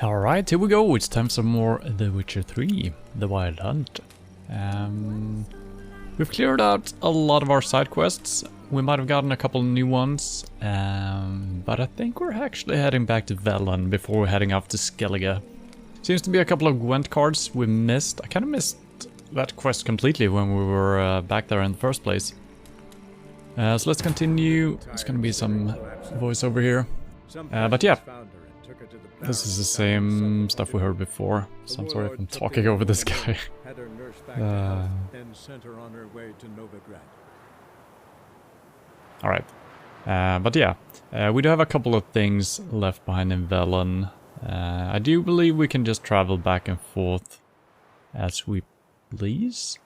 Alright, here we go. It's time for some more The Witcher 3, The Wild Hunt. We've cleared out a lot of our side quests. We might have gotten a couple new ones, but I think we're actually heading back to Velen before we're heading off to Skellige. Seems to be a couple of Gwent cards we missed. I kind of missed that quest completely when we were back there in the first place. So let's continue. There's going to be some voiceover here. But yeah. This is the same stuff we heard before, so I'm sorry if I'm talking over this guy. Alright. But yeah, we do have a couple of things left behind in Velen. I do believe we can just travel back and forth as we please.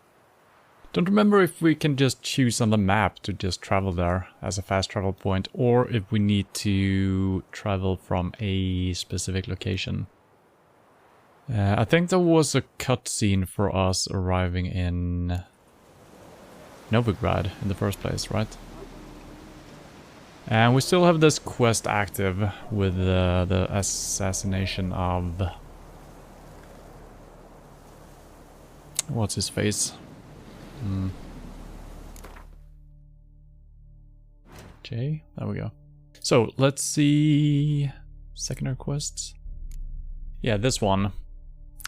Don't remember if we can just choose on the map to just travel there as a fast travel point, or if we need to travel from a specific location. I think there was a cutscene for us arriving in Novigrad in the first place, right? And we still have this quest active with the assassination of... what's his face? Jay, there we go. So let's see secondary quests. Yeah, this one.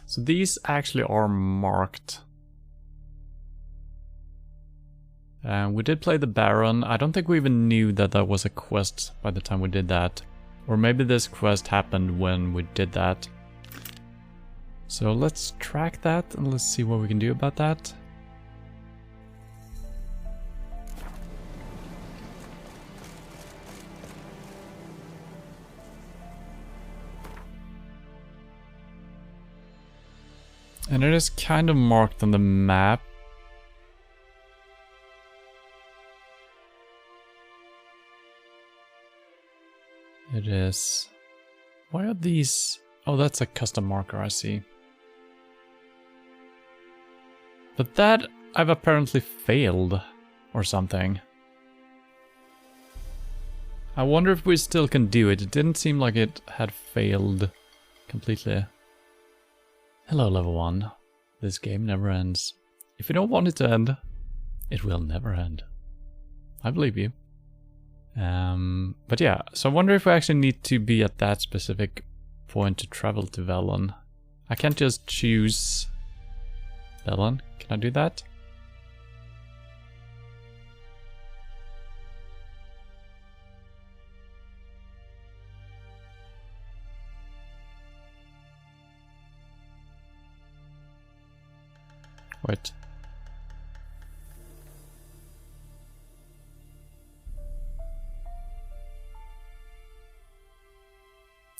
So these actually are marked. We did play the Baron. I don't think we even knew that that was a quest by the time we did that. Or maybe this quest happened when we did that. So let's track that and let's see what we can do about that. And it is kind of marked on the map. It is... why are these... oh, that's a custom marker, I see. But that I've apparently failed or something. I wonder if we still can do it. It didn't seem like it had failed completely. Hello, level 1. This game never ends. If you don't want it to end, it will never end. I believe you. But yeah, so I wonder if we actually need to be at that specific point to travel to Velen. I can't just choose Velen. Can I do that? Wait.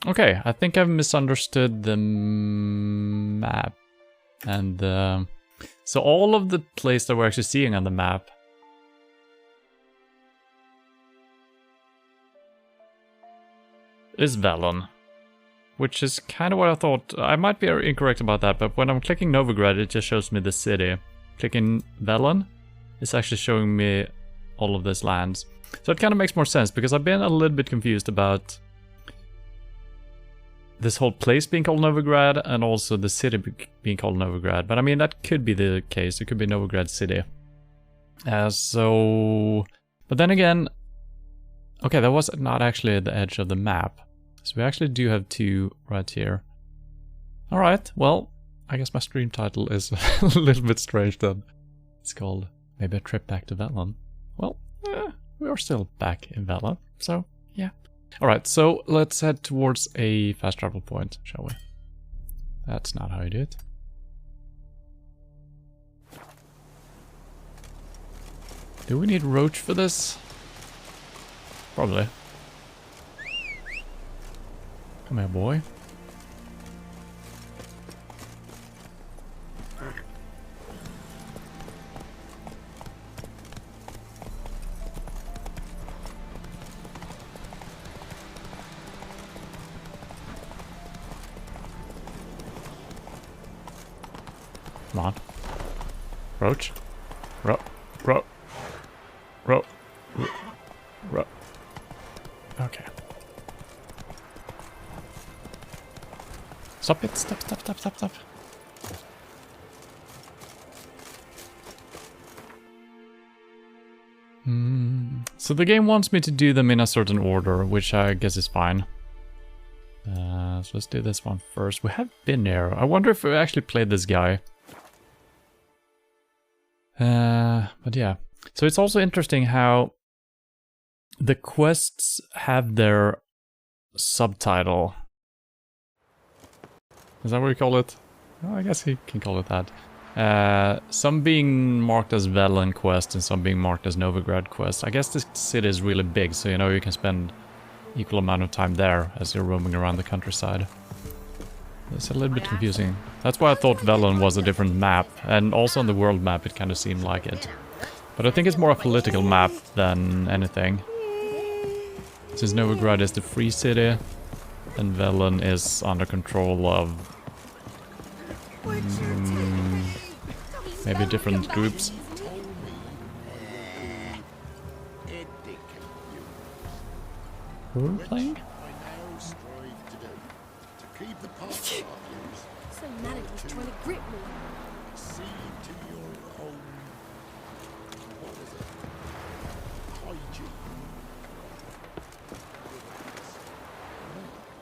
Okay, I think I've misunderstood the map. And so all of the place that we're actually seeing on the map is Velen. Which is kind of what I thought. I might be incorrect about that, but when I'm clicking Novigrad, it just shows me the city. Clicking Velen, it's actually showing me all of these lands. So it kind of makes more sense, because I've been a little bit confused about this whole place being called Novigrad, and also the city being called Novigrad. But I mean, that could be the case. It could be Novigrad City. But then again... okay, that was not actually at the edge of the map. So we actually do have two right here. Alright, well, I guess my stream title is a little bit strange then. It's called maybe a trip back to Velen. Well, we are still back in Velen, so yeah. Alright, so let's head towards a fast travel point, shall we? That's not how you do it. Do we need Roach for this? Probably. Come here, boy. Come on. Roach. Ro. Okay. Stop it, stop, stop, stop, stop, stop. So the game wants me to do them in a certain order, which I guess is fine. So let's do this one first. We have been there. I wonder if we actually played this guy. But yeah. So it's also interesting how the quests have their subtitle. Is that what you call it? Oh, I guess you can call it that. Some being marked as Velen quest and some being marked as Novigrad quest. I guess this city is really big, so you know you can spend equal amount of time there as you're roaming around the countryside. It's a little bit confusing. That's why I thought Velen was a different map, and also on the world map it kind of seemed like it. But I think it's more a political map than anything. Since Novigrad is the free city, and Velen is under control of maybe different groups. Who are we playing?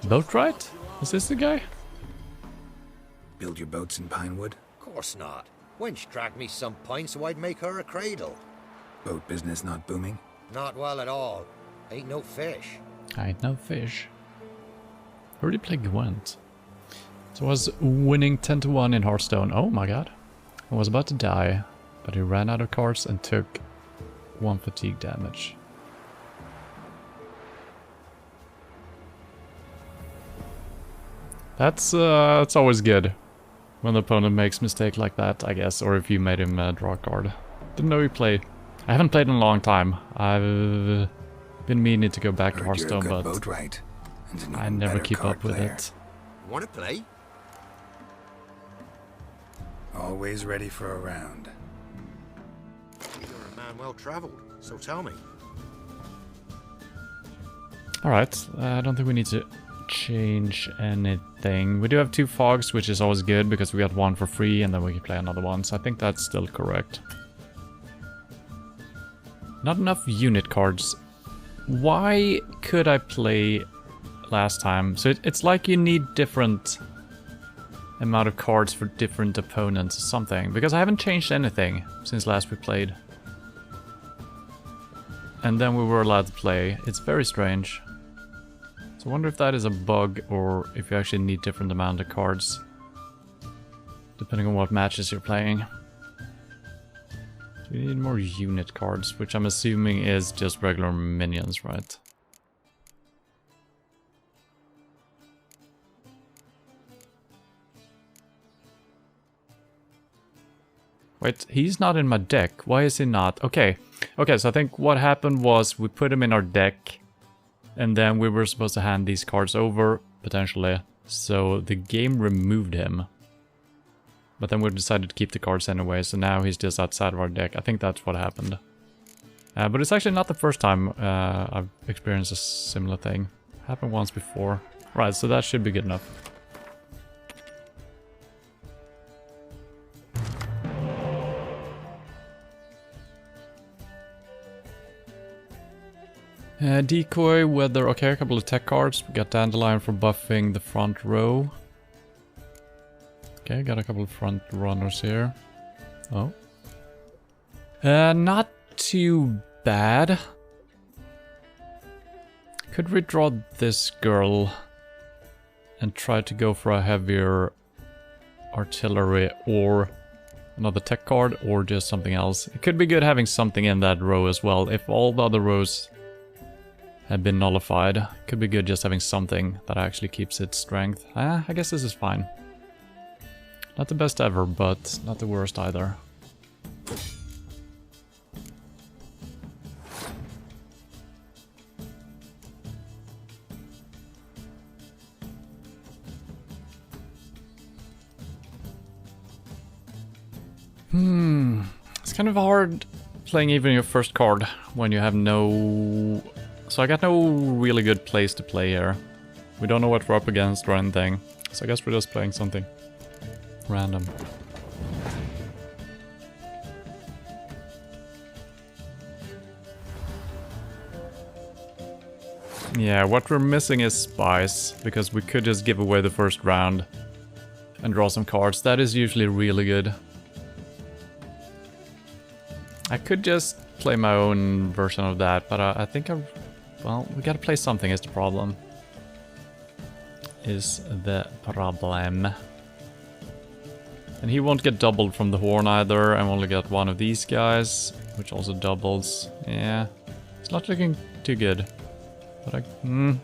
Boat ride? Is this the guy? Build your boats in pinewood? Course not. Wench dragged me some pine so I'd make her a cradle. Boat business not booming? Not well at all. Ain't no fish. I ain't no fish. I already played Gwent. So I was winning 10-1 in Hearthstone. Oh my god. I was about to die, but he ran out of cards and took 1 fatigue damage. That's always good. When the opponent makes mistake like that, I guess, or if you made him draw a card. Didn't know you played. I haven't played in a long time. I've been meaning to go back to Hearthstone, but I never keep up with it. Wanna play? Always ready for a round. You're a man well traveled, so tell me. Alright, I don't think we need to change anything. We do have 2 fogs, which is always good because we got 1 for free and then we can play another one, so I think that's still correct. Not enough unit cards. Why could I play last time? So it's like you need different amount of cards for different opponents or something, because I haven't changed anything since last we played. And then we were allowed to play. It's very strange. I wonder if that is a bug or if you actually need different amount of cards depending on what matches you're playing. You need more unit cards, which I'm assuming is just regular minions, right? Wait, he's not in my deck. Why is he not? Okay, so I think what happened was we put him in our deck. And then we were supposed to hand these cards over, potentially. So the game removed him. But then we decided to keep the cards anyway, so now he's just outside of our deck. I think that's what happened. But it's actually not the first time I've experienced a similar thing. Happened once before. Right, so that should be good enough. Decoy, weather, okay, a couple of tech cards. We got Dandelion for buffing the front row. Okay, got a couple of front runners here. Oh. Not too bad. Could we draw this girl and try to go for a heavier artillery or another tech card or just something else? It could be good having something in that row as well. If all the other rows have been nullified, it could be good just having something that actually keeps its strength. I guess this is fine. Not the best ever, but not the worst either. It's kind of hard playing even your first card when you have no... So I got no really good place to play here. We don't know what we're up against or anything. So I guess we're just playing something random. Yeah, what we're missing is spies, because we could just give away the first round and draw some cards. That is usually really good. I could just play my own version of that, but I think well, we gotta play something is the problem. And he won't get doubled from the horn either. I only got one of these guys, which also doubles. Yeah, it's not looking too good. But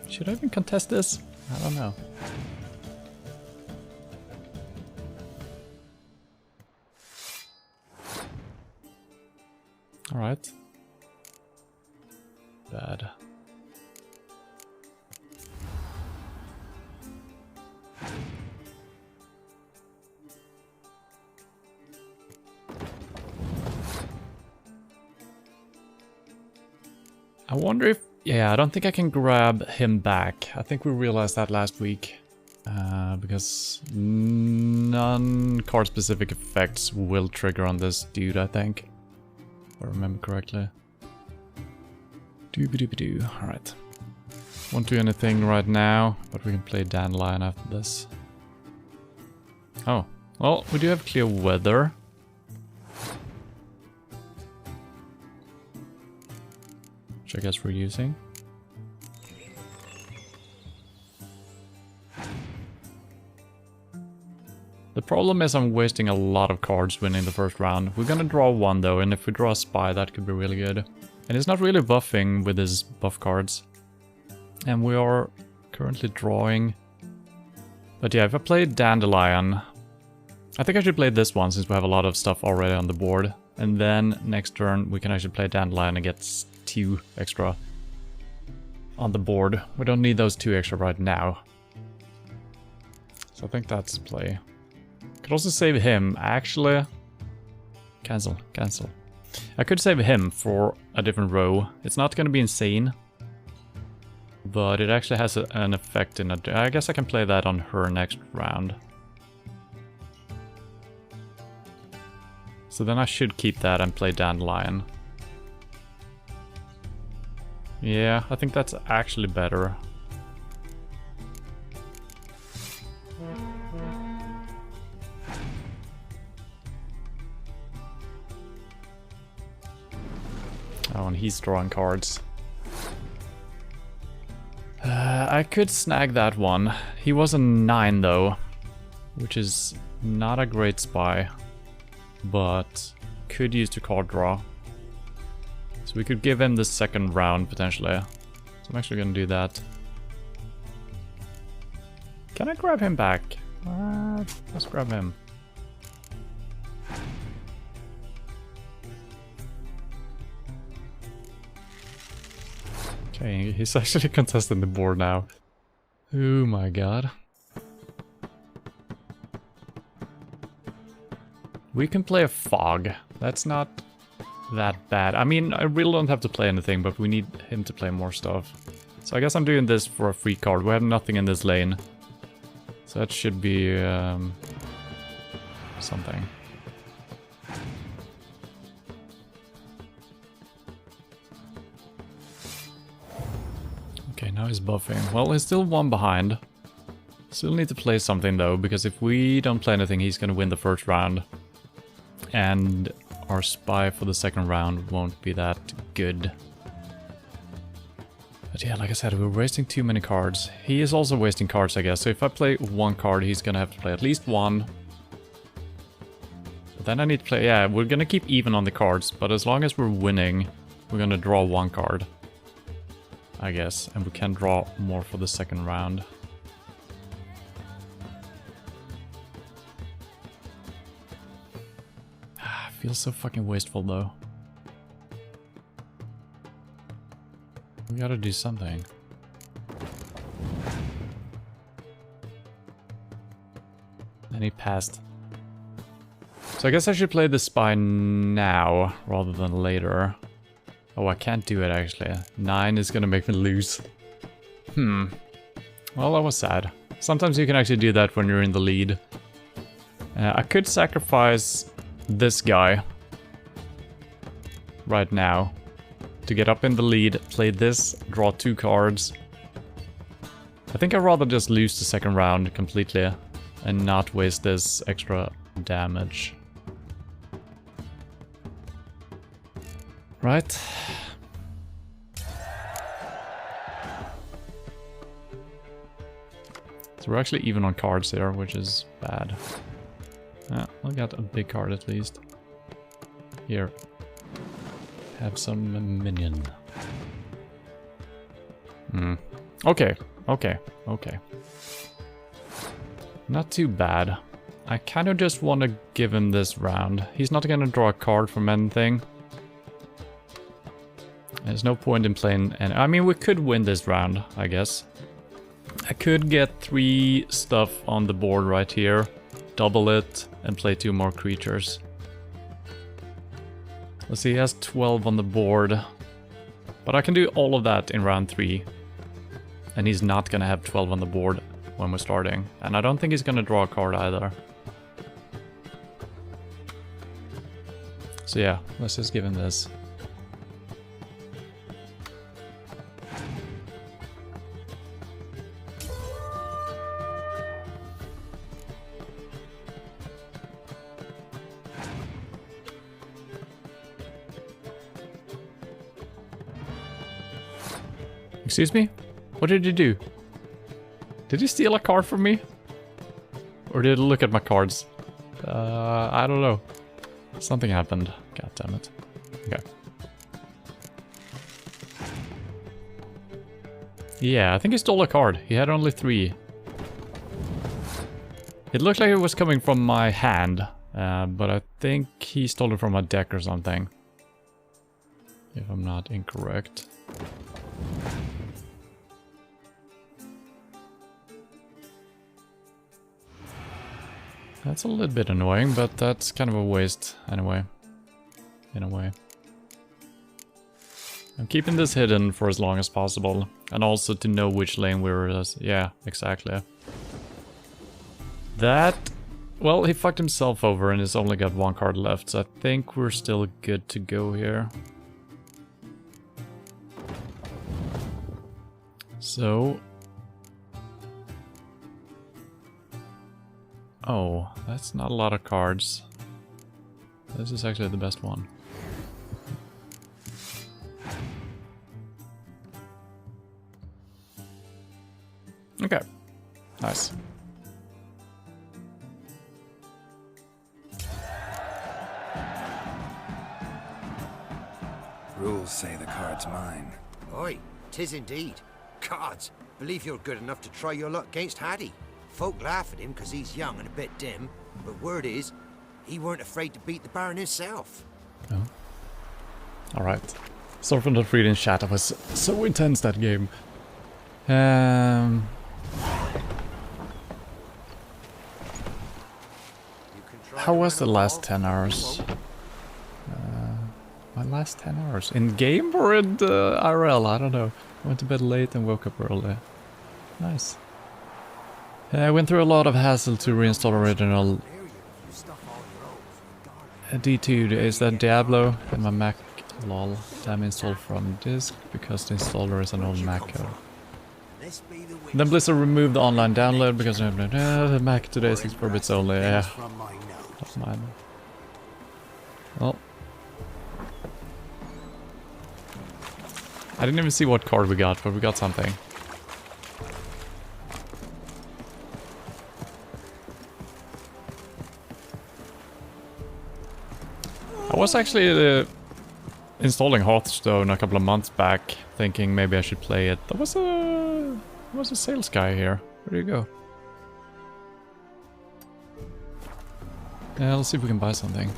should I even contest this? I don't know. Alright. Bad. I wonder if... Yeah, I don't think I can grab him back. I think we realized that last week. Because non-card specific effects will trigger on this dude, I think. If I remember correctly. Doobie-doobie-doo. Alright. Won't do anything right now, but we can play Dandelion after this. Oh, well, we do have clear weather. Which I guess we're using. The problem is I'm wasting a lot of cards winning the first round. We're gonna draw one though, and if we draw a spy, that could be really good. And it's not really buffing with his buff cards. And we are currently drawing. But yeah, if I play Dandelion, I think I should play this one since we have a lot of stuff already on the board. And then next turn we can actually play Dandelion and get 2 extra on the board. We don't need those 2 extra right now. So I think that's play. Could also save him, actually. Cancel. I could save him for a different row. It's not going to be insane. But it actually has an effect in it. I guess I can play that on her next round. So then I should keep that and play Dandelion. Yeah, I think that's actually better. Oh, and he's drawing cards. I could snag that one. He was a 9 though, which is not a great spy, but could use to card draw. So we could give him the second round potentially. So I'm actually gonna do that. Can I grab him back? Let's grab him. Okay, he's actually contesting the board now. Oh my god. We can play a fog. That's not that bad. I mean, I really don't have to play anything, but we need him to play more stuff. So I guess I'm doing this for a free card. We have nothing in this lane. So that should be something. Okay, now he's buffing. Well, he's still 1 behind. Still need to play something though, because if we don't play anything, he's gonna win the first round. And our spy for the second round won't be that good. But yeah, like I said, we're wasting too many cards. He is also wasting cards, I guess. So if I play 1 card, he's gonna have to play at least 1. But then I need to play... Yeah, we're gonna keep even on the cards, but as long as we're winning, we're gonna draw 1 card. I guess, and we can draw more for the second round. Feels so fucking wasteful though. We gotta do something. And he passed. So I guess I should play the spy now rather than later. Oh, I can't do it actually. 9 is gonna make me lose. Well, that was sad. Sometimes you can actually do that when you're in the lead. I could sacrifice this guy right now to get up in the lead, play this, draw 2 cards. I think I'd rather just lose the second round completely and not waste this extra damage. Right. So we're actually even on cards here, which is bad. Yeah, I got a big card at least. Here. Have some minion. Okay, okay, okay. Not too bad. I kind of just want to give him this round. He's not going to draw a card from anything. There's no point in playing... And I mean, we could win this round, I guess. I could get 3 stuff on the board right here, double it, and play 2 more creatures. Let's see, he has 12 on the board. But I can do all of that in round 3. And he's not gonna have 12 on the board when we're starting. And I don't think he's gonna draw a card either. So yeah, let's just give him this. Excuse me? What did he do? Did he steal a card from me? Or did he look at my cards? I don't know. Something happened. God damn it. Okay. Yeah, I think he stole a card. He had only 3. It looked like it was coming from my hand, but I think he stole it from a deck or something. If I'm not incorrect. That's a little bit annoying, but that's kind of a waste anyway. In a way. I'm keeping this hidden for as long as possible. And also to know which lane we're... yeah, exactly. That... well, he fucked himself over and has only got 1 card left. So I think we're still good to go here. So... oh, that's not a lot of cards. This is actually the best one. Okay, nice. Rules say the card's mine. Aye, 'tis indeed. Cards, believe you're good enough to try your luck against Hattie. Folk laugh at him because he's young and a bit dim, but word is, he weren't afraid to beat the Baron himself. Oh. Alright. Sorry for not reading chat, it was so intense that game. How was the last 10 hours? My last 10 hours? In game or in IRL? I don't know. I went to bed late and woke up early. Nice. I went through a lot of hassle to reinstall original D2. Is that Diablo? And my Mac, lol. Damn install from disk because the installer is an old Mac code. Then Blizzard removed the online download because the Mac today is 64 bits only. Yeah, that's mine. Well, I didn't even see what card we got, but we got something. I was actually installing Hearthstone a couple of months back, thinking maybe I should play it. There was a sales guy here. Where do you go? Yeah, let's see if we can buy something.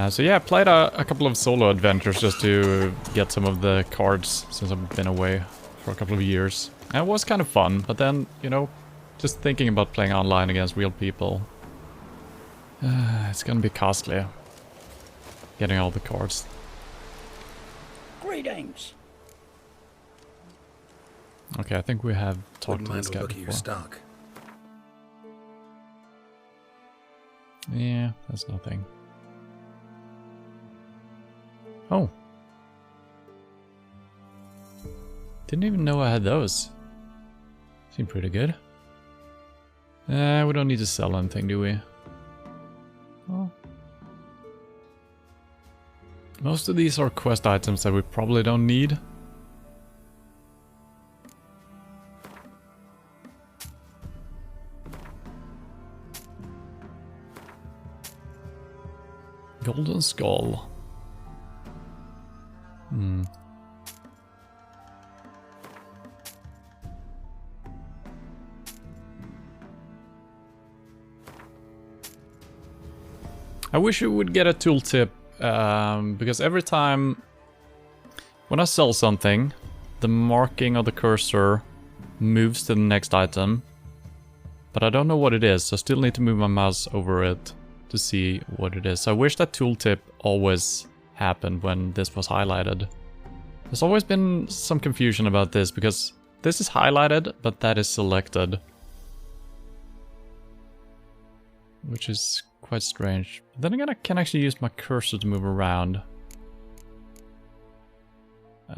So yeah, I played a couple of solo adventures just to get some of the cards since I've been away for a couple of years. And it was kind of fun, but then, you know, just thinking about playing online against real people. It's gonna be costly. Getting all the cards. Greetings. Okay, I think we have talked to this guy Look at your before. stock. Yeah, that's nothing. Oh. Didn't even know I had those. Seem pretty good. We don't need to sell anything, do we? Oh. Most of these are quest items that we probably don't need. Golden Skull. I wish you would get a tooltip, because every time when I sell something, the marking of the cursor moves to the next item, but I don't know what it is, so I still need to move my mouse over it to see what it is. So I wish that tooltip always happened when this was highlighted. There's always been some confusion about this, because this is highlighted, but that is selected. Which is quite strange. But then again, I can actually use my cursor to move around.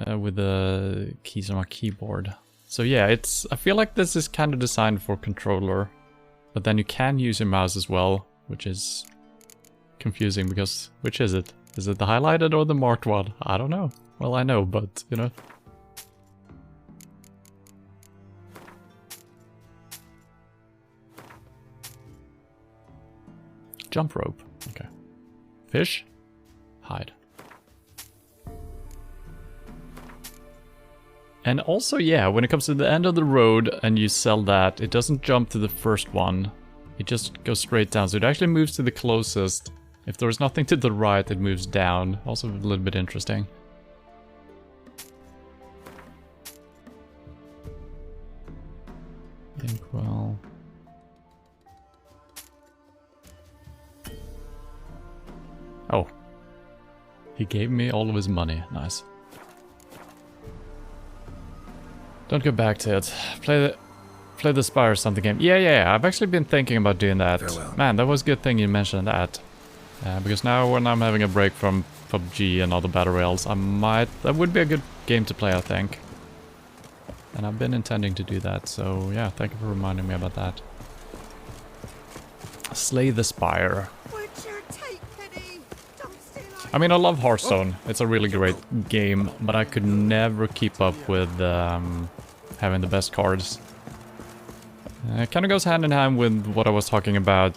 With the keys on my keyboard. So yeah, I feel like this is kind of designed for controller. But then you can use your mouse as well, which is confusing because which is it? Is it the highlighted or the marked one? I don't know. Well, I know, but you know. Jump rope. Okay. Fish. Hide. And also, yeah, when it comes to the end of the road and you sell that, it doesn't jump to the first one. It just goes straight down. So it actually moves to the closest. If there's nothing to the right, it moves down. Also a little bit interesting. Inkwell. Oh. He gave me all of his money. Nice. Don't go back to it. Play the Spire or something game. Yeah. I've actually been thinking about doing that. Farewell. Man, that was a good thing you mentioned that. Because now when I'm having a break from PUBG and other battle rails, that would be a good game to play, I think. And I've been intending to do that, so yeah, thank you for reminding me about that. Slay the Spire. I mean, I love Hearthstone. It's a really great game, but I could never keep up with having the best cards. It kind of goes hand in hand with what I was talking about,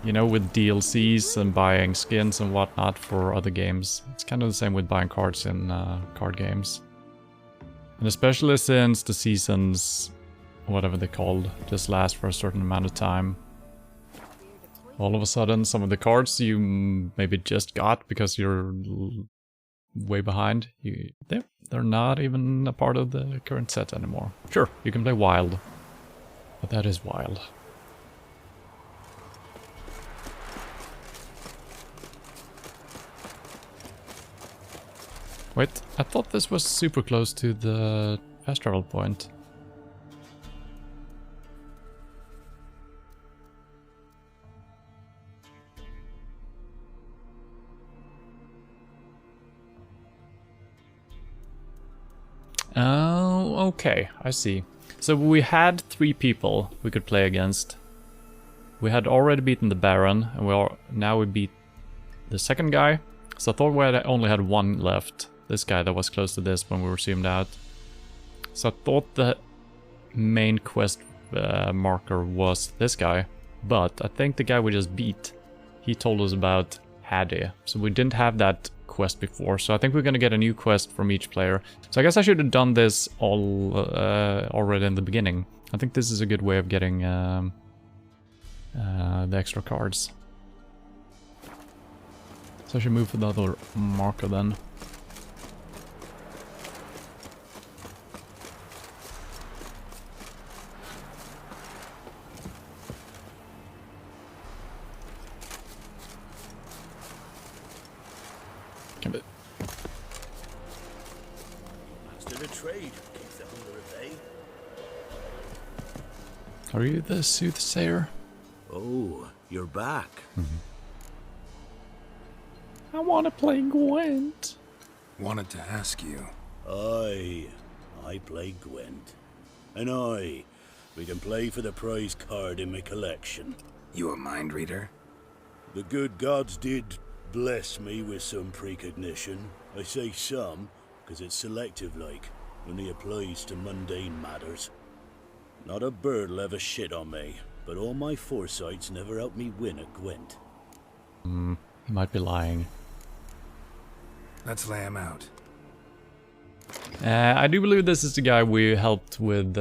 you know, with DLCs and buying skins and whatnot for other games. It's kind of the same with buying cards in card games. And especially since the seasons, whatever they're called, just last for a certain amount of time. All of a sudden, some of the cards you maybe just got because you're way behind, they're not even a part of the current set anymore. Sure, you can play wild, but that is wild. Wait, I thought this was super close to the fast travel point. Oh, okay, I see. So we had 3 people we could play against. We had already beaten the Baron, and now we beat the second guy. So I thought we only had 1 left. This guy that was close to this when we were zoomed out. So I thought the main quest marker was this guy. But I think the guy we just beat, he told us about Hattie. So we didn't have that quest before, so I think we're gonna get a new quest from each player. So I guess I should have done this all already in the beginning. I think this is a good way of getting the extra cards. So I should move for the other marker then. Are you the soothsayer? Oh, you're back. I want to play Gwent. Wanted to ask you. I play Gwent. And we can play for the prize card in my collection. You a mind reader? The good gods did bless me with some precognition. I say some, because it's selective like, only applies to mundane matters. Not a bird'll ever shit on me, but all my foresights never helped me win at Gwent. He might be lying. Let's lay him out. I do believe this is the guy we helped with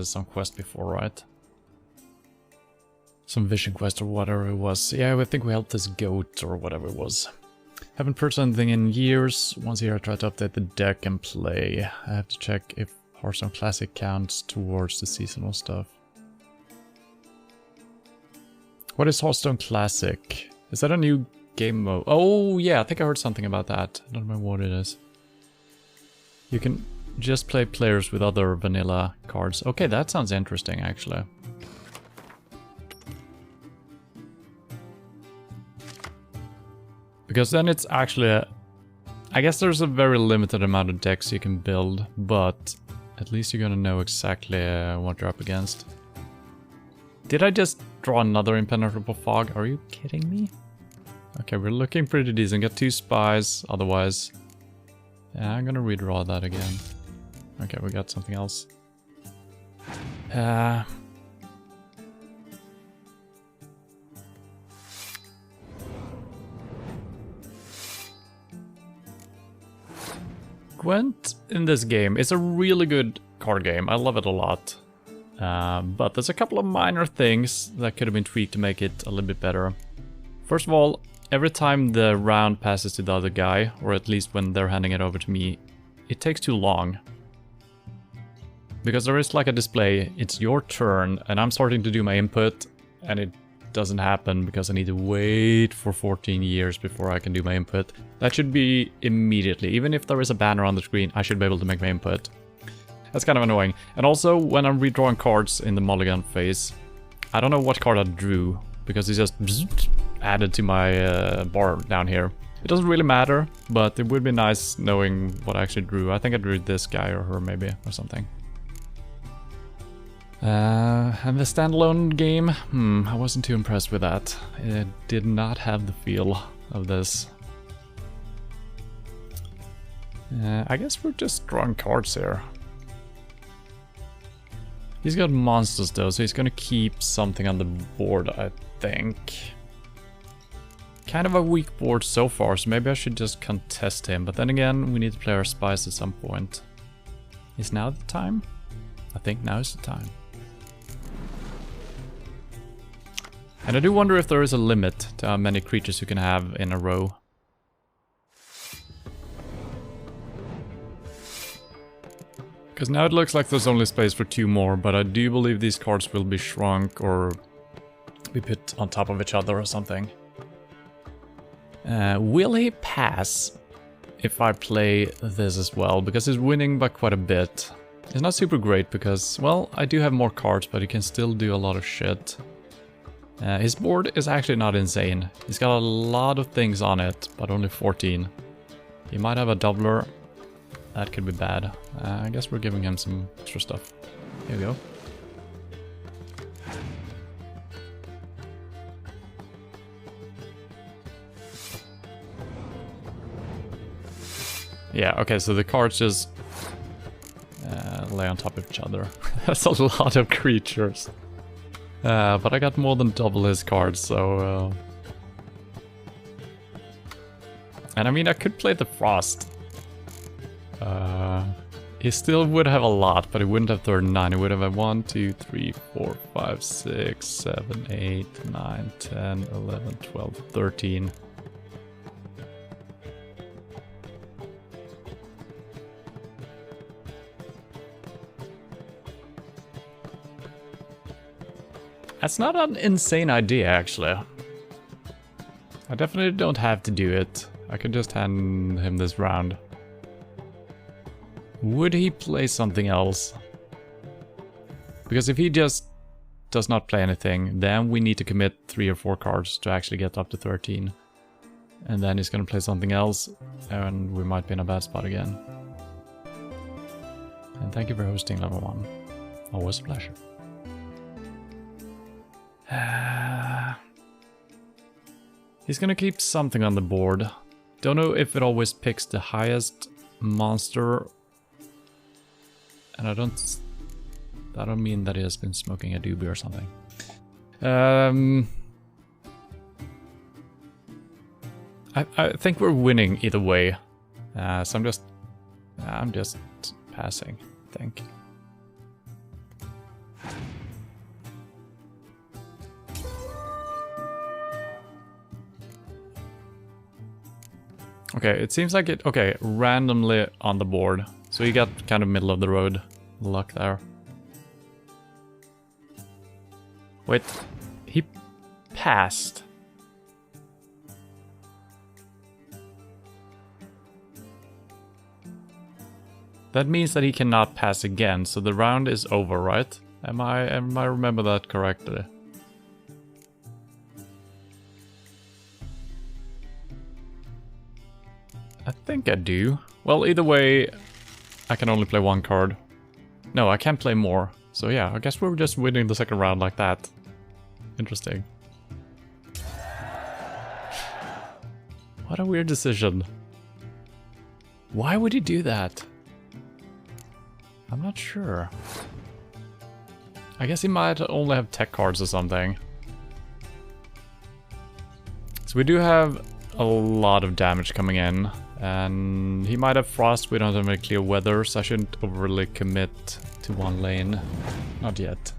some quest before, right? Some vision quest or whatever it was. Yeah, I think we helped this goat or whatever it was. Haven't purchased anything in years. Once a year I try to update the deck and play. I have to check if Hearthstone Classic counts towards the seasonal stuff. What is Hearthstone Classic? Is that a new game mode? Oh yeah, I think I heard something about that. I don't know what it is. You can just play players with other vanilla cards. Okay, that sounds interesting actually. Because then it's actually I guess there's a very limited amount of decks you can build, but at least you're gonna know exactly what you're up against. Did I just draw another impenetrable fog? Are you kidding me? Okay, we're looking pretty decent. Got 2 spies, otherwise. Yeah, I'm gonna redraw that again. Okay, we got something else. Gwent in this game is a really good card game. I love it a lot. But there's a couple of minor things that could have been tweaked to make it a little bit better. First of all, every time the round passes to the other guy, or at least when they're handing it over to me, it takes too long. Because there is like a display, it's your turn, and I'm starting to do my input, and it doesn't happen because I need to wait for 14 years before I can do my input. That should be immediately. Even if there is a banner on the screen, I should be able to make my input. That's kind of annoying. And also, when I'm redrawing cards in the mulligan phase, I don't know what card I drew, because it's just added to my bar down here. It doesn't really matter, but it would be nice knowing what I actually drew. I think I drew this guy or her maybe, or something. And the standalone game, I wasn't too impressed with that. It did not have the feel of this. I guess we're just drawing cards here. He's got monsters though, so he's gonna keep something on the board, I think. Kind of a weak board so far, so maybe I should just contest him. But then again, we need to play our spies at some point. Is now the time? I think now is the time. And I do wonder if there is a limit to how many creatures you can have in a row. Because now it looks like there's only space for 2 more, but I do believe these cards will be shrunk or be put on top of each other or something. Will he pass if I play this as well? Because he's winning by quite a bit. It's not super great because, well, I do have more cards, but he can still do a lot of shit. His board is actually not insane. He's got a lot of things on it, but only 14. He might have a doubler. That could be bad. I guess we're giving him some extra stuff. Here we go. Yeah, okay, so the cards just lay on top of each other. That's a lot of creatures. But I got more than double his cards, so... And I mean, I could play the Frost. He still would have a lot, but he wouldn't have 39. He would have 1, 2, 3, 4, 5, 6, 7, 8, 9, 10, 11, 12, 13. That's not an insane idea, actually. I definitely don't have to do it. I could just hand him this round. Would he play something else? Because if he just does not play anything, then we need to commit 3 or 4 cards to actually get up to 13. And then he's gonna play something else, and we might be in a bad spot again. And thank you for hosting level 1. Always a pleasure. He's gonna keep something on the board. Don't know if it always picks the highest monster. And I don't mean that he has been smoking a doobie or something. I think we're winning either way. So I'm just passing, I think. Okay, it seems like it, okay, randomly on the board. So you got kind of middle of the road luck there. Wait, he passed. That means that he cannot pass again, so the round is over, right? Am I remember that correctly? I think I do. Well, either way, I can only play 1 card. No, I can't play more. So yeah, I guess we're just winning the second round like that. Interesting. What a weird decision. Why would he do that? I'm not sure. I guess he might only have tech cards or something. So we do have a lot of damage coming in. And he might have frost, we don't have any clear weather, so I shouldn't overly commit to 1 lane. Not yet.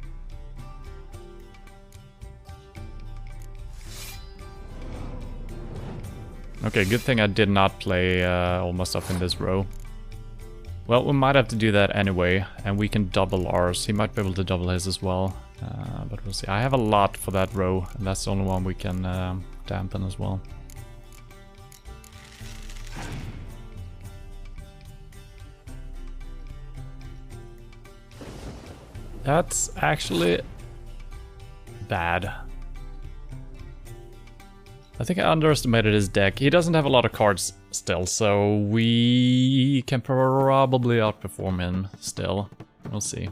Okay, good thing I did not play all my stuff in this row. Well, we might have to do that anyway, and we can double ours. He might be able to double his as well, but we'll see. I have a lot for that row, and that's the only one we can dampen as well. That's actually bad. I think I underestimated his deck. He doesn't have a lot of cards still, so we can probably outperform him still. We'll see.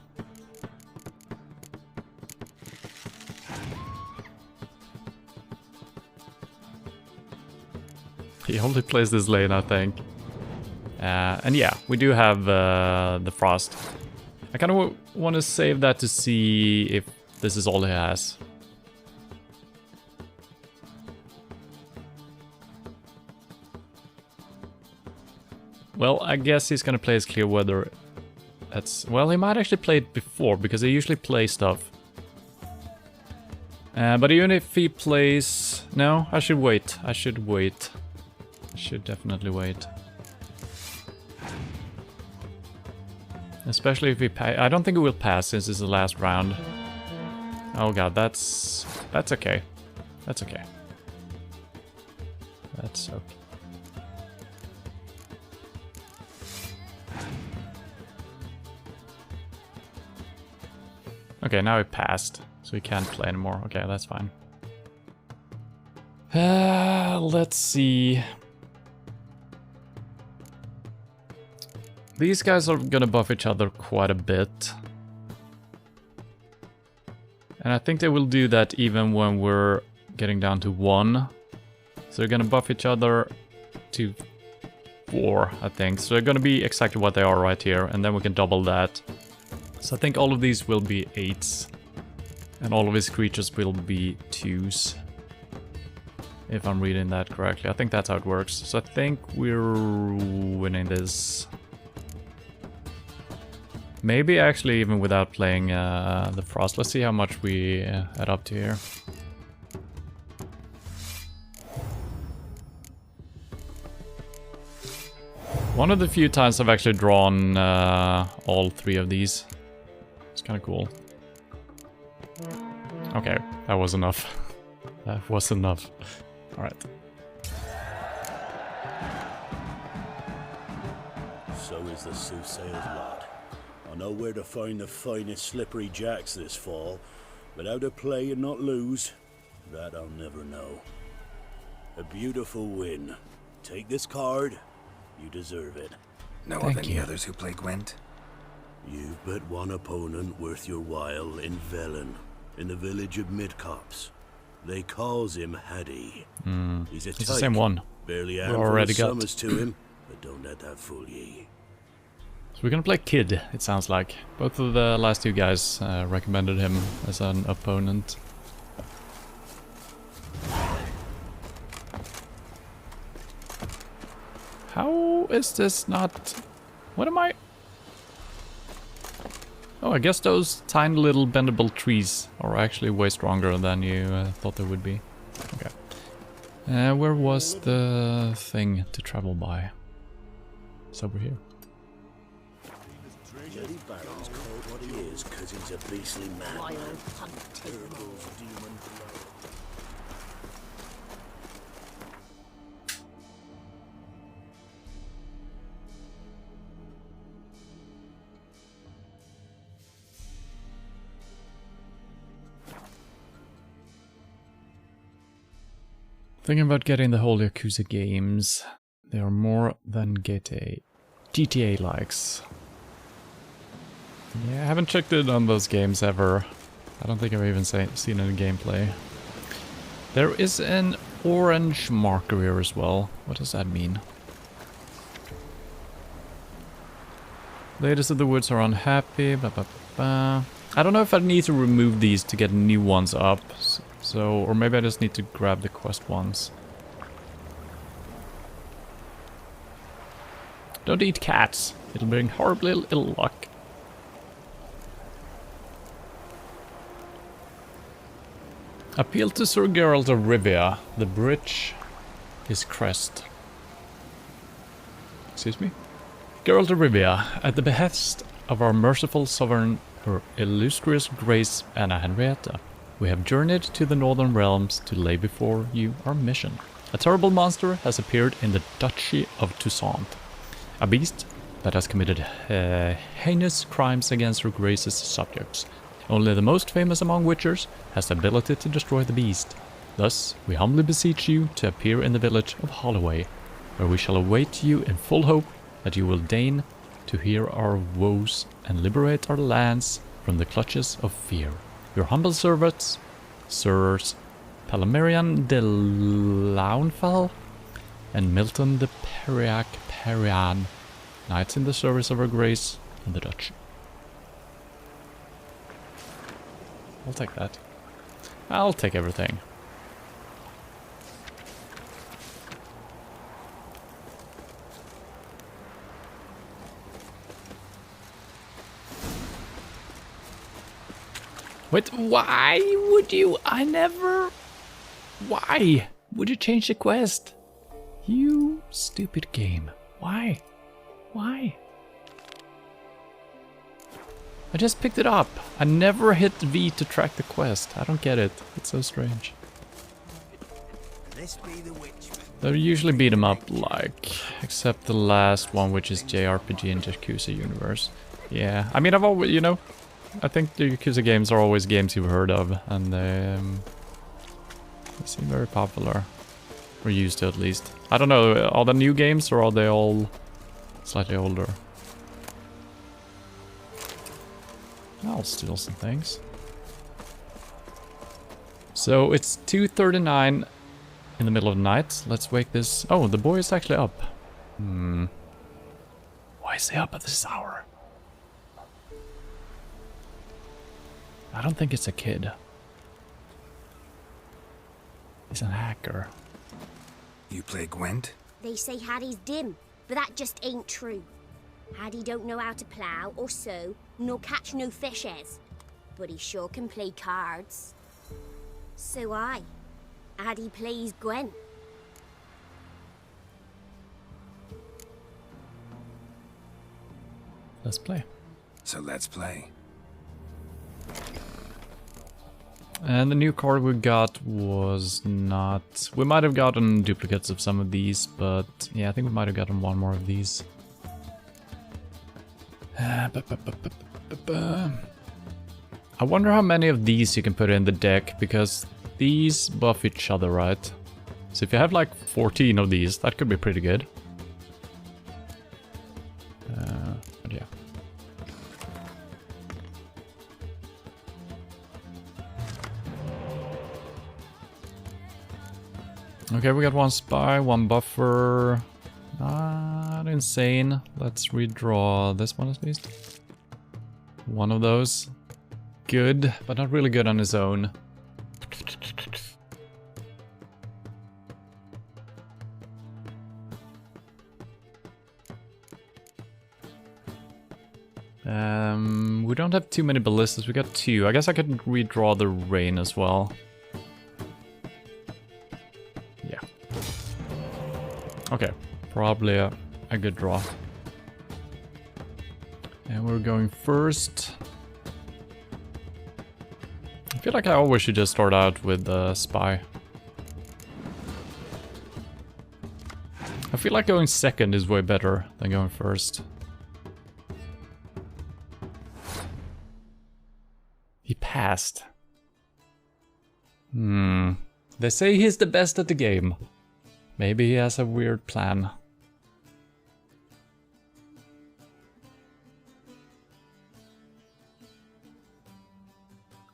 He only plays this lane, I think. And yeah, we do have the frost. I kind of want to save that to see if this is all he has. Well, I guess he's gonna play his clear weather. That's, well, he might actually play it before, because he usually plays stuff. But even if he plays... No, I should wait. I should wait. I should definitely wait. Especially if he I don't think it will pass since it's the last round. Oh god, that's okay. That's okay. That's okay. Okay, now it passed, so he can't play anymore. Okay, that's fine. Let's see. These guys are gonna buff each other quite a bit. And I think they will do that even when we're getting down to 1. So they're gonna buff each other to 4, I think. So they're gonna be exactly what they are right here, and then we can double that. So I think all of these will be 8s. And all of his creatures will be 2s. If I'm reading that correctly. I think that's how it works. So I think we're winning this. Maybe actually even without playing the frost. Let's see how much we add up to here. One of the few times I've actually drawn all 3 of these. It's kind of cool. Okay, that was enough. That was enough. Alright. So is the soothsayer's lot. I know where to find the finest slippery jacks this fall, But how to play and not lose, that I'll never know. A beautiful win. Take this card. You deserve it. Know Thank of any you. others who play Gwent? You've but one opponent worth your while in Velen, in the village of Midcops. They calls him Haddy. He's a It's the tyke, same one. barely a We handful already of got. summers to him, but don't let that fool ye. So we're gonna play Kid, it sounds like. Both of the last two guys recommended him as an opponent. How is this not... What am I... Oh, I guess those tiny little bendable trees are actually way stronger than you thought they would be. Okay. Where was the thing to travel by? It's over here. Bloody Baron's called what he is, 'cause he's a beastly man. Wild hunting. Turtles, demon blood. Thinking about getting the whole Yakuza games. They are more than GTA likes. Yeah, I haven't checked in on those games ever. I don't think I've even seen any gameplay. There is an orange marker here as well. What does that mean? Ladies of the Woods are unhappy. Ba, ba, ba. I don't know if I need to remove these to get new ones up. So, or maybe I just need to grab the quest ones. Don't eat cats. It'll bring horribly ill luck. Appeal to Sir Geralt of Rivia. The bridge is crest. Excuse me? Geralt of Rivia, at the behest of our merciful sovereign, her illustrious grace Anna Henrietta, we have journeyed to the northern realms to lay before you our mission. A terrible monster has appeared in the Duchy of Toussaint. A beast that has committed heinous crimes against her grace's subjects. Only the most famous among witchers has the ability to destroy the beast. Thus, we humbly beseech you to appear in the village of Holloway, where we shall await you in full hope that you will deign to hear our woes and liberate our lands from the clutches of fear. Your humble servants, Sirs Palamerian de Launfal and Milton de Perian, knights in the service of her grace and the Dutch. I'll take that. I'll take everything. Wait, why would you? I never... Why would you change the quest? You stupid game. Why? Why? I just picked it up. I never hit V to track the quest. I don't get it. It's so strange. This be the witch. They usually beat them up, like, except the last one, which is JRPG in Yakuza universe. Yeah, I mean, I've always, you know, I think the Yakuza games are always games you've heard of, and they seem very popular. Or used to, at least. I don't know, are they new games or are they all slightly older? I'll steal some things. So it's 2:39 in the middle of the night. Let's wake this... Oh, the boy is actually up. Why is he up at this hour? I don't think it's a kid. He's a hacker. You play Gwent? They say Hattie's dim, but that just ain't true. Hattie don't know how to plough or sew, nor catch no fishes. But he sure can play cards. So Hattie plays Gwent. Let's play. So let's play. And the new card we got was not... We might have gotten duplicates of some of these, but yeah, I think we might have gotten one more of these. I wonder how many of these you can put in the deck, because these buff each other, right? So if you have like 14 of these, that could be pretty good. But yeah. Okay, we got one spy, one buffer. Not insane. Let's redraw this one at least. One of those. Good, but not really good on his own. We don't have too many ballistas, we got 2. I guess I could redraw the rain as well. Yeah. Okay, probably a good draw. And we're going first. I feel like I always should just start out with the spy. I feel like going second is way better than going first. He passed. They say he's the best at the game. Maybe he has a weird plan.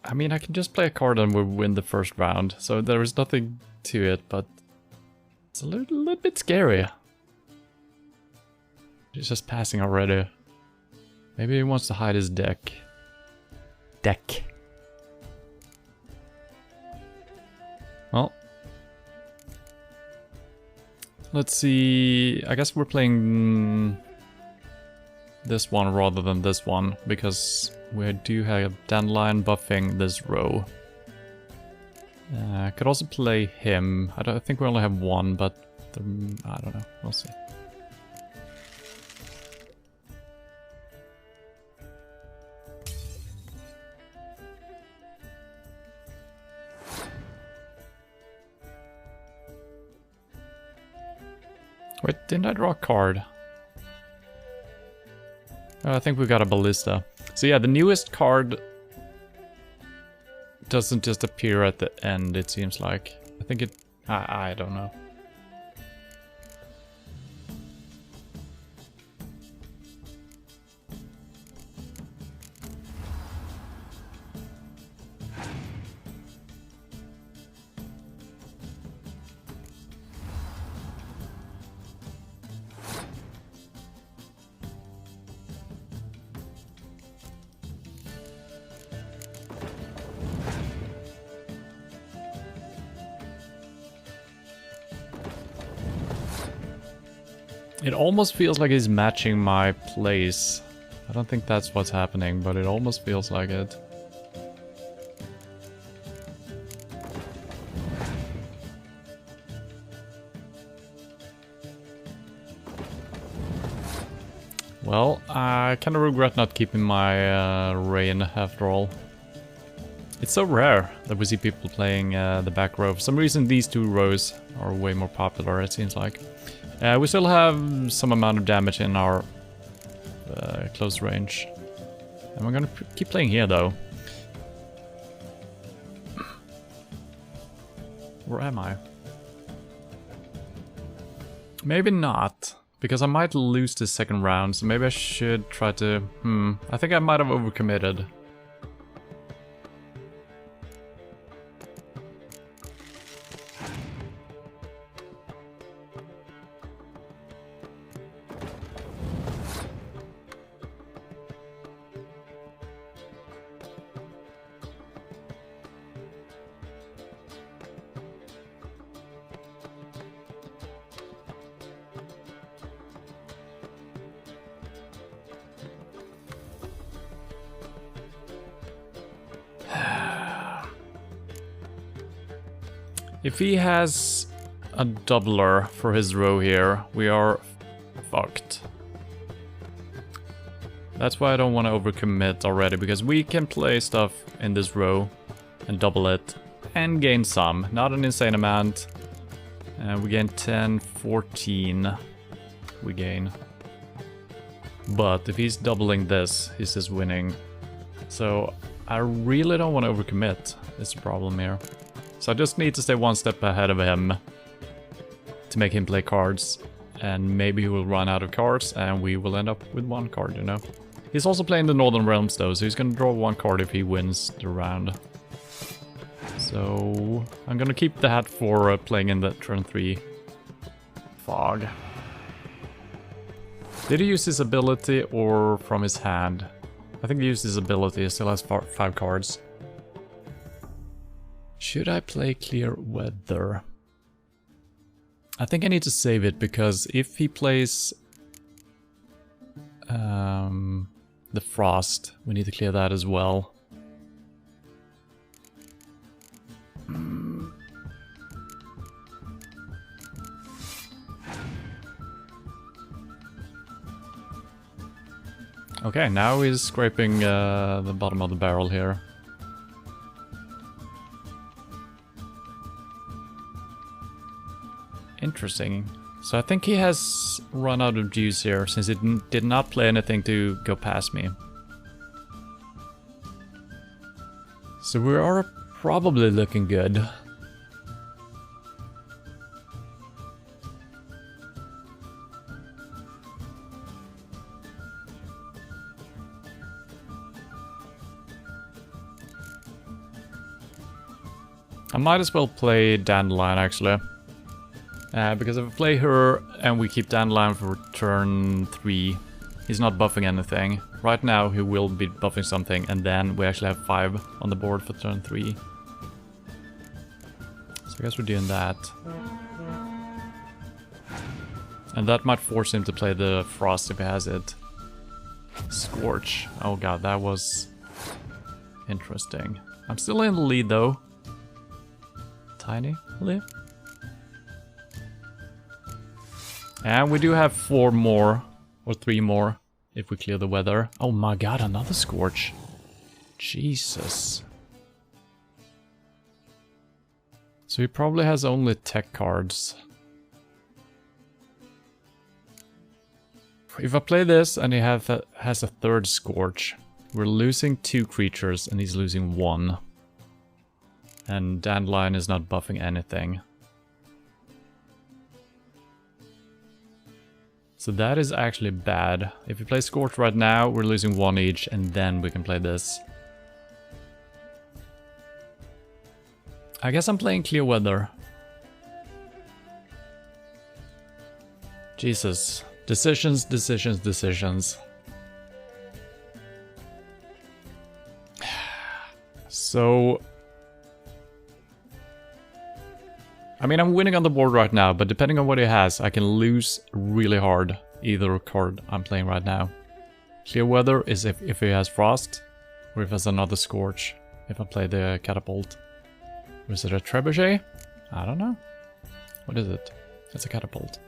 I mean, I can just play a card and we'll win the first round, so there is nothing to it, but it's a little bit scary. He's just passing already. Maybe he wants to hide his deck. Well. Let's see, I guess we're playing this one rather than this one, because we do have Dandelion buffing this row. I could also play him. I think we only have one, but I don't know. We'll see. Wait, didn't I draw a card? Oh, I think we got a ballista. So yeah, the newest card doesn't just appear at the end, it seems like. I think it... I don't know. It almost feels like he's matching my place. I don't think that's what's happening, but it almost feels like it. Well, I kind of regret not keeping my rain after all. It's so rare that we see people playing the back row. For some reason these two rows are way more popular, it seems like. We still have some amount of damage in our close range. And we're gonna keep playing here though. Where am I? Maybe not, because I might lose the second round, so maybe I should try to... I think I might have overcommitted. If he has a doubler for his row here, we are fucked. That's why I don't want to overcommit already, because we can play stuff in this row and double it and gain some. Not an insane amount. We gain 10, 14 we gain. But if he's doubling this, he's just winning. So I really don't want to overcommit. It's a problem here. So I just need to stay one step ahead of him to make him play cards. And maybe he will run out of cards and we will end up with one card, you know. He's also playing the Northern Realms though, so he's gonna draw one card if he wins the round. So I'm gonna keep the hat for playing in the turn 3 fog. Did he use his ability or from his hand? I think he used his ability, he still has 5 cards. Should I play Clear Weather? I think I need to save it because if he plays the Frost, we need to clear that as well. Okay, now he's scraping the bottom of the barrel here. Interesting. So I think he has run out of juice here, since he did not play anything to go past me. So we are probably looking good. I might as well play Dandelion actually. Because if I play her and we keep Dandelion for turn 3, he's not buffing anything. Right now he will be buffing something and then we actually have 5 on the board for turn 3. So I guess we're doing that. And that might force him to play the Frost if he has it. Scorch. Oh god, that was interesting. I'm still in the lead though. Tiny lead. And we do have 4 more, or 3 more, if we clear the weather. Oh my god, another Scorch. Jesus. So he probably has only tech cards. If I play this and he has a 3rd Scorch, we're losing 2 creatures and he's losing 1. And Dandelion is not buffing anything. So that is actually bad. If we play Scorch right now, we're losing 1 each, and then we can play this. I guess I'm playing Clear Weather. Jesus. Decisions, decisions, decisions. So... I mean, I'm winning on the board right now, but depending on what he has, I can lose really hard either card I'm playing right now. Clear Weather is if he has Frost, or if he has another Scorch, if I play the Catapult. Or is it a Trebuchet? I don't know. What is it? It's a Catapult.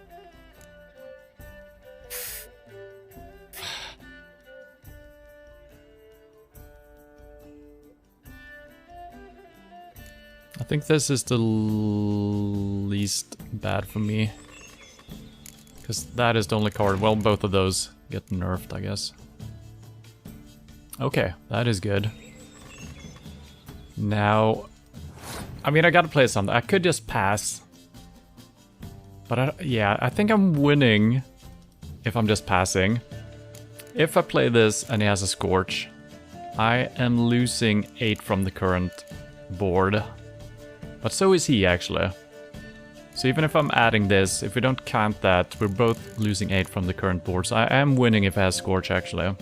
I think this is the least bad for me. Because that is the only card. Well, both of those get nerfed, I guess. Okay, that is good. Now... I mean, I gotta play something. I could just pass. But yeah, I think I'm winning if I'm just passing. If I play this and he has a Scorch, I am losing 8 from the current board. But so is he, actually. So even if I'm adding this, if we don't count that, we're both losing 8 from the current board. So I am winning if I have Scorch, actually.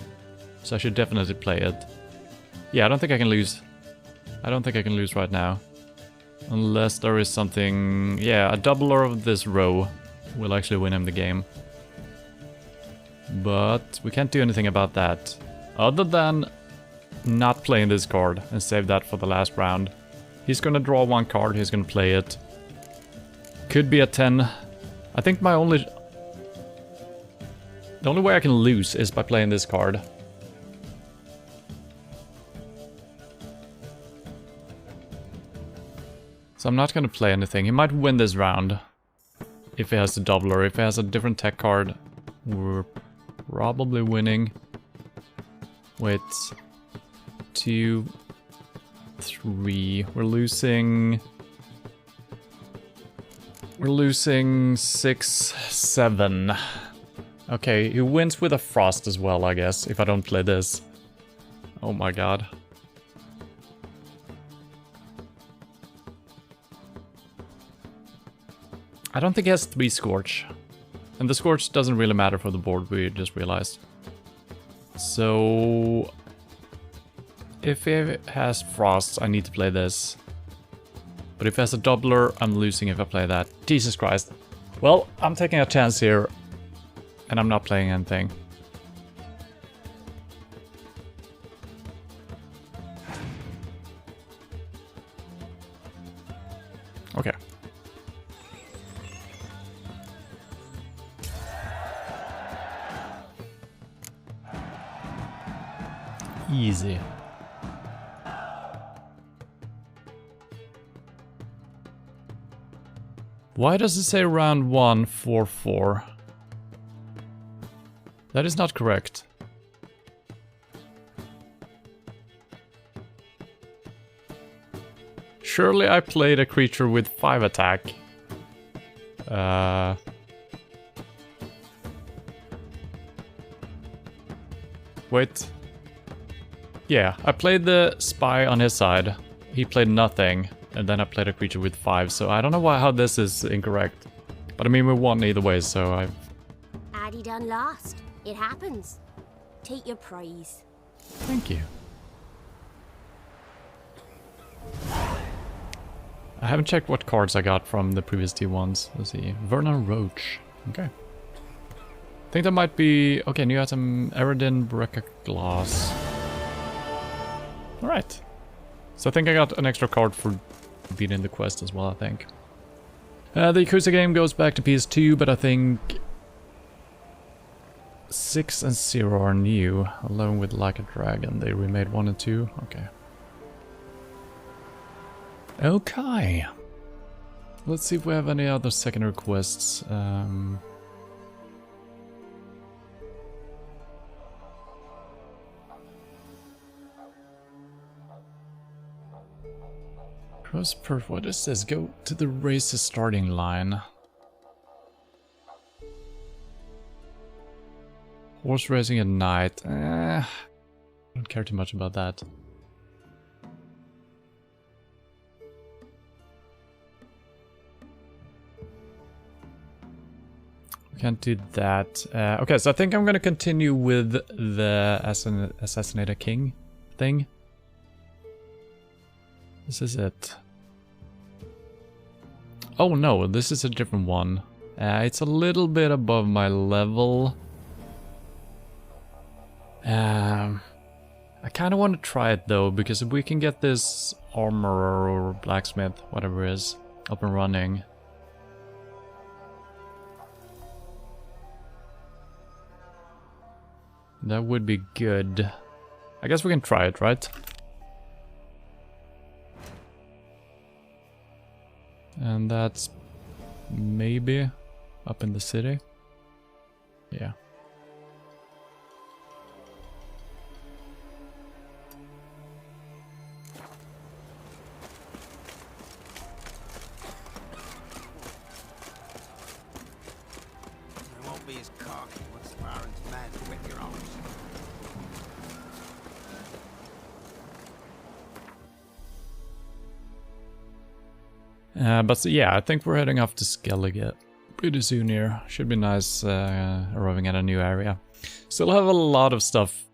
So I should definitely play it. Yeah, I don't think I can lose. I don't think I can lose right now. Unless there is something... Yeah, a doubler of this row will actually win him the game. But we can't do anything about that. Other than not playing this card and save that for the last round. He's gonna draw 1 card, he's gonna play it. Could be a 10. I think my only... The only way I can lose is by playing this card. So I'm not gonna play anything. He might win this round. If he has a doubler. If he has a different tech card, we're probably winning. Wait. 2... 3. We're losing... We're losing 6, 7. Okay, he wins with a frost as well, I guess, if I don't play this. Oh my god. I don't think he has 3 Scorch. And the Scorch doesn't really matter for the board, we just realized. So... if he has Frost, I need to play this. But if he has a Doubler, I'm losing if I play that. Jesus Christ. Well, I'm taking a chance here. And I'm not playing anything. Okay. Easy. Why does it say round 1, 4, 4? That is not correct. Surely I played a creature with 5 attack. Wait. Yeah, I played the spy on his side. He played nothing, and then I played a creature with 5, so I don't know how this is incorrect. But I mean, we won either way, so I... Addy done lost. It happens. Take your prize. Thank you. I haven't checked what cards I got from the previous T1s. Let's see. Vernon Roach. Okay. I think that might be... okay, new item, Eredin Brecca Glass. Alright. So I think I got an extra card for beating the quest as well, I think. The Yakuza game goes back to PS2, but I think 6 and 0 are new, along with Like a Dragon. They remade 1 and 2. Okay. Okay. Let's see if we have any other secondary quests. What is this? Go to the race's starting line. Horse racing at night. I don't care too much about that. We can't do that. Okay, so I think I'm gonna continue with the Assassinate a King thing. This is it. Oh no, this is a different one. It's a little bit above my level. I kind of want to try it though, because if we can get this armorer or blacksmith, whatever it is, up and running. That would be good. I guess we can try it, right? And that's maybe up in the city. Yeah. I won't be as cocky once the Baron's mad to whip your arms. But yeah, I think we're heading off to Skellige pretty soon here. Should be nice arriving at a new area. Still have a lot of stuff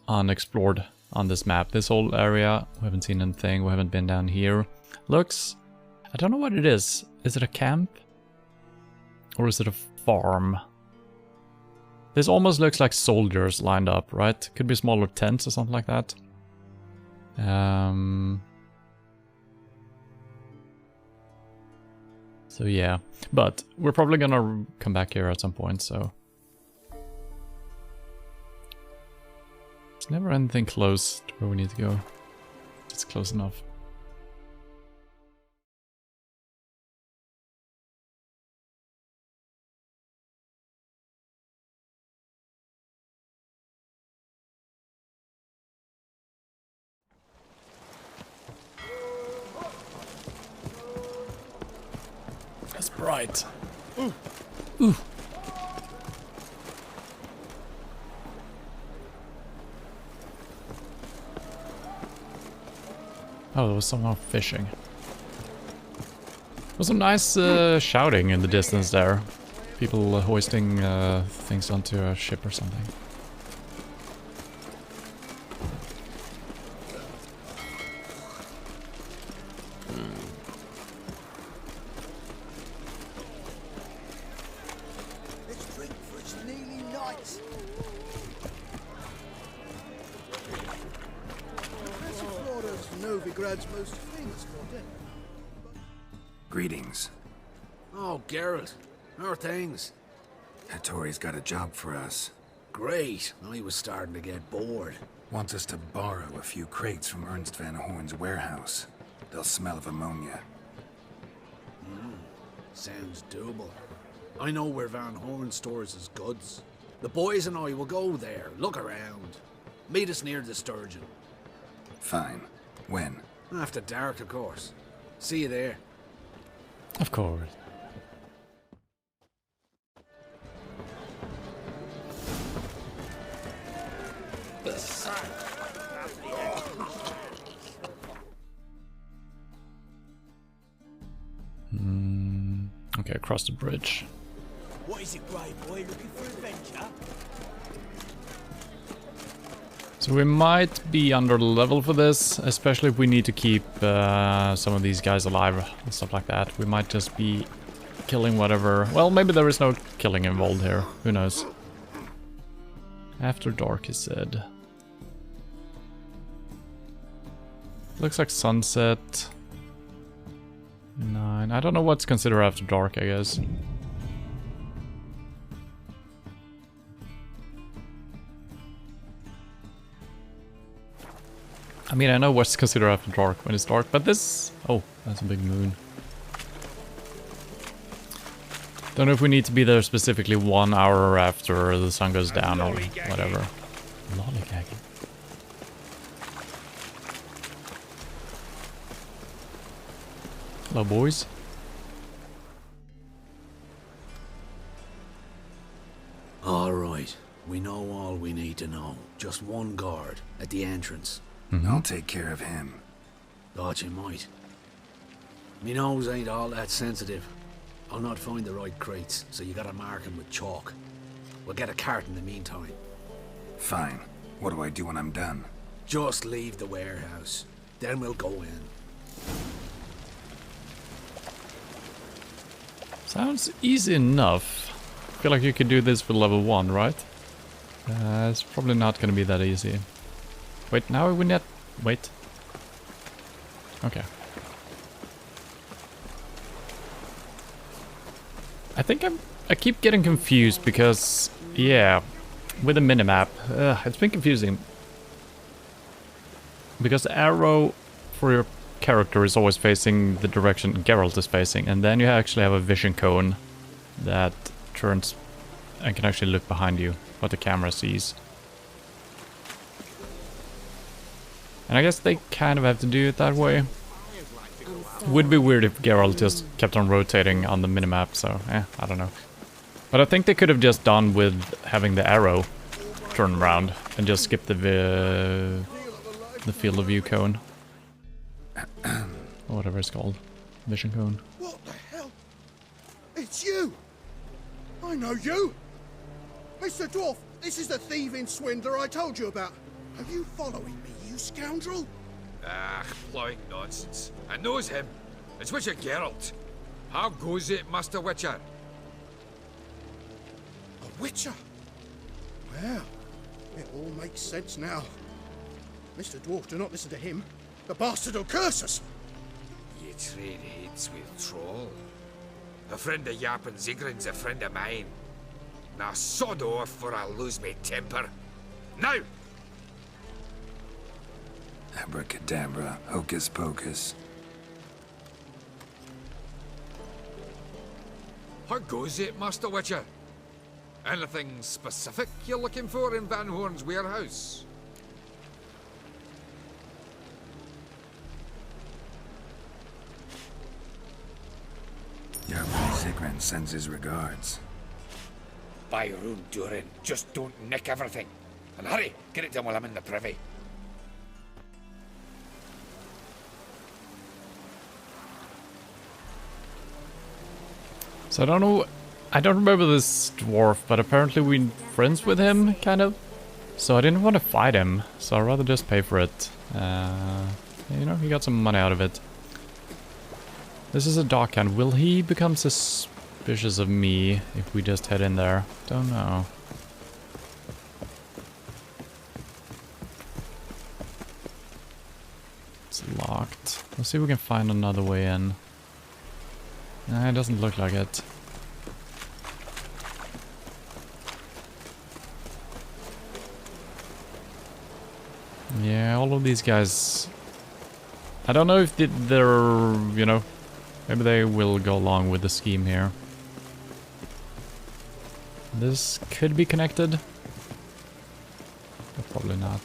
unexplored on this map. This whole area, we haven't seen anything. We haven't been down here. Looks, I don't know what it is. Is it a camp? Or is it a farm? This almost looks like soldiers lined up, right? Could be smaller tents or something like that. So yeah, but we're probably gonna come back here at some point, so... There's never anything close to where we need to go. It's close enough. Right. Ooh. Oh, there was someone fishing. There was some nice shouting in the distance there. People hoisting things onto a ship or something. Let's drink, for it's nearly night. That's Florida's Novigrad's most famous quartet. Greetings. Oh, Geralt. How are things? Hattori's got a job for us. Great. I was starting to get bored. Wants us to borrow a few crates from Ernst Van Horn's warehouse. They'll smell of ammonia. Sounds doable. I know where Van Horn stores his goods. The boys and I will go there, look around. Meet us near the Sturgeon. Fine. When? After dark, of course. See you there. Of course. Okay, across the bridge. What is it, Grey Boy? Looking for adventure? So we might be under level for this, especially if we need to keep some of these guys alive and stuff like that. We might just be killing whatever... Well, maybe there is no killing involved here. Who knows? After dark, he said. Looks like sunset. 9. I don't know what's considered after dark, I guess. I mean, I know what's considered after dark when it's dark, but this... Oh, that's a big moon. Don't know if we need to be there specifically 1 hour after the sun goes down or whatever. Lollygagging. Hello, boys. All right. We know all we need to know. Just one guard at the entrance. I'll take care of him. Thought you might. Me nose ain't all that sensitive. I'll not find the right crates, so you gotta mark them with chalk. We'll get a cart in the meantime. Fine. What do I do when I'm done? Just leave the warehouse. Then we'll go in. Sounds easy enough. I feel like you could do this for level 1, right? It's probably not gonna be that easy. Wait, now we need... Wait. Okay. I think I keep getting confused because... Yeah, with the minimap. It's been confusing. Because the arrow for your character is always facing the direction Geralt is facing, and then you actually have a vision cone that turns and can actually look behind you, what the camera sees. And I guess they kind of have to do it that way. Would be weird if Geralt just kept on rotating on the minimap, so I don't know. But I think they could have just done with having the arrow turn around and just skip the field of view cone. Or whatever it's called. Vision cone. What the hell? It's you! I know you! Mr. Dwarf, this is the thieving swindler I told you about. Are you following me, you scoundrel? Ah, plowing nonsense. I knows him. It's Witcher Geralt. How goes it, Master Witcher? A witcher? Well, it all makes sense now. Mr. Dwarf, do not listen to him. The bastard will curse us. Ye trade heads with troll. A friend of Yap and Zigrin's a friend of mine. Now sod off or I'll lose my temper. Now! Abracadabra, hocus pocus. How goes it, Master Witcher? Anything specific you're looking for in Van Horn's warehouse? Yap and Novigrad sends his regards. By Rune Durin, just don't nick everything. And hurry, get it done while I'm in the privy. So I don't know, I don't remember this dwarf, but apparently we're friends with him, kind of. So I didn't want to fight him, so I'd rather just pay for it. You know, he got some money out of it. This is a dockhand. Will he become suspicious of me if we just head in there? Don't know. It's locked. Let's see if we can find another way in. Nah, it doesn't look like it. Yeah, all of these guys... I don't know if they're, you know... Maybe they will go along with the scheme here. This could be connected. But probably not.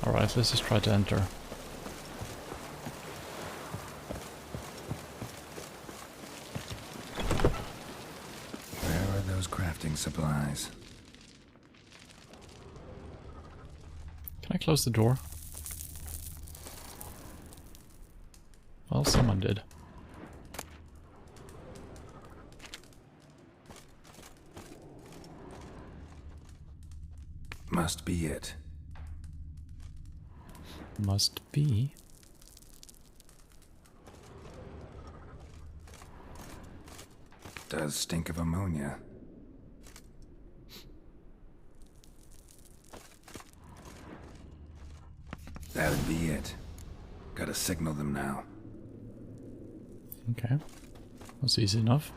Alright, let's just try to enter. Where are those crafting supplies? Can I close the door? Well, someone did. Must be it. Must be. Does stink of ammonia. That'd be it. Gotta signal them now. Okay. That's easy enough.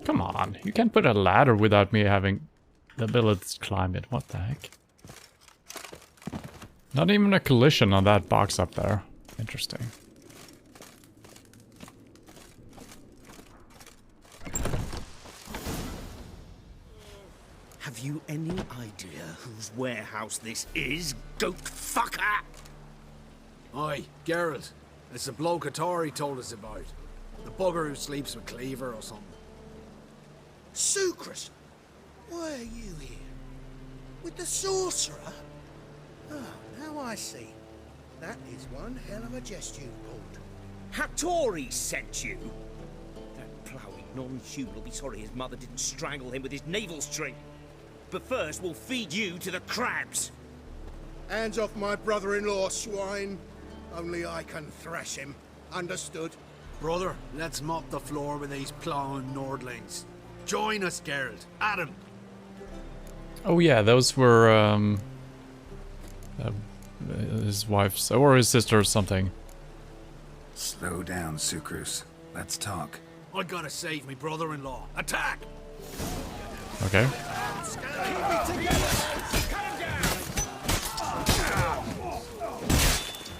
Come on, you can't put a ladder without me having the ability to climb it. What the heck? Not even a collision on that box up there. Interesting. Have you any idea whose warehouse this is, goat fucker? Aye, Geralt. It's the bloke Atari told us about. The bugger who sleeps with Cleaver or something. Sucrus, why are you here? With the sorcerer? Oh, now I see. That is one hell of a jest you've pulled. Hattori sent you? That ploughing non-human will be sorry his mother didn't strangle him with his navel string. But first, we'll feed you to the crabs. Hands off my brother-in-law, swine. Only I can thrash him. Understood? Brother, let's mop the floor with these ploughing Nordlings. Join us, Geralt. Adam. Oh yeah, those were his wife's or his sister or something. Slow down, Sucrus. Let's talk. I gotta save me brother-in-law. Attack! Okay.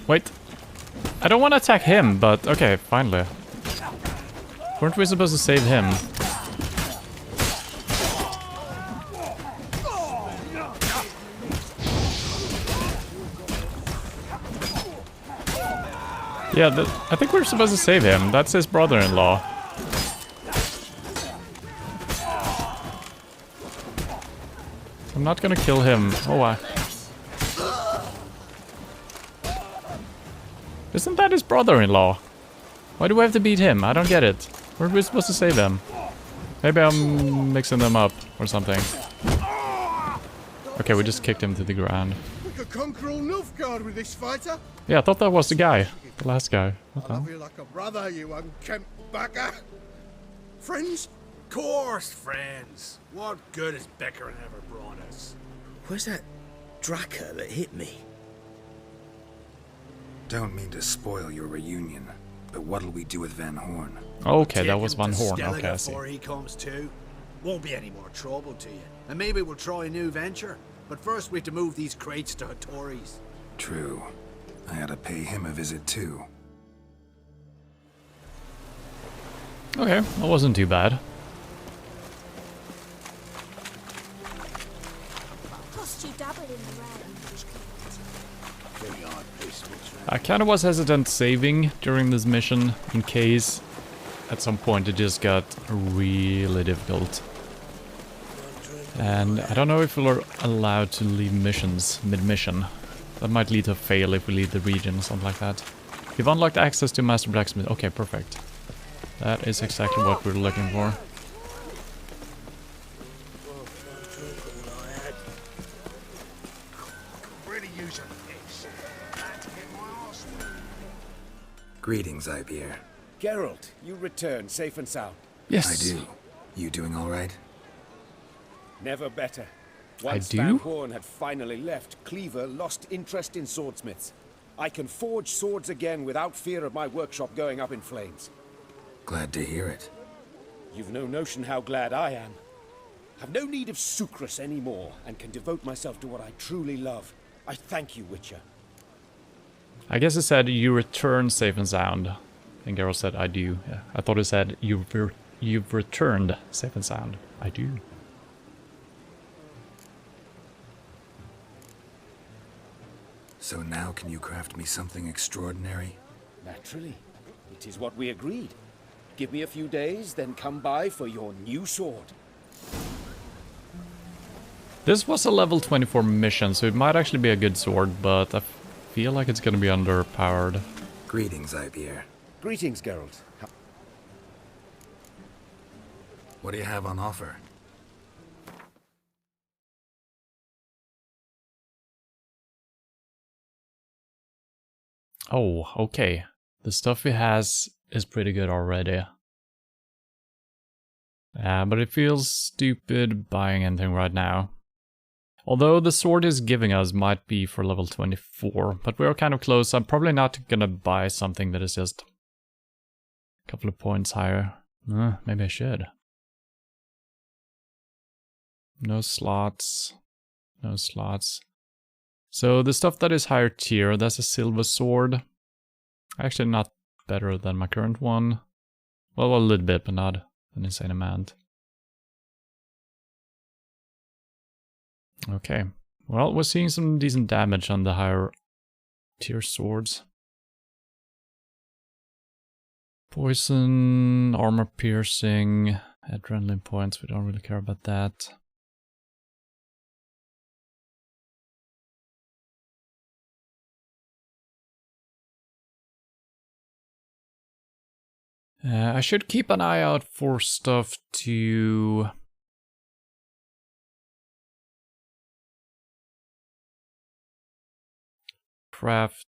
Wait. I don't want to attack him, but okay, finally. Weren't we supposed to save him? Yeah, I think we're supposed to save him. That's his brother-in-law. I'm not gonna kill him. Oh, why? Isn't that his brother-in-law? Why do we have to beat him? I don't get it. Weren't we supposed to save them? Maybe I'm mixing them up or something. Okay, we just kicked him to the ground. We could conquer all Novigrad with this fighter. Yeah, I thought that was the guy. The last guy. What I the love hell? you like a brother, you unkempt bugger. Friends? Course, friends. What good has Beckerin ever brought us? Where's that Draka that hit me? Don't mean to spoil your reunion, but what'll we do with Van Horn? Okay, that Take was him Van to Horn. Skellige Okay, I see. before he comes to. Won't be any more trouble to you. And maybe we'll try a new venture. But first we have to move these crates to Hattori's. True. I had to pay him a visit too. Okay, that wasn't too bad. Cost you double in the rain. I kind of was hesitant saving during this mission in case at some point it just got really difficult. And I don't know if we're allowed to leave missions mid-mission. That might lead to a fail if we leave the region or something like that. You've unlocked access to Master Blacksmith. Okay, perfect. That is exactly what we're looking for. Greetings, Ibeer. Geralt, you return safe and sound. Yes. I do. You doing all right? Never better. Once do? Van Horn had finally left, Cleaver lost interest in swordsmiths. I can forge swords again without fear of my workshop going up in flames. Glad to hear it. You've no notion how glad I am. I've no need of sucrus anymore, and can devote myself to what I truly love. I thank you, Witcher. I guess it said you return safe and sound. And Geralt said, I do. Yeah. I thought it said you've returned safe and sound. I do. So now can you craft me something extraordinary? Naturally. It is what we agreed. Give me a few days, then come by for your new sword. This was a level 24 mission, so it might actually be a good sword, but I feel like it's gonna be underpowered. Greetings, Ibeer. Greetings, Geralt. What do you have on offer? Oh, okay. The stuff he has is pretty good already. But it feels stupid buying anything right now. Although the sword he's giving us might be for level 24, but we're kind of close. I'm probably not gonna buy something that is just a couple of points higher. Maybe I should. No slots. No slots. So the stuff that is higher tier, that's a silver sword. Actually not better than my current one. Well, a little bit, but not an insane amount. Okay. Well, we're seeing some decent damage on the higher tier swords. Poison, armor piercing, adrenaline points, we don't really care about that. I should keep an eye out for stuff to craft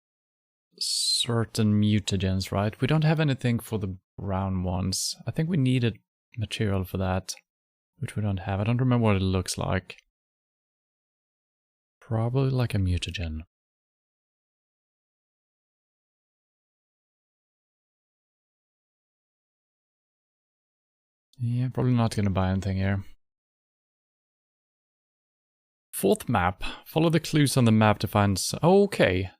certain mutagens, right? We don't have anything for the brown ones. I think we needed material for that, which we don't have. I don't remember what it looks like. Probably like a mutagen. Yeah, probably not gonna buy anything here. Fourth map. Follow the clues on the map to find... Oh, okay.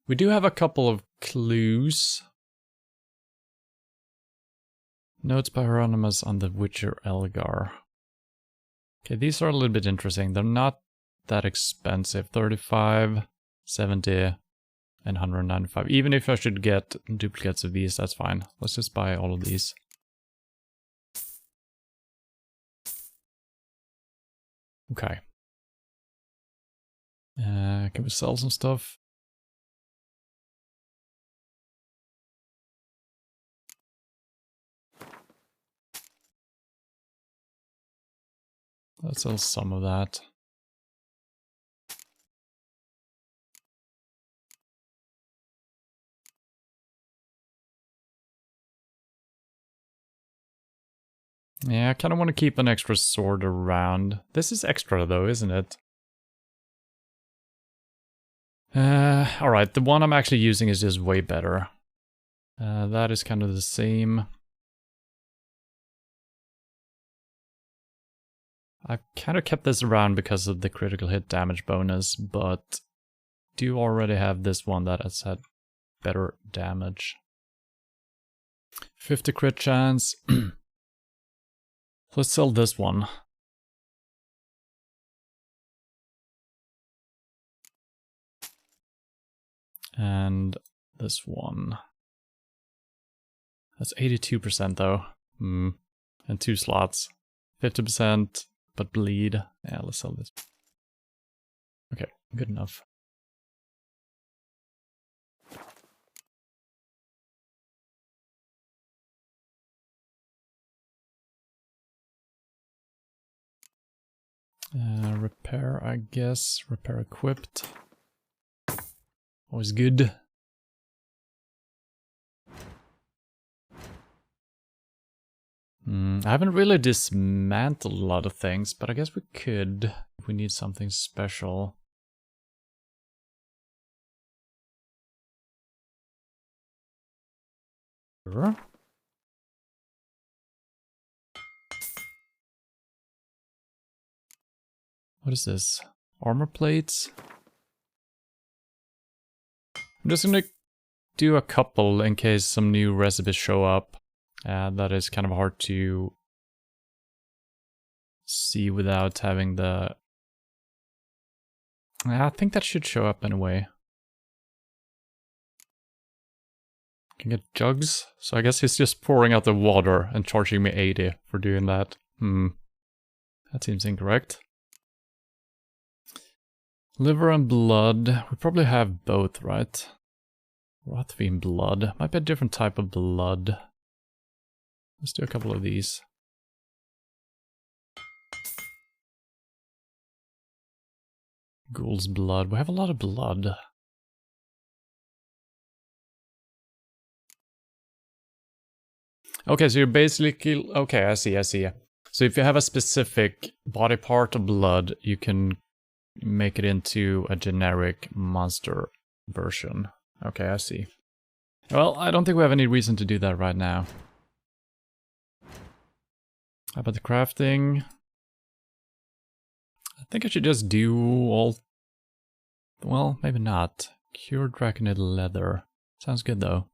We do have a couple of clues. Notes by Hieronymus on the Witcher Elgar. Okay, these are a little bit interesting. They're not that expensive. 35, 70, and 195. Even if I should get duplicates of these, that's fine. Let's just buy all of these. Okay. Can we sell some stuff? Let's sell some of that. Yeah, I kind of want to keep an extra sword around. This is extra though, isn't it? Alright, the one I'm actually using is just way better. That is kind of the same. I've kind of kept this around because of the critical hit damage bonus, but do already have this one that has had better damage. 50 crit chance. Let's sell this one. And this one. That's 82% though. And 2 slots. 50%, but bleed. Yeah, let's sell this. Okay, good enough. Repair, I guess. Repair equipped. Always good. I haven't really dismantled a lot of things, but I guess we could if we need something special. Sure. What is this? Armor plates? I'm just gonna do a couple in case some new recipes show up. That is kind of hard to see without having the... I think that should show up anyway. Can get jugs, so I guess he's just pouring out the water and charging me 80 for doing that. That seems incorrect. Liver and blood. We probably have both, right? Rothfiend blood. Might be a different type of blood. Let's do a couple of these. Ghoul's blood. We have a lot of blood. Okay, so you're basically... Okay, I see. So if you have a specific body part of blood, you can make it into a generic monster version. Okay, I see. Well, I don't think we have any reason to do that right now. How about the crafting? I think I should just do all... Well, maybe not. Cured draconid leather. Sounds good though.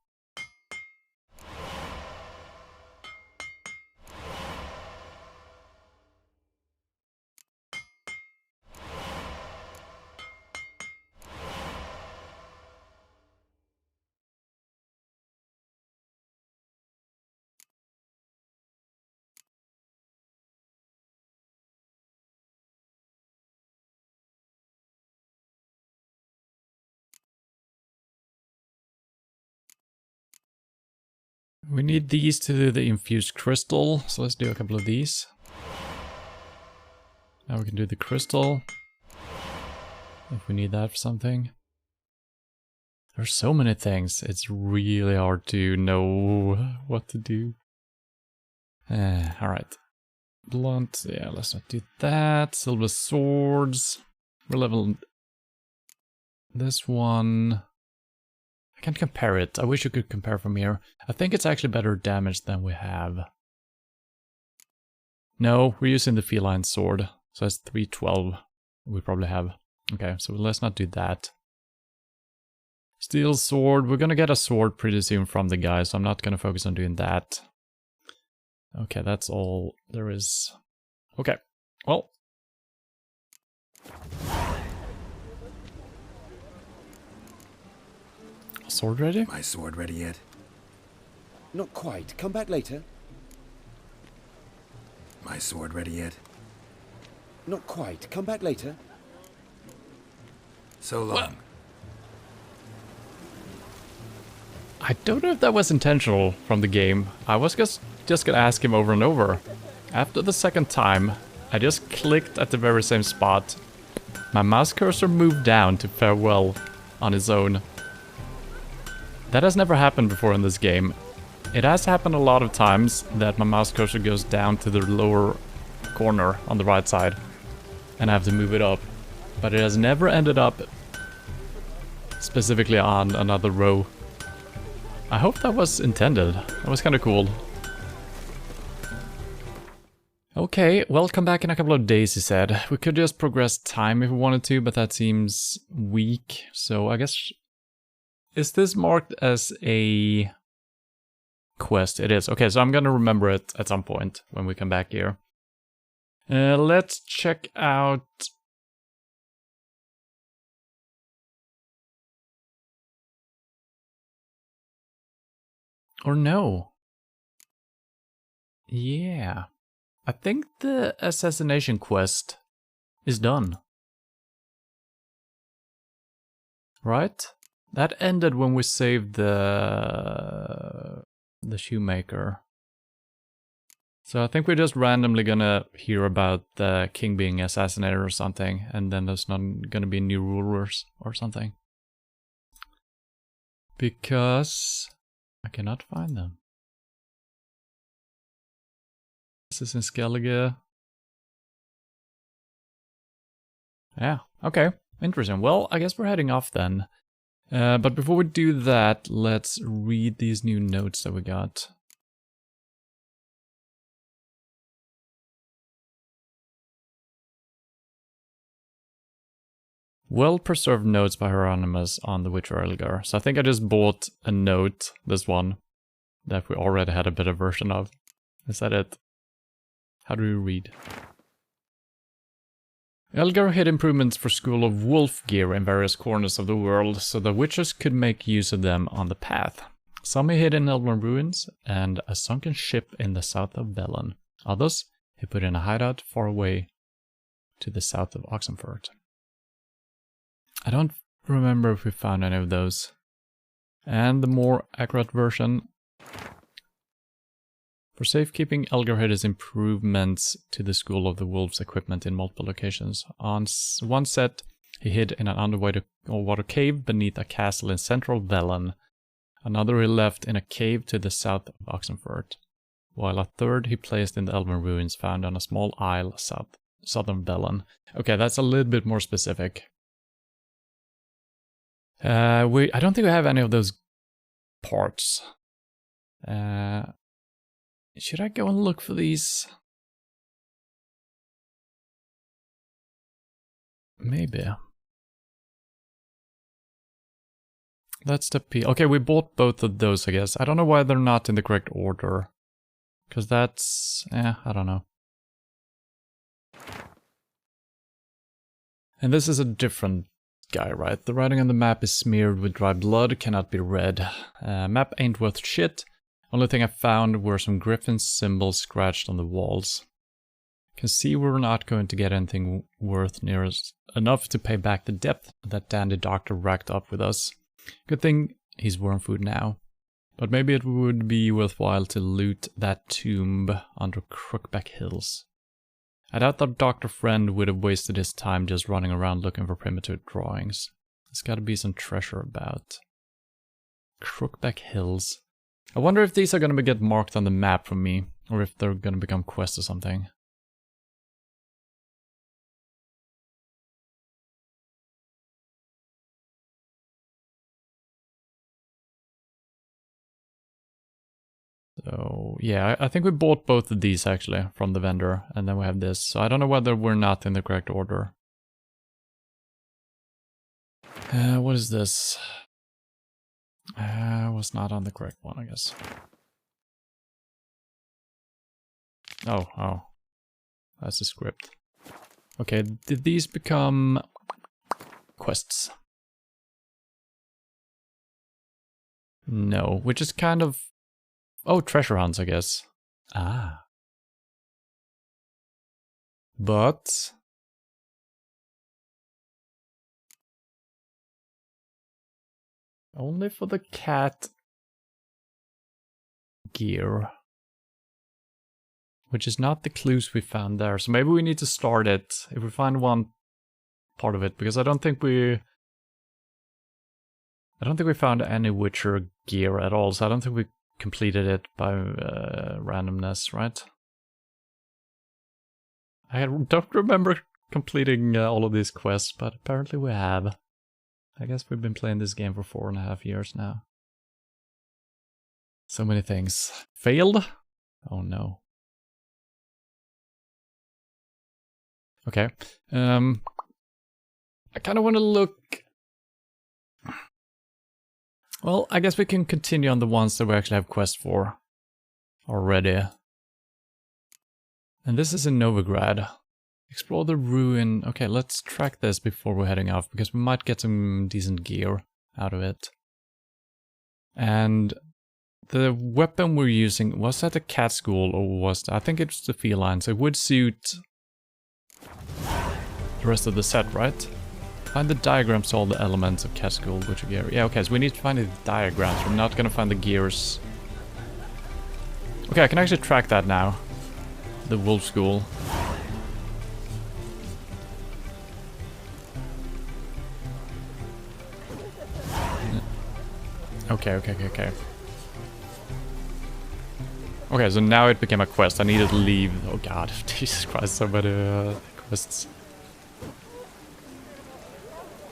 We need these to do the infused crystal, so let's do a couple of these. Now we can do the crystal, if we need that for something. There's so many things, it's really hard to know what to do. Alright. Blunt, yeah, let's not do that. Silver swords. We're level... This one... I can't compare it. I wish you could compare from here. I think it's actually better damage than we have. No, we're using the Feline sword. So that's 312 we probably have. Okay, so let's not do that. Steel sword. We're gonna get a sword pretty soon from the guy, so I'm not gonna focus on doing that. Okay, that's all there is. Okay, well. Sword ready? My sword ready yet? Not quite. Come back later. My sword ready yet? Not quite. Come back later. So long. I don't know if that was intentional from the game. I was just gonna ask him over and over. After the second time, I just clicked at the very same spot. My mouse cursor moved down to farewell on its own. That has never happened before in this game. It has happened a lot of times that my mouse cursor goes down to the lower corner on the right side and I have to move it up. But it has never ended up specifically on another row. I hope that was intended. That was kind of cool. Okay, well, come back in a couple of days, he said. We could just progress time if we wanted to, but that seems weak. So I guess... Is this marked as a quest? It is. Okay, so I'm gonna remember it at some point when we come back here. Let's check out... Or no. Yeah. I think the assassination quest is done. Right? That ended when we saved the shoemaker. So I think we're just randomly gonna hear about the king being assassinated or something, and then there's not gonna be new rulers or something. Because I cannot find them. This is in Skellige. Yeah, okay. Interesting. Well, I guess we're heading off then. But before we do that, let's read these new notes that we got. Well-preserved notes by Hieronymus on the Witcher Elgar. So I think I just bought a note, this one, that we already had a better version of. Is that it? How do we read? Elgar hid improvements for School of Wolf gear in various corners of the world, so the witchers could make use of them on the path. Some he hid in Elven ruins, and a sunken ship in the south of Velen. Others he put in a hideout far away to the south of Oxenfurt. I don't remember if we found any of those. And the more accurate version. For safekeeping, Elgar hid his improvements to the School of the Wolves equipment in multiple locations. On one set, he hid in an underwater cave beneath a castle in central Velen. Another he left in a cave to the south of Oxenfurt. While a third he placed in the Elven ruins found on a small isle southern Velen. Okay, that's a little bit more specific. I don't think we have any of those parts. Should I go and look for these? Maybe. That's the P. Okay, we bought both of those, I guess. I don't know why they're not in the correct order. Because that's... I don't know. And this is a different guy, right? The writing on the map is smeared with dry blood, cannot be read. Map ain't worth shit. Only thing I found were some griffin symbols scratched on the walls. Can see we're not going to get anything worth near enough to pay back the debt that dandy doctor racked up with us. Good thing he's worm food now. But maybe it would be worthwhile to loot that tomb under Crookback Hills. I doubt that Dr. Friend would have wasted his time just running around looking for primitive drawings. There's gotta be some treasure about. Crookback Hills. I wonder if these are gonna get marked on the map for me, or if they're gonna become quests or something. So, yeah, I think we bought both of these actually from the vendor, and then we have this. So I don't know whether we're not in the correct order. What is this? Was not on the correct one, I guess. Oh. That's the script. Okay, did these become quests? No, which is kind of... Oh, treasure hunts, I guess. Ah. But... only for the cat gear. Which is not the clues we found there. So maybe we need to start it if we find one part of it. Because I don't think we found any Witcher gear at all. So I don't think we completed it by randomness, right? I don't remember completing all of these quests, but apparently we have. I guess we've been playing this game for 4.5 years now. So many things. Failed? Oh no. Okay. I kind of want to look... Well, I guess we can continue on the ones that we actually have quests for already. And this is in Novigrad. Explore the ruin. Okay, let's track this before we're heading off, because we might get some decent gear out of it. And the weapon we're using, was that a cat school or was that, I think it's the feline, so it would suit the rest of the set, right? Find the diagrams to all the elements of cat school, which are gear. Yeah, okay, so we need to find the diagrams. We're not gonna find the gears. Okay, I can actually track that now. The wolf school. Okay. Okay, so now it became a quest. I needed to leave. Oh god, Jesus Christ, so many quests.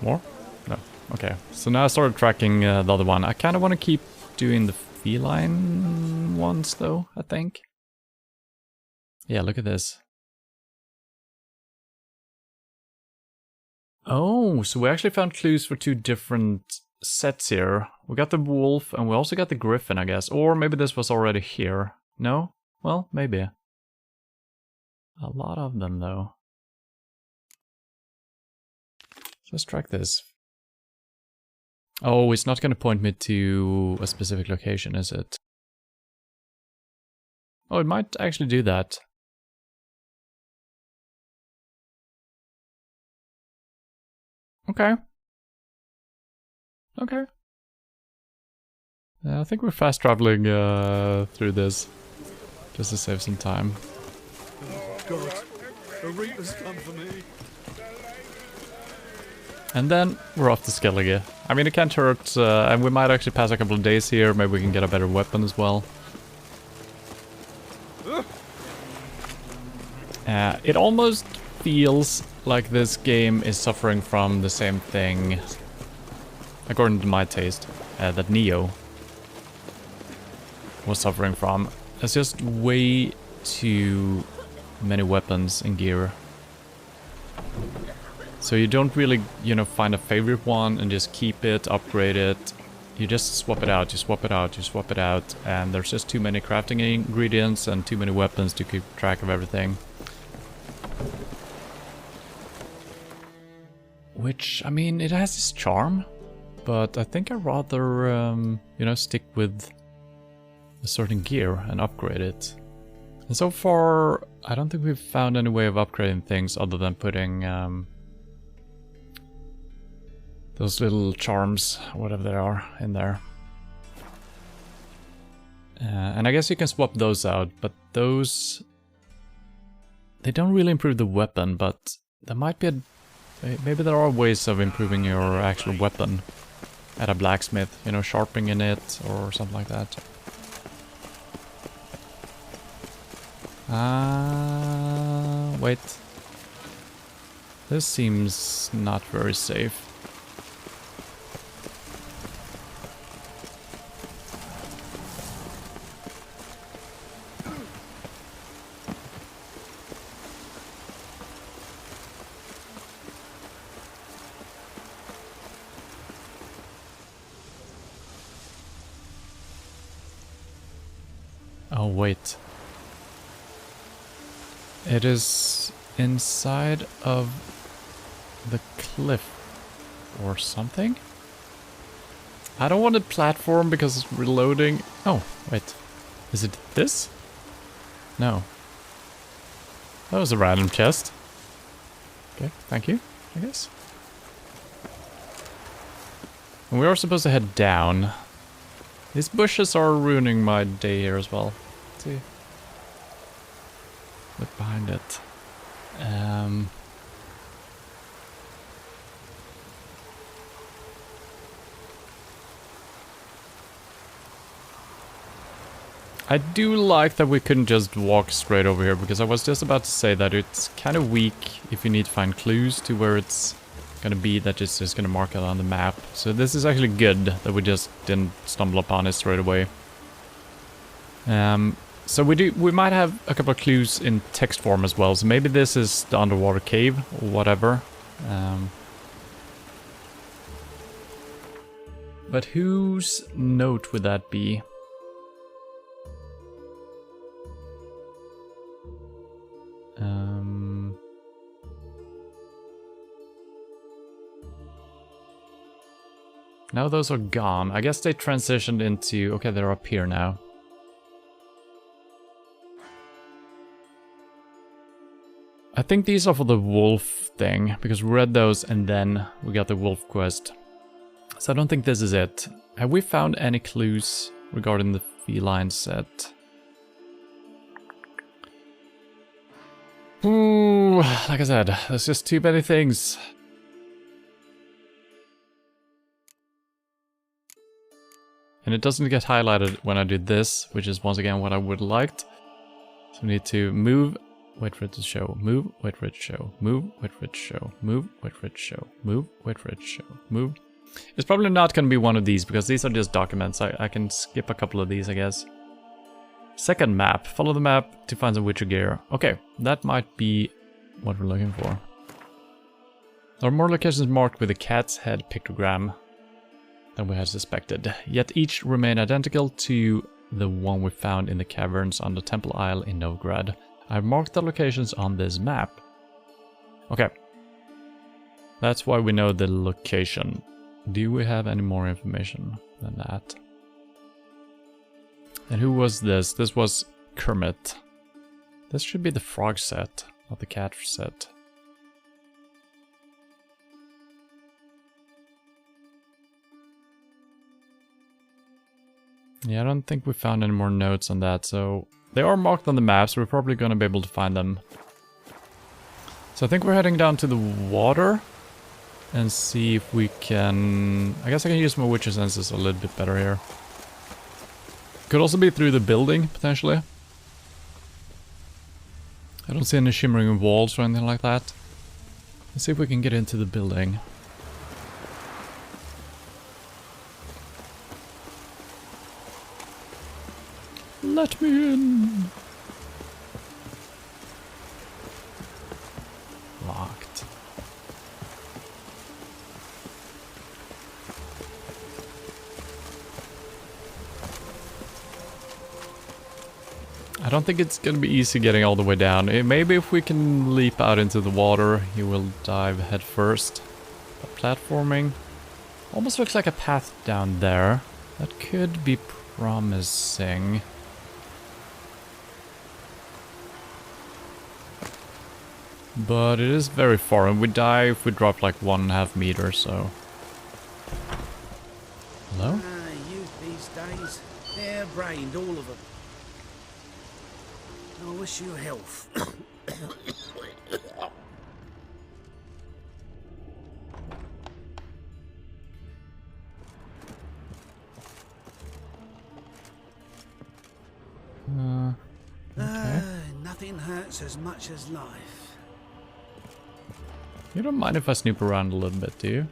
More? No. Okay, so now I started tracking the other one. I kind of want to keep doing the feline ones, though, I think. Yeah, look at this. Oh, so we actually found clues for 2 different sets here. We got the wolf, and we also got the griffin, I guess. Or maybe this was already here. No? Well, maybe. A lot of them, though. Let's track this. Oh, it's not going to point me to a specific location, is it? Oh, it might actually do that. Okay. Okay. I think we're fast traveling through this, just to save some time. Oh God, the Reaper's come for me. And then we're off to Skellige. I mean, it can't hurt, and we might actually pass a couple of days here. Maybe we can get a better weapon as well. It almost feels like this game is suffering from the same thing, according to my taste, that Neo was suffering from. It's just way too many weapons and gear. So you don't really, you know, find a favorite one and just keep it, upgrade it. You just swap it out, you swap it out, you swap it out, and there's just too many crafting ingredients and too many weapons to keep track of everything. Which, I mean, it has its charm, but I think I'd rather, you know, stick with a certain gear and upgrade it. And so far, I don't think we've found any way of upgrading things other than putting those little charms, whatever they are, in there. And I guess you can swap those out, but those... they don't really improve the weapon, but there might be a... maybe there are ways of improving your actual weapon at a blacksmith, you know, sharpening it or something like that. Wait. This seems not very safe. Oh, wait. It is inside of the cliff or something? I don't want a platform because it's reloading. Oh, wait. Is it this? No. That was a random chest. Okay, thank you, I guess. And we are supposed to head down. These bushes are ruining my day here as well. Let's see. Look behind it. I do like that we couldn't just walk straight over here, because I was just about to say that it's kind of weak if you need to find clues to where it's gonna be, that it's just gonna mark it on the map. So this is actually good that we just didn't stumble upon it straight away. So we might have a couple of clues in text form as well. So maybe this is the underwater cave or whatever. But whose note would that be? Now those are gone. I guess they transitioned into... Okay, they're up here now. I think these are for the wolf thing, because we read those and then we got the wolf quest. So I don't think this is it. Have we found any clues regarding the feline set? Ooh, like I said, there's just too many things. And it doesn't get highlighted when I do this, which is once again what I would have liked. So we need to move, wait for it to show, move, wait for it to show, move, wait for it to show, move, wait for it to show, move, wait for it to show, move. It's probably not going to be one of these because these are just documents. I can skip a couple of these, I guess. Second map. Follow the map to find some Witcher gear. Okay, that might be what we're looking for. There are more locations marked with a cat's head pictogram than we had suspected, yet each remain identical to the one we found in the caverns on the Temple Isle in Novigrad. I've marked the locations on this map. Okay. That's why we know the location. Do we have any more information than that? And who was this? This was Kermit. This should be the frog set, not the cat set. Yeah, I don't think we found any more notes on that, so... They are marked on the map, so we're probably going to be able to find them. So I think we're heading down to the water and see if we can... I guess I can use my Witcher senses a little bit better here. Could also be through the building, potentially. I don't see any shimmering walls or anything like that. Let's see if we can get into the building. Let me in! Locked. I don't think it's gonna be easy getting all the way down. Maybe if we can leap out into the water, he will dive head first. But platforming almost looks like a path down there. That could be promising. But it is very far, and we die if we drop like 1.5 meters, so... Hello? Youth these days, they're brained, all of them. I wish you health. Okay. Nothing hurts as much as life. You don't mind if I snoop around a little bit, do you?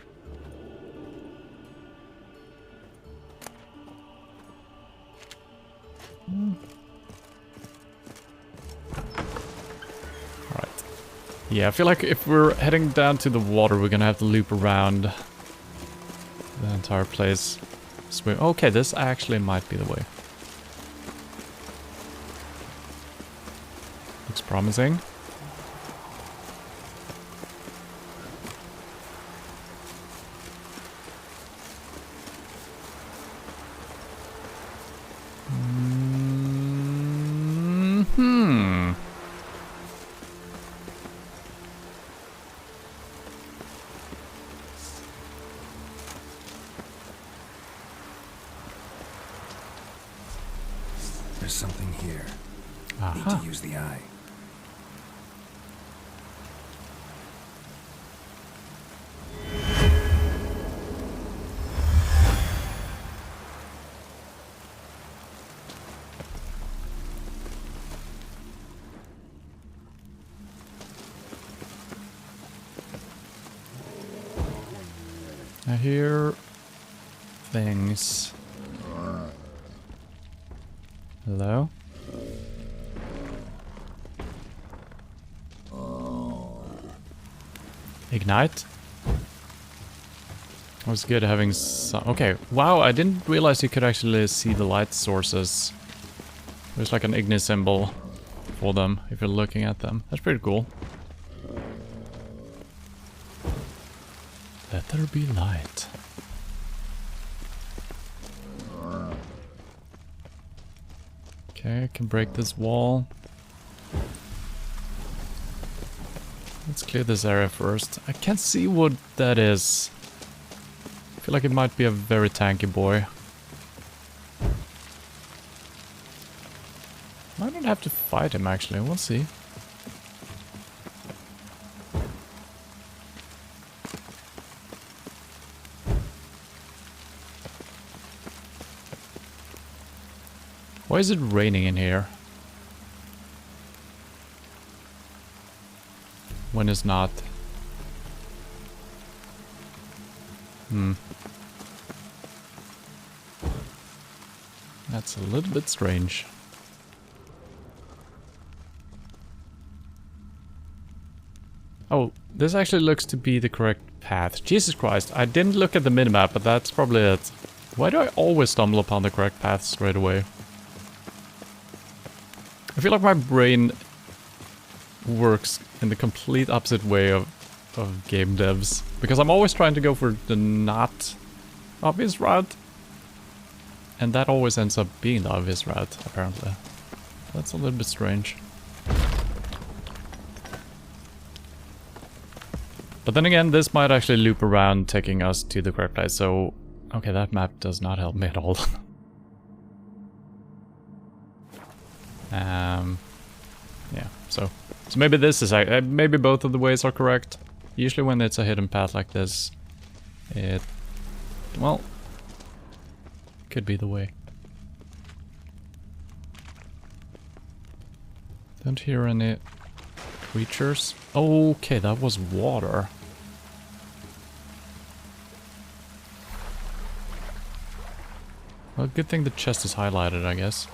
Alright. Yeah, I feel like if we're heading down to the water, we're gonna have to loop around the entire place. Swim. Okay, this actually might be the way. Looks promising. There's something here. Need to use the eye. I hear things. Hello? Ignite. It was good having some... Okay, wow, I didn't realize you could actually see the light sources. There's like an Ignis symbol for them, if you're looking at them. That's pretty cool. Let there be light. Okay, I can break this wall. Let's clear this area first. I can't see what that is. I feel like it might be a very tanky boy. I don't have to fight him actually, we'll see. Why is it raining in here? When it's not. That's a little bit strange. Oh, this actually looks to be the correct path. Jesus Christ, I didn't look at the minimap, but that's probably it. Why do I always stumble upon the correct path straight away? I feel like my brain works in the complete opposite way of game devs. Because I'm always trying to go for the not obvious route. And that always ends up being the obvious route, apparently. That's a little bit strange. But then again, this might actually loop around, taking us to the correct place, so... Okay, that map does not help me at all. Yeah, so maybe this is... maybe both of the ways are correct. Usually when it's a hidden path like this, it... well... could be the way. Don't hear any creatures. Okay, that was water. Well, good thing the chest is highlighted, I guess.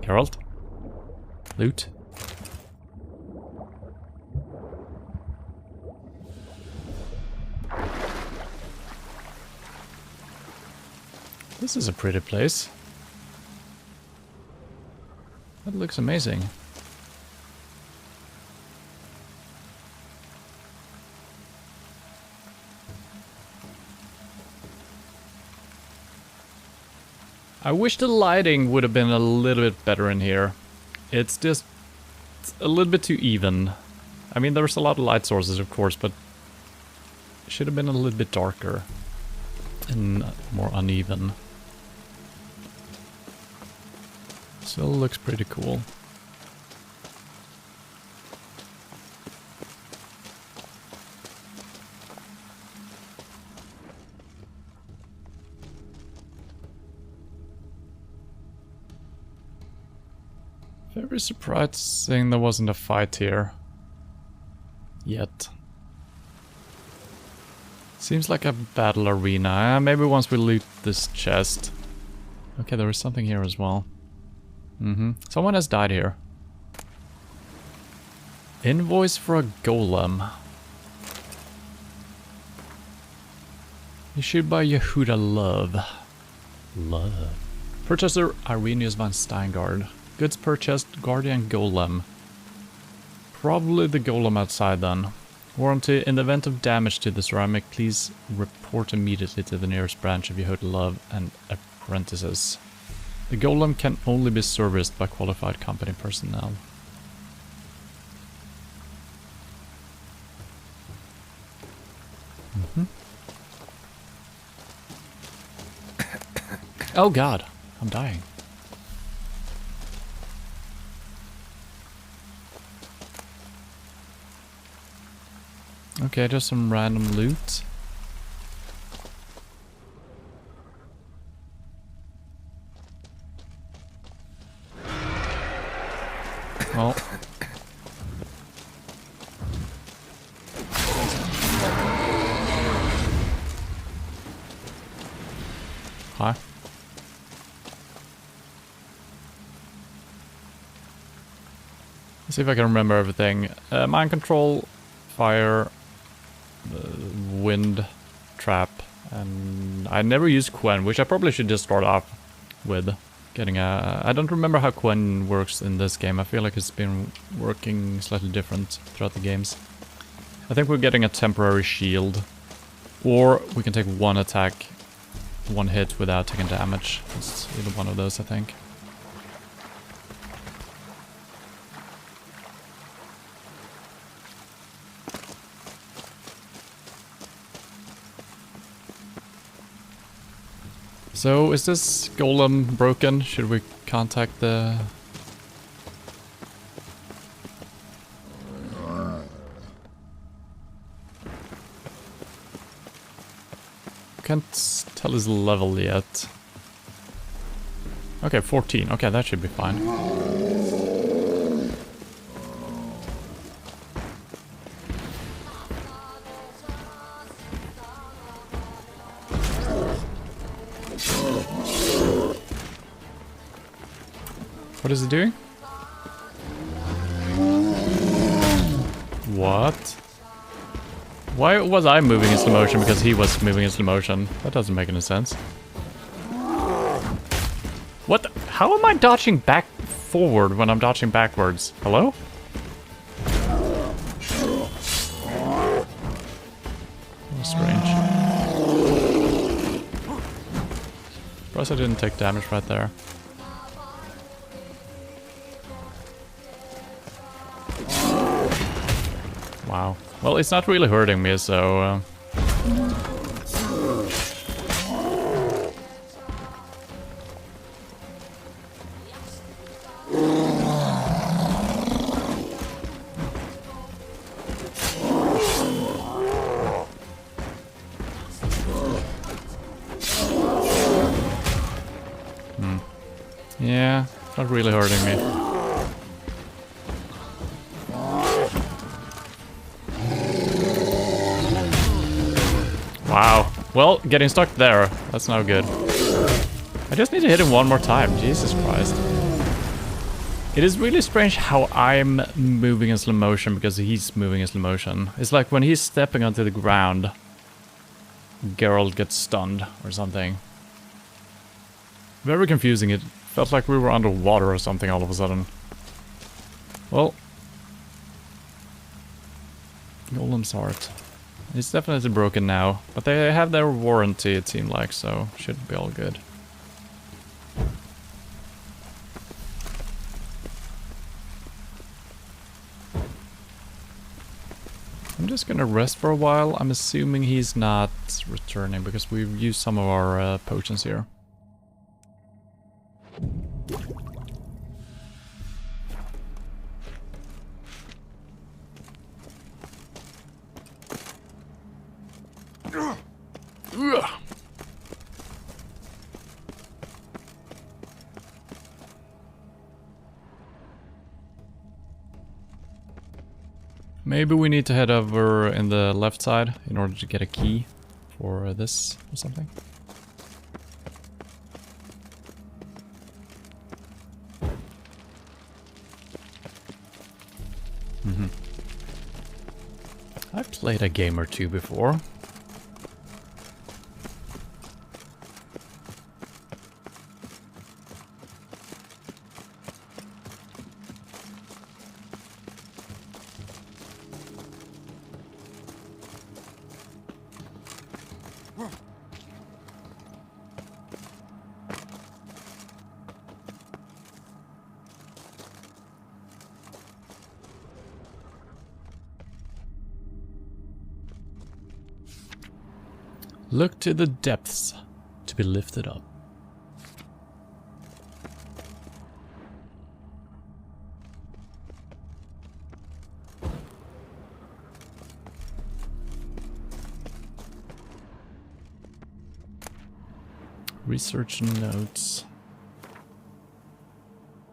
Geralt? Loot? This is a pretty place. That looks amazing. I wish the lighting would have been a little bit better in here. It's just a little bit too even. I mean, there's a lot of light sources, of course, but it should have been a little bit darker and more uneven. Still looks pretty cool. Very surprising there wasn't a fight here. Yet. Seems like a battle arena. Maybe once we loot this chest. Okay, there is something here as well. Someone has died here. Invoice for a golem. Issued by Yehuda Love. Purchaser Irenius van Steingard. Goods purchased, Guardian Golem. Probably the golem outside then. Warranty, in the event of damage to the ceramic, please report immediately to the nearest branch of Yehuda Love and apprentices. The golem can only be serviced by qualified company personnel. Oh god, I'm dying. Okay, just some random loot. Oh. Hi. Let's see if I can remember everything. Mind control, fire, wind, trap, and I never used Gwent, which I probably should just start off with. Getting a... I don't remember how Gwent works in this game. I feel like it's been working slightly different throughout the games. I think we're getting a temporary shield. Or we can take one attack, one hit without taking damage. It's either one of those, I think. So, is this golem broken? Should we contact the... Can't tell his level yet. Okay, 14. Okay, that should be fine. What is it doing? What? Why was I moving in slow motion because he was moving in slow motion? That doesn't make any sense. What the? How am I dodging back forward when I'm dodging backwards? Hello? Oh, strange. Surprised I didn't take damage right there. Wow. Well, it's not really hurting me, so... Yeah, not really hurting me. Wow. Well, getting stuck there. That's no good. I just need to hit him one more time. Jesus Christ. It is really strange how I'm moving in slow motion because he's moving in slow motion. It's like when he's stepping onto the ground, Geralt gets stunned or something. Very confusing. It felt like we were underwater or something all of a sudden. Well. Golem's heart. It's definitely broken now, but they have their warranty, it seemed like, so should be all good. I'm just gonna rest for a while. I'm assuming he's not returning because we've used some of our potions here. Maybe we need to head over in the left side in order to get a key for this or something. I've played a game or two before. Look to the depths to be lifted up. Research notes.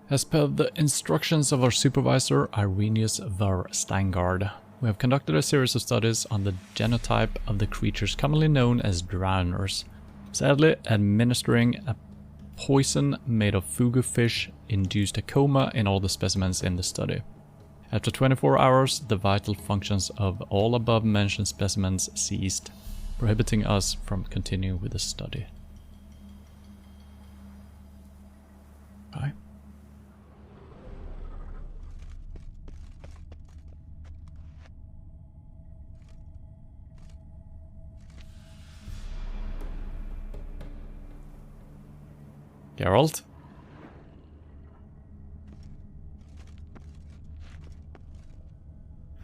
As per the instructions of our supervisor, Irenaeus var Steingard, we have conducted a series of studies on the genotype of the creatures commonly known as drowners, sadly administering a poison made of fugu fish induced a coma in all the specimens in the study. After 24 hours, the vital functions of all above-mentioned specimens ceased, prohibiting us from continuing with the study. Okay. Geralt?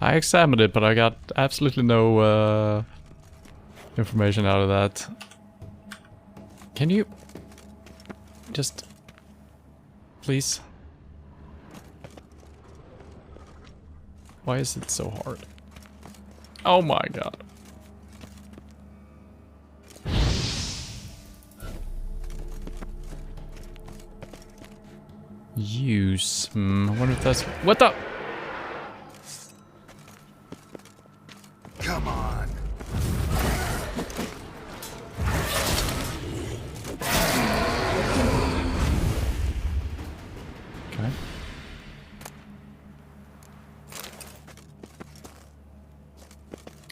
I examined it, but I got absolutely no information out of that. Can you just please? Why is it so hard? Oh my god. Use. I wonder if that's... What the? Come on. Okay.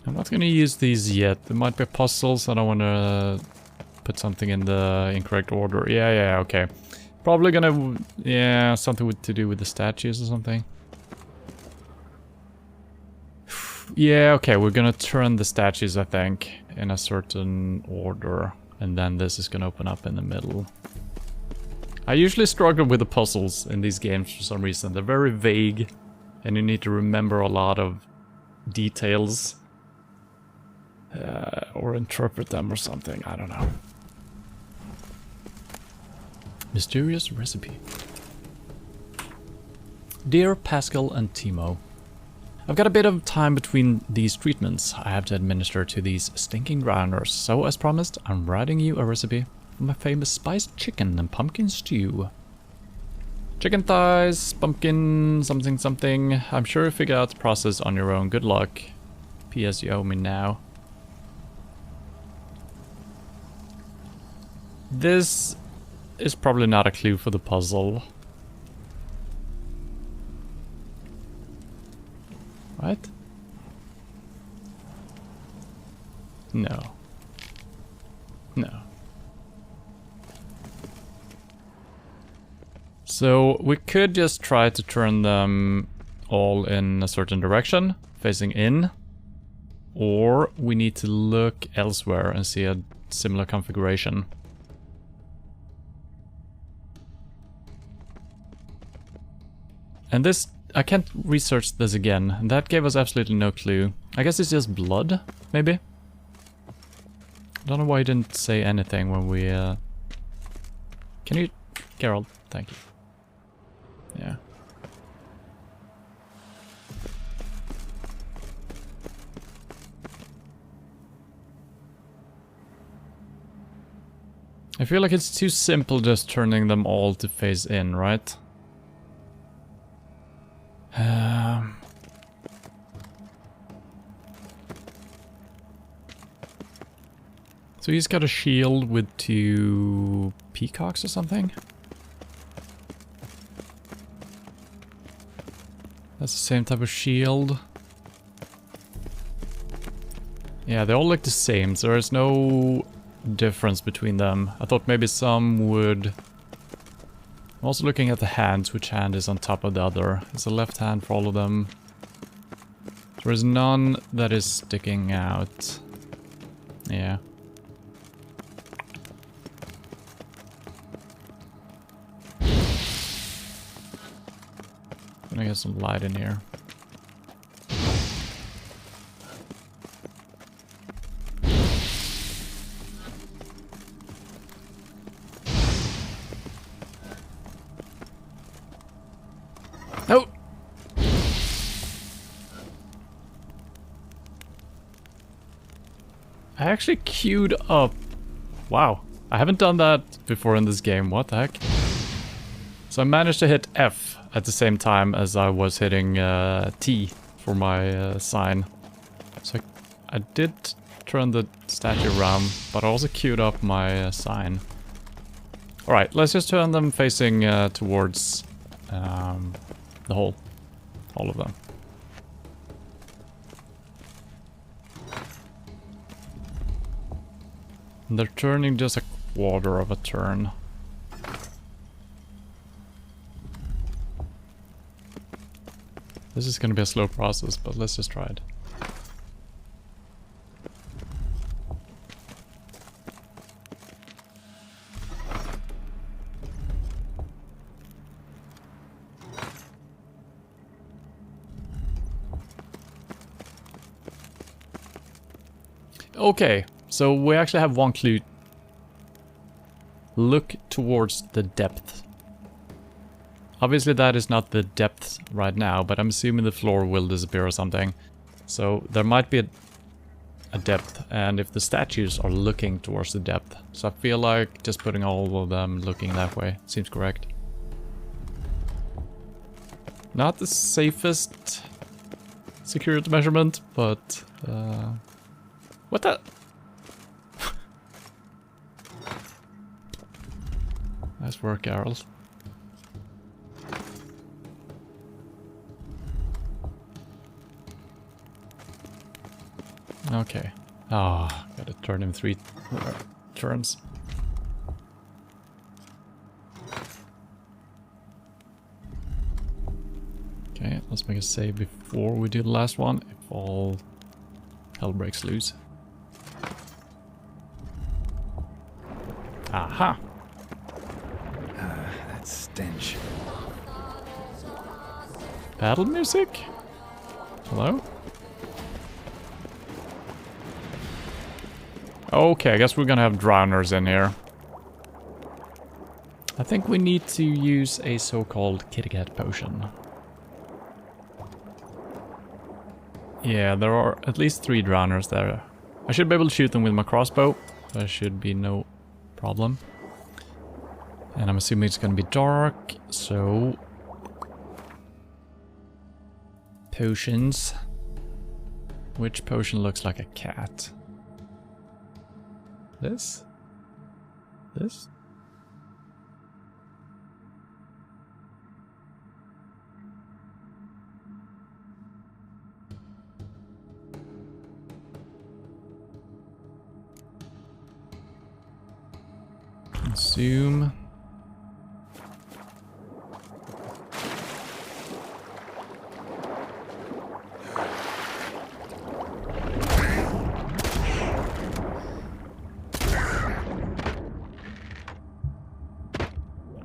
I'm not gonna use these yet. There might be puzzles. I don't want to put something in the incorrect order. Yeah, okay. Probably gonna... Yeah, something to do with the statues or something. Yeah, okay, we're gonna turn the statues, I think, in a certain order. And then this is gonna open up in the middle. I usually struggle with the puzzles in these games for some reason. They're very vague, and you need to remember a lot of details. Or interpret them or something, I don't know. Mysterious recipe. Dear Pascal and Timo, I've got a bit of time between these treatments I have to administer to these stinking drowners, so as promised, I'm writing you a recipe for my famous spiced chicken and pumpkin stew. Chicken thighs, pumpkin, something something. I'm sure you'll figure out the process on your own. Good luck. P.S. You owe me now. This is probably not a clue for the puzzle. What? No. No. So we could just try to turn them all in a certain direction, facing in. Or we need to look elsewhere and see a similar configuration. And this, I can't research this again. That gave us absolutely no clue. I guess it's just blood, maybe? I don't know why you didn't say anything when we... Can you... Geralt, thank you. Yeah. I feel like it's too simple just turning them all to face in, right? So he's got a shield with 2 peacocks or something? That's the same type of shield. Yeah, they all look the same, so there's no difference between them. I thought maybe some would... I'm also looking at the hands, which hand is on top of the other. It's the left hand for all of them. There is none that is sticking out. Yeah. Gonna get some light in here. Oh! I actually queued up. Wow. I haven't done that before in this game. What the heck? So I managed to hit F at the same time as I was hitting T for my sign. So I did turn the statue around, but I also queued up my sign. Alright, let's just turn them facing towards the hole. All of them. And they're turning just a quarter of a turn. This is gonna be a slow process, but let's just try it. Okay, so we actually have one clue. Look towards the depth. Obviously that is not the depth right now, but I'm assuming the floor will disappear or something. So there might be a depth, and if the statues are looking towards the depth. So I feel like just putting all of them looking that way seems correct. Not the safest security measurement, but... what the... Nice work, Geralt. Okay. Ah, gotta turn him 3 turns. Okay, let's make a save before we do the last one, if all hell breaks loose. Aha! That stench. Battle music? Hello? Okay, I guess we're gonna have drowners in here. I think we need to use a so-called kitty cat potion. Yeah, there are at least 3 drowners there. I should be able to shoot them with my crossbow. There should be no problem. And I'm assuming it's gonna be dark, so... Potions. Which potion looks like a cat? This? This? Consume.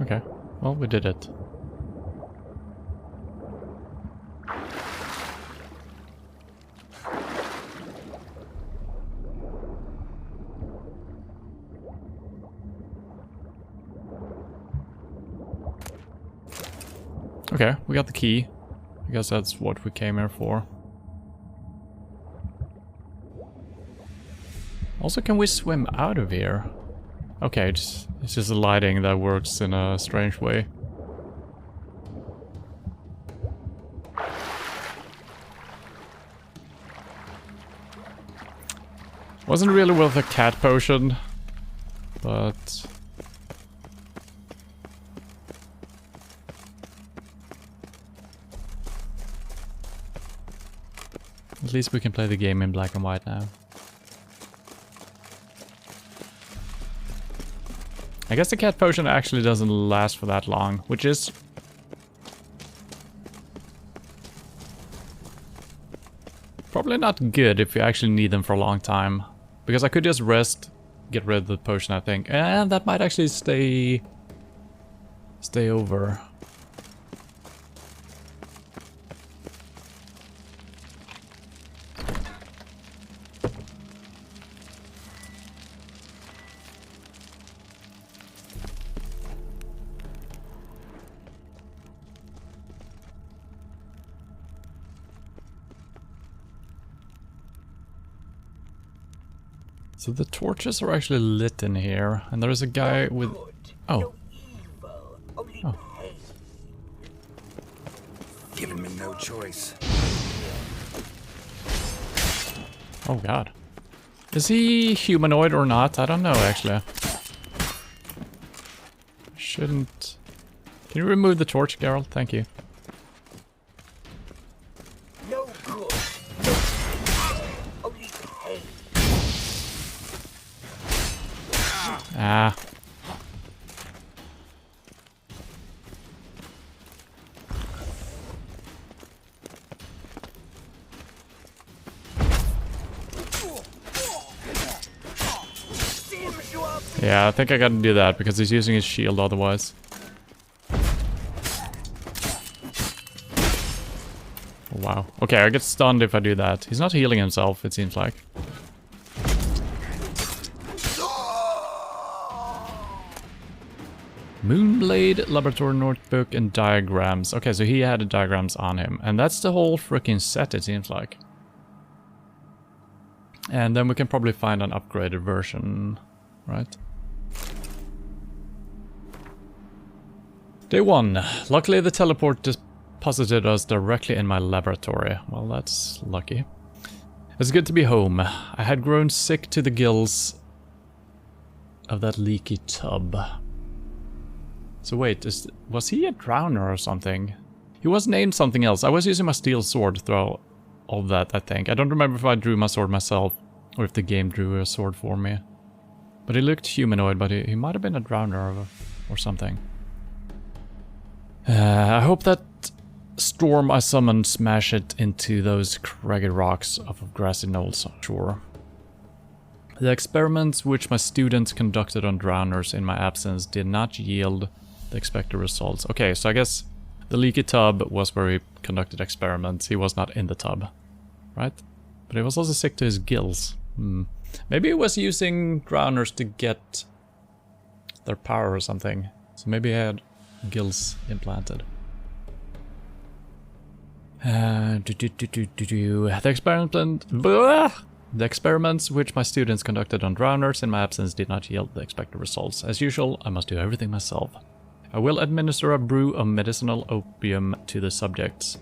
Okay, well, we did it. Okay, we got the key. I guess that's what we came here for. Also, can we swim out of here? Okay, it's just the lighting that works in a strange way. Wasn't really worth a cat potion, but... At least we can play the game in black and white now. I guess the cat potion actually doesn't last for that long, which is... probably not good if you actually need them for a long time. Because I could just rest, get rid of the potion, I think. And that might actually stay over. So the torches are actually lit in here, and there is a guy with... Oh. Oh. Giving me no choice. Oh god. Is he humanoid or not? I don't know, actually. Shouldn't... Can you remove the torch, Geralt? Thank you. Ah. Yeah, I think I gotta do that because he's using his shield otherwise. Wow. Okay, I get stunned if I do that. He's not healing himself, it seems like. Moonblade, Laboratory Notebook, and Diagrams. Okay, so he had the diagrams on him. And that's the whole freaking set, it seems like. And then we can probably find an upgraded version, right? Day 1. Luckily the teleport deposited us directly in my laboratory. Well, that's lucky. It's good to be home. I had grown sick to the gills of that leaky tub. So wait, was he a drowner or something? He was named something else. I was using my steel sword through all that, I think. I don't remember if I drew my sword myself or if the game drew a sword for me. But he looked humanoid, but he might have been a drowner or something. I hope that storm I summoned smash it into those craggy rocks off of grassy knolls shore. The experiments which my students conducted on drowners in my absence did not yield the expected results. Okay, so I guess the leaky tub was where he conducted experiments. He was not in the tub, right? But he was also sick to his gills. Maybe he was using drowners to get their power or something. So maybe he had gills implanted. The experiments which my students conducted on drowners in my absence did not yield the expected results. As usual, I must do everything myself. I will administer a brew of medicinal opium to the subjects.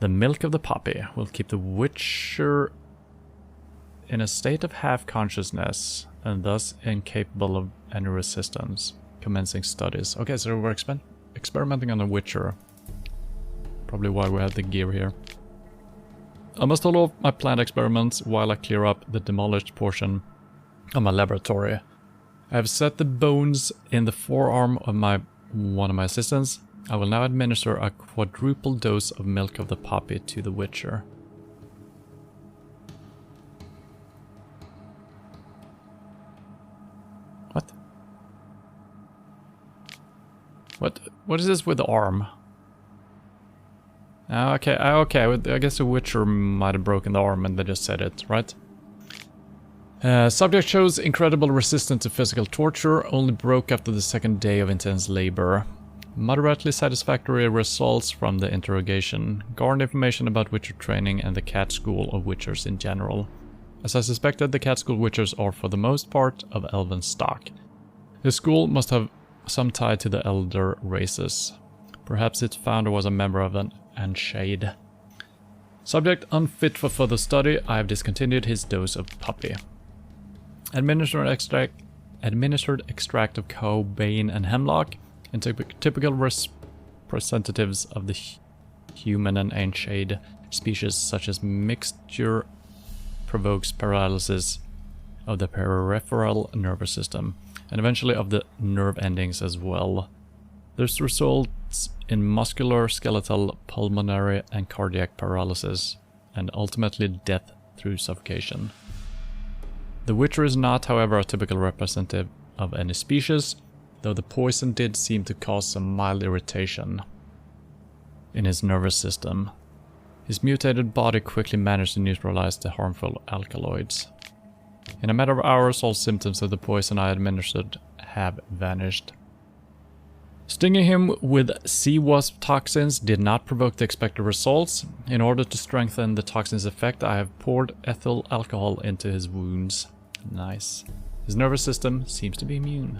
The milk of the poppy will keep the witcher in a state of half-consciousness and thus incapable of any resistance. Commencing studies. Okay, so we're experimenting on the witcher. Probably why we have the gear here. I must hold off my planned experiments while I clear up the demolished portion of my laboratory. I have set the bones in the forearm of one of my assistants. I will now administer a quadruple dose of milk of the poppy to the witcher. What is this with the arm? Okay, I guess the witcher might have broken the arm and they just said it, right? Subject shows incredible resistance to physical torture, only broke after the second day of intense labor. Moderately satisfactory results from the interrogation. Garnered information about witcher training and the cat school of witchers in general. As I suspected, the cat school witchers are for the most part of elven stock. The school must have some tie to the elder races. Perhaps its founder was a member of an Anshade. Subject unfit for further study, I have discontinued his dose of puppy. Administered extract of cow, bane and hemlock, and typical representatives of the human and Anshade species, such as mixture provokes paralysis of the peripheral nervous system, and eventually of the nerve endings as well. This results in muscular, skeletal, pulmonary and cardiac paralysis, and ultimately death through suffocation. The witcher is not, however, a typical representative of any species, though the poison did seem to cause some mild irritation in his nervous system. His mutated body quickly managed to neutralize the harmful alkaloids. In a matter of hours, all symptoms of the poison I administered have vanished. Stinging him with sea wasp toxins did not provoke the expected results. In order to strengthen the toxin's effect, I have poured ethyl alcohol into his wounds. Nice. His nervous system seems to be immune.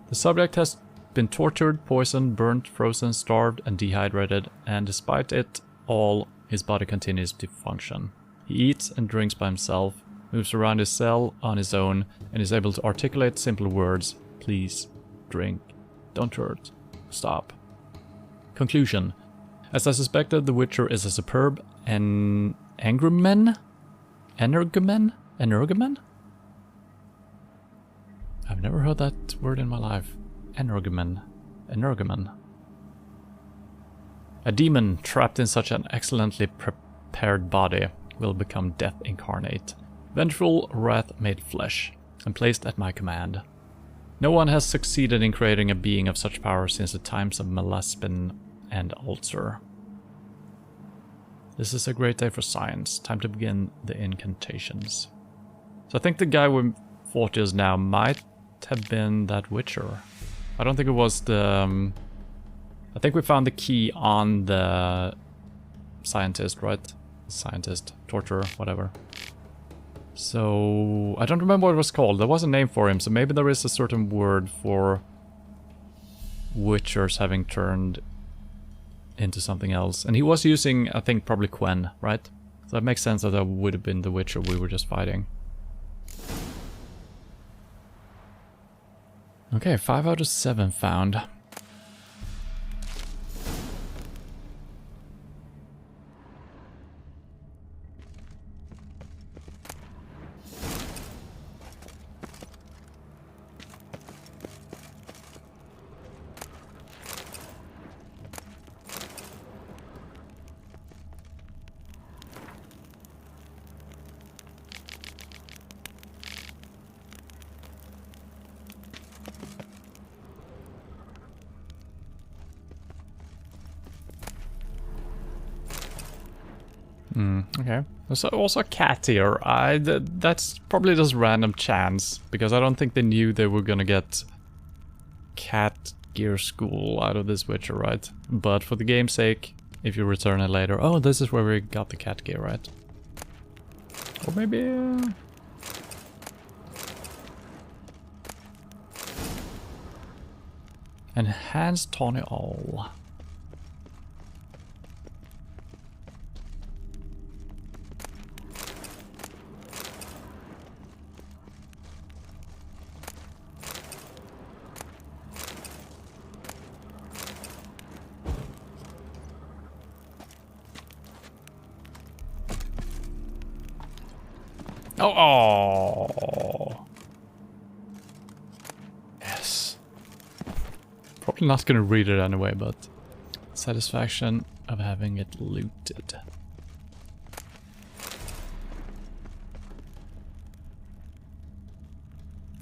The subject has been tortured, poisoned, burnt, frozen, starved, and dehydrated, and despite it all, his body continues to function. He eats and drinks by himself, moves around his cell on his own, and is able to articulate simple words. Please, drink, don't hurt, stop. Conclusion. As I suspected, the Witcher is a superb energumen? never heard that word in my life. Energumen. Energumen. A demon trapped in such an excellently prepared body will become death incarnate. Vengeful wrath made flesh, and placed at my command. No one has succeeded in creating a being of such power since the times of Malaspin and Ulcer. This is a great day for science. Time to begin the incantations. So I think the guy we fought just now might have been that Witcher. I don't think it was the... I think we found the key on the scientist, right? Scientist, torturer, whatever. So, I don't remember what it was called. There was a name for him, so maybe there is a certain word for Witchers having turned into something else. And he was using, I think, probably Quen, right? So that makes sense that would have been the Witcher we were just fighting. Okay, 5 out of 7 found. Okay. There's also a cat here. That's probably just random chance, because I don't think they knew they were gonna get cat gear school out of this Witcher, right? But for the game's sake, if you return it later... Oh, this is where we got the cat gear, right? Or maybe... Enhanced Tawny Owl. Oh, yes. Probably not gonna read it anyway, but satisfaction of having it looted.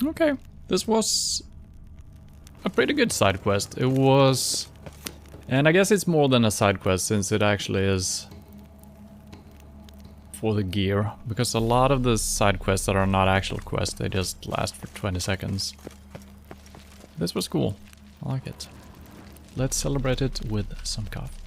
Okay, this was a pretty good side quest. It was, and I guess it's more than a side quest since it actually is for the gear, because a lot of the side quests that are not actual quests, they just last for 20 seconds. This was cool. I like it. Let's celebrate it with some coffee.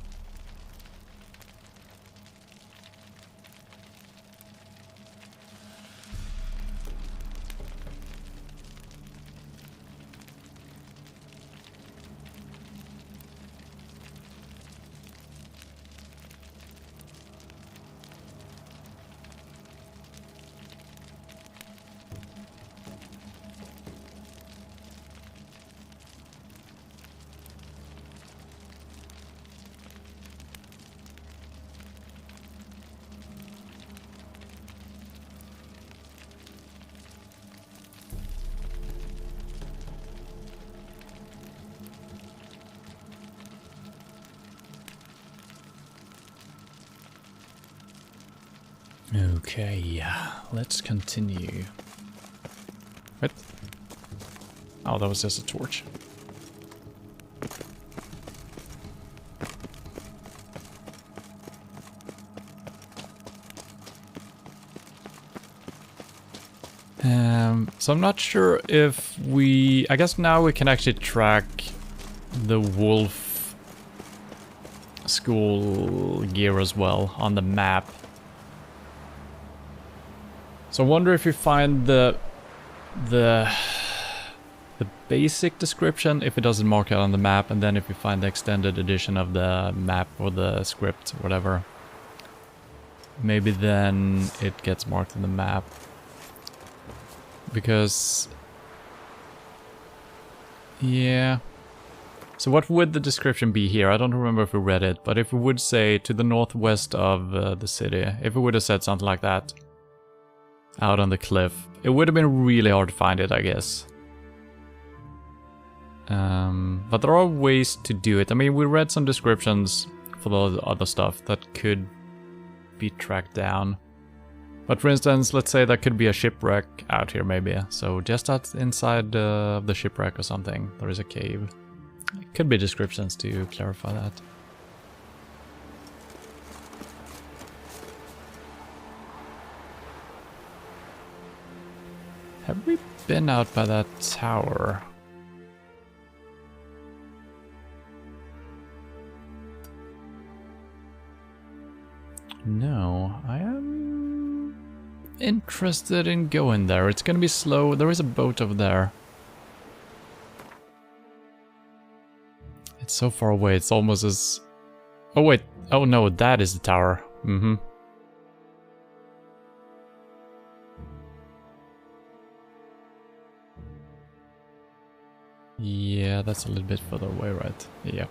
Okay, let's continue. What? Oh, that was just a torch. So I'm not sure if we... I guess now we can actually track the wolf school gear as well on the map. So I wonder if you find the basic description, if it doesn't mark it on the map, and then if you find the extended edition of the map or the script, whatever, maybe then it gets marked on the map. Because... yeah. So what would the description be here? I don't remember if we read it, but if we would say to the northwest of the city, if we would have said something like that, out on the cliff, it would have been really hard to find it, I guess. But there are ways to do it. I mean, we read some descriptions for the other stuff that could be tracked down. But for instance, let's say there could be a shipwreck out here maybe. So just inside the shipwreck or something, there is a cave. It could be descriptions to clarify that. Have we been out by that tower? No, I am interested in going there. It's gonna be slow. There is a boat over there. It's so far away. It's almost as... Oh wait. Oh no, that is the tower. Mm-hmm. Yeah, that's a little bit further away, right? Yeah.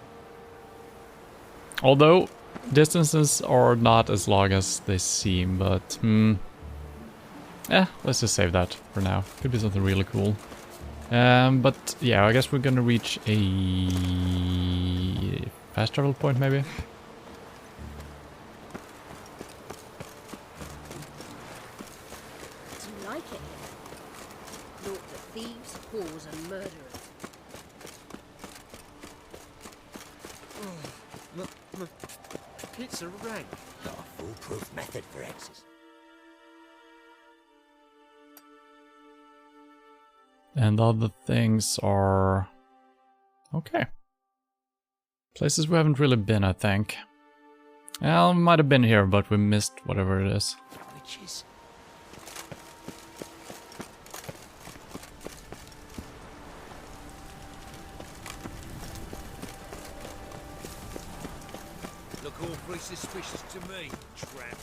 Although, distances are not as long as they seem, but... let's just save that for now. Could be something really cool. But yeah, I guess we're gonna reach a fast travel point, maybe? Do you like it? Naught but thieves, whores and murderers. It's a rag. Not a foolproof method for X's. And other things are... okay. Places we haven't really been, I think. Well, we might have been here, but we missed whatever it is. Witches. Look awfully suspicious to me, tramp.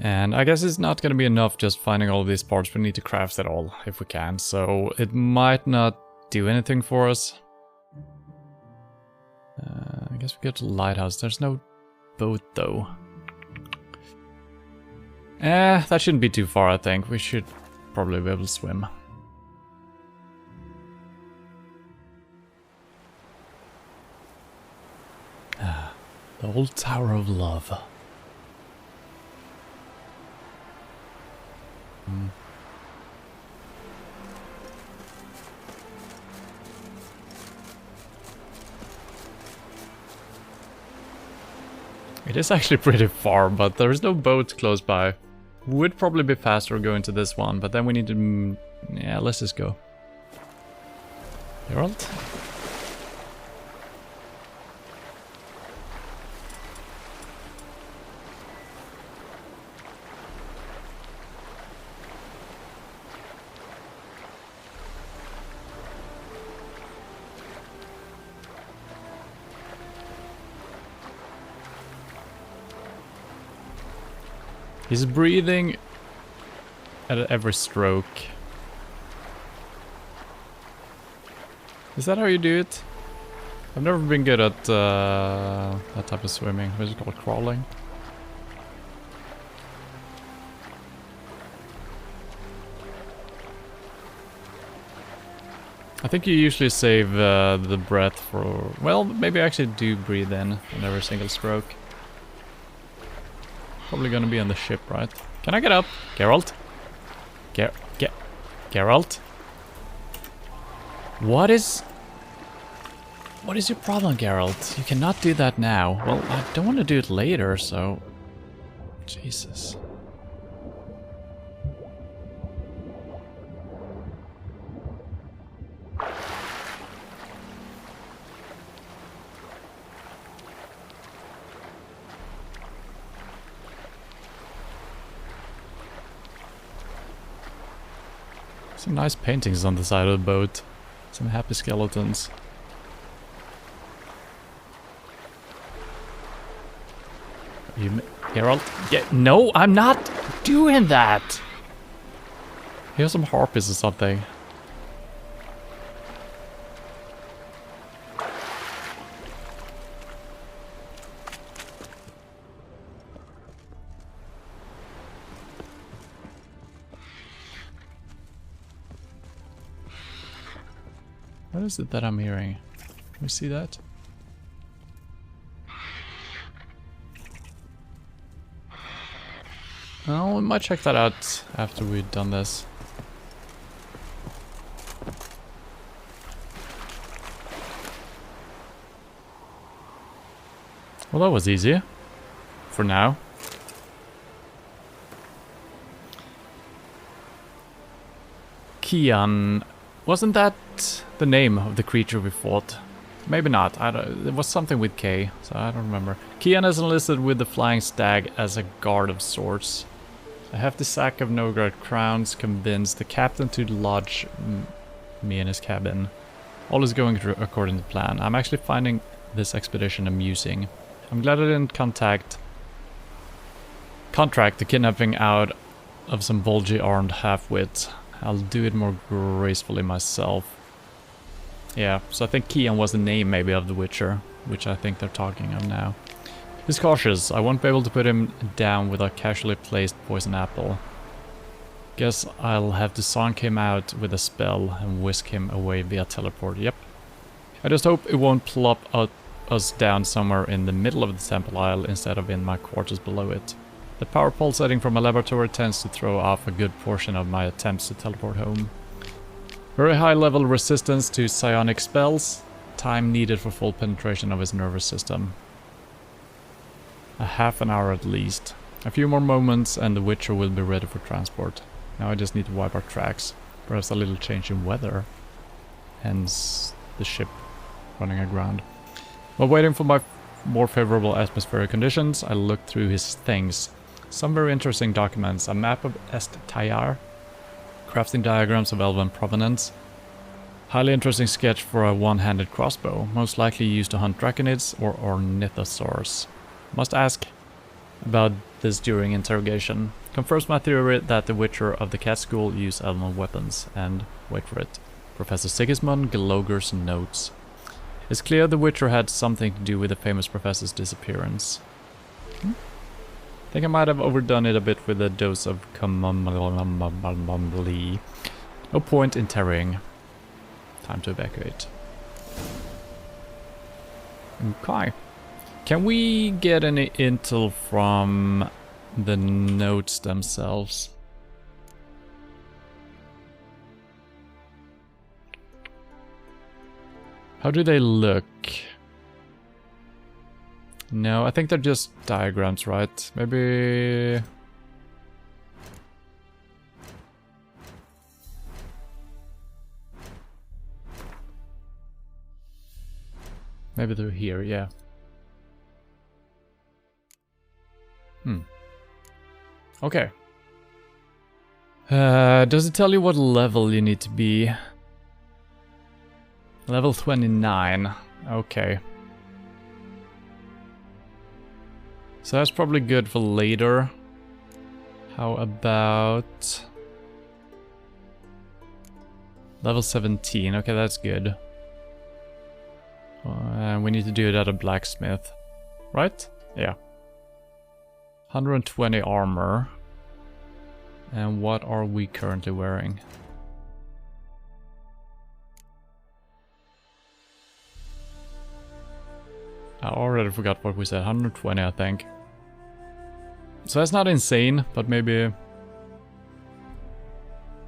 And I guess it's not going to be enough just finding all of these parts. We need to craft it all if we can. So it might not do anything for us. I guess we go to the lighthouse. There's no boat though. That shouldn't be too far, I think. We should probably be able to swim. The old Tower of Love. It is actually pretty far, but there is no boat close by. Would probably be faster going to this one, but then we need to... yeah, let's just go. Geralt? He's breathing at every stroke. Is that how you do it? I've never been good at that type of swimming. What is it called? Crawling? I think you usually save the breath for... well, maybe I actually do breathe in every single stroke. Probably gonna be on the ship, right? Can I get up? Geralt? Geralt? What is your problem, Geralt? You cannot do that now. Well, I don't want to do it later, so... Jesus. Some nice paintings on the side of the boat. Some happy skeletons. You, Geralt? Yeah, no, I'm not doing that! Here's some harpies or something. What is it that I'm hearing? Can we see that? Well, we might check that out after we've done this. Well, that was easy. For now. Kian. Wasn't that the name of the creature we fought? Maybe not. It was something with K, so I don't remember. Kian is enlisted with the Flying Stag as a guard of sorts. A hefty sack of Novigrad crowns convinced the captain to lodge me in his cabin. All is going according to plan. I'm actually finding this expedition amusing. I'm glad I didn't contract the kidnapping out of some bulgy armed half-wits. I'll do it more gracefully myself. Yeah, so I think Kian was the name maybe of the Witcher, which I think they're talking of now. He's cautious. I won't be able to put him down with a casually placed poison apple. Guess I'll have to sonk him out with a spell and whisk him away via teleport. Yep. I just hope it won't plop us down somewhere in the middle of the temple aisle instead of in my quarters below it. The power pulsating from my laboratory tends to throw off a good portion of my attempts to teleport home. Very high level resistance to psionic spells. Time needed for full penetration of his nervous system. A half an hour at least. A few more moments and the Witcher will be ready for transport. Now I just need to wipe our tracks. Perhaps a little change in weather. Hence the ship running aground. While waiting for my more favorable atmospheric conditions, I looked through his things. Some very interesting documents. A map of Est Tayar. Crafting diagrams of elven provenance. Highly interesting sketch for a one-handed crossbow. Most likely used to hunt draconids or ornithosaurs. Must ask about this during interrogation. Confirms my theory that the Witcher of the Cat School use elven weapons. And, wait for it, Professor Sigismund Glogger's notes. It's clear the Witcher had something to do with the famous professor's disappearance. I think I might have overdone it a bit with a dose of camomile. No point in tarrying. Time to evacuate. Okay. Can we get any intel from the notes themselves? How do they look? No, I think they're just diagrams, right? Maybe... Maybe they're here, yeah. Okay. Does it tell you what level you need to be? Level 29. Okay. So that's probably good for later. How about... Level 17. Okay, that's good. We need to do it at a blacksmith. Right? Yeah. 120 armor. And what are we currently wearing? I already forgot what we said. 120, I think. So that's not insane, but maybe...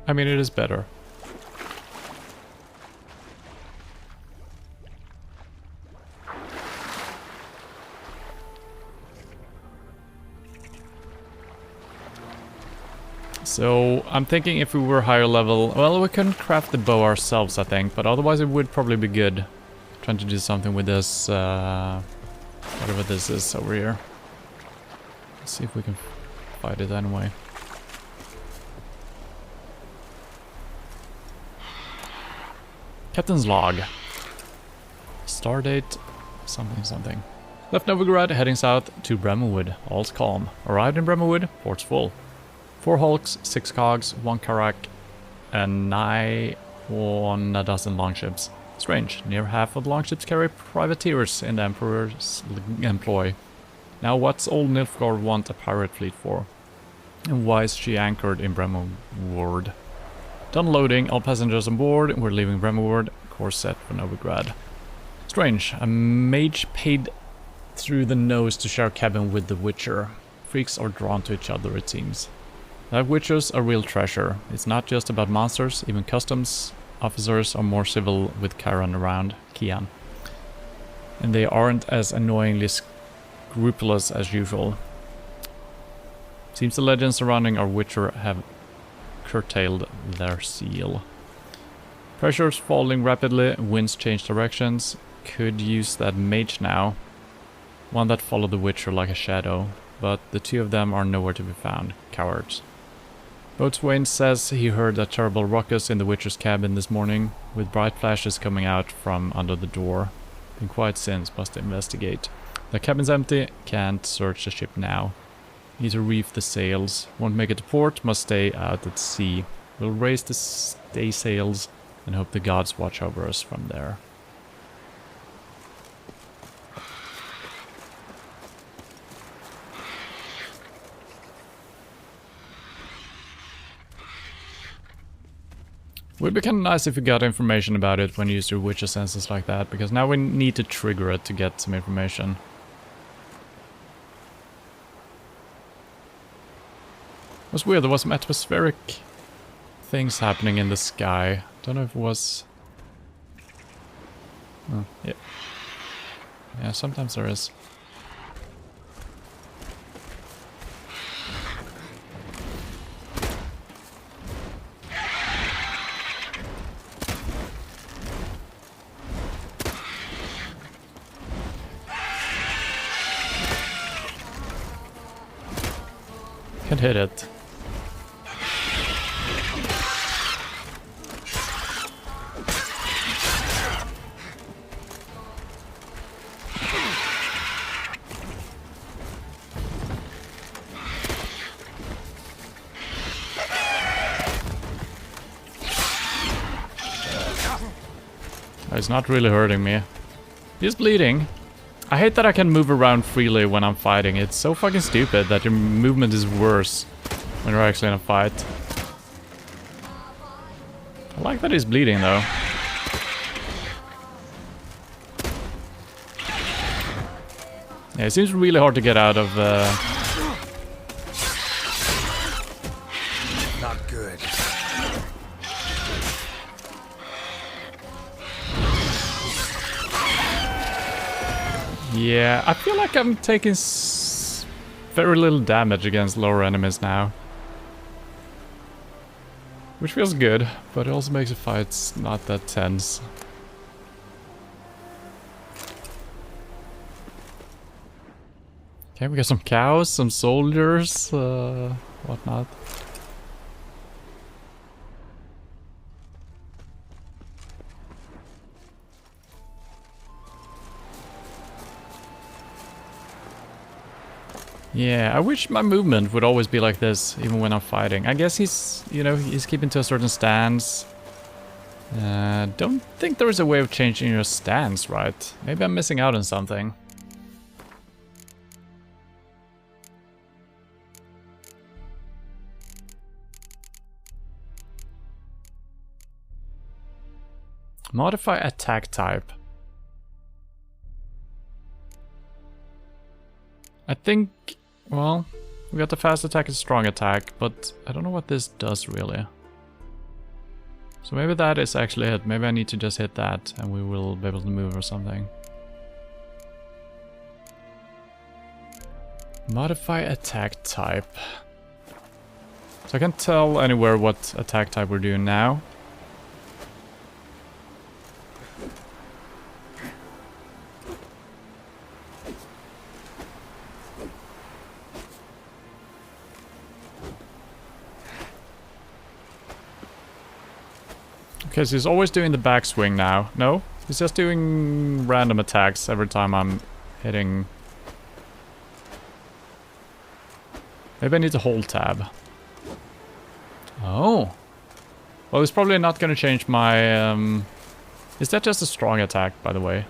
I mean, it is better. So, I'm thinking if we were higher level... Well, we couldn't craft the bow ourselves, I think, but otherwise it would probably be good. Trying to do something with this, whatever this is over here. Let's see if we can fight it anyway. Captain's log. Stardate, something. Left Novigrad, heading south to Bremenwood. All's calm. Arrived in Bremenwood, port's full. 4 hulks, 6 cogs, 1 carrack, and nigh on a dozen longships. Strange, near half of the longships carry privateers in the Emperor's employ. Now what's old Nilfgaard want a pirate fleet for? And why is she anchored in Bremenwood? Done loading, all passengers on board, we're leaving Bremenwood. core set for Novigrad. Strange, a mage paid through the nose to share a cabin with the Witcher. Freaks are drawn to each other, it seems. That Witcher's a real treasure. It's not just about monsters, even customs officers are more civil with Chiron around, Kian. And they aren't as annoyingly scrupulous as usual. Seems the legends surrounding our Witcher have curtailed their zeal. Pressure's falling rapidly, winds change directions. Could use that mage now. One that followed the Witcher like a shadow, but the two of them are nowhere to be found. Cowards. Boatswain says he heard a terrible ruckus in the Witcher's cabin this morning, with bright flashes coming out from under the door. Been quiet since, must investigate. The cabin's empty, can't search the ship now. Need to reef the sails. Won't make it to port, must stay out at sea. We'll raise the staysails and hope the gods watch over us from there. Would be kind of nice if you got information about it when you use your Witcher senses like that, because now we need to trigger it to get some information. It was weird, there was some atmospheric things happening in the sky. Don't know if it was... Oh, yeah. Yeah, sometimes there is. Can't hit it. It's not really hurting me. He's bleeding. I hate that I can move around freely when I'm fighting. It's so fucking stupid that your movement is worse when you're actually in a fight. I like that he's bleeding though. Yeah, it seems really hard to get out of... Not good. Yeah, I feel like I'm taking very little damage against lower enemies now. Which feels good, but it also makes the fights not that tense. Okay, we got some cows, some soldiers, whatnot. Yeah, I wish my movement would always be like this, even when I'm fighting. I guess he's, you know, he's keeping to a certain stance. Don't think there is a way of changing your stance, right? Maybe I'm missing out on something. Modify attack type. I think, well, we got the fast attack and strong attack, but I don't know what this does really. So maybe that is actually it. Maybe I need to just hit that and we will be able to move or something. Modify attack type. So I can't tell anywhere what attack type we're doing now. Okay, so he's always doing the backswing now. No? He's just doing random attacks every time I'm hitting. Maybe I need to hold tab. Oh. Well, it's probably not going to change my... Is that just a strong attack, by the way?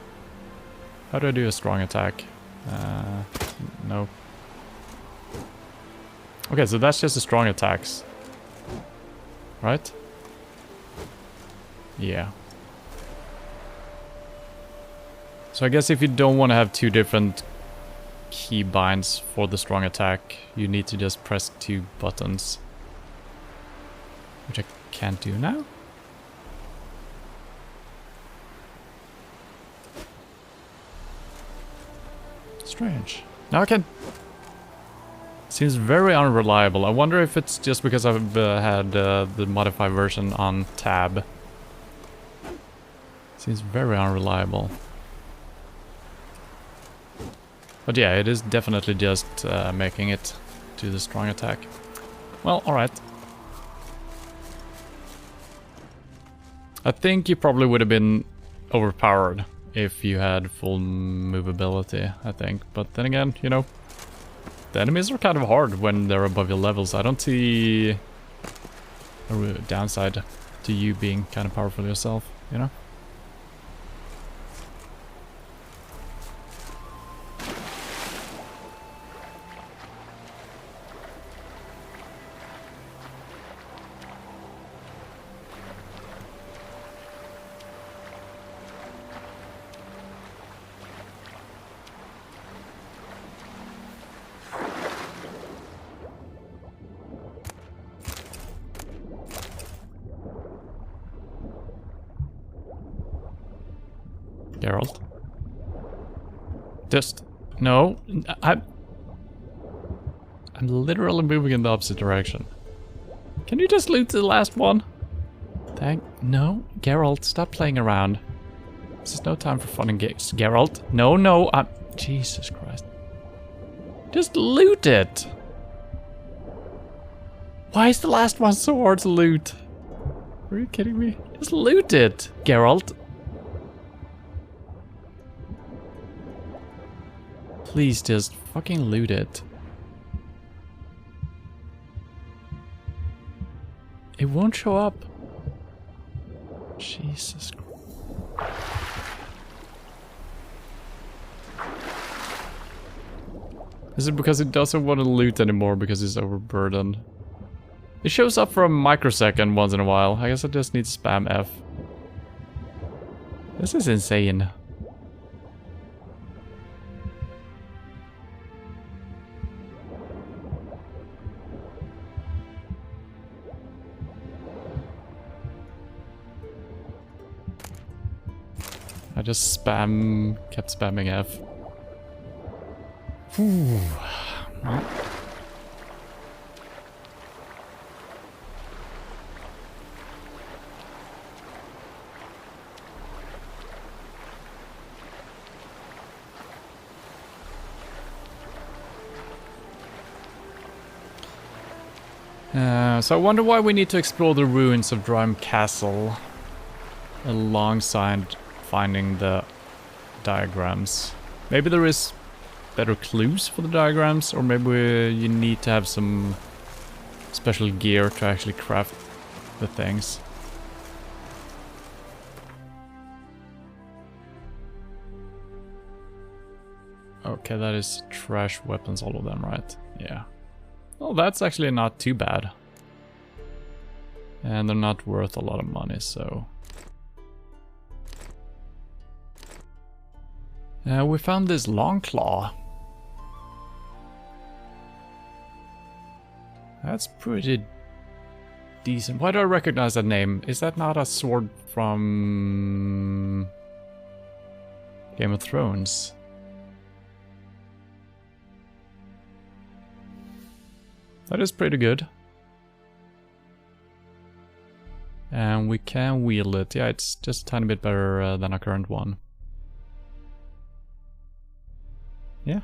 How do I do a strong attack? No. Okay, so that's just the strong attacks. Right? Yeah. So I guess if you don't want to have two different keybinds for the strong attack, you need to just press 2 buttons. Which I can't do now. Strange. Now I can... Seems very unreliable. I wonder if it's just because I've had the modified version on tab. Seems very unreliable. But yeah, it is definitely just making it to the strong attack. Well, alright. I think you probably would have been overpowered if you had full movability, I think. But then again, you know, the enemies are kind of hard when they're above your levels. I don't see a downside to you being kind of powerful yourself, you know? Geralt. Just... No. I'm literally moving in the opposite direction. Can you just loot the last one? No. Geralt, stop playing around. This is no time for fun and games. Geralt. No. Jesus Christ. Just loot it. Why is the last one so hard to loot? Are you kidding me? Just loot it, Geralt. Please just fucking loot it. It won't show up. Jesus Christ. Is it because it doesn't want to loot anymore because it's overburdened? It shows up for a microsecond once in a while. I guess I just need to spam F. This is insane. I just kept spamming F. Whew. So I wonder why we need to explore the ruins of Drime Castle alongside finding the diagrams. Maybe there is better clues for the diagrams, or maybe you need to have some special gear to actually craft the things. Okay, that is trash weapons, all of them, right? Yeah. Well, that's actually not too bad. And they're not worth a lot of money, so... we found this long claw. That's pretty decent. Why do I recognize that name? Is that not a sword from Game of Thrones? That is pretty good. And we can wield it. Yeah, it's just a tiny bit better than our current one. Yeah.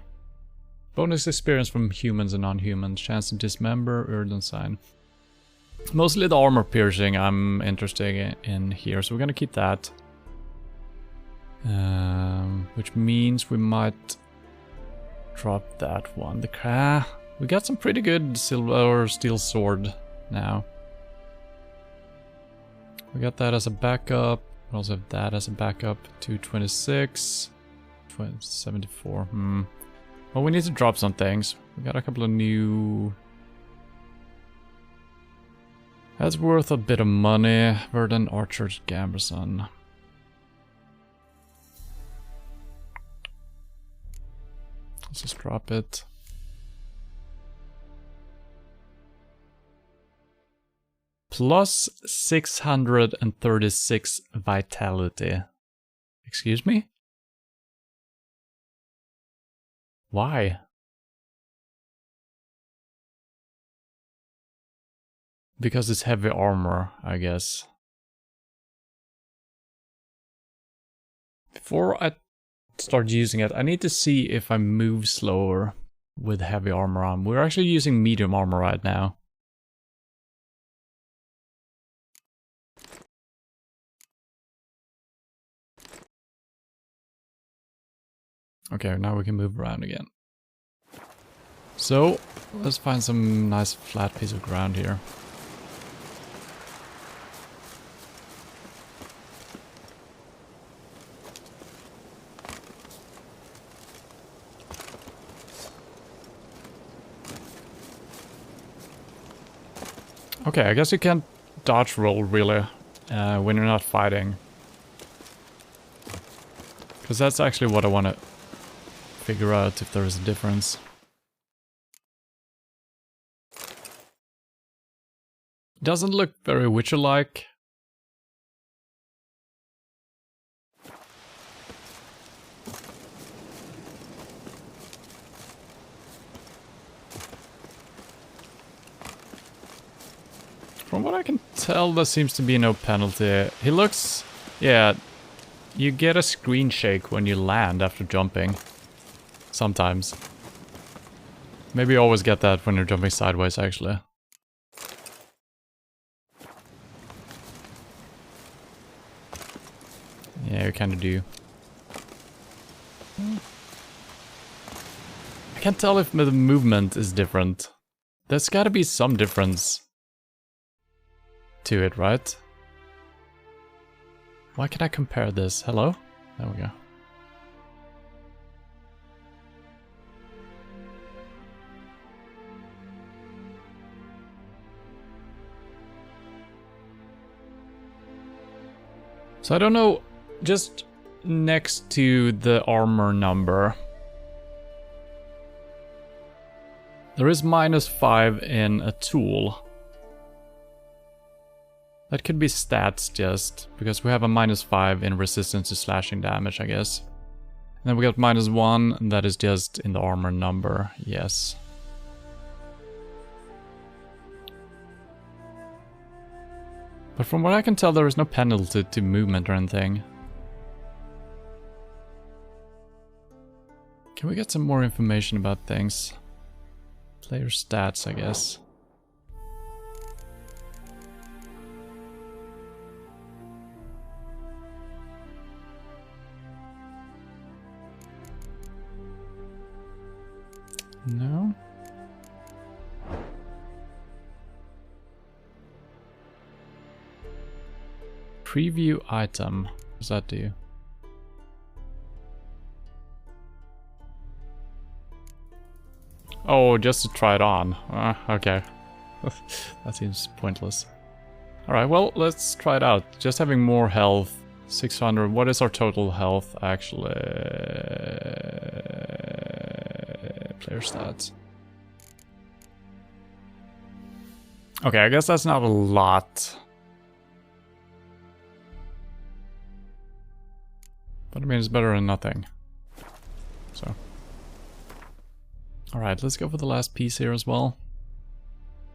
Bonus experience from humans and non-humans. Chance to dismember, Earthen Sign. Mostly the armor piercing I'm interested in here, so we're gonna keep that. Which means we might drop that one. We got some pretty good silver or steel sword now. We got that as a backup. We also have that as a backup. 226. 74. Well, we need to drop some things. We got a couple of new... That's worth a bit of money. Verdant Archer's Gamberson. Let's just drop it. Plus 636 vitality. Excuse me? Why? Because it's heavy armor, I guess. Before I start using it, I need to see if I move slower with heavy armor on. We're actually using medium armor right now. Okay, now we can move around again. So, let's find some nice flat piece of ground here. Okay, I guess you can't dodge roll really when you're not fighting. Because that's actually what I want to figure out, if there is a difference. Doesn't look very Witcher-like. From what I can tell, there seems to be no penalty. He looks... yeah, you get a screen shake when you land after jumping. Sometimes. Maybe you always get that when you're jumping sideways, actually. Yeah, you kind of do. I can't tell if the movement is different. There's gotta be some difference to it, right? Why can I compare this? Hello? There we go. So I don't know, just next to the armor number, there is -5 in a tool. That could be stats just, because we have a -5 in resistance to slashing damage, I guess. And then we got -1, and that is just in the armor number, yes. But from what I can tell, there is no penalty to movement or anything. Can we get some more information about things? Player stats, I guess. No. Preview item. What does that do? Oh, just to try it on. Okay. That seems pointless. Alright, well, let's try it out. Just having more health. 600. What is our total health, actually? Player stats. Okay, I guess that's not a lot. But I mean, it's better than nothing. So. Alright, let's go for the last piece here as well.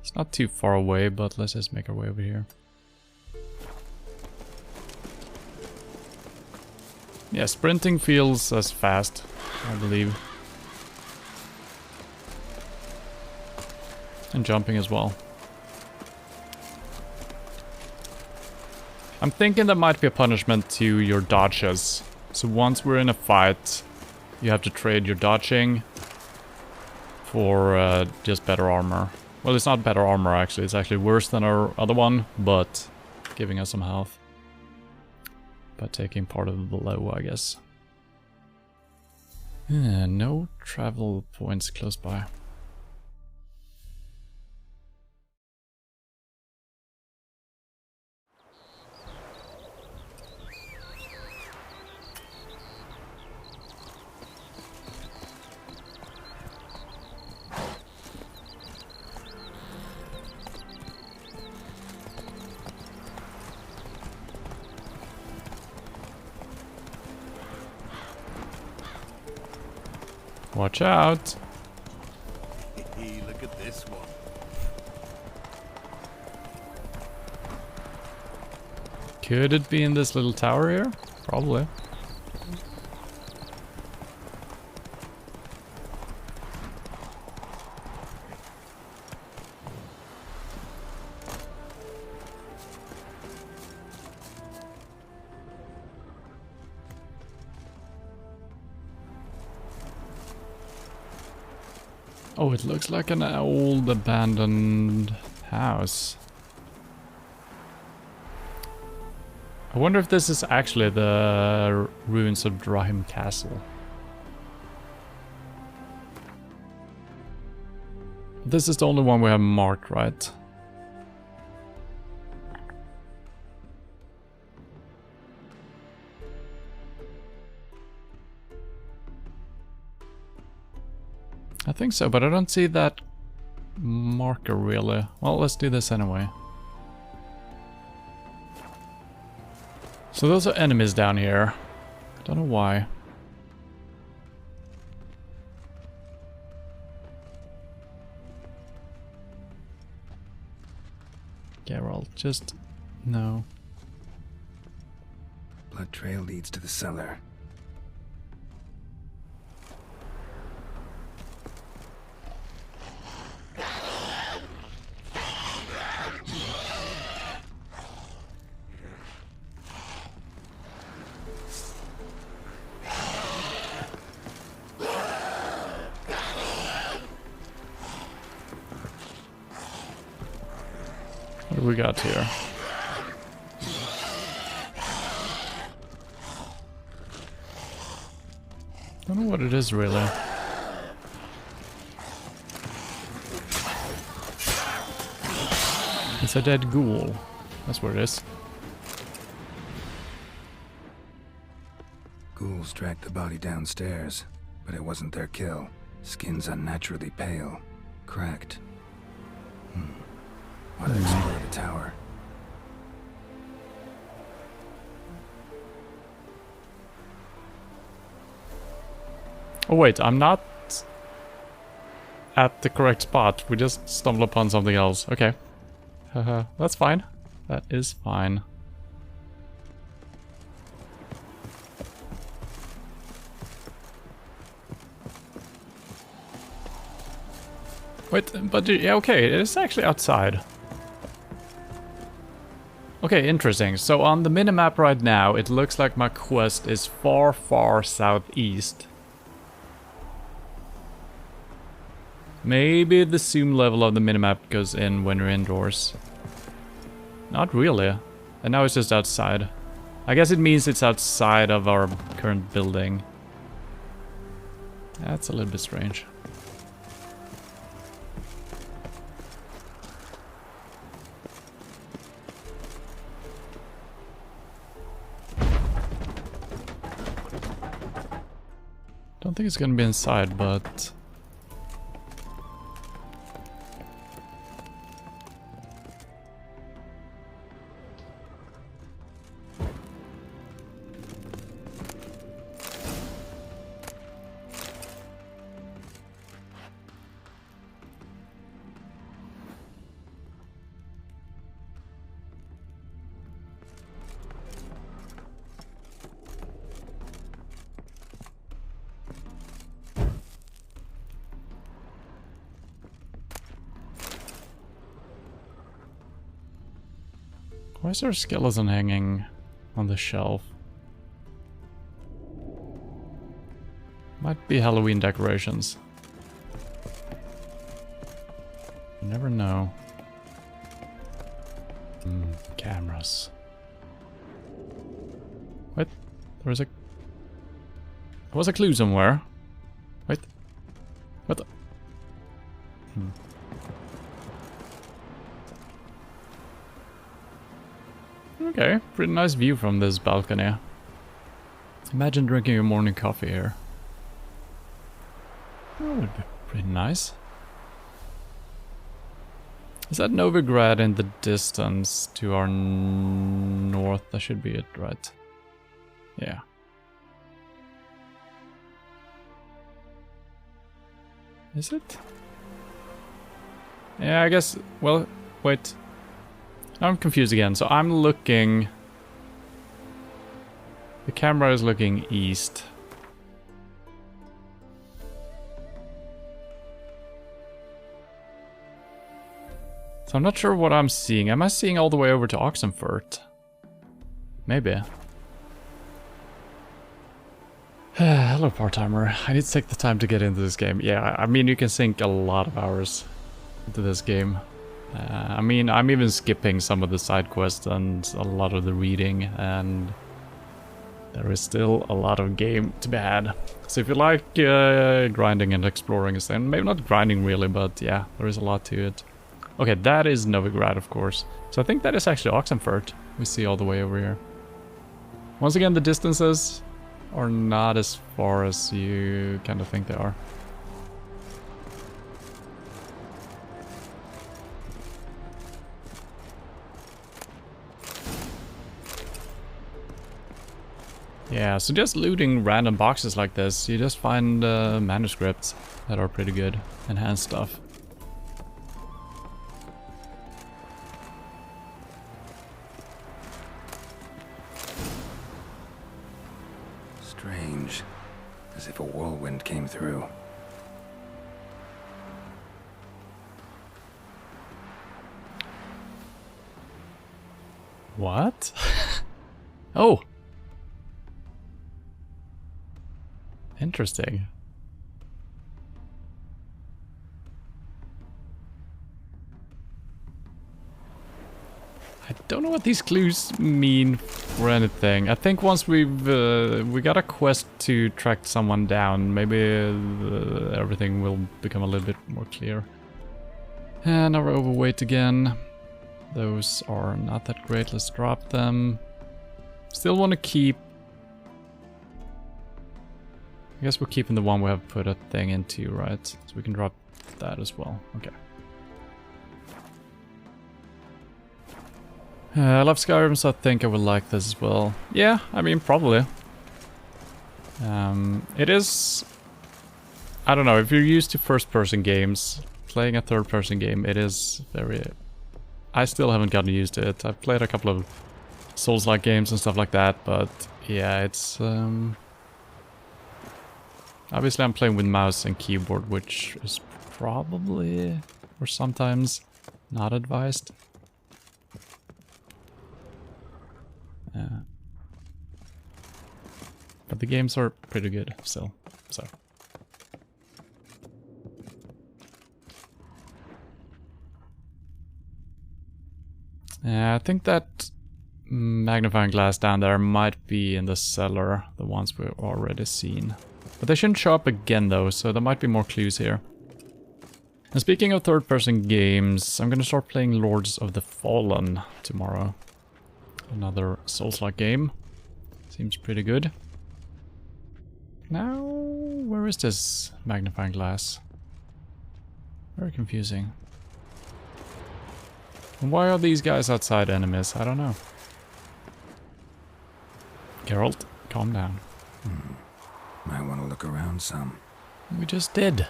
It's not too far away, but let's just make our way over here. Yeah, sprinting feels as fast, I believe. And jumping as well. I'm thinking that might be a punishment to your dodges. So once we're in a fight, you have to trade your dodging for just better armor. Well, it's not better armor actually, it's actually worse than our other one, but giving us some health. By taking part of the blow, I guess. No travel points close by. Watch out. Look at this one. Could it be in this little tower here? Probably. Oh, it looks like an old abandoned house. I wonder if this is actually the ruins of Drahim Castle. This is the only one we have marked, right? I think so, but I don't see that marker really. Well, let's do this anyway. So those are enemies down here. I don't know why. Geralt, just... no. Blood trail leads to the cellar. What do we got here? Don't know what it is really. It's a dead ghoul. That's what it is. Ghouls dragged the body downstairs, but it wasn't their kill. Skin's unnaturally pale, cracked. Ought to explore the tower. Oh wait, I'm not at the correct spot. We just stumbled upon something else. Okay. That's fine. That is fine. Wait, but yeah, okay, it is actually outside. Okay, interesting. So on the minimap right now, it looks like my quest is far, far southeast. Maybe the zoom level of the minimap goes in when you're indoors. Not really. And now it's just outside. I guess it means it's outside of our current building. That's a little bit strange. Don't think it's gonna be inside, but... why is there a skeleton hanging on the shelf? Might be Halloween decorations. You never know. Cameras. Wait, there was a clue somewhere. Wait. What the? Okay, pretty nice view from this balcony. Imagine drinking your morning coffee here. That would be pretty nice. Is that Novigrad in the distance to our north? That should be it, right? Yeah. Is it? Yeah, I guess... Well, wait. I'm confused again. So I'm looking... The camera is looking east. So I'm not sure what I'm seeing. Am I seeing all the way over to Oxenfurt? Maybe. Hello, part-timer. I need to take the time to get into this game. Yeah, I mean, you can sink a lot of hours into this game. I mean, I'm even skipping some of the side quests and a lot of the reading, and there is still a lot of game to be had. So if you like grinding and exploring, and maybe not grinding really, but yeah, there is a lot to it. Okay, that is Novigrad, of course. So I think that is actually Oxenfurt. We see all the way over here. Once again, the distances are not as far as you kind of think they are. Yeah, so just looting random boxes like this, you just find manuscripts that are pretty good, enhanced stuff. Strange. As if a whirlwind came through. What? Oh! Interesting. I don't know what these clues mean for anything. I think once we've we got a quest to track someone down, maybe everything will become a little bit more clear. And our overweight again. Those are not that great. Let's drop them. Still want to keep... I guess we're keeping the one we have put a thing into, right? So we can drop that as well. Okay. I love Skyrim, so I think I would like this as well. Yeah, I mean, probably. It is... I don't know, if you're used to first-person games, playing a third-person game, it is very... I still haven't gotten used to it. I've played a couple of Souls-like games and stuff like that, but yeah, it's... Obviously I'm playing with mouse and keyboard, which is probably, or sometimes, not advised. But the games are pretty good still, so. I think that magnifying glass down there might be in the cellar, the ones we've already seen. But they shouldn't show up again though, so there might be more clues here. And speaking of third-person games, I'm gonna start playing Lords of the Fallen tomorrow. Another Souls-like game. Seems pretty good. Now, where is this magnifying glass? Very confusing. And why are these guys outside enemies? I don't know. Geralt, calm down. Might want to look around some. We just did.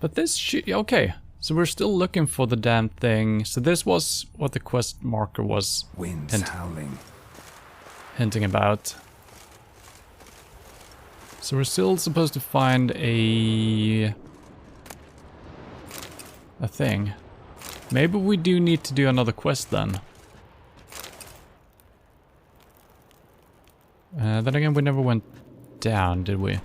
But this okay. So we're still looking for the damn thing. So this was what the quest marker was Winds howling. Hinting about. So we're still supposed to find a thing. Maybe we do need to do another quest then. Then again, we never went down, did we?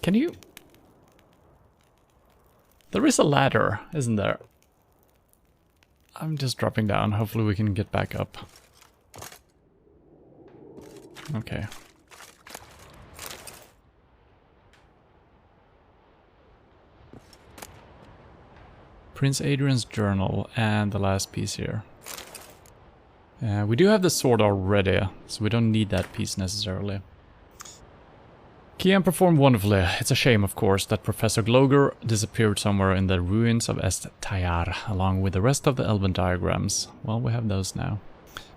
Can you... There is a ladder, isn't there? I'm just dropping down. Hopefully we can get back up. Okay. Prince Adrian's journal and the last piece here. We do have the sword already, so we don't need that piece necessarily. Kian performed wonderfully. It's a shame, of course, that Professor Glogger disappeared somewhere in the ruins of Est Tayar, along with the rest of the elven diagrams. Well, we have those now.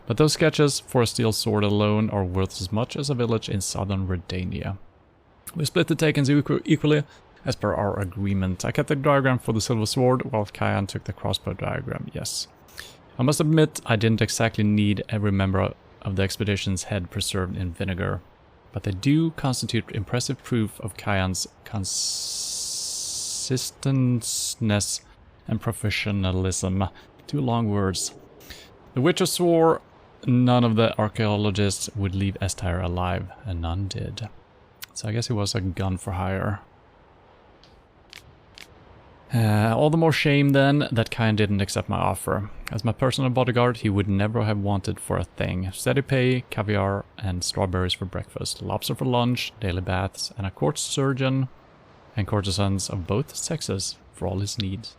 But those sketches for a steel sword alone are worth as much as a village in southern Redania. We split the takens equally, as per our agreement. I kept the diagram for the silver sword, while Kian took the crossbow diagram, yes. I must admit, I didn't exactly need every member of the expedition's head preserved in vinegar, but they do constitute impressive proof of Kian's consistency and professionalism. 2 long words. The Witcher swore none of the archaeologists would leave Estyre alive, and none did. So I guess he was a gun for hire. All the more shame then that Kian didn't accept my offer. As my personal bodyguard, he would never have wanted for a thing. Steady pay, caviar and strawberries for breakfast, lobster for lunch, daily baths, and a court surgeon and courtesans of both sexes for all his needs.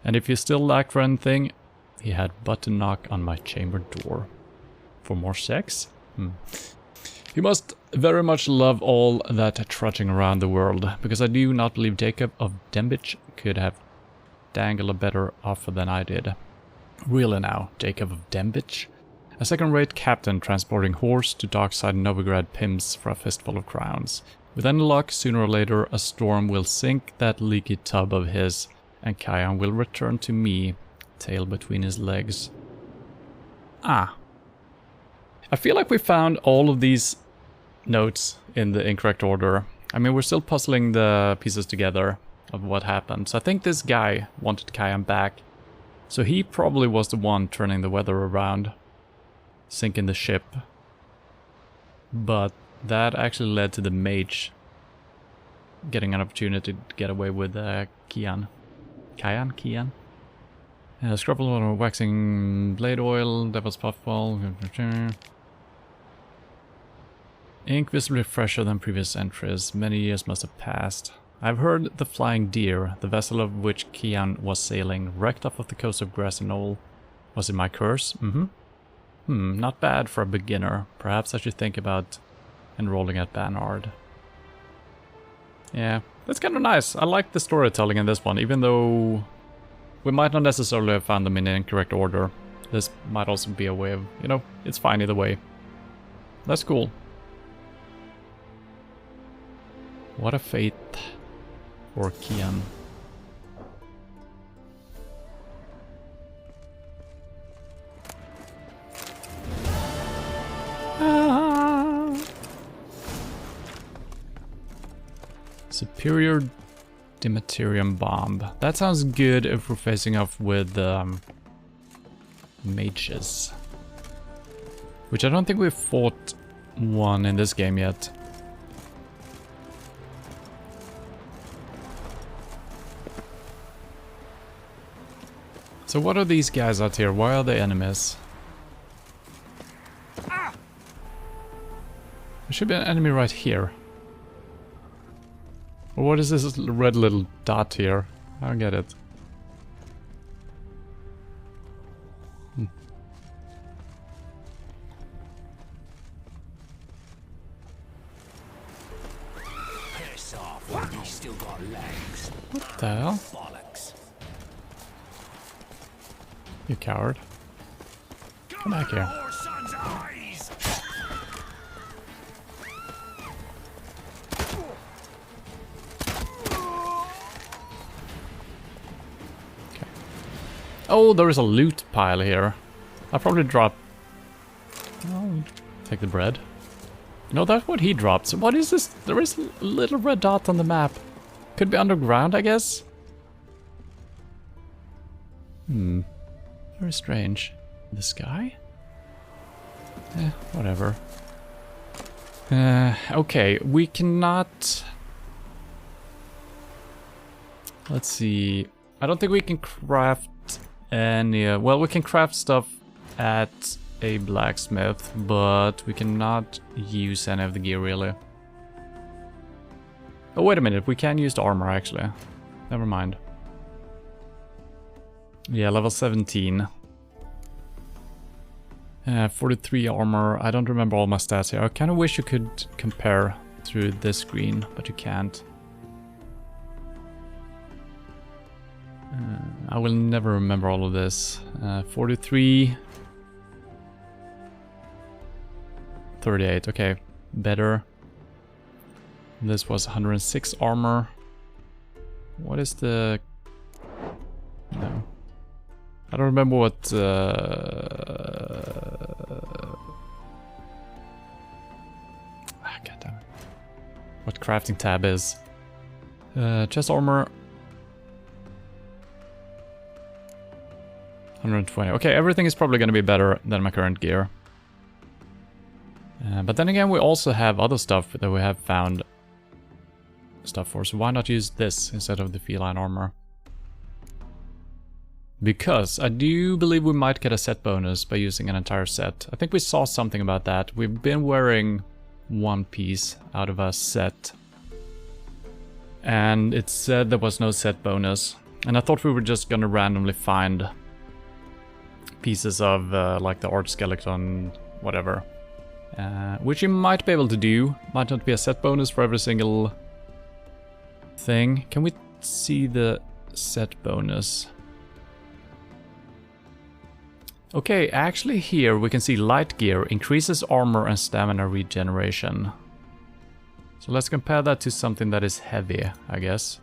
And if he still lacked for anything, he had but to knock on my chamber door. For more sex? He must very much love all that trudging around the world, because I do not believe Jacob of Dembich could have dangled a better offer than I did. Really now, Jacob of Dembich? A second-rate captain transporting horse to dockside Novigrad pimps for a fistful of crowns. With any luck, sooner or later a storm will sink that leaky tub of his, and Kian will return to me, tail between his legs. Ah. I feel like we found all of these notes in the incorrect order. I mean, we're still puzzling the pieces together of what happened. So I think this guy wanted Kian back. So he probably was the one turning the weather around, sinking the ship. But that actually led to the mage getting an opportunity to get away with Kian. Kian? Scrubble on waxing blade oil, devil's puffball. Ink visibly fresher than previous entries. Many years must have passed. I've heard the Flying Deer, the vessel of which Kian was sailing, wrecked off of the coast of Grassy Knoll. Was it my curse? Not bad for a beginner. Perhaps I should think about enrolling at Banard. Yeah, that's kind of nice. I like the storytelling in this one, even though we might not necessarily have found them in the incorrect order. This might also be a way of, you know, it's fine either way. That's cool. What a fate for Kian. Superior Dimaterium Bomb. That sounds good if we're facing off with mages. Which I don't think we've fought one in this game yet. So what are these guys out here? Why are they enemies? There should be an enemy right here. Or what is this red little dot here? I don't get it. Piss off when you still got legs. What the hell? Bollocks. You coward. Come back here. Okay. Oh, there is a loot pile here. I'll probably drop... I'll take the bread. No, that's what he dropped. So what is this? There is a little red dot on the map. Could be underground, I guess? Very strange. The sky? Whatever. Okay, we cannot... Let's see. I don't think we can craft any... well, we can craft stuff at a blacksmith, but we cannot use any of the gear, really. Oh, wait a minute. We can use the armor, actually. Never mind. Yeah, level 17. 43 armor. I don't remember all my stats here. I kind of wish you could compare through this screen, but you can't. I will never remember all of this. 43. 38, okay. Better. This was 106 armor. What is the... No. I don't remember what... God damn it. What crafting tab is. Chest armor. 120. Okay, everything is probably going to be better than my current gear. But then again, we also have other stuff that we have found stuff for, so why not use this instead of the feline armor? Because I do believe we might get a set bonus by using an entire set. I think we saw something about that. We've been wearing one piece out of a set, and it said there was no set bonus. And I thought we were just gonna randomly find pieces of like the art skeleton, whatever. Which you might be able to do. Might not be a set bonus for every single thing. Can we see the set bonus? Okay, actually here we can see light gear increases armor and stamina regeneration. So let's compare that to something that is heavy, I guess.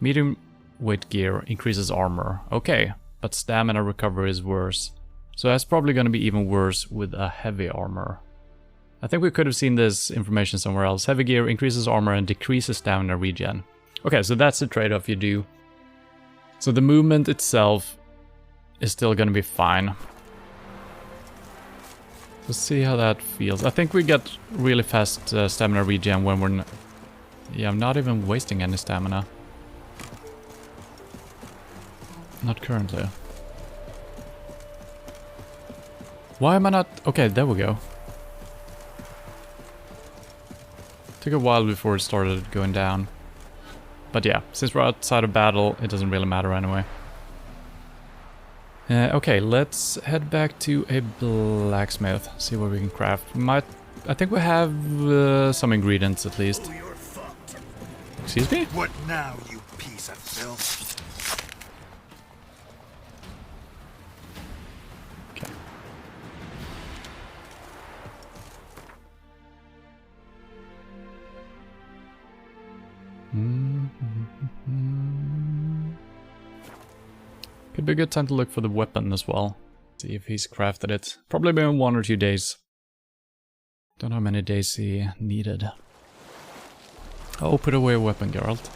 Medium weight gear increases armor. Okay, but stamina recovery is worse. So that's probably going to be even worse with a heavy armor. I think we could have seen this information somewhere else. Heavy gear increases armor and decreases stamina regen. Okay, so that's the trade-off you do. So the movement itself is still going to be fine. Let's see how that feels. I think we get really fast stamina regen when we're... Yeah, I'm not even wasting any stamina. Not currently. Why am I not... Okay, there we go. Took a while before it started going down. But yeah, since we're outside of battle, it doesn't really matter anyway. Okay, let's head back to a blacksmith, see what we can craft. I think we have some ingredients at least. Oh, you're fucked. Excuse me? What now, you piece of filth? Okay. Could be a good time to look for the weapon as well. See if he's crafted it. Probably been 1 or 2 days. Don't know how many days he needed. Oh, put away a weapon, Geralt.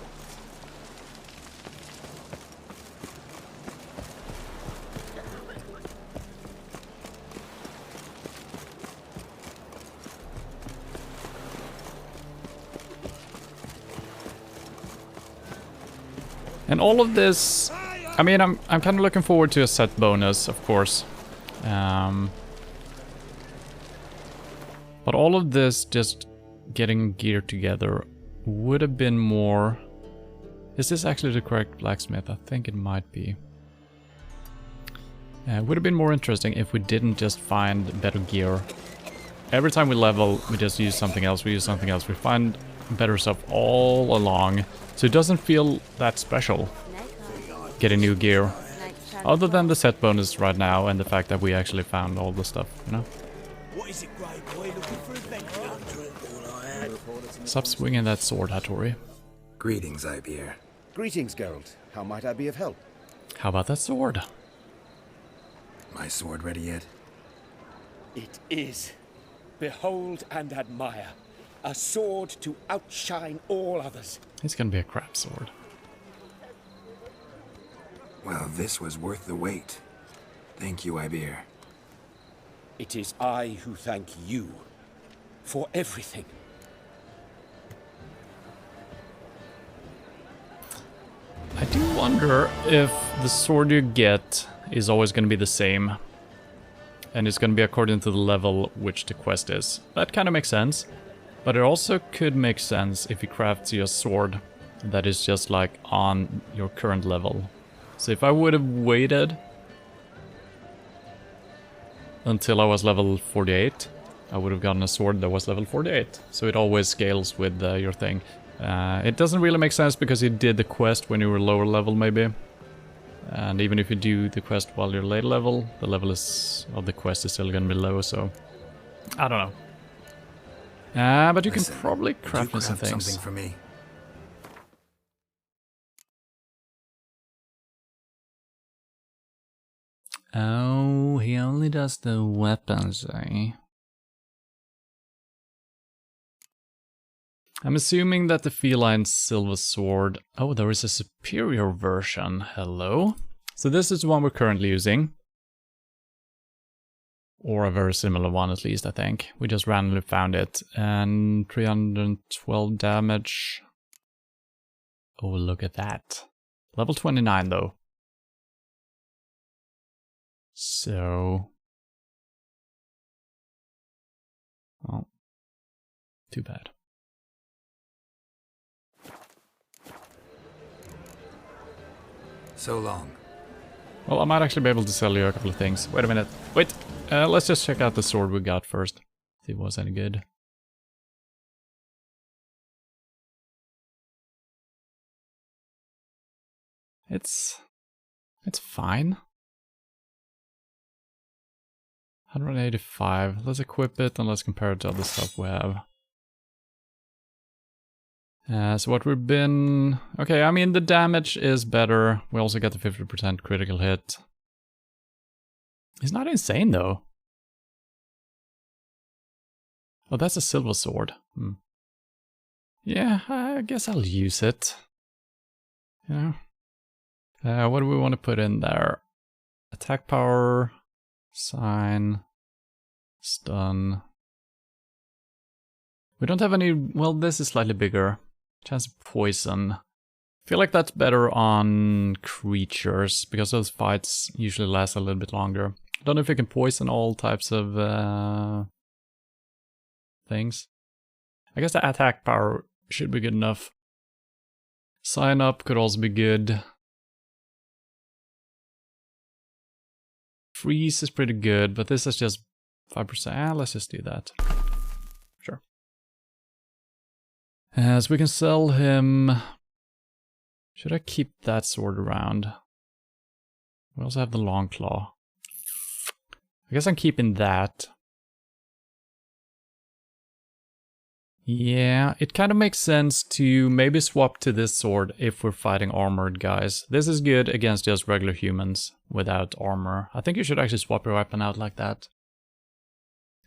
And all of this, I mean, I'm kind of looking forward to a set bonus, of course. But all of this, just getting gear together, would have been more... Is this actually the correct blacksmith? I think it might be. It would have been more interesting if we didn't just find better gear. Every time we level, we just use something else, we use something else. We find better stuff all along. So it doesn't feel that special getting new gear. Other than the set bonus right now and the fact that we actually found all the stuff, you know? What is it, Grey Boy? Looking for adventure? Stop swinging that sword, Hattori. Greetings, Ibeer. Greetings, Geralt. How might I be of help? How about that sword? My sword ready yet? It is. Behold and admire. A sword to outshine all others. It's gonna be a crap sword. Well, this was worth the wait. Thank you, Ibeer. It is I who thank you for everything. I do wonder if the sword you get is always going to be the same. And it's going to be according to the level which the quest is. That kind of makes sense. But it also could make sense if you craft your sword that is just like on your current level. So if I would have waited until I was level 48, I would have gotten a sword that was level 48. So it always scales with your thing. It doesn't really make sense because you did the quest when you were lower level maybe. And even if you do the quest while you're later level, the level of the quest is still gonna be low, so... I don't know. But you can probably craft me some things. Something for me. Oh, he only does the weapons, eh? I'm assuming that the Feline Silver Sword... Oh, there is a superior version. Hello? So this is the one we're currently using. Or a very similar one at least, I think. We just randomly found it. And 312 damage. Oh, look at that. Level 29 though. So... Oh. Too bad. So long. Well, I might actually be able to sell you a couple of things. Wait a minute. Wait! Let's just check out the sword we got first. See if it was any good. It's fine. 185. Let's equip it and let's compare it to other stuff we have. So what we've been... Okay, I mean the damage is better. We also get the 50% critical hit. It's not insane though. Oh, that's a silver sword. Yeah, I guess I'll use it. Yeah. What do we want to put in there? Attack power, sign, stun. We don't have any... Well, this is slightly bigger. Chance of poison. I feel like that's better on creatures, because those fights usually last a little bit longer. I don't know if you can poison all types of things. I guess the attack power should be good enough. Sign up could also be good. Freeze is pretty good, but this is just 5%. Let's just do that. Sure. So we can sell him... Should I keep that sword around? We also have the long claw. I guess I'm keeping that. Yeah, it kind of makes sense to maybe swap to this sword if we're fighting armored guys. This is good against just regular humans without armor. I think you should actually swap your weapon out like that.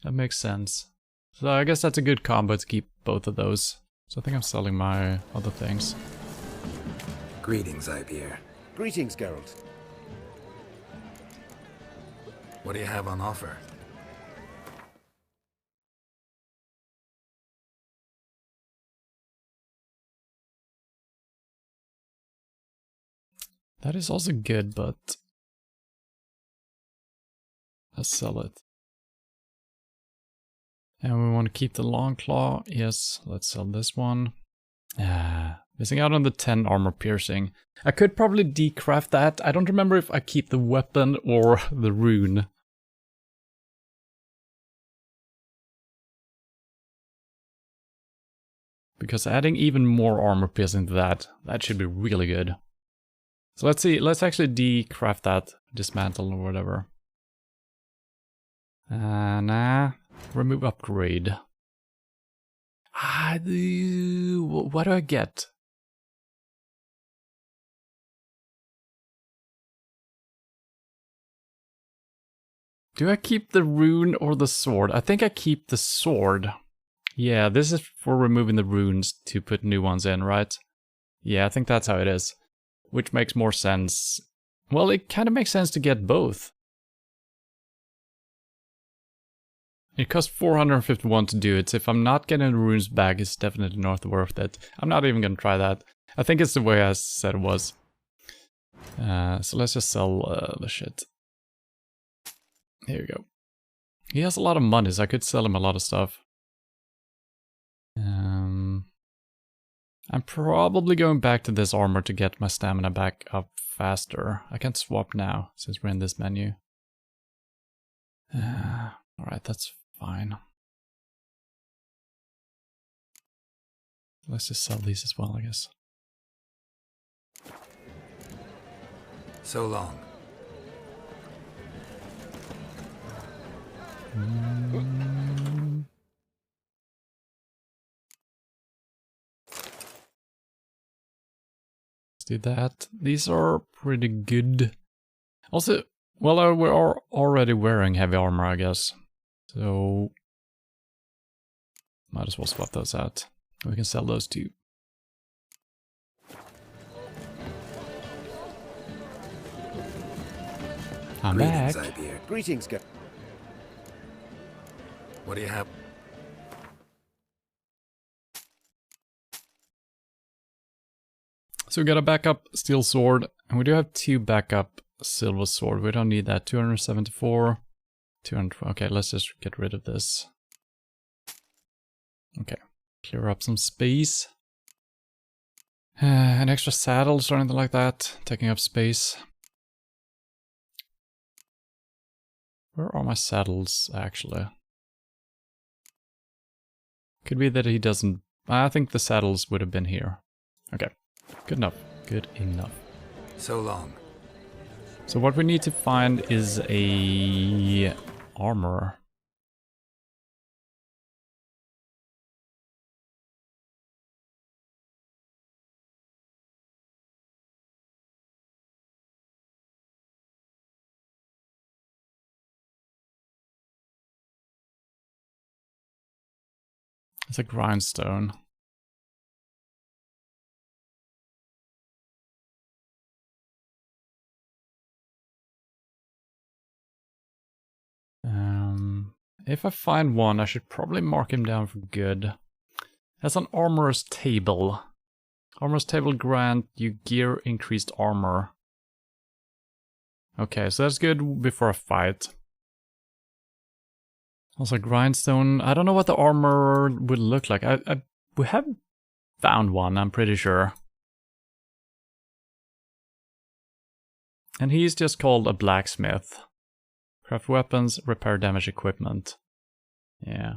That makes sense. So I guess that's a good combo to keep both of those. So I think I'm selling my other things. Greetings, Ipier. Greetings, Geralt. What do you have on offer? That is also good, but let's sell it. And we want to keep the long claw. Yes, let's sell this one. Missing out on the 10 armor piercing. I could probably decraft that. I don't remember if I keep the weapon or the rune. Because adding even more armor piercing to that should be really good. So let's see, let's actually decraft that, dismantle or whatever. Nah, remove upgrade. What do I get? Do I keep the rune or the sword? I think I keep the sword. Yeah, this is for removing the runes to put new ones in, right? Yeah, I think that's how it is. Which makes more sense. Well, it kind of makes sense to get both. It costs 451 to do it, so if I'm not getting the runes back, it's definitely not worth it. I'm not even gonna try that. I think it's the way I said it was. So let's just sell the shit. Here we go. He has a lot of money, so I could sell him a lot of stuff. I'm probably going back to this armor to get my stamina back up faster. I can't swap now since we're in this menu. Alright, that's fine. Let's just sell these as well, I guess. So long. Let's do that. These are pretty good. Also, well, we are already wearing heavy armor, I guess. So, might as well swap those out. We can sell those too. I'm back. Greetings, go. What do you have? So we got a backup steel sword, and we do have 2 backup silver sword. We don't need that. 274, 200. Okay, let's just get rid of this. Okay, clear up some space. An extra saddles or anything like that, taking up space. Where are my saddles, actually? Could be that he doesn't... I think the saddles would have been here. Okay, good enough. Good enough. So long. So what we need to find is a armor. It's a grindstone. If I find one, I should probably mark him down for good. That's an armorer's table. Armorer's table grant you gear increased armor. Okay, so that's good before a fight. Also grindstone. I don't know what the armor would look like. We haven't found one, I'm pretty sure. And he's just called a blacksmith. Craft weapons, repair damage equipment. Yeah.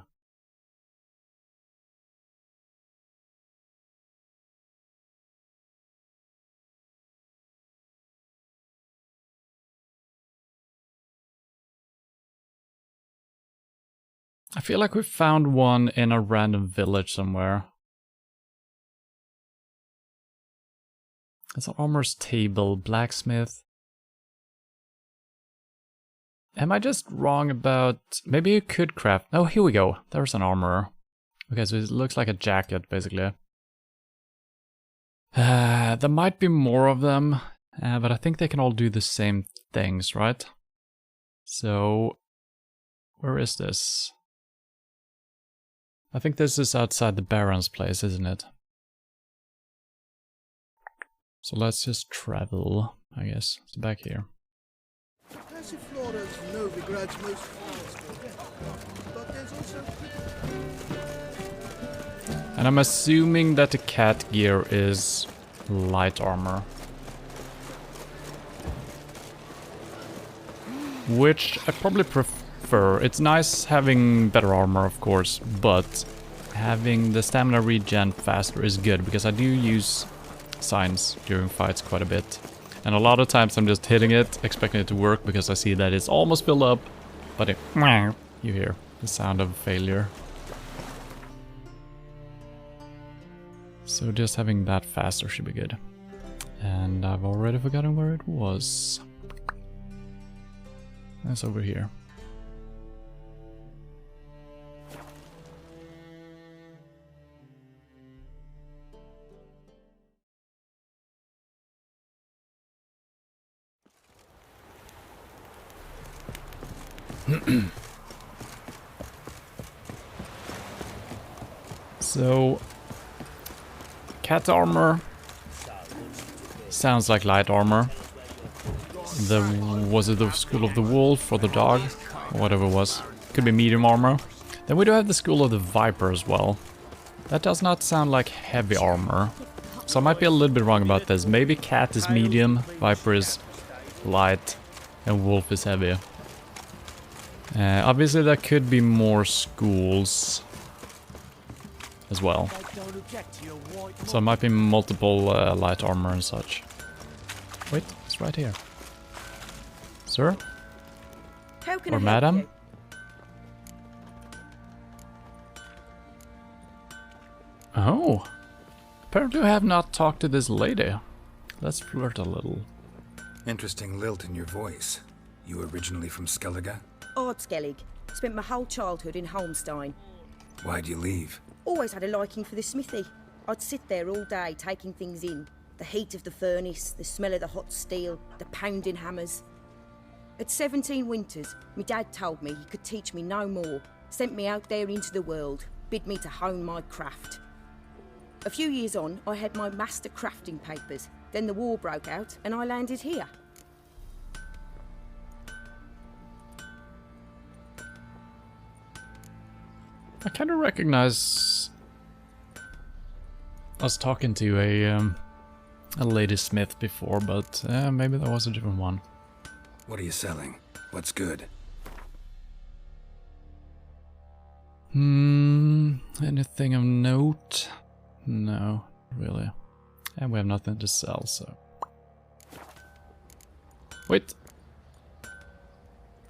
I feel like we found one in a random village somewhere. It's an armorer's table, blacksmith. Am I just wrong about... Maybe you could craft... Oh, here we go. There's an armorer. Okay, so it looks like a jacket, basically. There might be more of them, but I think they can all do the same things, right? So... Where is this? I think this is outside the Baron's place, isn't it? So let's just travel, I guess. It's back here. Passiflora's Novigrad's most but there's also... And I'm assuming that the cat gear is light armor. Which I probably prefer. It's nice having better armor, of course, but having the stamina regen faster is good, because I do use signs during fights quite a bit. And a lot of times I'm just hitting it, expecting it to work, because I see that it's almost filled up, but you hear the sound of failure. So just having that faster should be good. And I've already forgotten where it was. That's over here. So, cat armor sounds like light armor. Was it the School of the Wolf or the dog? Or whatever it was. Could be medium armor. Then we do have the School of the Viper as well. That does not sound like heavy armor. So I might be a little bit wrong about this. Maybe cat is medium, viper is light, and wolf is heavy. Obviously there could be more schools as well. So it might be multiple light armor and such. Wait, it's right here. Sir? How can Or I help madam? you? Oh. Apparently I have not talked to this lady. Let's flirt a little. Interesting lilt in your voice. You originally from Skellige? Odd Skellige. Spent my whole childhood in Holmstein. Why'd you leave? Always had a liking for the smithy. I'd sit there all day taking things in. The heat of the furnace, the smell of the hot steel, the pounding hammers. At 17 winters, my dad told me he could teach me no more. Sent me out there into the world, bid me to hone my craft. A few years on, I had my master crafting papers. Then the war broke out and I landed here. I kind of recognize us talking to a lady smith before, but maybe that was a different one. What are you selling? What's good? Anything of note? No, really. And we have nothing to sell, so... Wait.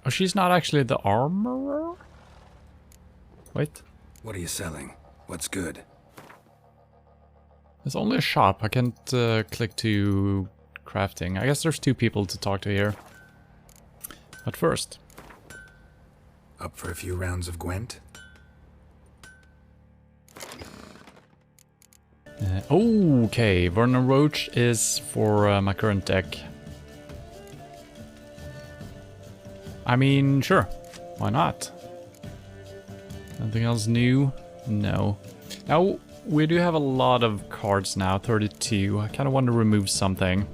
Oh, she's not actually the armorer? Wait. What are you selling? What's good? There's only a shop. I can't click to crafting. I guess there's two people to talk to here. But first. Up for a few rounds of Gwent? Okay, Vernon Roach is for my current deck. I mean, sure. Why not? Anything else new? No. Now, we do have a lot of cards now, 32. I kind of want to remove something.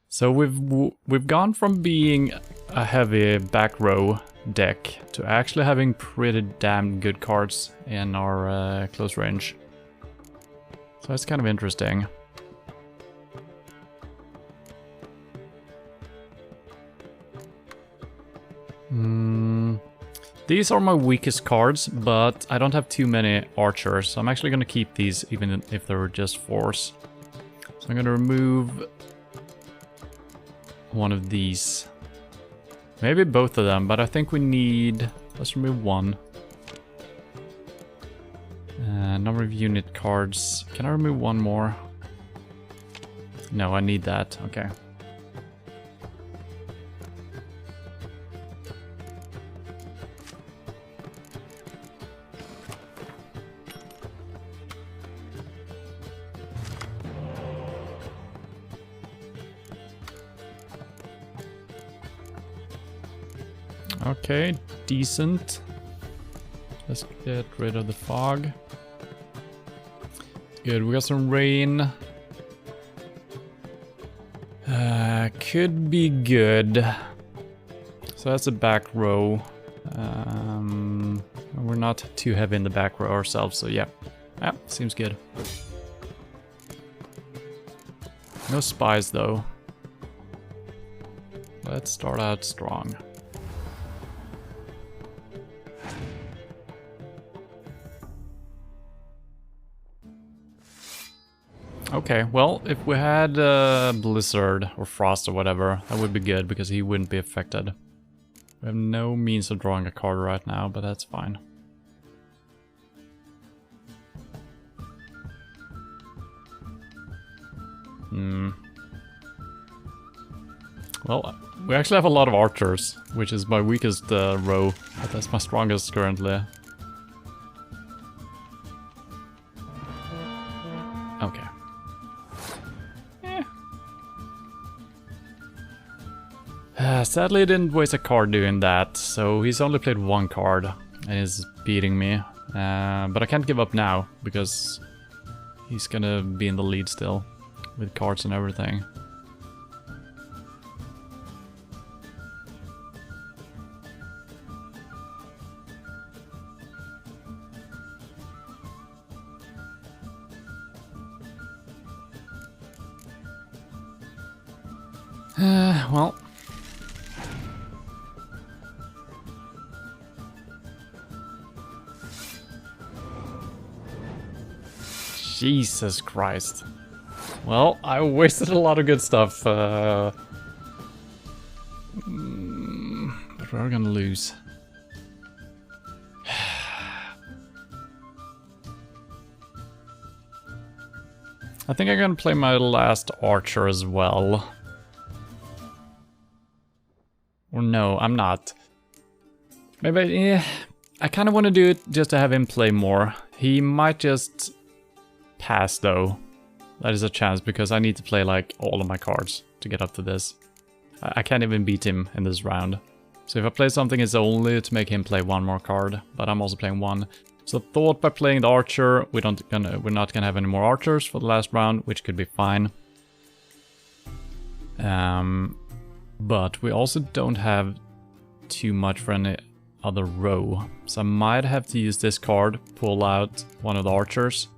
So we've gone from being a heavy back row deck to actually having pretty damn good cards in our close range. So that's kind of interesting. These are my weakest cards, but I don't have too many archers, so I'm actually going to keep these even if they're just fours. So I'm going to remove one of these. Maybe both of them, but I think we need... Let's remove one. Number of unit cards. Can I remove one more? No, I need that. Okay. Okay, decent. Let's get rid of the fog. Good, we got some rain. Could be good. So that's a back row. We're not too heavy in the back row ourselves, so yeah. Yeah, seems good. No spies though. Let's start out strong. Okay, well, if we had Blizzard or Frost or whatever, that would be good because he wouldn't be affected. We have no means of drawing a card right now, but that's fine. Well, we actually have a lot of archers, which is my weakest row, but that's my strongest currently. Okay. Sadly, I didn't waste a card doing that, so he's only played one card and is beating me. But I can't give up now, because he's gonna be in the lead still, with cards and everything. Well. Jesus Christ. Well, I wasted a lot of good stuff. But we're gonna lose. I think I'm gonna play my last archer as well. Or no, I'm not. Maybe, yeah. I kind of want to do it just to have him play more. He might just pass though. That is a chance because I need to play like all of my cards to get up to this. I can't even beat him in this round. So if I play something, it's only to make him play one more card, but I'm also playing one. So thought by playing the archer, we're not gonna have any more archers for the last round, which could be fine. But we also don't have too much for any other row. So I might have to use this card, pull out one of the archers.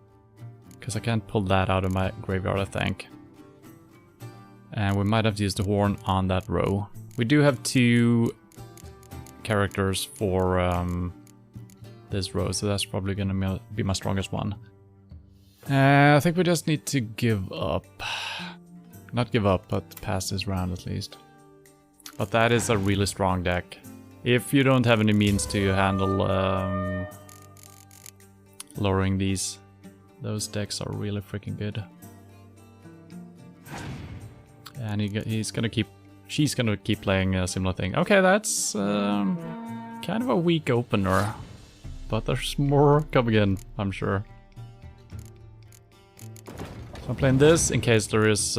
Because I can't pull that out of my graveyard, I think. And we might have to use the horn on that row. We do have 2 characters for this row, so that's probably gonna be my strongest one. I think we just need to give up. Not give up, but pass this round at least. But that is a really strong deck. If you don't have any means to handle lowering these, those decks are really freaking good. And she's gonna keep playing a similar thing. Okay, that's kind of a weak opener. But there's more coming in, I'm sure. So I'm playing this in case there is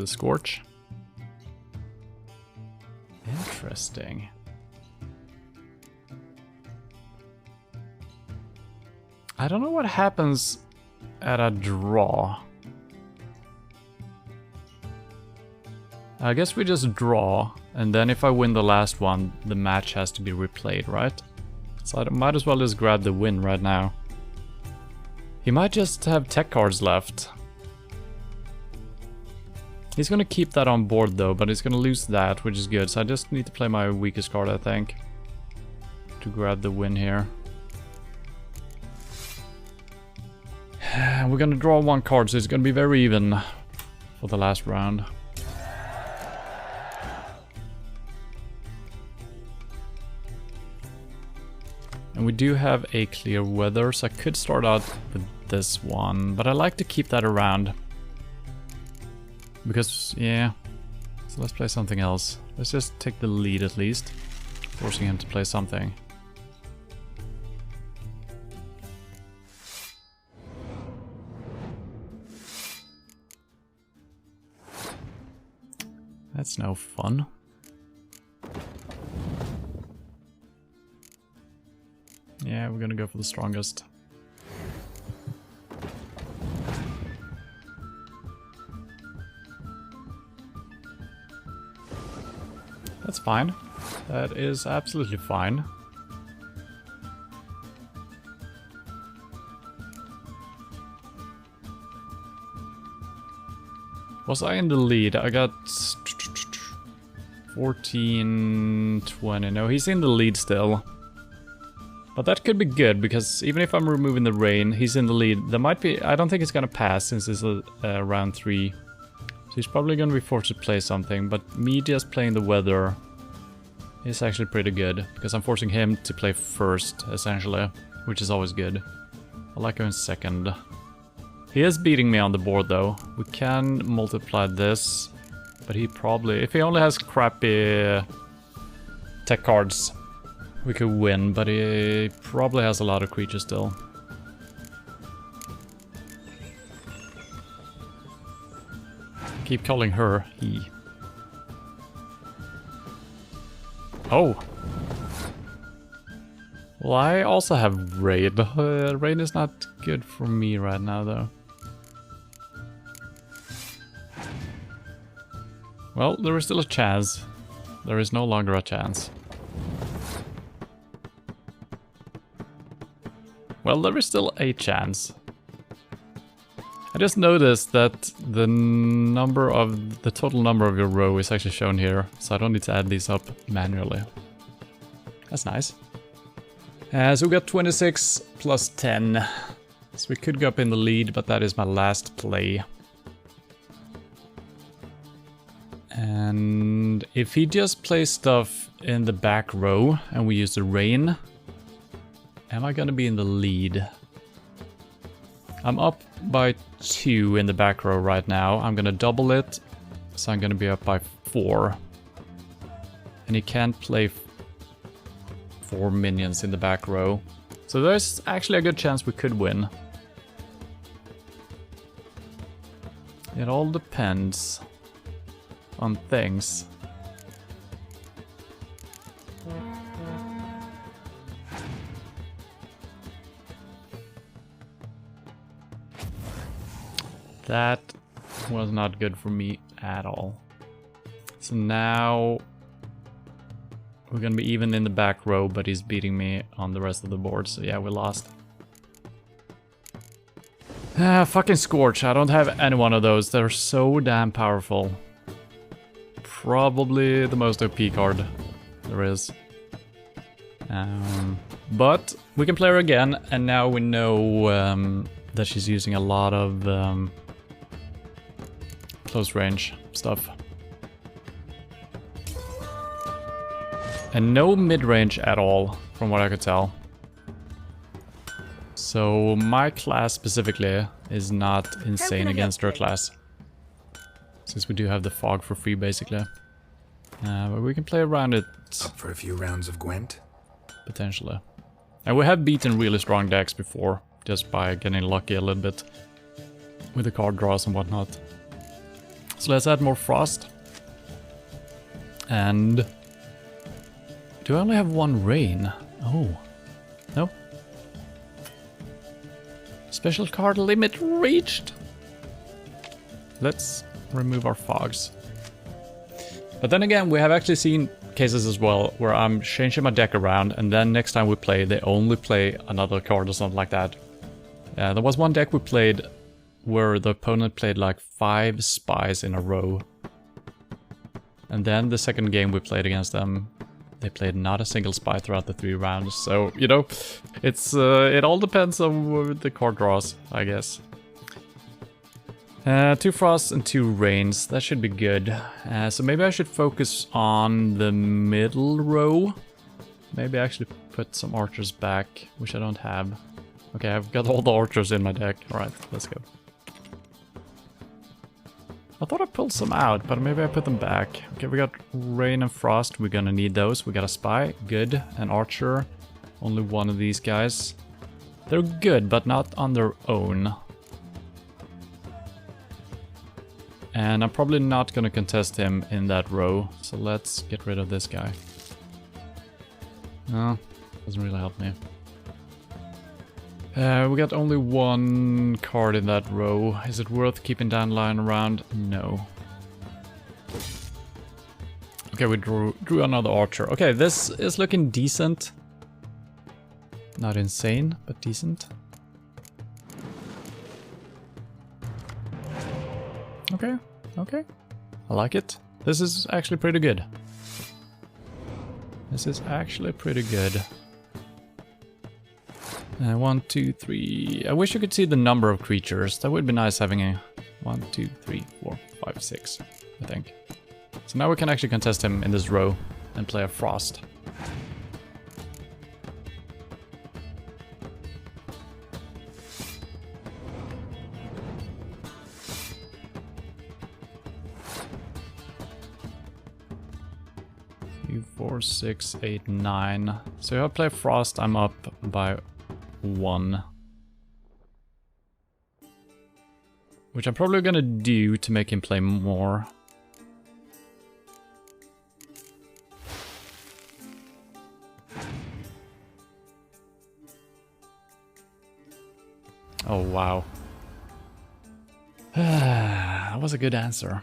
Scorch. Interesting. I don't know what happens at a draw. I guess we just draw, and then if I win the last one, the match has to be replayed, right? So I might as well just grab the win right now. He might just have tech cards left. He's gonna keep that on board though, but he's gonna lose that, which is good. So I just need to play my weakest card, I think, to grab the win here. We're gonna draw 1 card, so it's gonna be very even for the last round. And we do have a clear weather, so I could start out with this one, but I like to keep that around. Because, yeah, so let's play something else. Let's just take the lead at least, forcing him to play something. That's no fun. Yeah, we're gonna go for the strongest. That's fine. That is absolutely fine. Was I in the lead? I got 14, 20. No, he's in the lead still. But that could be good, because even if I'm removing the rain, he's in the lead. There might be... I don't think it's gonna pass, since it's round 3. So he's probably gonna be forced to play something, but me just playing the weather is actually pretty good, because I'm forcing him to play first, essentially, which is always good. I like going second. He is beating me on the board, though. We can multiply this, but he probably... If he only has crappy tech cards, we could win, but he probably has a lot of creatures still. Keep calling her he. Oh! Well, I also have raid. Raid is not good for me right now, though. Well, there is still a chance. There is no longer a chance. Well, there is still a chance. I just noticed that the total number of your row is actually shown here, so I don't need to add these up manually. That's nice. So we got 26 plus 10. So we could go up in the lead, but that is my last play. And if he just plays stuff in the back row and we use the rain, am I gonna be in the lead? I'm up by 2 in the back row right now. I'm gonna double it, so I'm gonna be up by 4. And he can't play 4 minions in the back row. So there's actually a good chance we could win. It all depends on things. That was not good for me at all. So now we're gonna be even in the back row, but he's beating me on the rest of the board, so yeah, we lost. Fucking Scorch, I don't have any one of those. They're so damn powerful. Probably the most OP card there is. But we can play her again, and now we know that she's using a lot of close range stuff. And no mid-range at all, from what I could tell. So my class specifically is not insane against her class. Since we do have the fog for free, basically. But we can play around it. Up for a few rounds of Gwent? Potentially. And we have beaten really strong decks before, just by getting lucky a little bit with the card draws and whatnot. So let's add more frost. And do I only have 1 rain? Oh. No. Special card limit reached. Let's remove our fogs. But then again, we have actually seen cases as well where I'm changing my deck around, and then next time we play, they only play another card or something like that. There was one deck we played where the opponent played like 5 spies in a row. And then the second game we played against them, they played not a single spy throughout the 3 rounds. So, you know, it's it all depends on the card draws, I guess. 2 frosts and 2 rains, that should be good. So maybe I should focus on the middle row. Maybe I actually put some archers back, which I don't have. Okay, I've got all the archers in my deck. Alright, let's go. I thought I pulled some out, but maybe I put them back. Okay, we got rain and frost, we're gonna need those. We got a spy, good, an archer. Only one of these guys. They're good, but not on their own. And I'm probably not gonna contest him in that row, so let's get rid of this guy. No, doesn't really help me. We got only 1 card in that row. Is it worth keeping Dandelion around? No. Okay, we drew another archer. Okay, this is looking decent. Not insane, but decent. Okay, okay. I like it. This is actually pretty good. This is actually pretty good. 1, 2, 3. I wish you could see the number of creatures. That would be nice having a 1, 2, 3, 4, 5, 6, I think. So now we can actually contest him in this row and play a frost. Two, 4, 6, 8, 9. So if I play frost, I'm up by 1. Which I'm probably gonna do to make him play more. Oh wow. That was a good answer.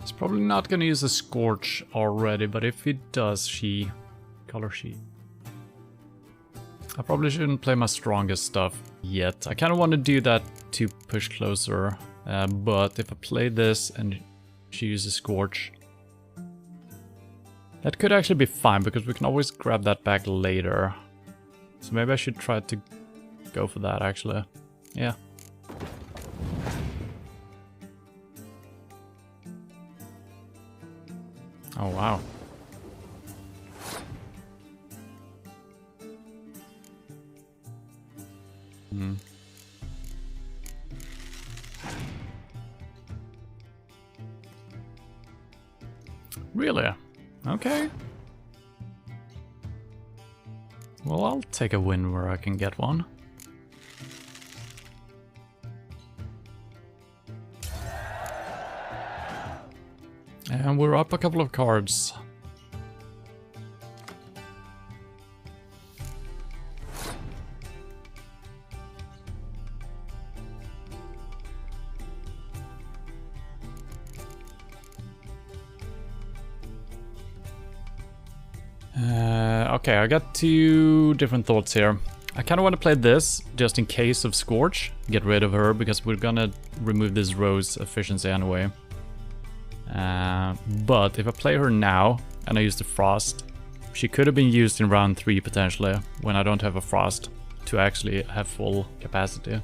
He's probably not gonna use a Scorch already, but if he does, color sheet. I probably shouldn't play my strongest stuff yet. I kind of want to do that to push closer, but if I play this and she uses Scorch, that could actually be fine because we can always grab that back later. So maybe I should try to go for that actually. Yeah. Oh wow. Really? Okay. Well, I'll take a win where I can get one. And we're up a couple of cards. Okay, I got two different thoughts here. I kind of want to play this just in case of Scorch, get rid of her, because we're gonna remove this Rose efficiency anyway. But if I play her now and I use the Frost, she could have been used in round 3 potentially, when I don't have a Frost to actually have full capacity.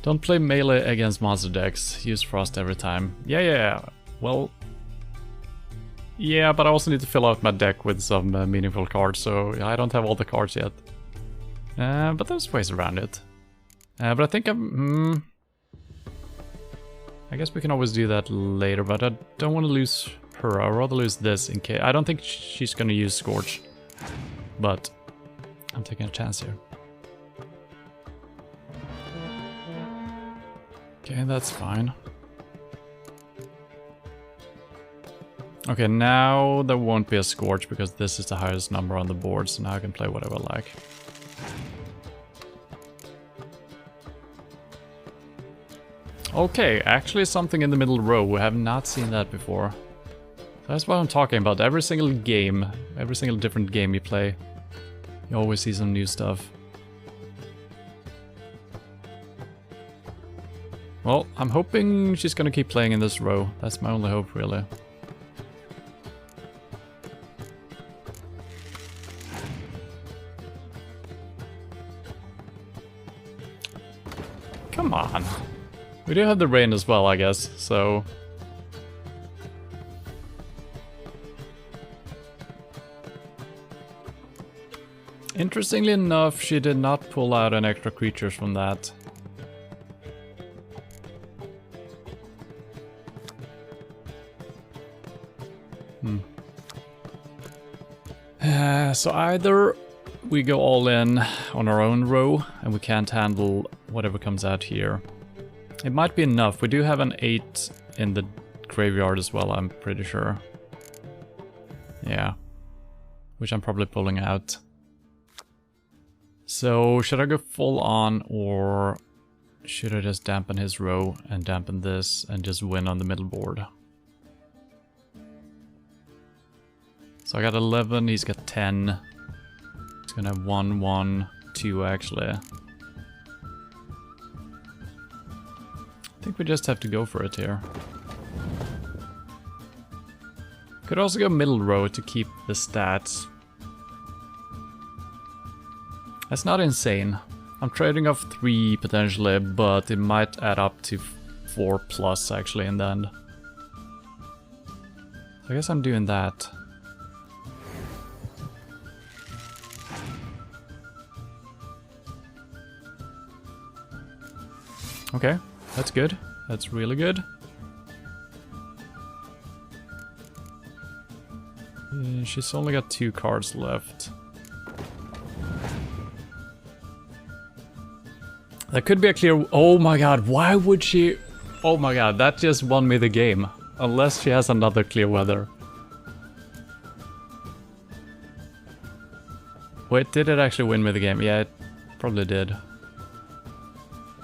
Don't play melee against monster decks, use Frost every time. Yeah, well... Yeah, but I also need to fill out my deck with some meaningful cards, so I don't have all the cards yet. But there's ways around it. But I think I guess we can always do that later, but I don't want to lose her. I'd rather lose this in case... I don't think she's gonna use Scorch, but I'm taking a chance here. Okay, that's fine. Okay, now there won't be a Scorch because this is the highest number on the board, so now I can play whatever I like. Okay, actually something in the middle row. We have not seen that before. That's what I'm talking about. Every single game, every single different game you play, you always see some new stuff. Well, I'm hoping she's gonna keep playing in this row. That's my only hope, really. Come on. We do have the rain as well, I guess, so... Interestingly enough, she did not pull out an extra creatures from that. So either we go all in on our own row and we can't handle whatever comes out here. It might be enough. We do have an 8 in the graveyard as well, I'm pretty sure. Yeah. Which I'm probably pulling out. So, should I go full on, or should I just dampen his row and dampen this and just win on the middle board? So I got 11, he's got 10. He's gonna have 1, 1, 2 actually. I think we just have to go for it here. Could also go middle row to keep the stats. That's not insane. I'm trading off 3 potentially, but it might add up to 4 plus actually in the end. I guess I'm doing that. Okay, that's good. That's really good. She's only got 2 cards left. That could be a clear... Oh my god, why would she... Oh my god, that just won me the game. Unless she has another clear weather. Wait, did it actually win me the game? Yeah, it probably did.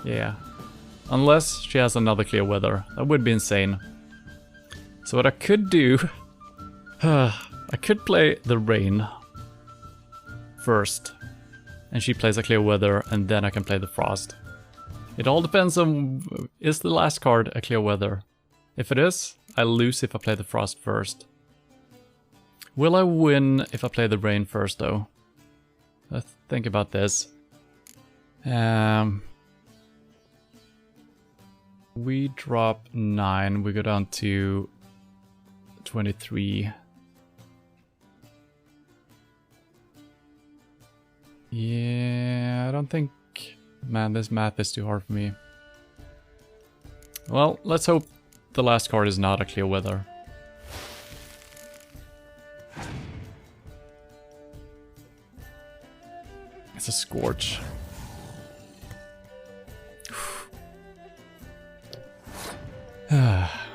Yeah. Unless she has another clear weather. That would be insane. So what I could do... I could play the rain first. And she plays a clear weather, and then I can play the frost. It all depends on... Is the last card a clear weather? If it is, I lose if I play the frost first. Will I win if I play the rain first, though? Let's think about this. We drop 9, we go down to 23. Yeah, I don't think... Man, this math is too hard for me. Well, let's hope the last card is not a clear weather. It's a Scorch.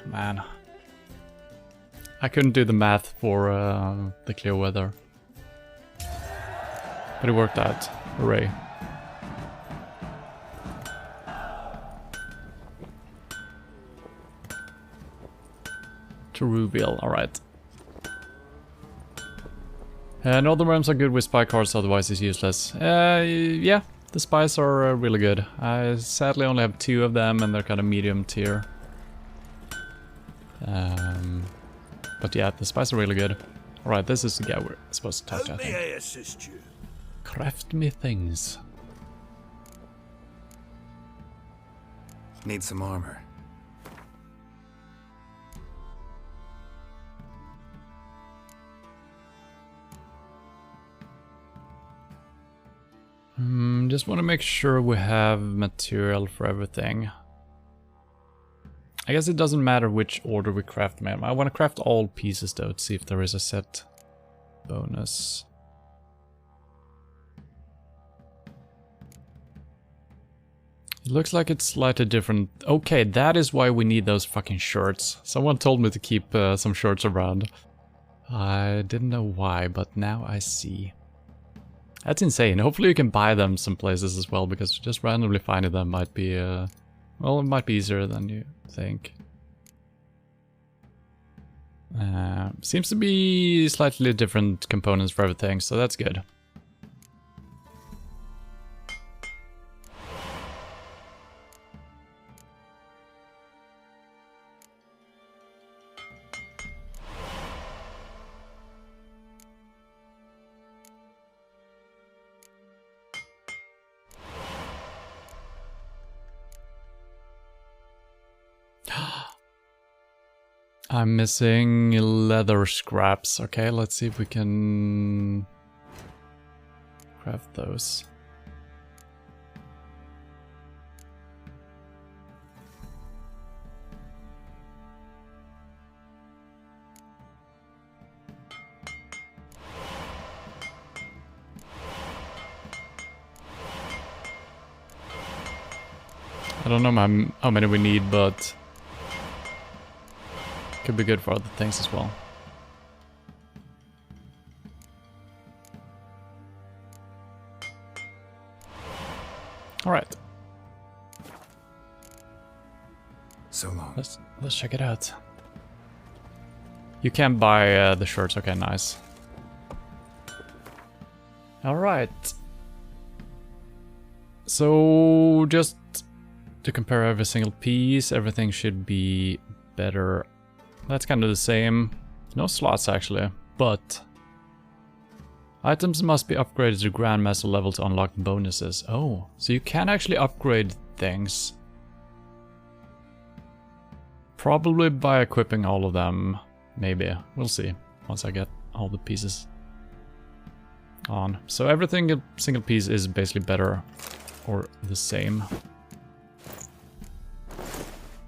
Man. I couldn't do the math for the clear weather. But it worked out. Hooray. To reveal, alright. Northern Realms are good with spy cards, otherwise it's useless. Yeah, the spies are really good. I sadly only have 2 of them and they're kind of medium tier. But yeah, the spies are really good. Alright, this is the guy we're supposed to talk to, I think. May I assist you? Craft me things. Need some armor. Just want to make sure we have material for everything. I guess it doesn't matter which order we craft them. I want to craft all pieces though, to see if there is a set bonus. It looks like it's slightly different. Okay, that is why we need those fucking shirts. Someone told me to keep some shirts around. I didn't know why, but now I see. That's insane. Hopefully you can buy them some places as well, because just randomly finding them might be, well, it might be easier than you think. Seems to be slightly different components for everything, so that's good. I'm missing leather scraps. Okay, let's see if we can craft those. I don't know how many we need, but could be good for other things as well. Alright. So long. Let's check it out. You can buy the shirts, okay, nice. Alright. So just to compare every single piece, everything should be better. That's kind of the same. No slots actually, but items must be upgraded to Grandmaster level to unlock bonuses. Oh, so you can actually upgrade things. Probably by equipping all of them, maybe. We'll see once I get all the pieces on. So everything, single piece is basically better or the same.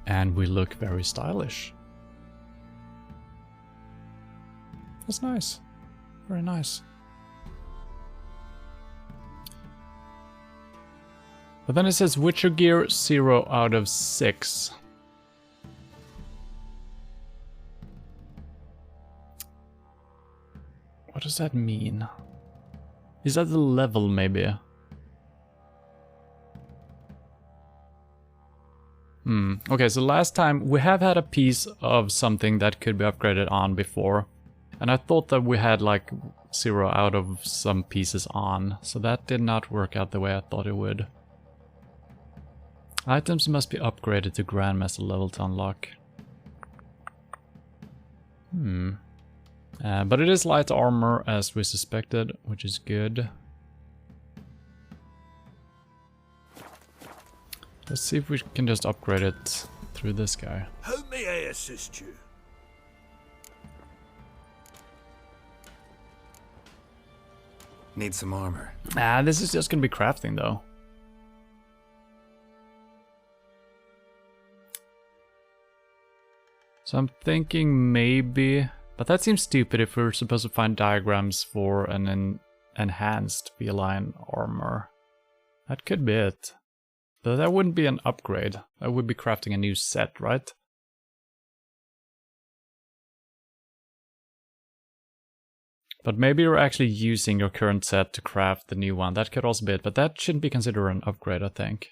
And we look very stylish. That's nice. Very nice. But then it says Witcher gear 0 out of 6. What does that mean? Is that the level maybe? Okay, so last time we have had a piece of something that could be upgraded on before. And I thought that we had like 0 out of some pieces on. So that did not work out the way I thought it would. Items must be upgraded to Grandmaster level to unlock. But it is light armor as we suspected, which is good. Let's see if we can just upgrade it through this guy. How may I assist you? Need some armor. This is just gonna be crafting though. So I'm thinking maybe, but that seems stupid if we're supposed to find diagrams for an enhanced feline armor. That could be it. But that wouldn't be an upgrade. That would be crafting a new set, right? But maybe you're actually using your current set to craft the new one. That could also be it, but that shouldn't be considered an upgrade, I think.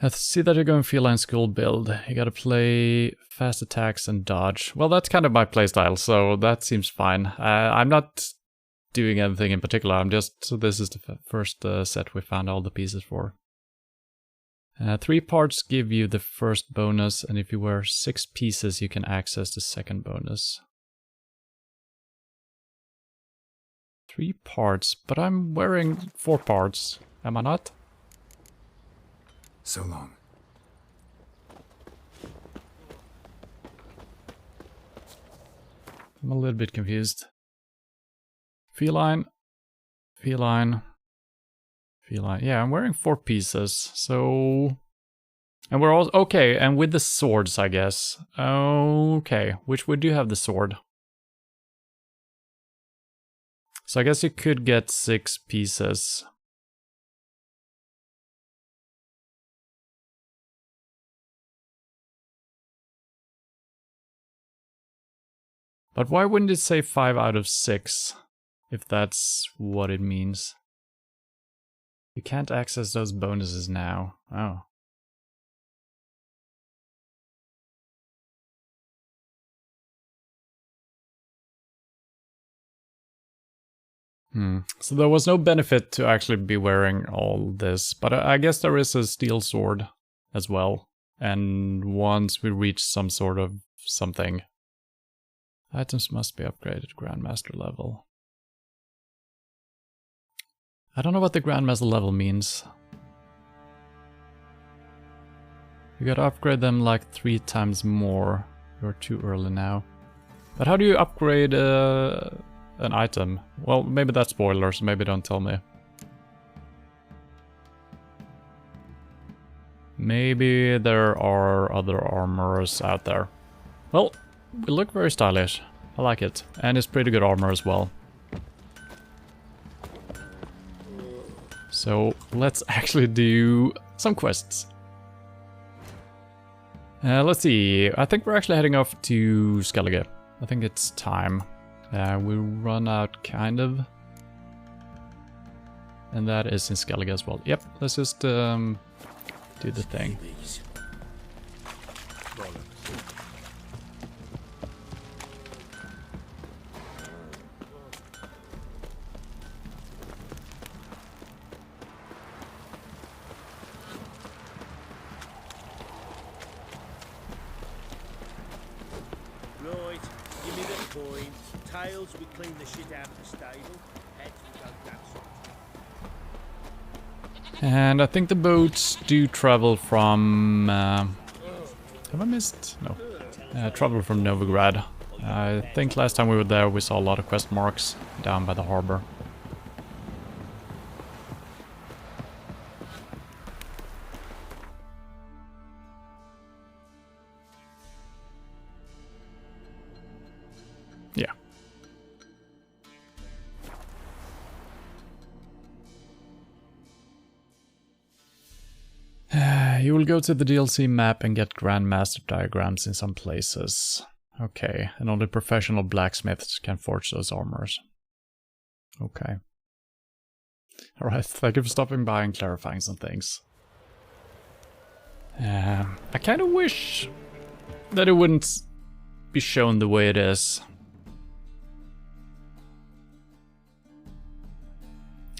Let's see that you're going feline school build. You gotta play fast attacks and dodge. Well, that's kind of my playstyle, so that seems fine. I'm not doing anything in particular. I'm just, so this is the first set we found all the pieces for. 3 parts give you the first bonus, and if you wear 6 pieces, you can access the second bonus. 3 parts, but I'm wearing 4 parts, am I not? So long. I'm a little bit confused. Feline, feline, feline. Yeah, I'm wearing 4 pieces, so... And we're all... Okay, and with the swords, I guess. Okay, which would you have the sword? So I guess you could get 6 pieces. But why wouldn't it say 5 out of 6? If that's what it means. You can't access those bonuses now. Oh. So there was no benefit to actually be wearing all this, but I guess there is a steel sword as well. And once we reach some sort of something, items must be upgraded to Grandmaster level. I don't know what the Grandmaster level means. You gotta upgrade them like 3 times more. You're too early now. But how do you upgrade an item? Well, maybe that's spoilers, maybe don't tell me. Maybe there are other armors out there. Well, we look very stylish. I like it. And it's pretty good armor as well. So let's actually do some quests. Let's see. I think we're actually heading off to Skellige. I think it's time. We run out kind of. And that is in Skellige as well. Yep, let's just do the thing. Right, give me the coin. Tails, we clean the shit out of the stable. Heads, we go that sort. And I think the boats do travel from... have I missed? No. Travel from Novigrad. I think last time we were there we saw a lot of quest marks down by the harbor. Yeah. You will go to the DLC map and get Grandmaster diagrams in some places. Okay, and only professional blacksmiths can forge those armors. Okay. Alright, thank you for stopping by and clarifying some things. I kind of wish that it wouldn't be shown the way it is.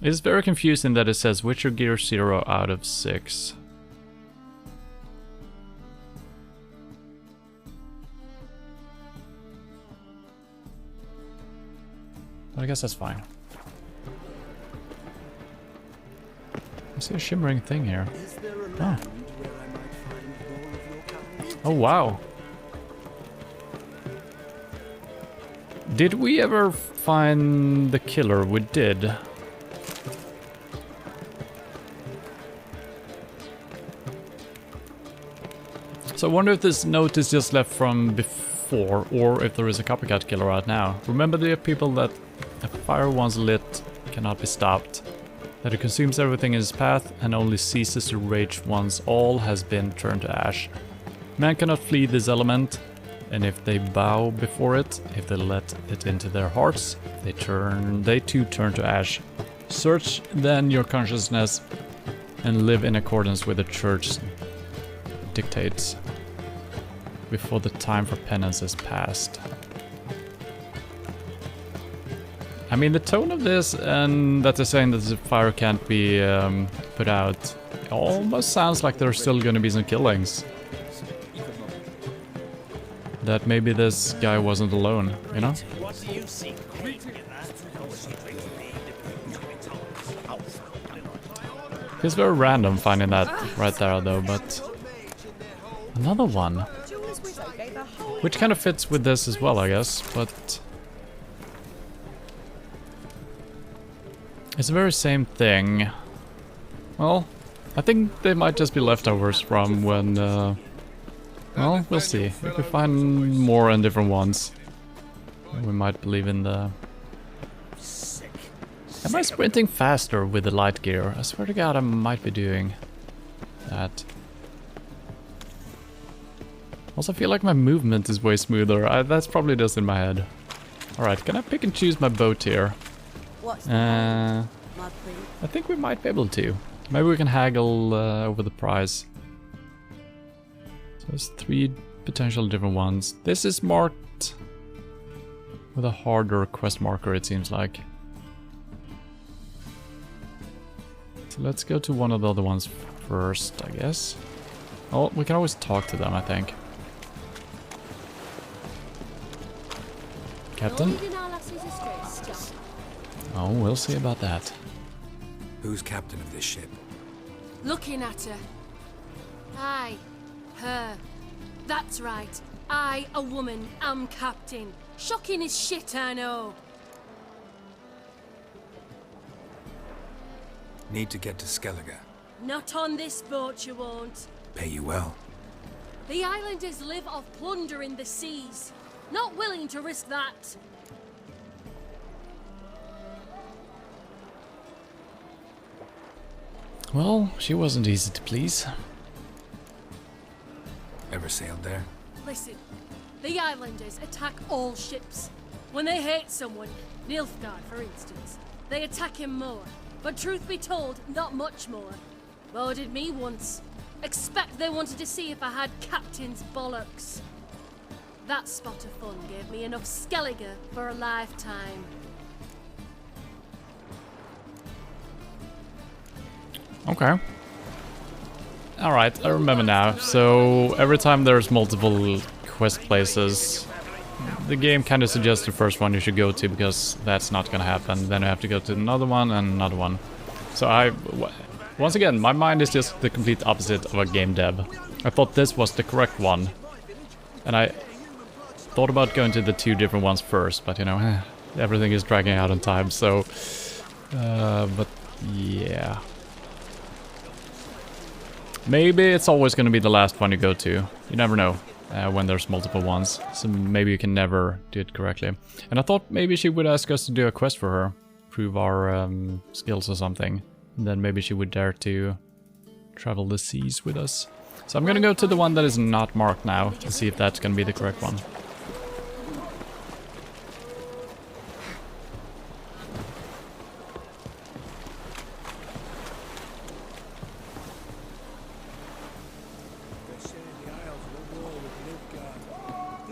It's very confusing that it says Witcher Gear 0 out of 6. But I guess that's fine. I see a shimmering thing here. Oh. Oh wow. Did we ever find the killer? We did. So I wonder if this note is just left from before, or if there is a copycat killer out now. Remember the people that a fire once lit cannot be stopped. That it consumes everything in its path and only ceases to rage once all has been turned to ash. Man cannot flee this element, and if they bow before it, if they let it into their hearts, they too turn to ash. Search then your consciousness and live in accordance with the church dictates before the time for penance is past. I mean, the tone of this and that they're saying that the fire can't be put out almost sounds like there's still gonna be some killings. That maybe this guy wasn't alone, you know? It's very random finding that right there though, but... Another one. Which kind of fits with this as well, I guess, but... It's the very same thing. Well, I think they might just be leftovers from when... Well, we'll see. If we find more and different ones, we might believe in the... Am I sprinting faster with the light gear? I swear to God, I might be doing that. Also, I feel like my movement is way smoother. That's probably just in my head. Alright, can I pick and choose my boat here? I think we might be able to. Maybe we can haggle over the price. So there's 3 potential different ones. This is marked with a harder quest marker, it seems like. So let's go to one of the other ones first, I guess. Oh, we can always talk to them, I think. Captain? Oh, we'll see about that. Who's captain of this ship? Looking at her. Aye, her. That's right. I, a woman, am captain. Shocking as shit, I know. Need to get to Skellige. Not on this boat, you won't. Pay you well. The islanders live off plunder in the seas. Not willing to risk that. Well, she wasn't easy to please. Ever sailed there? Listen, the islanders attack all ships. When they hate someone, Nilfgaard for instance, they attack him more. But truth be told, not much more. Boarded me once. Expect they wanted to see if I had captain's bollocks. That spot of fun gave me enough Skellige for a lifetime. Okay. Alright, I remember now. So every time there's multiple quest places, the game kind of suggests the first one you should go to because that's not gonna happen. Then you have to go to another one and another one. So once again, my mind is just the complete opposite of a game dev. I thought this was the correct one. And I thought about going to the 2 different ones first, but you know, everything is dragging out in time, so... but yeah... Maybe it's always going to be the last one you go to. You never know when there's multiple ones. So maybe you can never do it correctly. And I thought maybe she would ask us to do a quest for her. Prove our skills or something. And then maybe she would dare to travel the seas with us. So I'm going to go to the one that is not marked now. To see if that's going to be the correct one.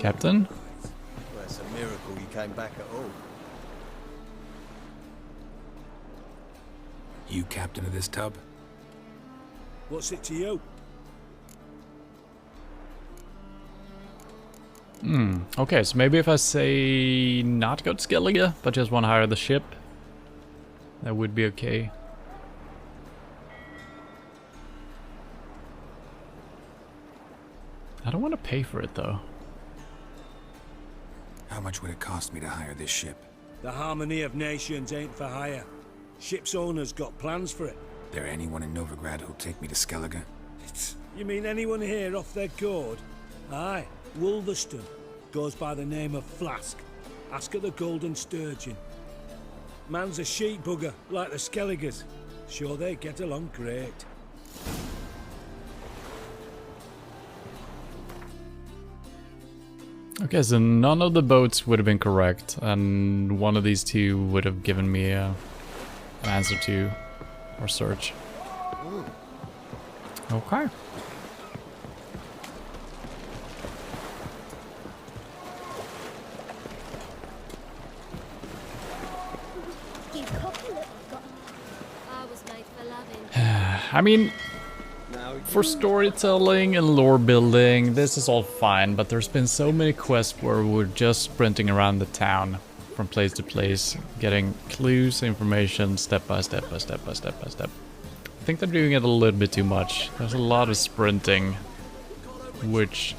Captain? Well, it's a miracle you came back at all. You captain of this tub? What's it to you? Okay, so maybe if I say not go to Skellige, but just want to hire the ship, that would be okay. I don't want to pay for it though. How much would it cost me to hire this ship? The harmony of nations ain't for hire. Ship's owner's got plans for it. There anyone in Novigrad who'll take me to Skellige? You mean anyone here off their gourd? Aye, Wolverston. Goes by the name of Flask. Ask at the Golden Sturgeon. Man's a sheep bugger, like the Skelligers. Sure they get along great. Okay, so none of the boats would have been correct, and one of these two would have given me an answer to our search. Okay. I mean, for storytelling and lore building, this is all fine, but there's been so many quests where we're just sprinting around the town from place to place, getting clues, information, step by step by step by step by step. I think they're doing it a little bit too much. There's a lot of sprinting, which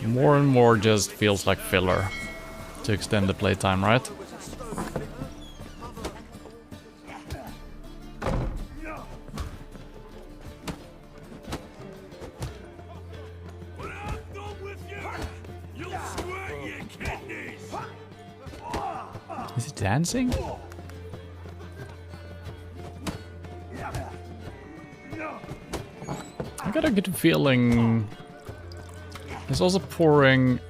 more and more just feels like filler to extend the playtime, right? Is he dancing? I got a good feeling he's also pouring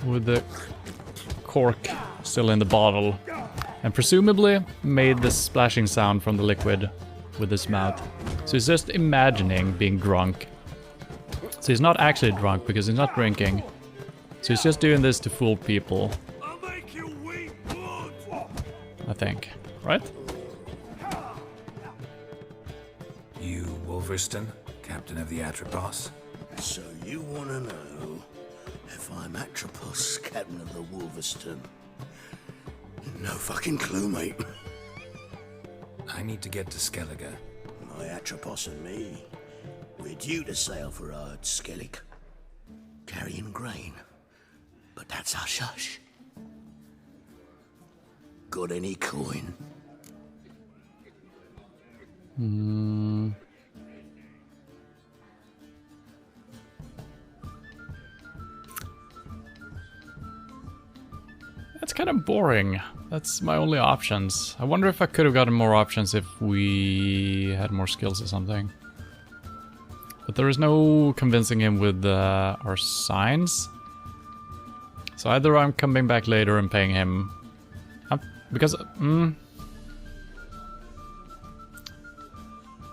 with the cork still in the bottle, and presumably made the splashing sound from the liquid with his mouth. So he's just imagining being drunk. So he's not actually drunk because he's not drinking. So he's just doing this to fool people. I think, right? You Wolverston, captain of the Atropos? So you want to know if I'm Atropos, captain of the Wolverston? No fucking clue, mate. I need to get to Skellige. My Atropos and me, we're due to sail for Ard Skellig, carrying grain. But that's hush-hush. Got any coin? That's kind of boring. That's my only options. I wonder if I could have gotten more options if we had more skills or something. But there is no convincing him with our signs. So either I'm coming back later and paying him. Because...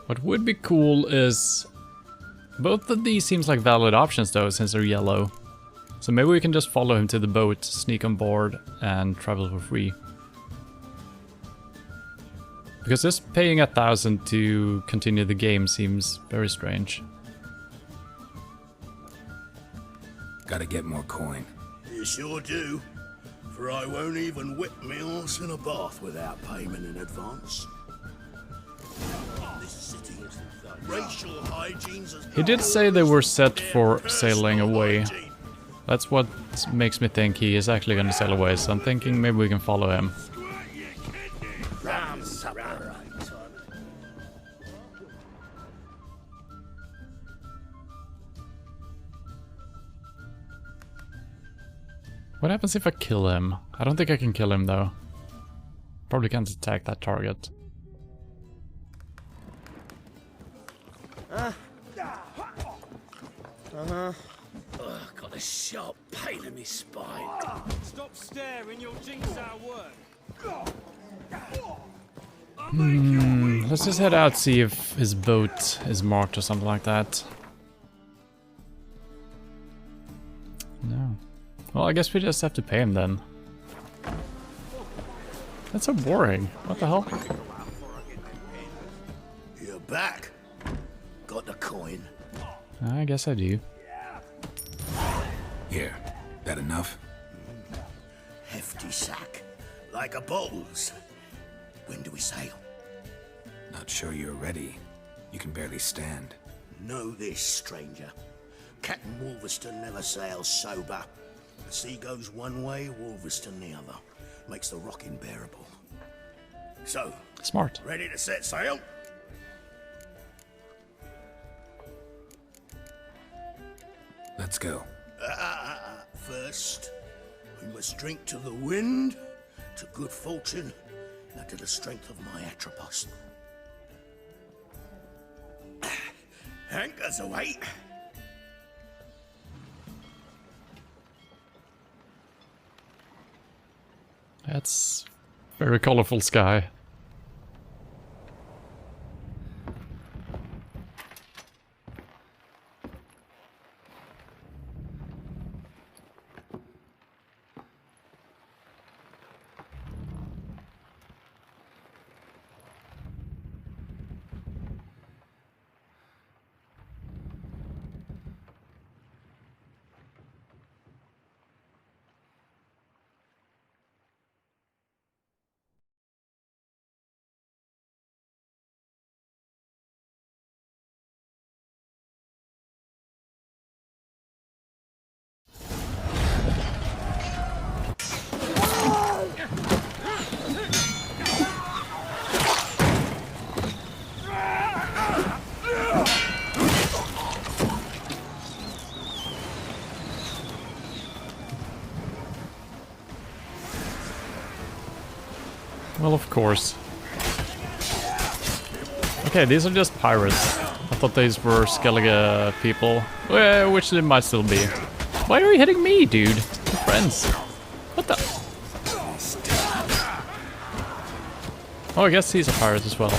What would be cool is... Both of these seems like valid options though, since they're yellow. So maybe we can just follow him to the boat, sneak on board, and travel for free. Because just paying 1,000 to continue the game seems very strange. Gotta get more coin. You sure do. For I won't even whip me horse in a bath without payment in advance. This city, racial hygiene's as He did say they were set for sailing away. That's what makes me think he is actually going to sail away, so I'm thinking maybe we can follow him. What happens if I kill him? I don't think I can kill him though. Probably can't attack that target. got a sharp pain in my spine. Stop staring, you'll jinx our work. Let's just head out, see if his boat is marked or something like that. No. Well, I guess we just have to pay him then. That's so boring. What the hell? You're back. Got the coin? I guess I do. Here, that enough? Hefty sack. Like a bottle's. When do we sail? Not sure you're ready. You can barely stand. Know this, stranger. Captain Wolverston never sails sober. The sea goes one way, Wolverston the other. Makes the rocking bearable. So, smart. Ready to set sail? Let's go. First, we must drink to the wind, to good fortune, and to the strength of my Atropos. Anchors away. That's very colorful sky. Well, of course. Okay, these are just pirates. I thought these were Skellige people, which they might still be. Why are you hitting me, dude? We're friends. What the? Oh, I guess he's a pirate as well.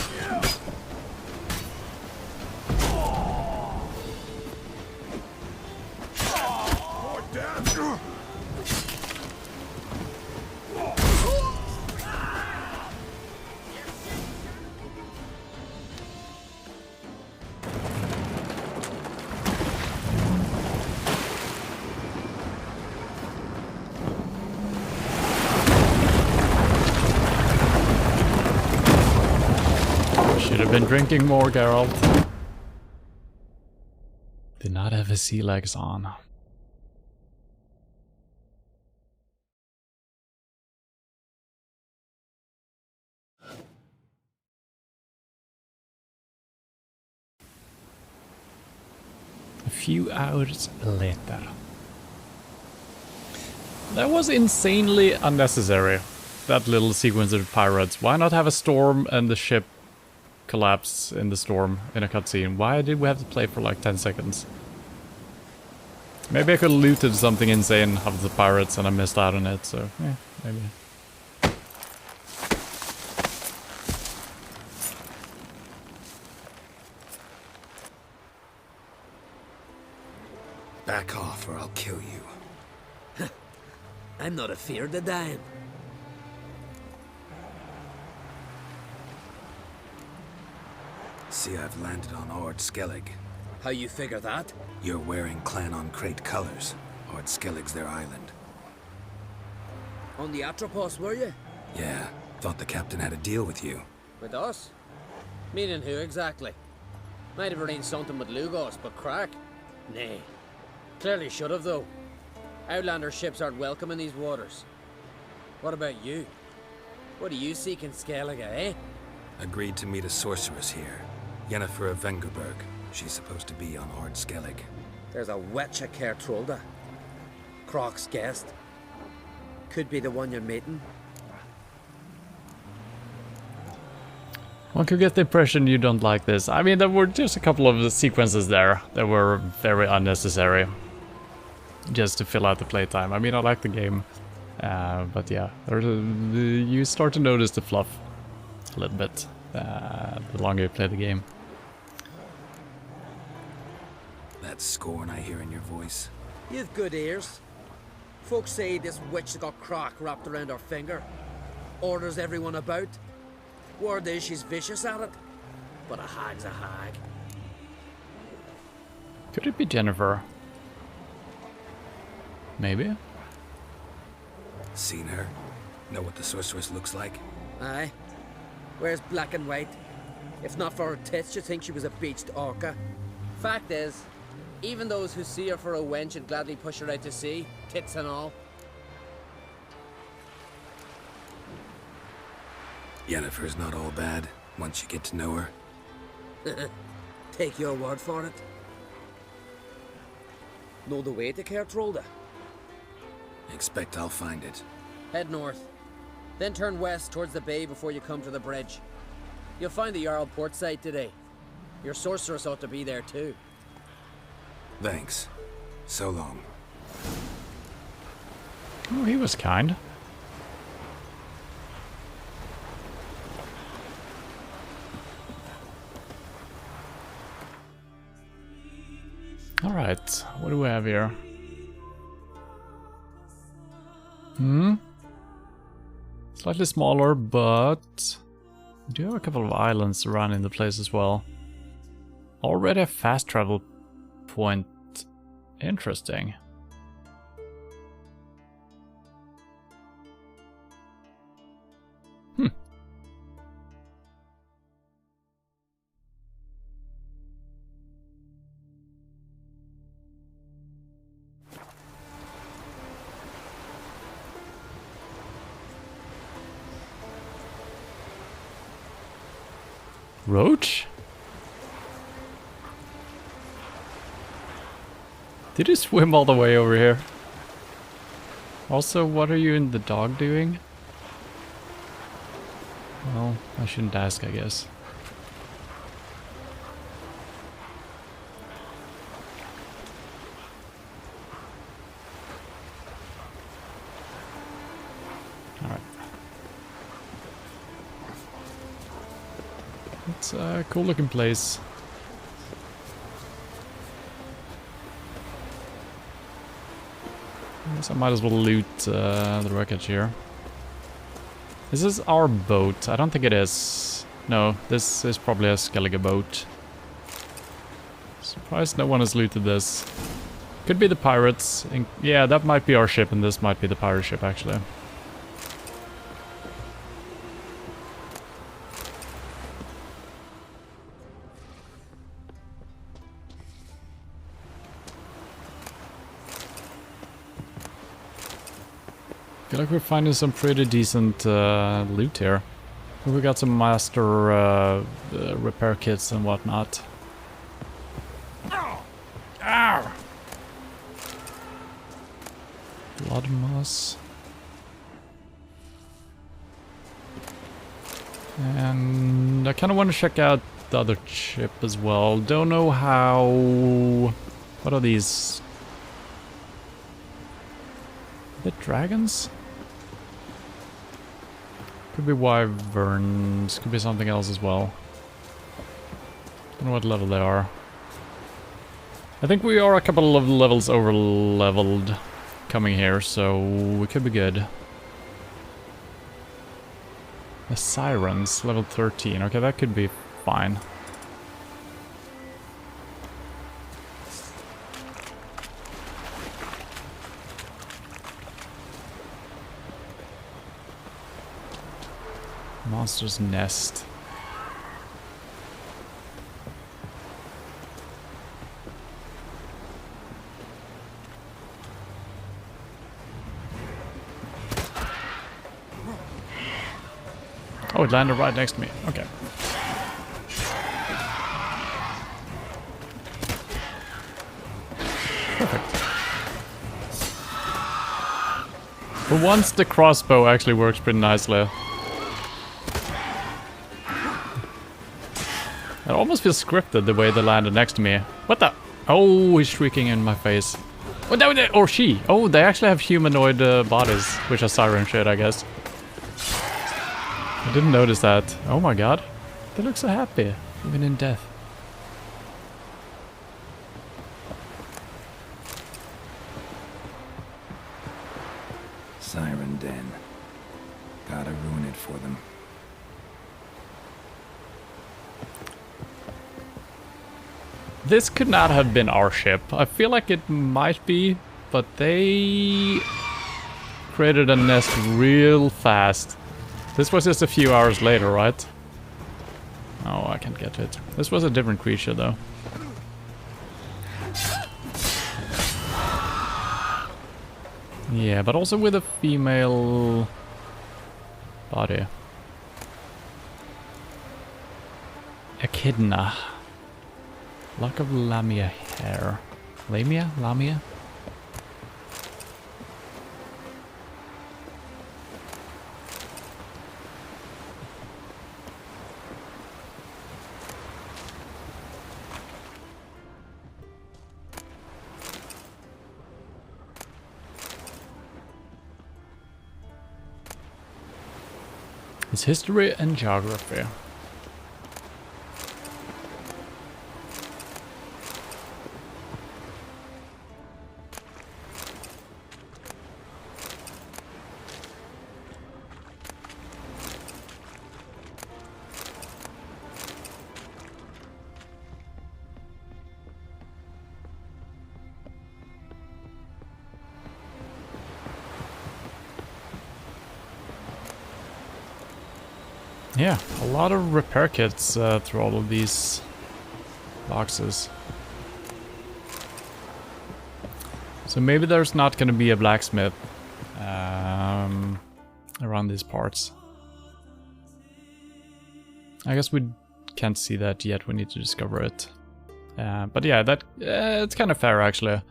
Should have been drinking more, Geralt. Did not have his sea legs on. A few hours later. That was insanely unnecessary. That little sequence of pirates. Why not have a storm and the ship collapse in the storm in a cutscene? Why did we have to play for like 10 seconds? Maybe I could have looted something insane of the pirates and I missed out on it, so yeah, maybe. Back off or I'll kill you. I'm not afeard of dying. See, I've landed on Ord Skellige. How you figure that? You're wearing Clan on Crate colors. Ord Skellige's their island. On the Atropos, were you? Yeah, thought the captain had a deal with you. With us? Meaning who exactly? Might have arranged something with Lugos, but crack? Nay. Clearly should have, though. Outlander ships aren't welcome in these waters. What about you? What do you seek in Skellige, eh? Agreed to meet a sorceress here. Yennefer of Vengerberg. She's supposed to be on Ord Skellige. There's a wetcha Kertrolda. Croc's guest. Could be the one you're meeting. One could get the impression you don't like this. I mean, there were just a couple of sequences there that were very unnecessary. Just to fill out the playtime. I mean, I like the game. But yeah, you start to notice the fluff a little bit the longer you play the game. That scorn I hear in your voice. You've good ears. Folks say this witch got crock wrapped around her finger. Orders everyone about. Word is she's vicious at it. But a hag's a hag. Could it be Jennifer? Maybe? Seen her? Know what the sorceress looks like? Aye. Wears black and white. If not for her tits, you'd think she was a beached orca. Fact is, even those who see her for a wench would gladly push her out to sea, tits and all. Yennefer's not all bad, once you get to know her. Take your word for it. Know the way to Kertrolda? Expect I'll find it. Head north. Then turn west towards the bay before you come to the bridge. You'll find the Jarl port site today. Your sorceress ought to be there too. Thanks. So long. Oh, he was kind. Alright, what do we have here? Slightly smaller, but we do have a couple of islands surrounding the place as well. Already a fast travel point. Interesting. Roach? Did you swim all the way over here? Also, what are you and the dog doing? Well, I shouldn't ask, I guess. Alright. It's a cool looking place. I guess I might as well loot the wreckage here. This is our boat. I don't think it is. No, this is probably a Skellige boat. Surprised no one has looted this. Could be the pirates. Yeah, that might be our ship and this might be the pirate ship actually. Feel like we're finding some pretty decent loot here. We got some master repair kits and whatnot. Ow! Ow! Blood moss. And I kind of want to check out the other ship as well. Don't know how... What are these? Are they dragons? Could be wyverns, could be something else as well. Don't know what level they are. I think we are a couple of levels over leveled coming here, so we could be good. The sirens, level 13. Okay, that could be fine. Monster's Nest. Oh, it landed right next to me. Okay. Perfect. For once, the crossbow actually works pretty nicely. It almost feels scripted the way they landed next to me. What the? Oh, he's shrieking in my face. What? Or she. Oh, they actually have humanoid bodies, which are siren shit, I guess. I didn't notice that. Oh my god. They look so happy, even in death. Siren Den. Gotta ruin it for them. This could not have been our ship. I feel like it might be, but they created a nest real fast. This was just a few hours later, right? Oh, I can't get it. This was a different creature, though. Yeah, but also with a female body. Echidna. Lock of Lamia hair. Lamia? Lamia? It's history and geography. Yeah, a lot of repair kits through all of these boxes. So maybe there's not going to be a blacksmith around these parts. I guess we can't see that yet, we need to discover it. But yeah, that it's kind of fair actually.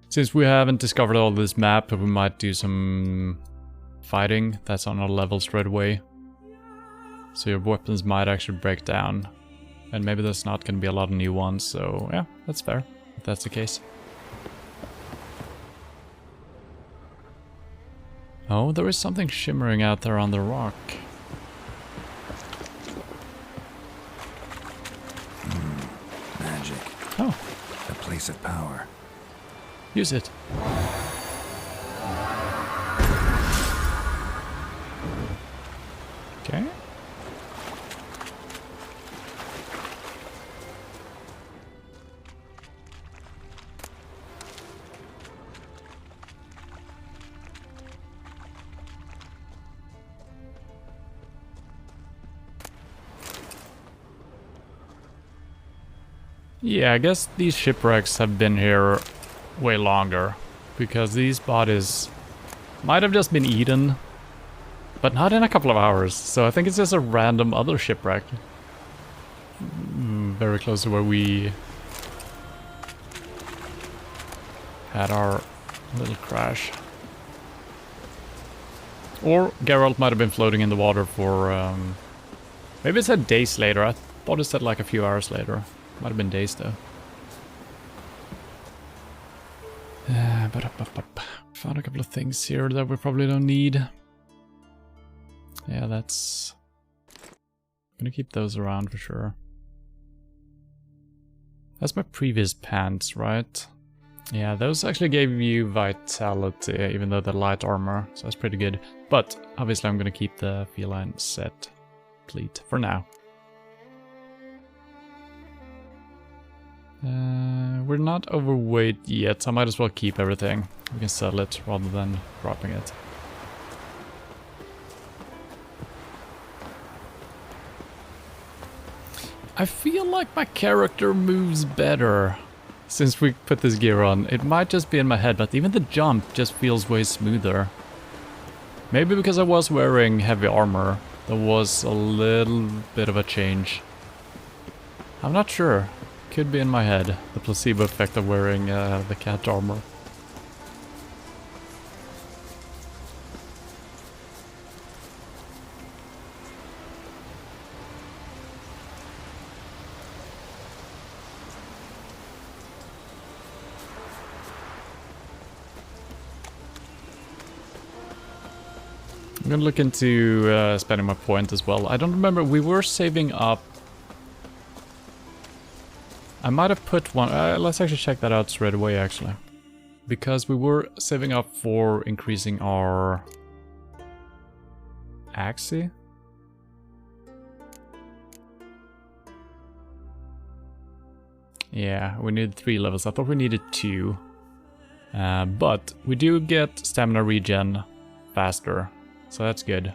Since we haven't discovered all this map, we might do some fighting that's on our level straight away. So your weapons might actually break down. And maybe there's not going to be a lot of new ones, so yeah, that's fair, if that's the case. Oh, there is something shimmering out there on the rock. Magic. Oh. A place of power. Use it. Okay. Yeah, I guess these shipwrecks have been here way longer, because these bodies might have just been eaten, but not in a couple of hours, so I think it's just a random other shipwreck. Very close to where we had our little crash. Or Geralt might have been floating in the water for... maybe it said days later, I thought it said like a few hours later. Might have been days though. Found a couple of things here that we probably don't need. Yeah, that's... I'm gonna keep those around for sure. That's my previous pants, right? Yeah, those actually gave you vitality, even though they're light armor, so that's pretty good. But obviously I'm gonna keep the feline set pleat for now. We're not overweight yet, so I might as well keep everything. We can sell it rather than dropping it. I feel like my character moves better since we put this gear on. It might just be in my head, but even the jump just feels way smoother. Maybe because I was wearing heavy armor, there was a little bit of a change. I'm not sure. Could be in my head, the placebo effect of wearing the cat armor. I'm gonna look into spending my point as well. I don't remember, we were saving up. I might have put one, let's actually check that out straight away actually. because we were saving up for increasing our axi. Yeah, we needed 3 levels. I thought we needed 2. But we do get stamina regen faster, so that's good.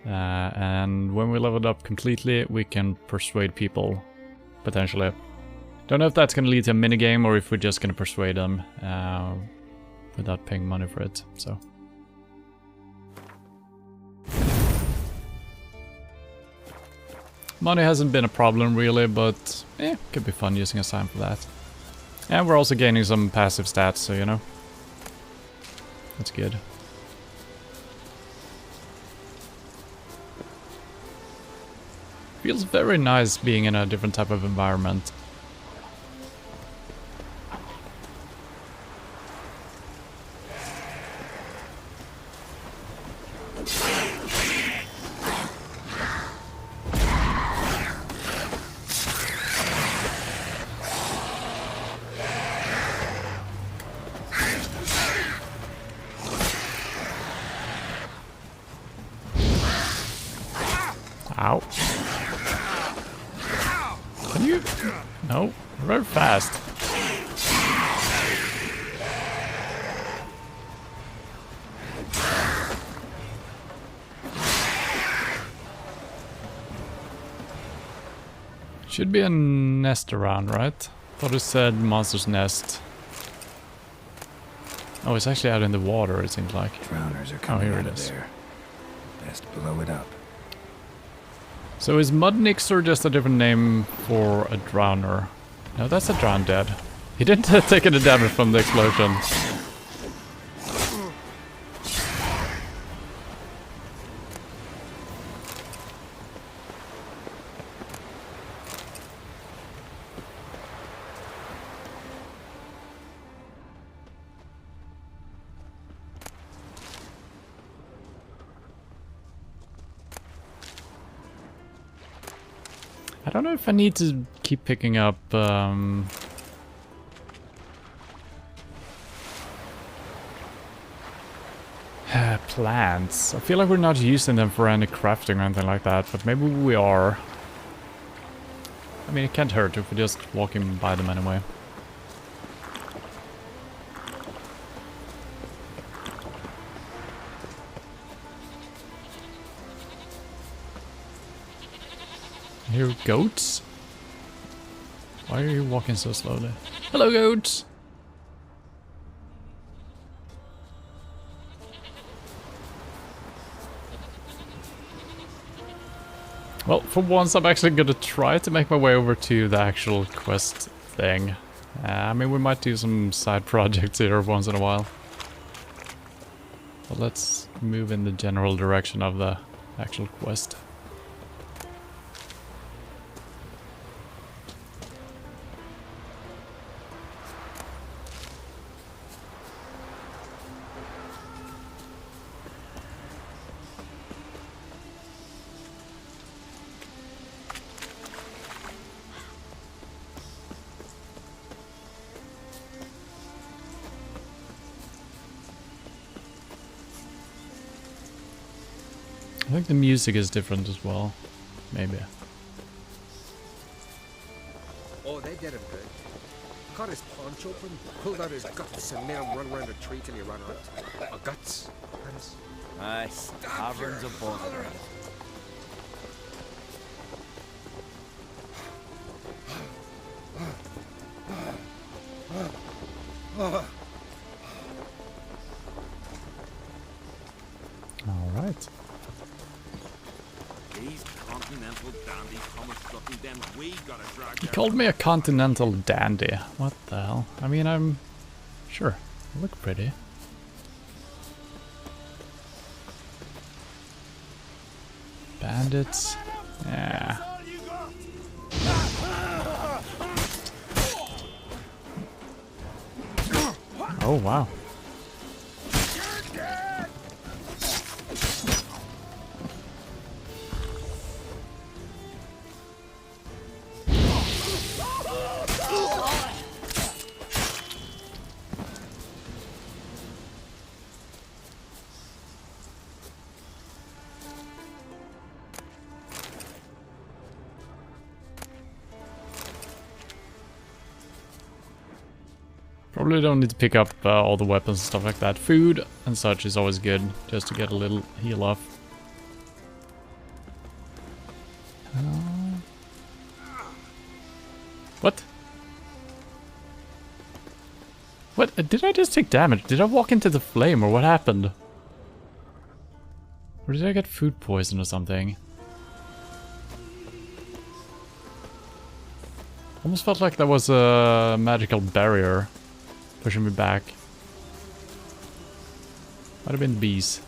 And when we leveled up completely, we can persuade people, potentially. Don't know if that's going to lead to a minigame or if we're just going to persuade them without paying money for it, so. Money hasn't been a problem really, but could be fun using a sign for that. And we're also gaining some passive stats, so you know. That's good. Feels very nice being in a different type of environment. Ow. Can you? No, very fast. Should be a nest around, right? Thought it said monster's nest. Oh, it's actually out in the water, it seems like. Drowners are coming here out it of is. there. Best blow it up. So is Mudnixer just a different name for a drowner? No, that's a drowned dead. He didn't take any damage from the explosion. I don't know if I need to keep picking up plants. I feel like we're not using them for any crafting or anything like that, but maybe we are. I mean, it can't hurt if we're just walking by them anyway. I hear goats? Why are you walking so slowly? Hello, goats! Well, for once I'm actually gonna try to make my way over to the actual quest thing. I mean, we might do some side projects here once in a while. But let's move in the general direction of the actual quest. I think the music is different as well. Maybe. Oh, they did him good. Cut his paunch open, pulled out his guts, and made him run around a tree till he ran out. Guts. Nice. Taverns of bother. All right. These continental dandies come strutting, then we gotta drag He their called me a continental dandy. What the hell? I mean, I'm... Sure, I look pretty. Bandits? Yeah. Oh, wow. Probably don't need to pick up all the weapons and stuff like that. Food and such is always good, just to get a little heal off. What? What? Did I just take damage? Did I walk into the flame or what happened? Or did I get food poison or something? Almost felt like that was a magical barrier pushing me back. Might have been bees.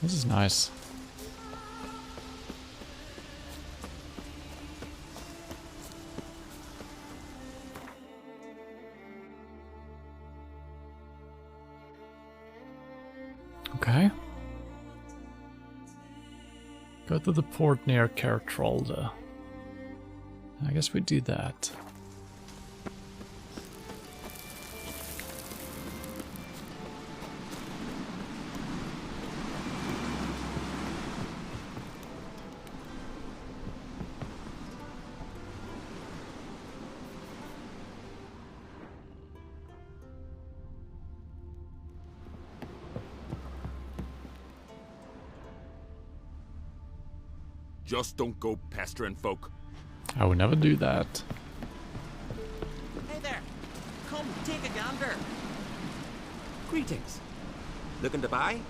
This is nice. Okay. Go to the port near Kertrolde. I guess we do that. Just don't go pestering folk. I would never do that. Hey there! Come, take a gander! Greetings. Looking to buy?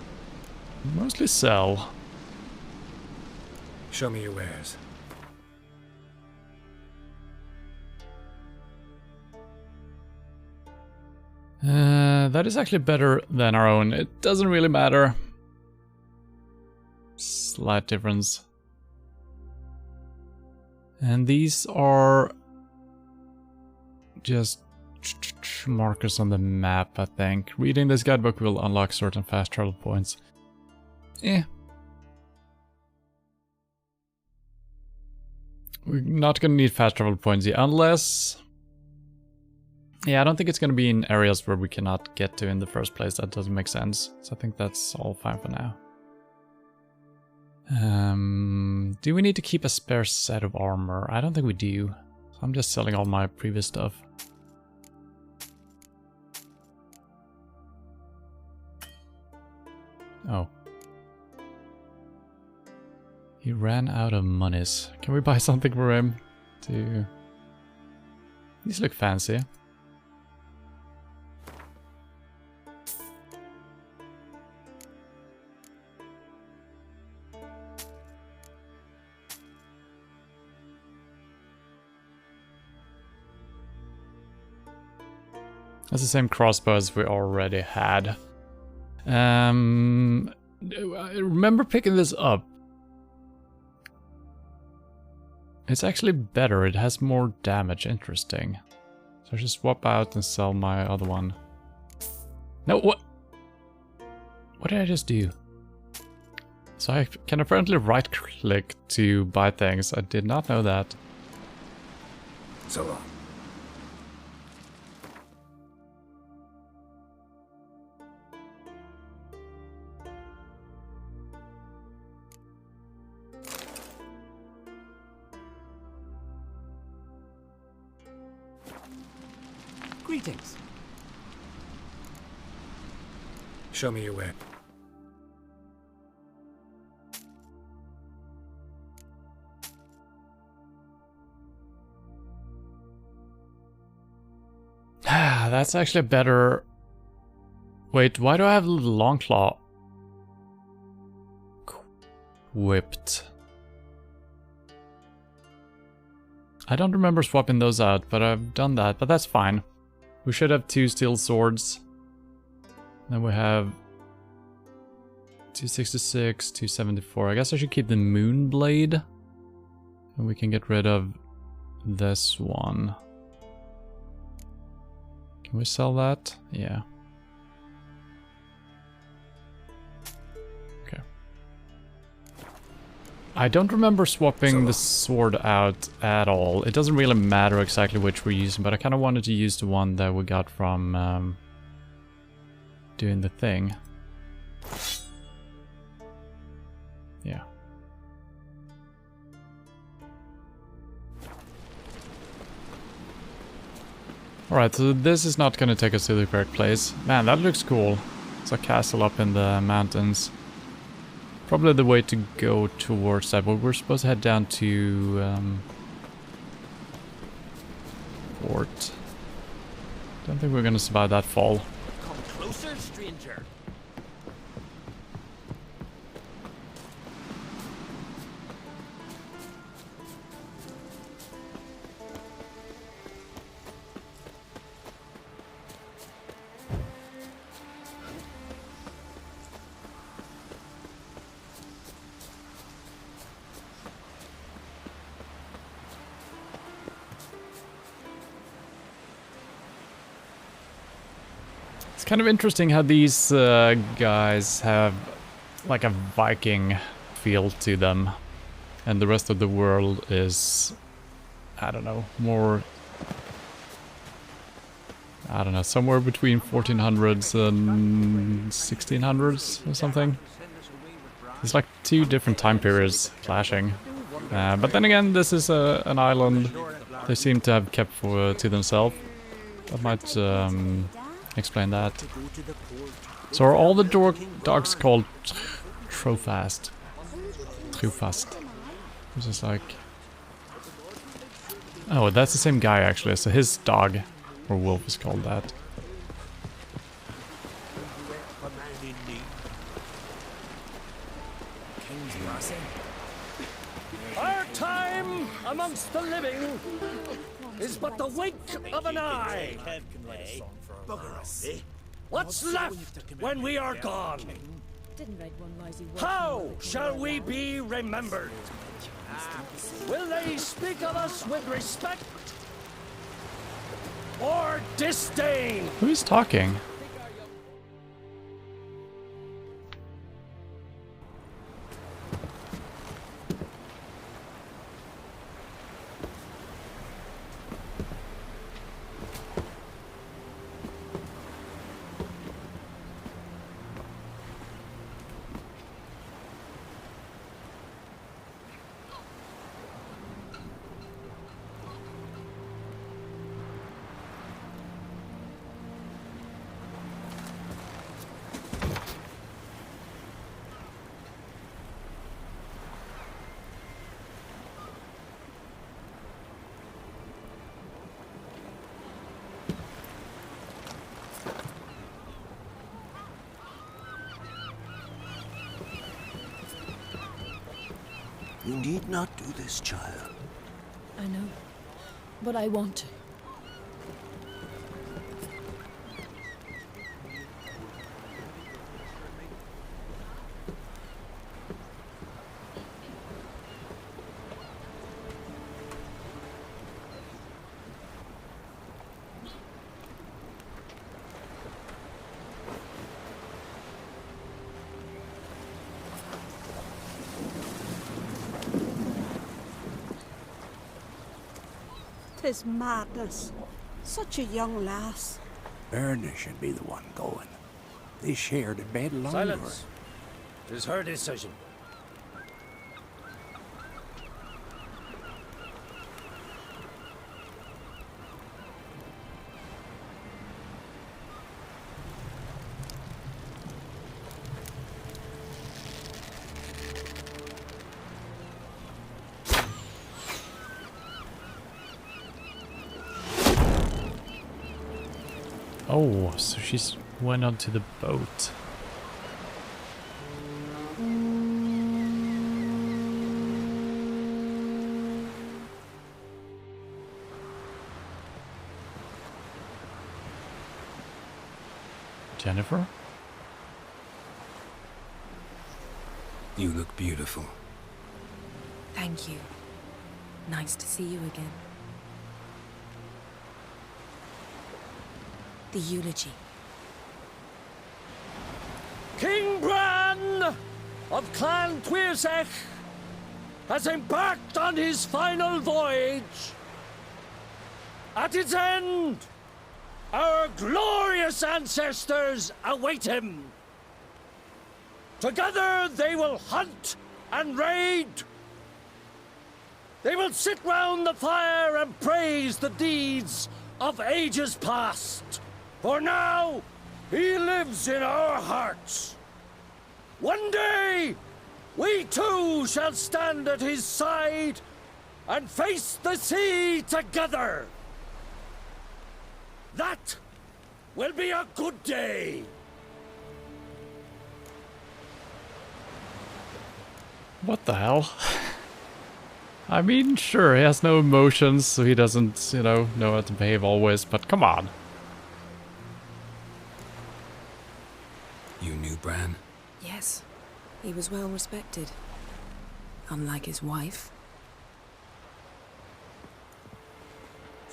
Mostly sell. Show me your wares. That is actually better than our own. It doesn't really matter. Slight difference. And these are just markers on the map, I think. Reading this guidebook will unlock certain fast travel points. We're not gonna need fast travel points yet, unless... Yeah, I don't think it's gonna be in areas where we cannot get to in the first place. That doesn't make sense. So I think that's all fine for now. Do we need to keep a spare set of armor? I don't think we do. So I'm just selling all my previous stuff. Oh. He ran out of monies. Can we buy something for him? These look fancy. That's the same crossbow as we already had. I remember picking this up. It's actually better, it has more damage, interesting. So I should swap out and sell my other one. No, what? What did I just do? So I can apparently right click to buy things, I did not know that. So long. Greetings. Show me your way. That's actually a better... Wait, why do I have long claw equipped? I don't remember swapping those out, but I've done that, but that's fine. We should have 2 steel swords. Then we have 266, 274. I guess I should keep the moon blade. And we can get rid of this one. Can we sell that? Yeah. Okay. I don't remember swapping the sword out at all. It doesn't really matter exactly which we're using, but I kind of wanted to use the one that we got from doing the thing. Yeah. Alright, so this is not gonna take us to the correct place. Man, that looks cool. It's a castle up in the mountains. Probably the way to go towards that, but we're supposed to head down to Port. Don't think we're gonna survive that fall. Come closer, stranger. It's kind of interesting how these guys have like a Viking feel to them, and the rest of the world is, I don't know, more, I don't know, somewhere between 1400s and 1600s or something. It's like two different time periods clashing. But then again, this is an island they seem to have kept to themselves. That might explain that. So are all the dogs called Trofast? Trofast. It's just like... Oh, that's the same guy actually, so his dog or wolf is called that. Our time amongst the living is but the wink of an eye. What's left when we are gone? How shall we be remembered? Will they speak of us with respect or disdain? Who's talking? You need not do this, child. I know, but I want to. Tis madness. Such a young lass. Erna should be the one going. They shared a bed longer. Silence. It is her decision. Oh, so she's went onto the boat. Jennifer? You look beautiful. Thank you. Nice to see you again. The eulogy. King Bran of Clan Tuirsech has embarked on his final voyage. At its end, our glorious ancestors await him. Together they will hunt and raid. They will sit round the fire and praise the deeds of ages past. For now, he lives in our hearts. One day, we too shall stand at his side and face the sea together. That will be a good day. What the hell? I mean, sure, he has no emotions, so he doesn't, you know how to behave always, but come on. You knew Bran? Yes, he was well respected. Unlike his wife.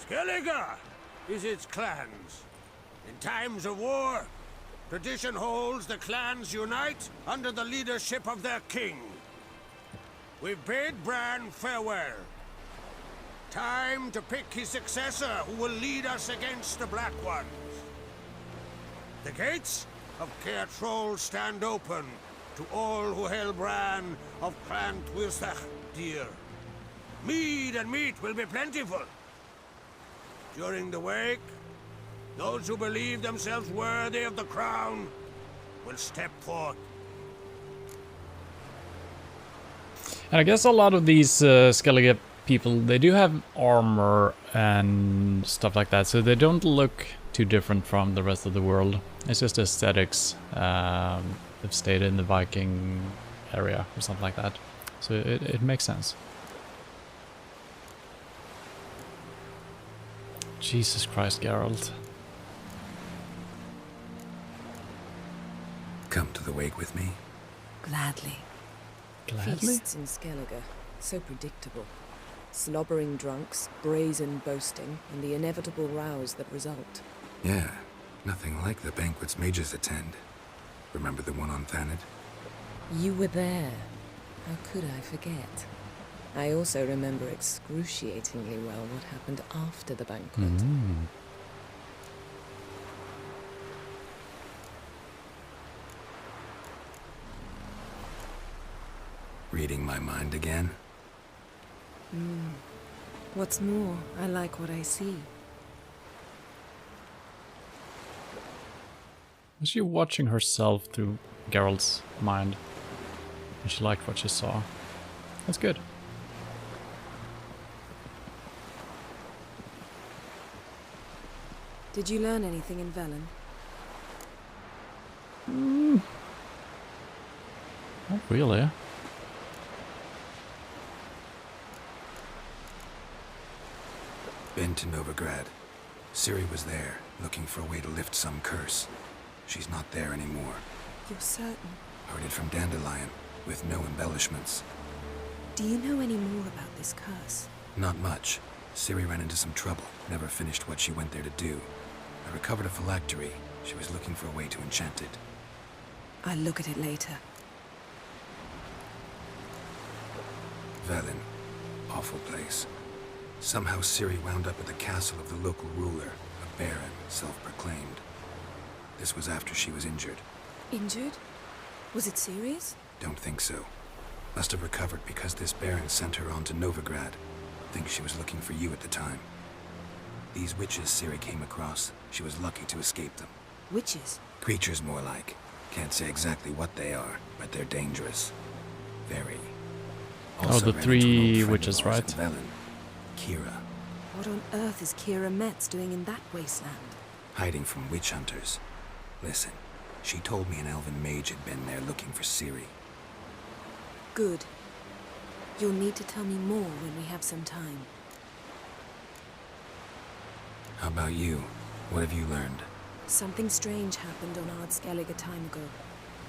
Skellige visits clans. In times of war, tradition holds the clans unite under the leadership of their king. We've bid Bran farewell. Time to pick his successor who will lead us against the Black Ones. The gates of Caer Troll stand open to all who hail Bran of Clan Twisach dear. Mead and meat will be plentiful. During the wake, those who believe themselves worthy of the crown will step forth. And I guess a lot of these Skellige people, they do have armor and stuff like that, so they don't look too different from the rest of the world. It's just aesthetics. They've stayed in the Viking area or something like that. So it makes sense. Jesus Christ, Geralt. Come to the wake with me? Gladly. Gladly? Feasts in Skellige, so predictable. Slobbering drunks, brazen boasting, and the inevitable rows that result. Yeah, nothing like the banquets mages attend. Remember the one on Thanedd? You were there. How could I forget? I also remember excruciatingly well what happened after the banquet. Reading my mind again? What's more, I like what I see. Was she watching herself through Geralt's mind? And she liked what she saw. That's good. Did you learn anything in Velen? Not really. Been to Novigrad. Ciri was there, looking for a way to lift some curse. She's not there anymore. You're certain? Heard it from Dandelion, with no embellishments. Do you know any more about this curse? Not much. Ciri ran into some trouble, never finished what she went there to do. I recovered a phylactery. She was looking for a way to enchant it. I'll look at it later. Velen. Awful place. Somehow Ciri wound up at the castle of the local ruler, a baron, self-proclaimed. This was after she was injured. Injured? Was it serious? Don't think so. Must have recovered because this baron sent her on to Novigrad. Think she was looking for you at the time. These witches Ciri came across, she was lucky to escape them. Witches? Creatures more like. Can't say exactly what they are, but they're dangerous. Very. Also the ran into an three old friend witches, of ours right? in Velen. Kira. What on earth is Kira Metz doing in that wasteland? Hiding from witch hunters. Listen, she told me an elven mage had been there looking for Ciri. Good. You'll need to tell me more when we have some time. How about you? What have you learned? Something strange happened on Ard Skellige a time ago.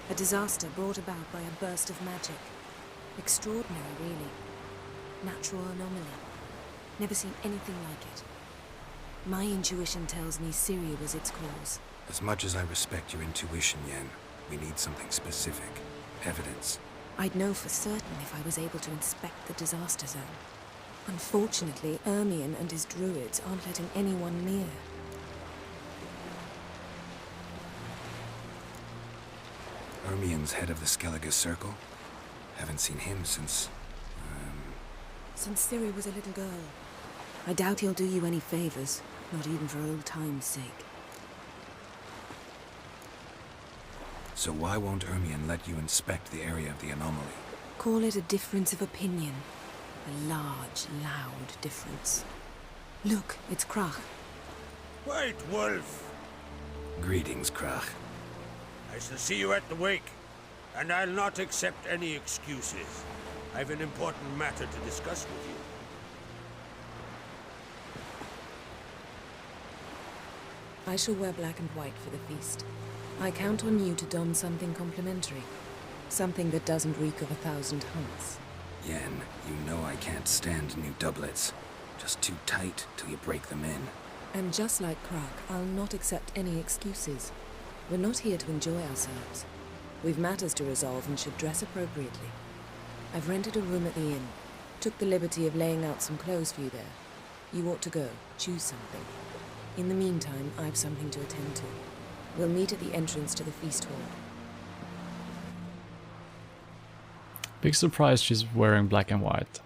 A disaster brought about by a burst of magic. Extraordinary, really. Natural anomaly. Never seen anything like it. My intuition tells me Ciri was its cause. As much as I respect your intuition, Yen, we need something specific. Evidence. I'd know for certain if I was able to inspect the disaster zone. Unfortunately, Ermion and his druids aren't letting anyone near. Ermion's head of the Skellige Circle? Haven't seen him since... Since Ciri was a little girl. I doubt he'll do you any favors, not even for old time's sake. So why won't Ermion let you inspect the area of the anomaly? Call it a difference of opinion. A large, loud difference. Look, it's Krach. White Wolf! Greetings, Krach. I shall see you at the wake, and I'll not accept any excuses. I've an important matter to discuss with you. I shall wear black and white for the feast. I count on you to don something complimentary. Something that doesn't reek of 1,000 hunts. Yen, you know I can't stand new doublets. Just too tight till you break them in. And just like Krach, I'll not accept any excuses. We're not here to enjoy ourselves. We've matters to resolve and should dress appropriately. I've rented a room at the inn. Took the liberty of laying out some clothes for you there. You ought to go. Choose something. In the meantime, I've something to attend to. We'll meet at the entrance to the feast hall. Big surprise she's wearing black and white.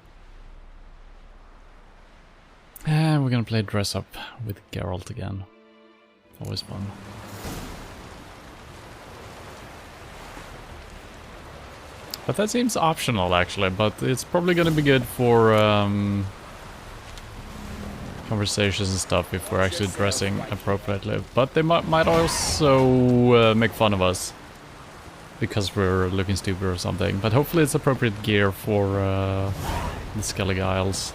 And we're gonna play dress up with Geralt again. Always fun. But that seems optional actually, but it's probably gonna be good for conversations and stuff if we're actually dressing appropriately. But they might also make fun of us because we're looking stupid or something. But hopefully it's appropriate gear for the Skellige Isles.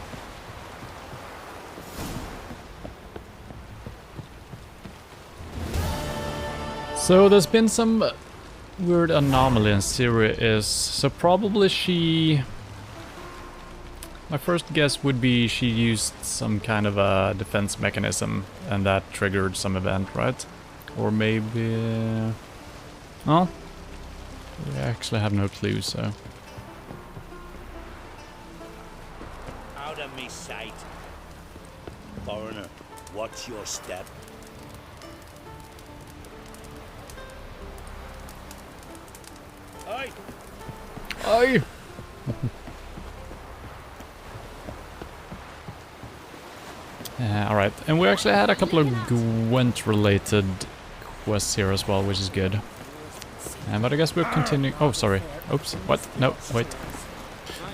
So there's been some weird anomaly in Ciri so probably she... My first guess would be she used some kind of a defense mechanism and that triggered some event, right? Or maybe... Well, we actually have no clue, so... Out of me sight. Foreigner, watch your step. Oi! Oi! Alright, and we actually had a couple of Gwent-related quests here as well, which is good. But I guess we're continuing... Oh, sorry. Oops. What? No, wait.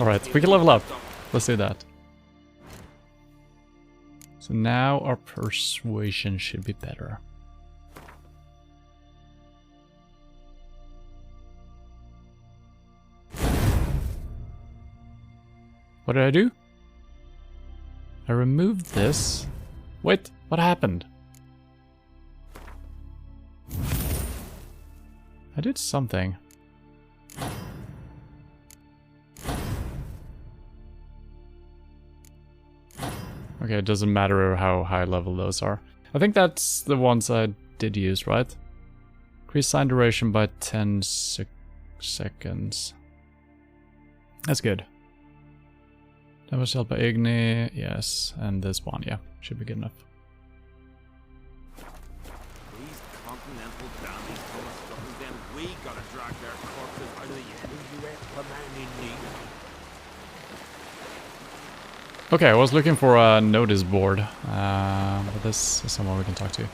Alright, we can level up. Let's do that. So now our persuasion should be better. What did I do? I removed this. Wait, what happened? I did something. Okay, it doesn't matter how high level those are. I think that's the ones I did use, right? Increase sign duration by 10 seconds. That's good. That was helped by Igni, yes, and this one, yeah, should be good enough. These continental dandies come a stuffing them. We gotta drag their corpses out of the inn. You ain't the man in need. Okay, I was looking for a notice board, but this is someone we can talk to.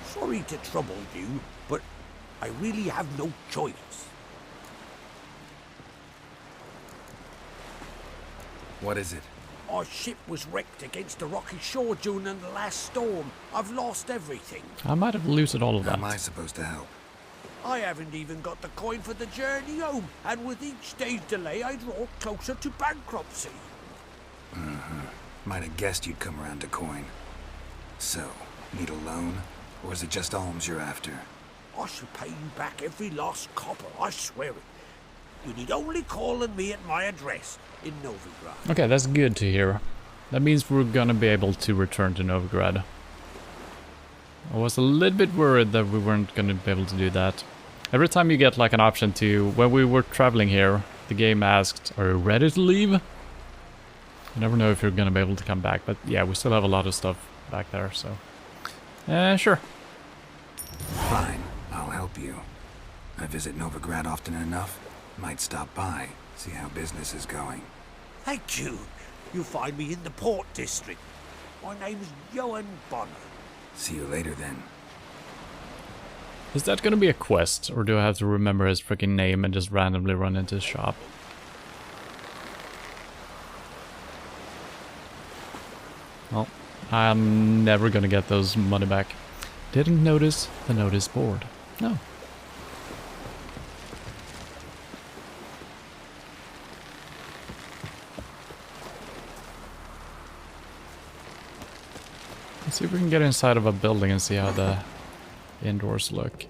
Sorry to trouble you, but I really have no choice. What is it? Our ship was wrecked against a rocky shore during the last storm. I've lost everything. I might have looted all of that. How am I supposed to help? I haven't even got the coin for the journey home, and with each day's delay, I draw closer to bankruptcy. Might have guessed you'd come around to coin. So, need a loan? Or is it just alms you're after? I shall pay you back every last copper, I swear it. You need only call on me at my address in Novigrad. Okay, that's good to hear. That means we're gonna be able to return to Novigrad. I was a little bit worried that we weren't gonna be able to do that. Every time you get like an option to... When we were traveling here, the game asked, are you ready to leave? You never know if you're gonna be able to come back, but yeah, we still have a lot of stuff back there, so... sure. Fine, I'll help you. I visit Novigrad often enough. Might stop by, see how business is going. Thank you. You'll find me in the Port District. My name's Johan Bonner. See you later then. Is that gonna be a quest, or do I have to remember his freaking name and just randomly run into his shop? Well, I'm never gonna get those money back. Didn't notice the notice board. No. Let's see if we can get inside of a building and see how the indoors look.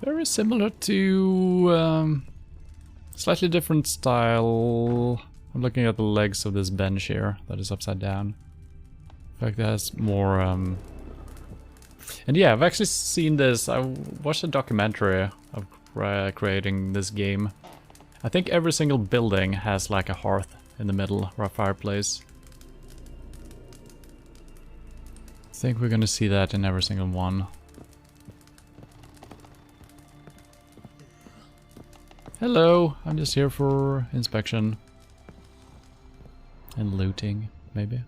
Very similar to slightly different style. I'm looking at the legs of this bench here that is upside down. In fact, it has more and yeah, I've actually seen this. I watched a documentary of creating this game. I think every single building has like a hearth in the middle or a fireplace. I think we're gonna see that in every single one. Hello, I'm just here for inspection. And looting, maybe.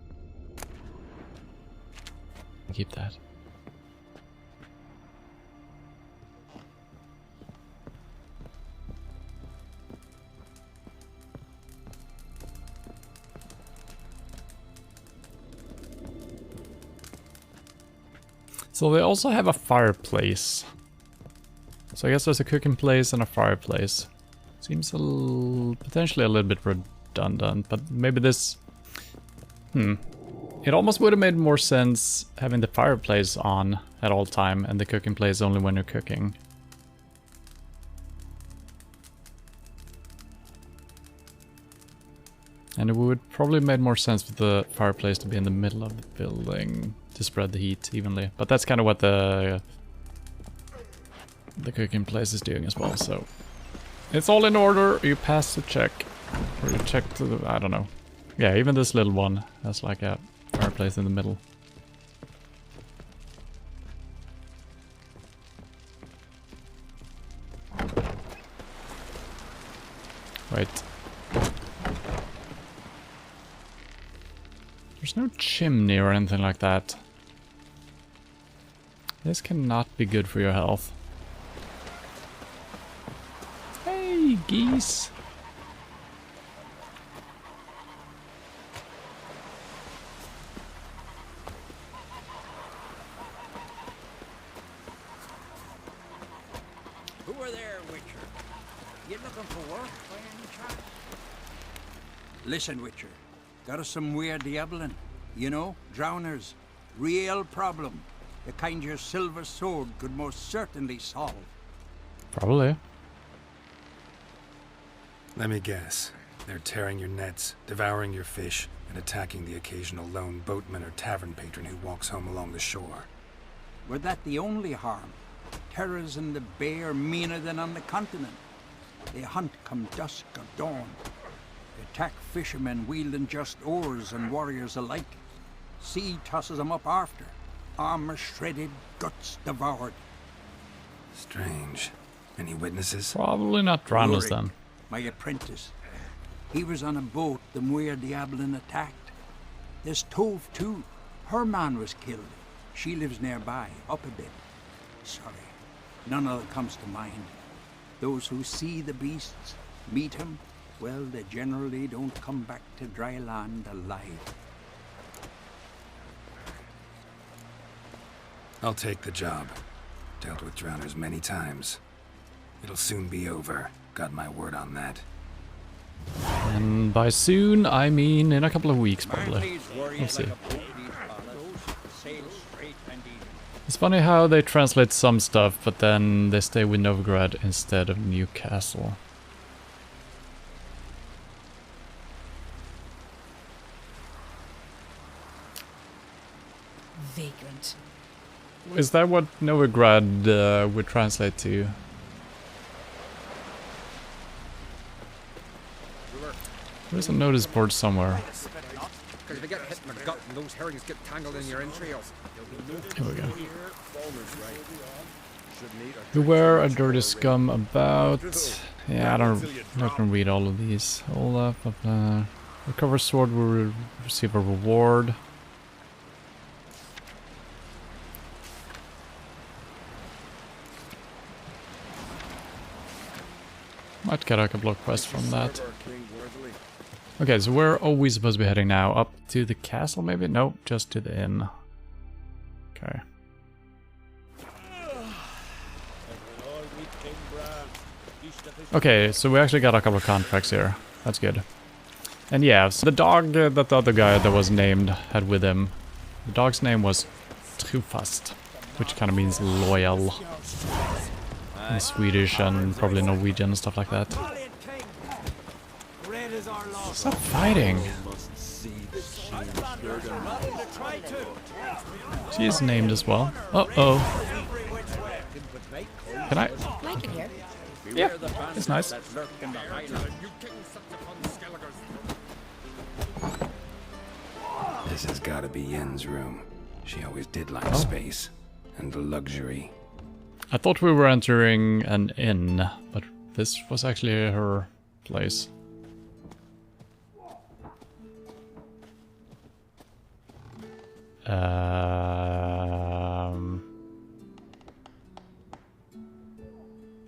Keep that. So they also have a fireplace. So I guess there's a cooking place and a fireplace. Seems potentially a little bit redundant, but maybe this... It almost would have made more sense having the fireplace on at all time and the cooking place only when you're cooking. And it would probably made more sense for the fireplace to be in the middle of the building to spread the heat evenly. But that's kind of what the cooking place is doing as well, so... It's all in order, you pass the check. Or you check to the... I don't know. Yeah, even this little one has like a fireplace in the middle. Wait. There's no chimney or anything like that. This cannot be good for your health. Hey, geese! Who are there, Witcher? You looking for work by any chance? Listen, Witcher. Got us some weird diabling. You know, drowners. Real problem. The kind your silver sword could most certainly solve. Probably. Let me guess. They're tearing your nets, devouring your fish, and attacking the occasional lone boatman or tavern patron who walks home along the shore. Were that the only harm? Terrors in the bay are meaner than on the continent. They hunt come dusk or dawn. They attack fishermen wielding just oars and warriors alike. Sea tosses them up after. Armor shredded, guts devoured. Strange. Any witnesses? Probably not drowners then. My apprentice. He was on a boat the Muir Diablin attacked. There's Tove too. Her man was killed. She lives nearby, up a bit. Sorry, none other comes to mind. Those who see the beasts, meet him, well, they generally don't come back to dry land alive. I'll take the job. Dealt with drowners many times. It'll soon be over. Got my word on that. And by soon, I mean in a couple of weeks, probably. We'll see. It's funny how they translate some stuff, but then they stay with Novigrad instead of Newcastle. Vagrant. Is that what Novigrad would translate to? There's a notice board somewhere. Because if you get hit in the gut and those herrings get tangled in your entrails. Here we go. Beware a dirty scum about. Yeah, I'm not gonna read all of these. Hold up. Recover sword will receive a reward. Might get a couple of quests from that. Okay, so where are we supposed to be heading now? Up to the castle maybe? Nope, just to the inn. Okay. Okay, so we actually got a couple of contracts here. That's good. And yeah, so the dog that the other guy that was named had with him, the dog's name was Trufast, which kind of means loyal in Swedish and probably Norwegian and stuff like that. Stop fighting! She's named as well. Uh-oh. Can I? Like it here. Yeah, it's nice. This has got to be Yen's room. She always did like space and luxury. I thought we were entering an inn, but this was actually her place.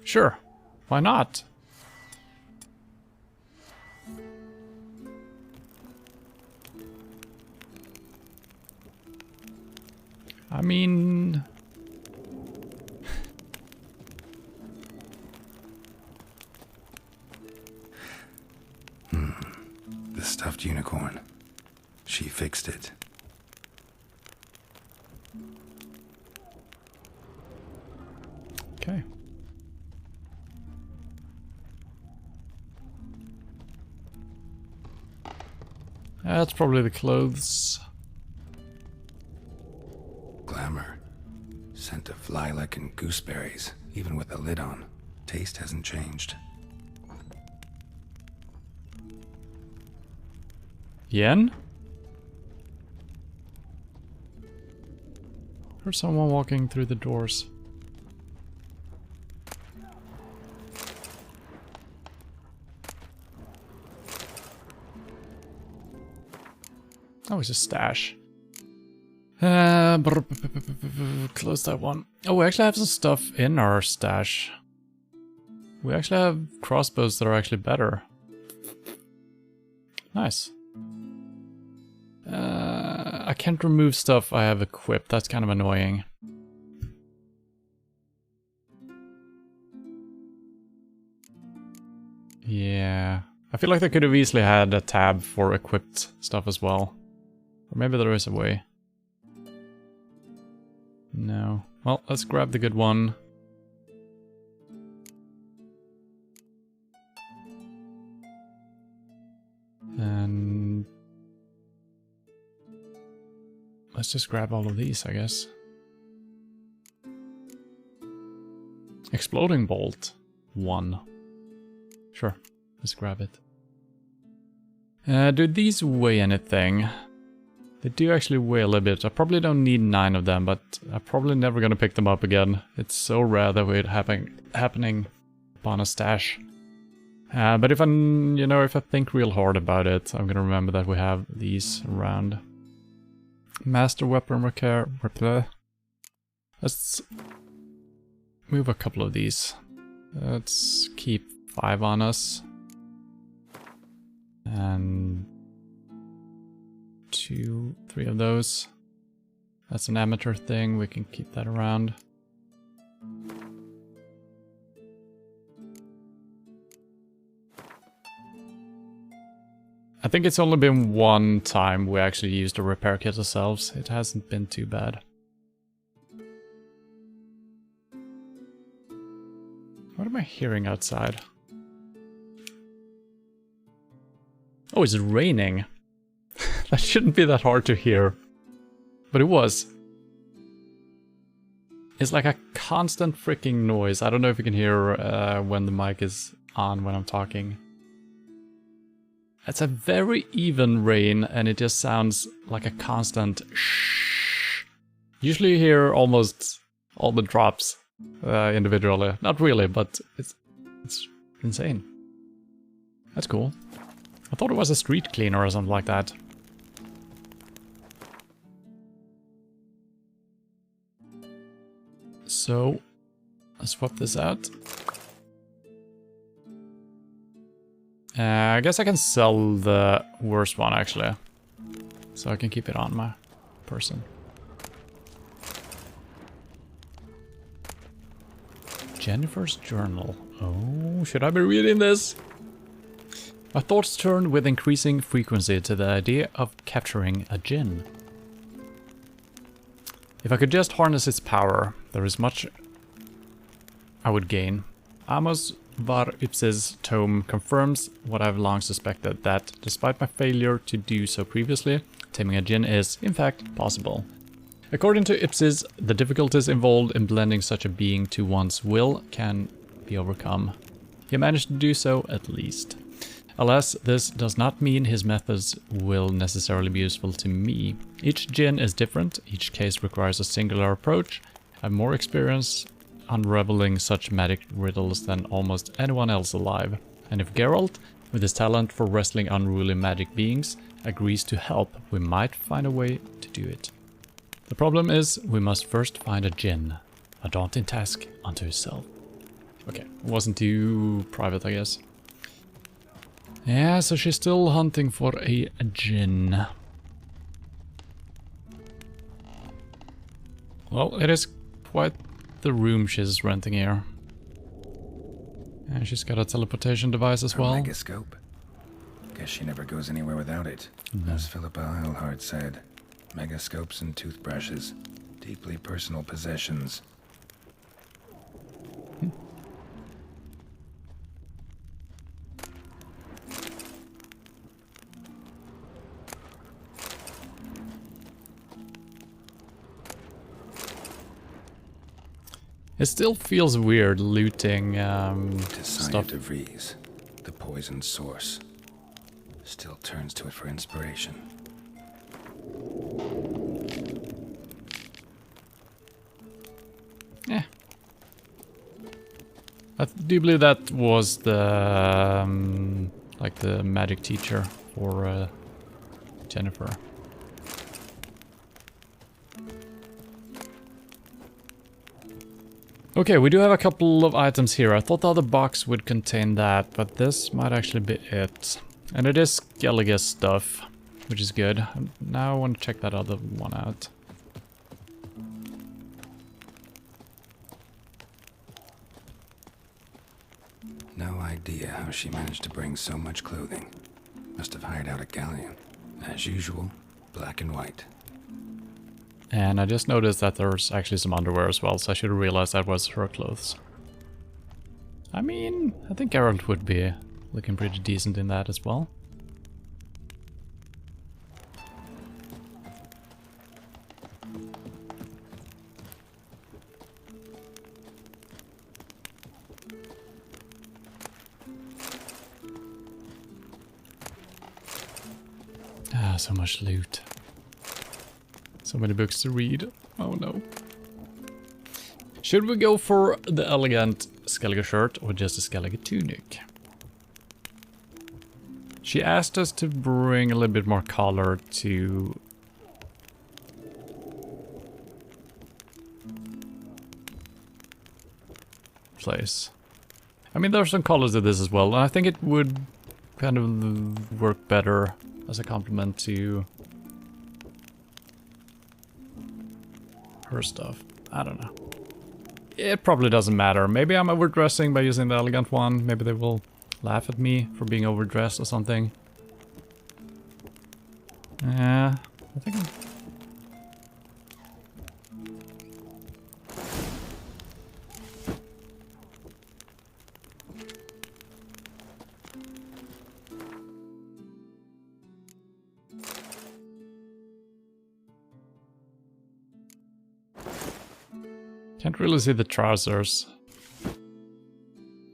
Sure. Why not? I mean... The stuffed unicorn. She fixed it. Okay. That's probably the clothes. Glamour. Scent of lilac and gooseberries, even with the lid on. Taste hasn't changed. Yen? Heard someone walking through the doors. Oh, it's a stash. Close that one. Oh, we actually have some stuff in our stash. We actually have crossbows that are actually better. Nice. I can't remove stuff I have equipped. That's kind of annoying. Yeah. I feel like they could have easily had a tab for equipped stuff as well. Or maybe there is a way. No. Well, let's grab the good one. And let's just grab all of these, I guess. Exploding bolt. 1. Sure, let's grab it. Do these weigh anything? They do actually weigh a little bit. I probably don't need 9 of them, but I'm probably never gonna pick them up again. It's so rare that we're happening upon a stash. But if if I think real hard about it, I'm gonna remember that we have these around. Master weapon repair. Let's move a couple of these. Let's keep 5 on us. And 2, 3 of those. That's an amateur thing, we can keep that around. I think it's only been one time we actually used a repair kit ourselves. It hasn't been too bad. What am I hearing outside? Oh, it's raining. That shouldn't be that hard to hear. But it was. It's like a constant freaking noise. I don't know if you can hear when the mic is on when I'm talking. It's a very even rain and it just sounds like a constant shh. Usually you hear almost all the drops individually. Not really, but it's insane. That's cool. I thought it was a street cleaner or something like that. So, let's swap this out. I guess I can sell the worst one actually. So I can keep it on my person. Jennifer's journal. Oh, should I be reading this? My thoughts turned with increasing frequency to the idea of capturing a djinn. If I could just harness its power, there is much I would gain. Amos var Ipse's tome confirms what I've long suspected, that despite my failure to do so previously, taming a djinn is, in fact, possible. According to Ipses, the difficulties involved in blending such a being to one's will can be overcome. He managed to do so, at least. Alas, this does not mean his methods will necessarily be useful to me. Each djinn is different, each case requires a singular approach. I have more experience unraveling such magic riddles than almost anyone else alive. And if Geralt, with his talent for wrestling unruly magic beings, agrees to help, we might find a way to do it. The problem is, we must first find a djinn, a daunting task unto itself. Okay, it wasn't too private, I guess. Yeah, so she's still hunting for a djinn. Well, it is quite the room she's renting here. And she's got a teleportation device as well. Megascope. Guess she never goes anywhere without it. As Philippa Eilhart said, megascopes and toothbrushes, deeply personal possessions. It still feels weird looting stuff. De Vries, the poisoned source, still turns to it for inspiration. Yeah. I do believe that was the like the magic teacher for Jennifer. Okay, we do have a couple of items here. I thought the other box would contain that, but this might actually be it. And it is Skellige stuff, which is good. Now I want to check that other one out. No idea how she managed to bring so much clothing. Must have hired out a galleon. As usual, black and white. And I just noticed that there's actually some underwear as well, so I should have realized that was her clothes. I mean, I think Geralt would be looking pretty decent in that as well. Ah, so much loot. So many books to read. Oh no. Should we go for the elegant Skellige shirt or just a Skellige tunic? She asked us to bring a little bit more color to place. I mean, there's some colors to this as well, and I think it would kind of work better as a complement to her stuff. I don't know. It probably doesn't matter. Maybe I'm overdressing by using the elegant one. Maybe they will laugh at me for being overdressed or something. Yeah, I think I'm... Can't really see the trousers.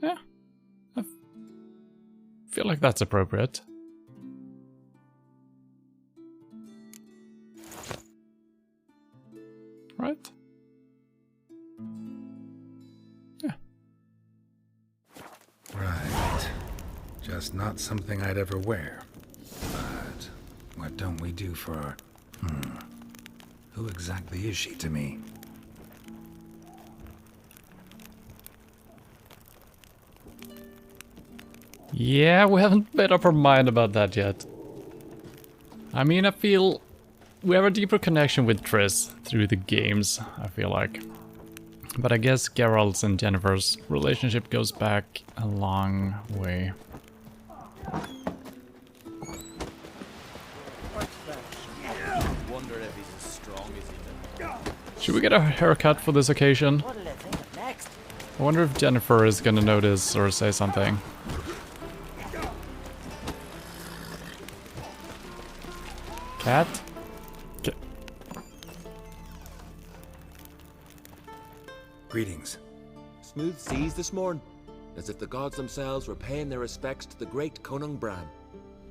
Yeah, I feel like that's appropriate. Right? Yeah. Right. Just not something I'd ever wear. But what don't we do for our... Who exactly is she to me? Yeah, we haven't made up our mind about that yet. I mean, I feel we have a deeper connection with Triss through the games, I feel like. But I guess Geralt's and Jennifer's relationship goes back a long way. Wonder if he's as strong as he looks. Should we get a haircut for this occasion? What'll I think of next? I wonder if Jennifer is gonna notice or say something. Cat? Greetings. Smooth seas this morn, as if the gods themselves were paying their respects to the great Conung Bran.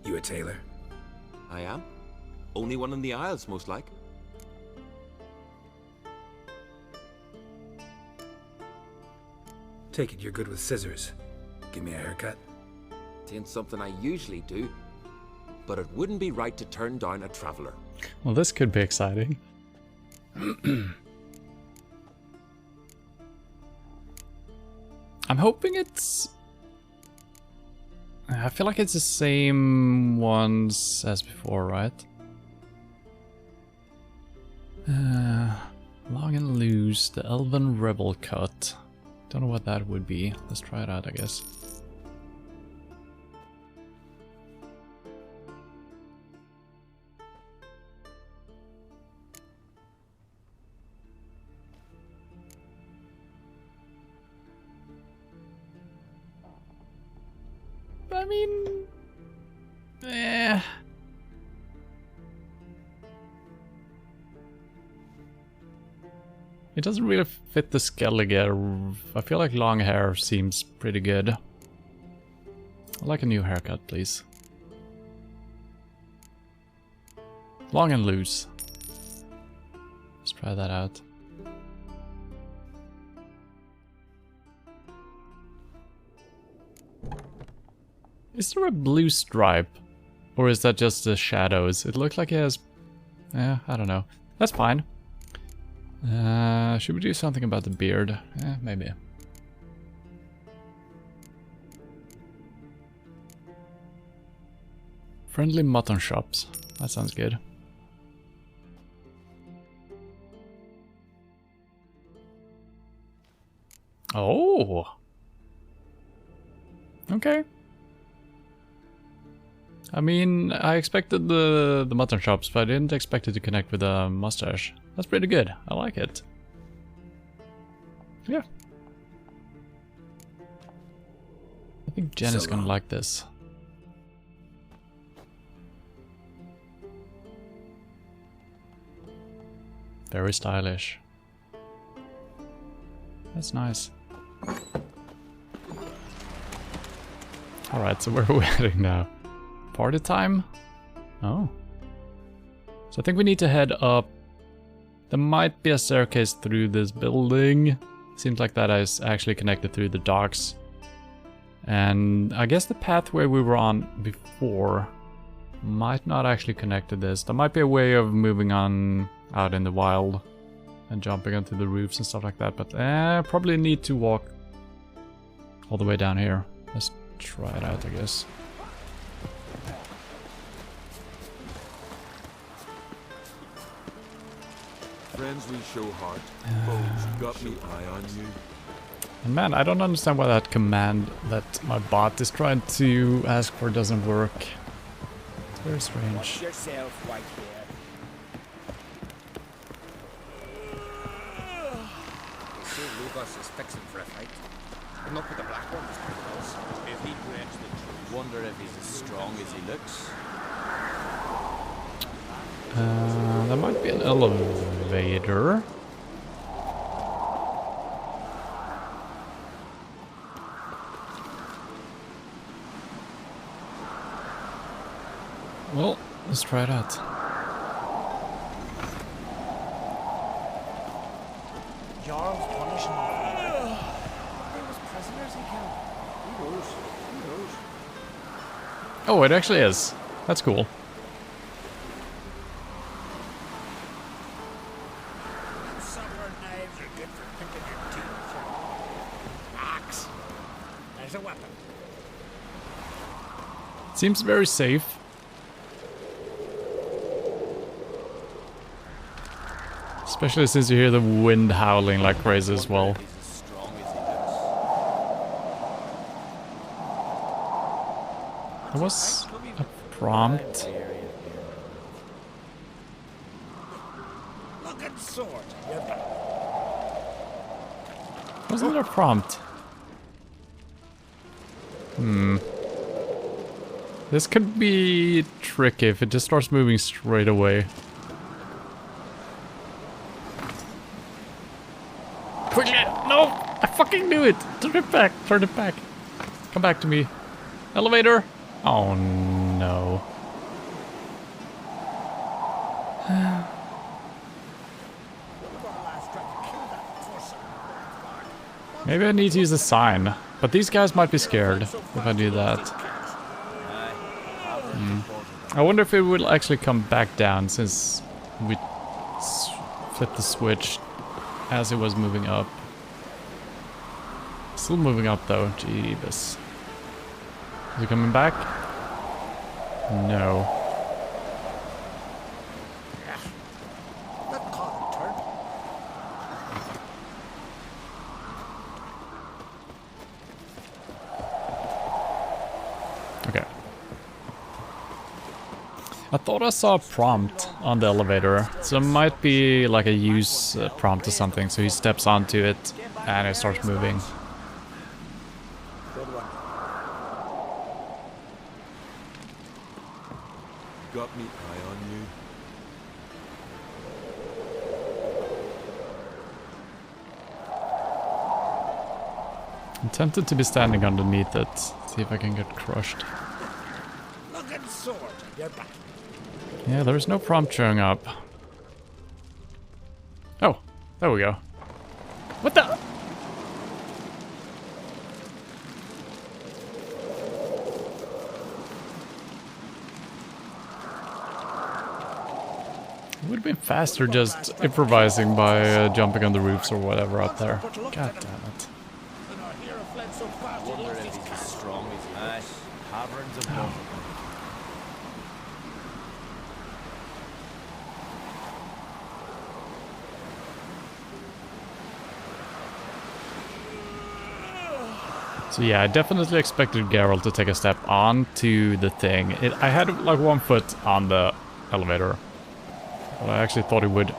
You a tailor? I am. Only one in the Isles, most like. Take it you're good with scissors. Give me a haircut. Tain't something I usually do, but it wouldn't be right to turn down a traveler. Well, this could be exciting. I'm hoping it's... I feel like it's the same ones as before, right? Long and loose, the Elven Rebel cut. Don't know what that would be. Let's try it out, I guess. I mean... It doesn't really fit the Skellige. I feel like long hair seems pretty good. I'd like a new haircut, please. Long and loose. Let's try that out. Is there a blue stripe? Or is that just the shadows? It looks like it has... I don't know. That's fine. Should we do something about the beard? Maybe. Friendly mutton shops. That sounds good. Oh! Okay. I mean, I expected the mutton chops, but I didn't expect it to connect with a mustache. That's pretty good. I like it. Yeah. I think Jen is gonna like this. Very stylish. That's nice. Alright, so where are we heading now? Party time? Oh. So I think we need to head up. There might be a staircase through this building. Seems like that is actually connected through the docks. And I guess the pathway we were on before might not actually connect to this. There might be a way of moving on out in the wild and jumping onto the roofs and stuff like that, but probably need to walk all the way down here. Let's try it out, I guess. Friends we show heart, foes got me eye on you. And man, I don't understand why that command that my bot is trying to ask for doesn't work. It's very strange. Watch yourself, white hair. They say Lugos is fixing for a fight. And not with the black ones, because if he breaks the truth. Wonder if he's as strong as he looks. There might be an elevator. Well, let's try it out. Jarl's punishing him. There was prisoners he killed. Who knows? Who knows? Oh, it actually is. That's cool. Supper knives are good for picking your teeth. Axe. There's a weapon. Seems very safe. Especially since you hear the wind howling like crazy as well. There was a prompt. Look at sword. You're back. Wasn't there a prompt? This could be tricky if it just starts moving straight away. Quickly! No! I fucking knew it! Turn it back! Turn it back! Come back to me. Elevator! Oh no. Maybe I need to use a sign. But these guys might be scared if I do that. I wonder if it will actually come back down since we flipped the switch as it was moving up. Still moving up though, jeebus. Is it coming back? No. Okay. I thought I saw a prompt on the elevator, so it might be like a use prompt or something, so he steps onto it and it starts moving. Got me eye on you. I'm tempted to be standing underneath it, see if I can get crushed. Look at sword. You're back. Yeah, there's no prompt showing up. Oh, there we go. What the? It would have been faster just improvising by jumping on the roofs or whatever up there. God damn it. Wonder if he's as strong as he is. Taverns above. So yeah, I definitely expected Geralt to take a step onto the thing. I had like 1 foot on the elevator. But I actually thought he would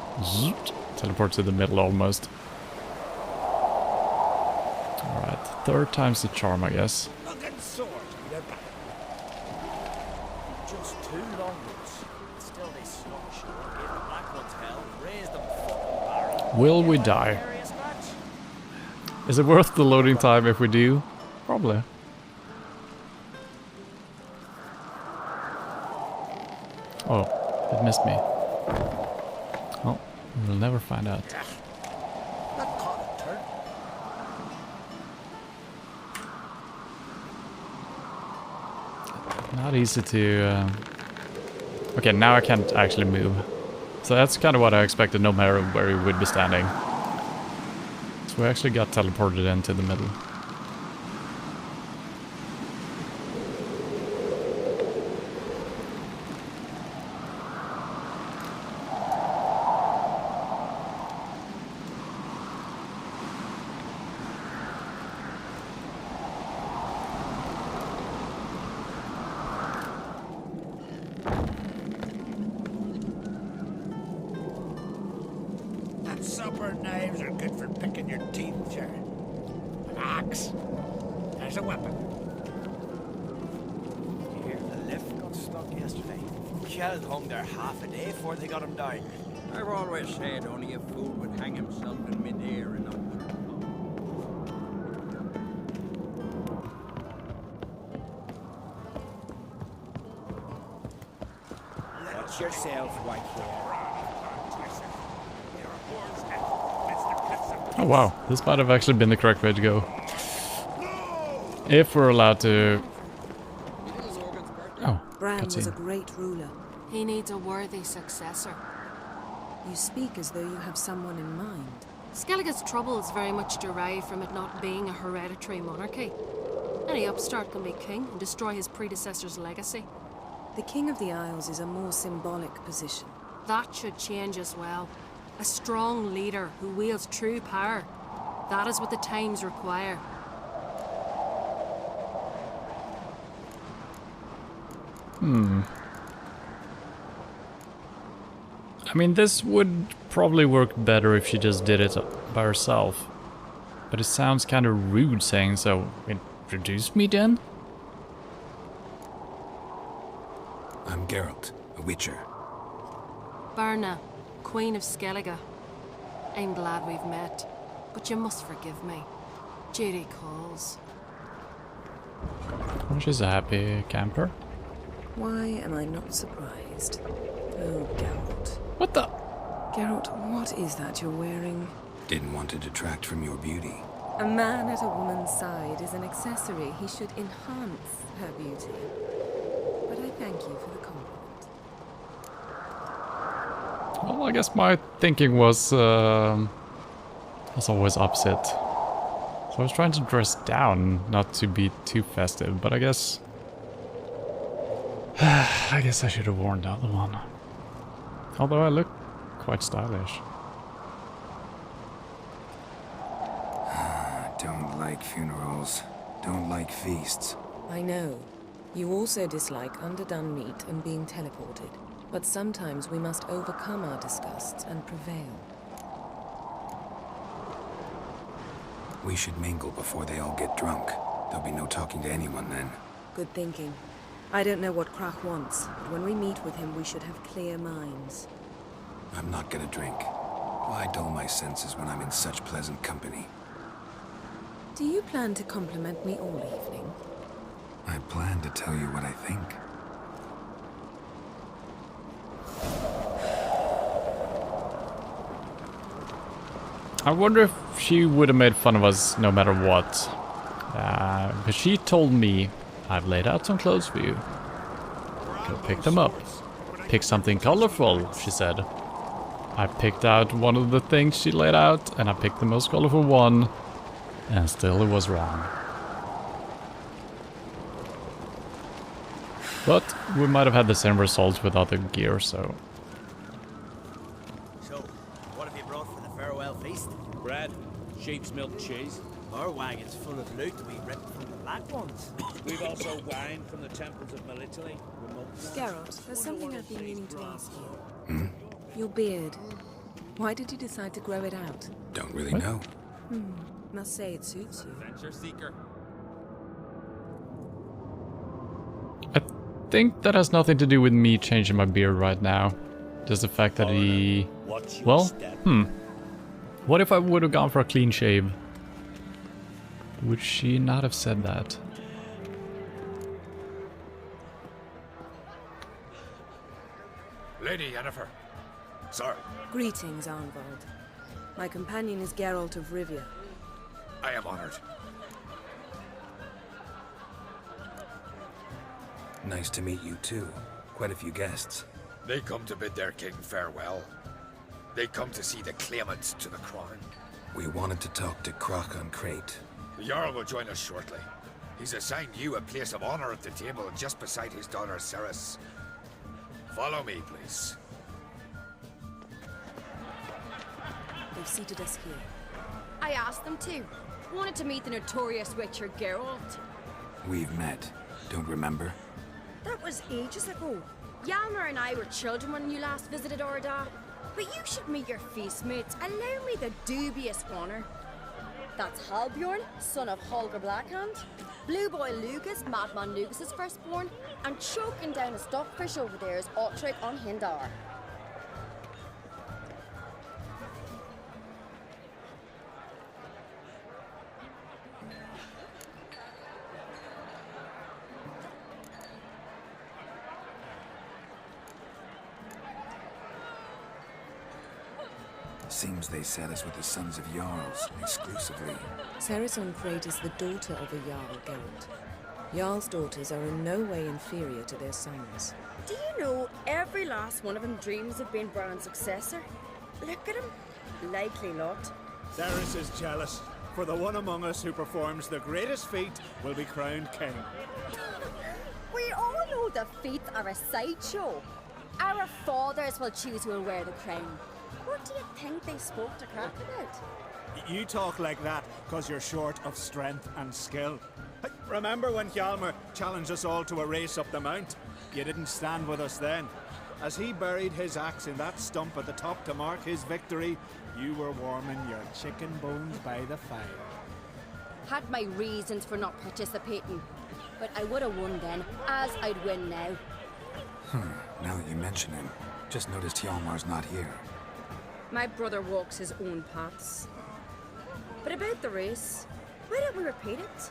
teleport to the middle almost. Alright, third time's the charm, I guess. Look at sword. You're back. Just 2 long ones. Still they slot sure. Give the black ones hell. Raise them fucking barrel. Will we die? Is it worth the loading time if we do? Probably. Oh, it missed me. Oh, we'll never find out. Not easy to... Okay, now I can't actually move. So that's kind of what I expected no matter where we would be standing. So we actually got teleported into the middle. Supper knives are good for picking your teeth, sir. An axe. There's a weapon. You hear the lift got stuck yesterday? Kjeld hung there half a day before they got him down. I've always said only a fool would hang himself in mid-air and not. Let yourself white hair. Oh wow, this might have actually been the correct way to go. If we're allowed to Bran was a great ruler. He needs a worthy successor. You speak as though you have someone in mind. Skellige's troubles very much derive from it not being a hereditary monarchy. Any upstart can be king and destroy his predecessor's legacy. The King of the Isles is a more symbolic position. That should change as well. A strong leader who wields true power. That is what the times require. I mean, this would probably work better if she just did it by herself. But it sounds kind of rude saying so. Introduce me then? I'm Geralt, a witcher. Birna, Queen of Skellige. I'm glad we've met, but you must forgive me. Duty calls. Oh, she's a happy camper. Why am I not surprised? Oh, Geralt. What the? Geralt, what is that you're wearing? Didn't want to detract from your beauty. A man at a woman's side is an accessory. He should enhance her beauty. But I thank you for the compliment. Well, I guess my thinking was always opposite. So I was trying to dress down, not to be too festive, but I guess I should have worn the other one. Although I look quite stylish. Don't like funerals. Don't like feasts. I know. You also dislike underdone meat and being teleported. But sometimes we must overcome our disgusts and prevail. We should mingle before they all get drunk. There'll be no talking to anyone then. Good thinking. I don't know what Krach wants, but when we meet with him, we should have clear minds. I'm not gonna drink. Why dull my senses when I'm in such pleasant company? Do you plan to compliment me all evening? I plan to tell you what I think. I wonder if she would have made fun of us no matter what. But she told me, I've laid out some clothes for you. Go pick them up. Pick something colorful, she said. I picked out one of the things she laid out, and I picked the most colorful one, and still it was wrong. But we might have had the same results without the gear, so... So, what have you brought for the farewell feast? Bread, sheep's milk cheese. Our wagon's full of loot we ripped from the Black Ones. We've also wine from the temples of Melitele. Geralt, there's something I've been meaning to ask you. Your beard. Why did you decide to grow it out? Don't really know. Must say it suits you. Adventure seeker. I think that has nothing to do with me changing my beard right now. Just the fact that he... Well, what if I would have gone for a clean shave? Would she not have said that? Lady Yennefer. Sir. Greetings, Arnvald. My companion is Geralt of Rivia. I am honored. Nice to meet you too. Quite a few guests. They come to bid their king farewell. They come to see the claimants to the crown. We wanted to talk to Krach on Crate. The Jarl will join us shortly. He's assigned you a place of honor at the table just beside his daughter Ceres. Follow me, please. They've seated us here. I asked them to. Wanted to meet the notorious Witcher Geralt. We've met. Don't remember? That was ages ago. Hjalmar and I were children when you last visited Orda. But you should meet your feast mates. Allow me the dubious honor. That's Halbjorn, son of Holger Blackhand. Blue Boy Lugas, Madman Lugas' firstborn. And choking down a stockfish over there is Otric on Hindar. Seems they set us with the sons of Jarls, exclusively. Ceres on Crate is the daughter of a Jarl, Geralt. Jarl's daughters are in no way inferior to their sons. Do you know every last one of them dreams of being Bran's successor? Look at him. Likely lot. Cerys is jealous, for the one among us who performs the greatest feat will be crowned king. We all know the feats are a sideshow. Our fathers will choose who will wear the crown. What do you think they spoke to Crack about? You talk like that because you're short of strength and skill. Remember when Hjalmar challenged us all to a race up the mount? You didn't stand with us then. As he buried his axe in that stump at the top to mark his victory, you were warming your chicken bones by the fire. Had my reasons for not participating, but I would have won then, as I'd win now. Now that you mention him, just noticed Hjalmar's not here. My brother walks his own paths. But about the race, why don't we repeat it?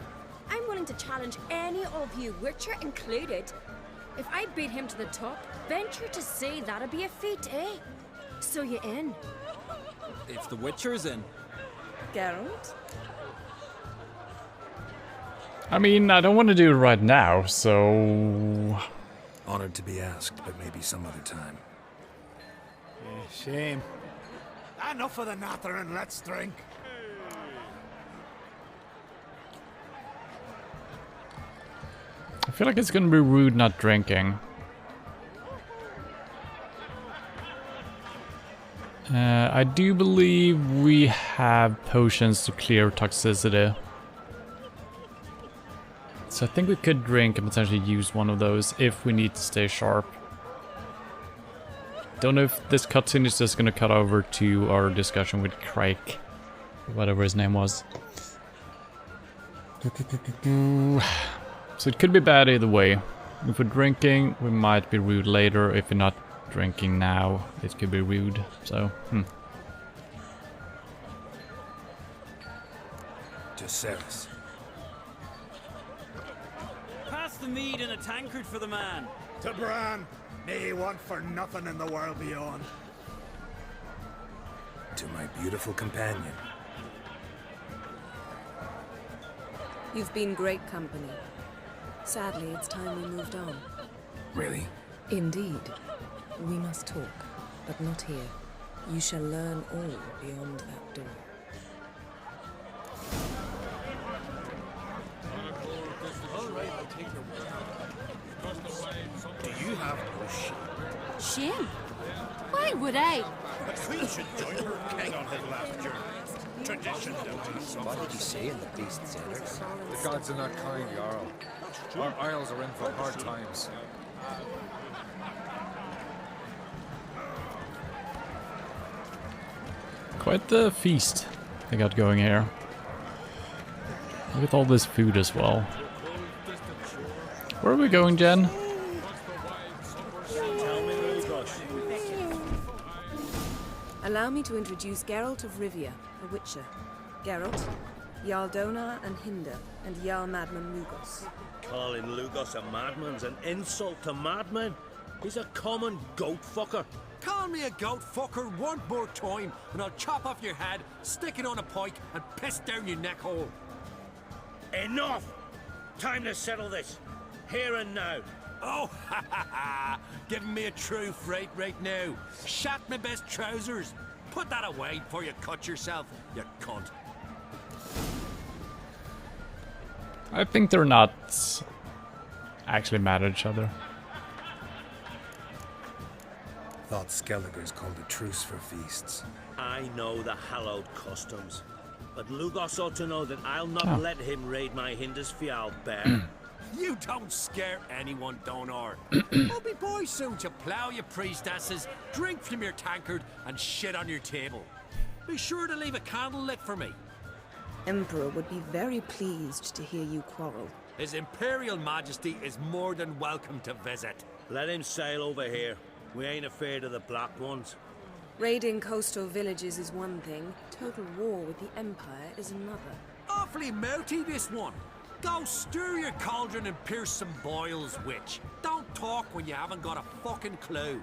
I'm willing to challenge any of you, Witcher included. If I beat him to the top, venture to say that'd be a feat, eh? So you in? If the Witcher's in. Geralt? I mean, I don't want to do it right now, so... Honored to be asked, but maybe some other time. Yeah, shame. Enough of the natter and let's drink. I feel like it's gonna be rude not drinking. I do believe we have potions to clear toxicity. So I think we could drink and potentially use one of those if we need to stay sharp. Don't know if this cutscene is just gonna cut over to our discussion with Craig, whatever his name was. So it could be bad either way. If we're drinking, we might be rude later. If we're not drinking now, it could be rude. So, To Cerys. Pass the mead in a tankard for the man. To Bran, may he want for nothing in the world beyond. To my beautiful companion. You've been great company. Sadly, it's time we moved on. Really? Indeed. We must talk, but not here. You shall learn all beyond that door. Do you have no shame? Shame? Why would I? The queen should join her king on his last journey. Tradition demands. What did you say in the beast's ear? The gods are not kind, Jarl. Our isles are in for hard times. quite the feast they got going here. Look at all this food as well. Where are we going, Jen? Allow me to introduce Geralt of Rivia, a Witcher. Geralt, Jarl Donar and Hinder, and Jarl Madman Lugos. Calling Lugos a madman's an insult to madmen. He's a common goat fucker. Call me a goat fucker one more time, and I'll chop off your head, stick it on a pike, and piss down your neck hole. Enough! Time to settle this. Here and now. Oh, ha ha ha! Giving me a true fright right now. Shat my best trousers. Put that away before you cut yourself, you cunt. I think they're not actually mad at each other. Thought Skellige's called a truce for feasts. I know the hallowed customs, but Lugos ought to know that I'll not let him raid my Hindisfial bear. You don't scare anyone, Donar. Be boys soon to plough your priestesses, drink from your tankard, and shit on your table. Be sure to leave a candle lit for me. Emperor would be very pleased to hear you quarrel. His Imperial Majesty is more than welcome to visit. Let him sail over here. We ain't afraid of the Black Ones. Raiding coastal villages is one thing. Total war with the Empire is another. Awfully melty, this one. Go stir your cauldron and pierce some boils, witch. Don't talk when you haven't got a fucking clue.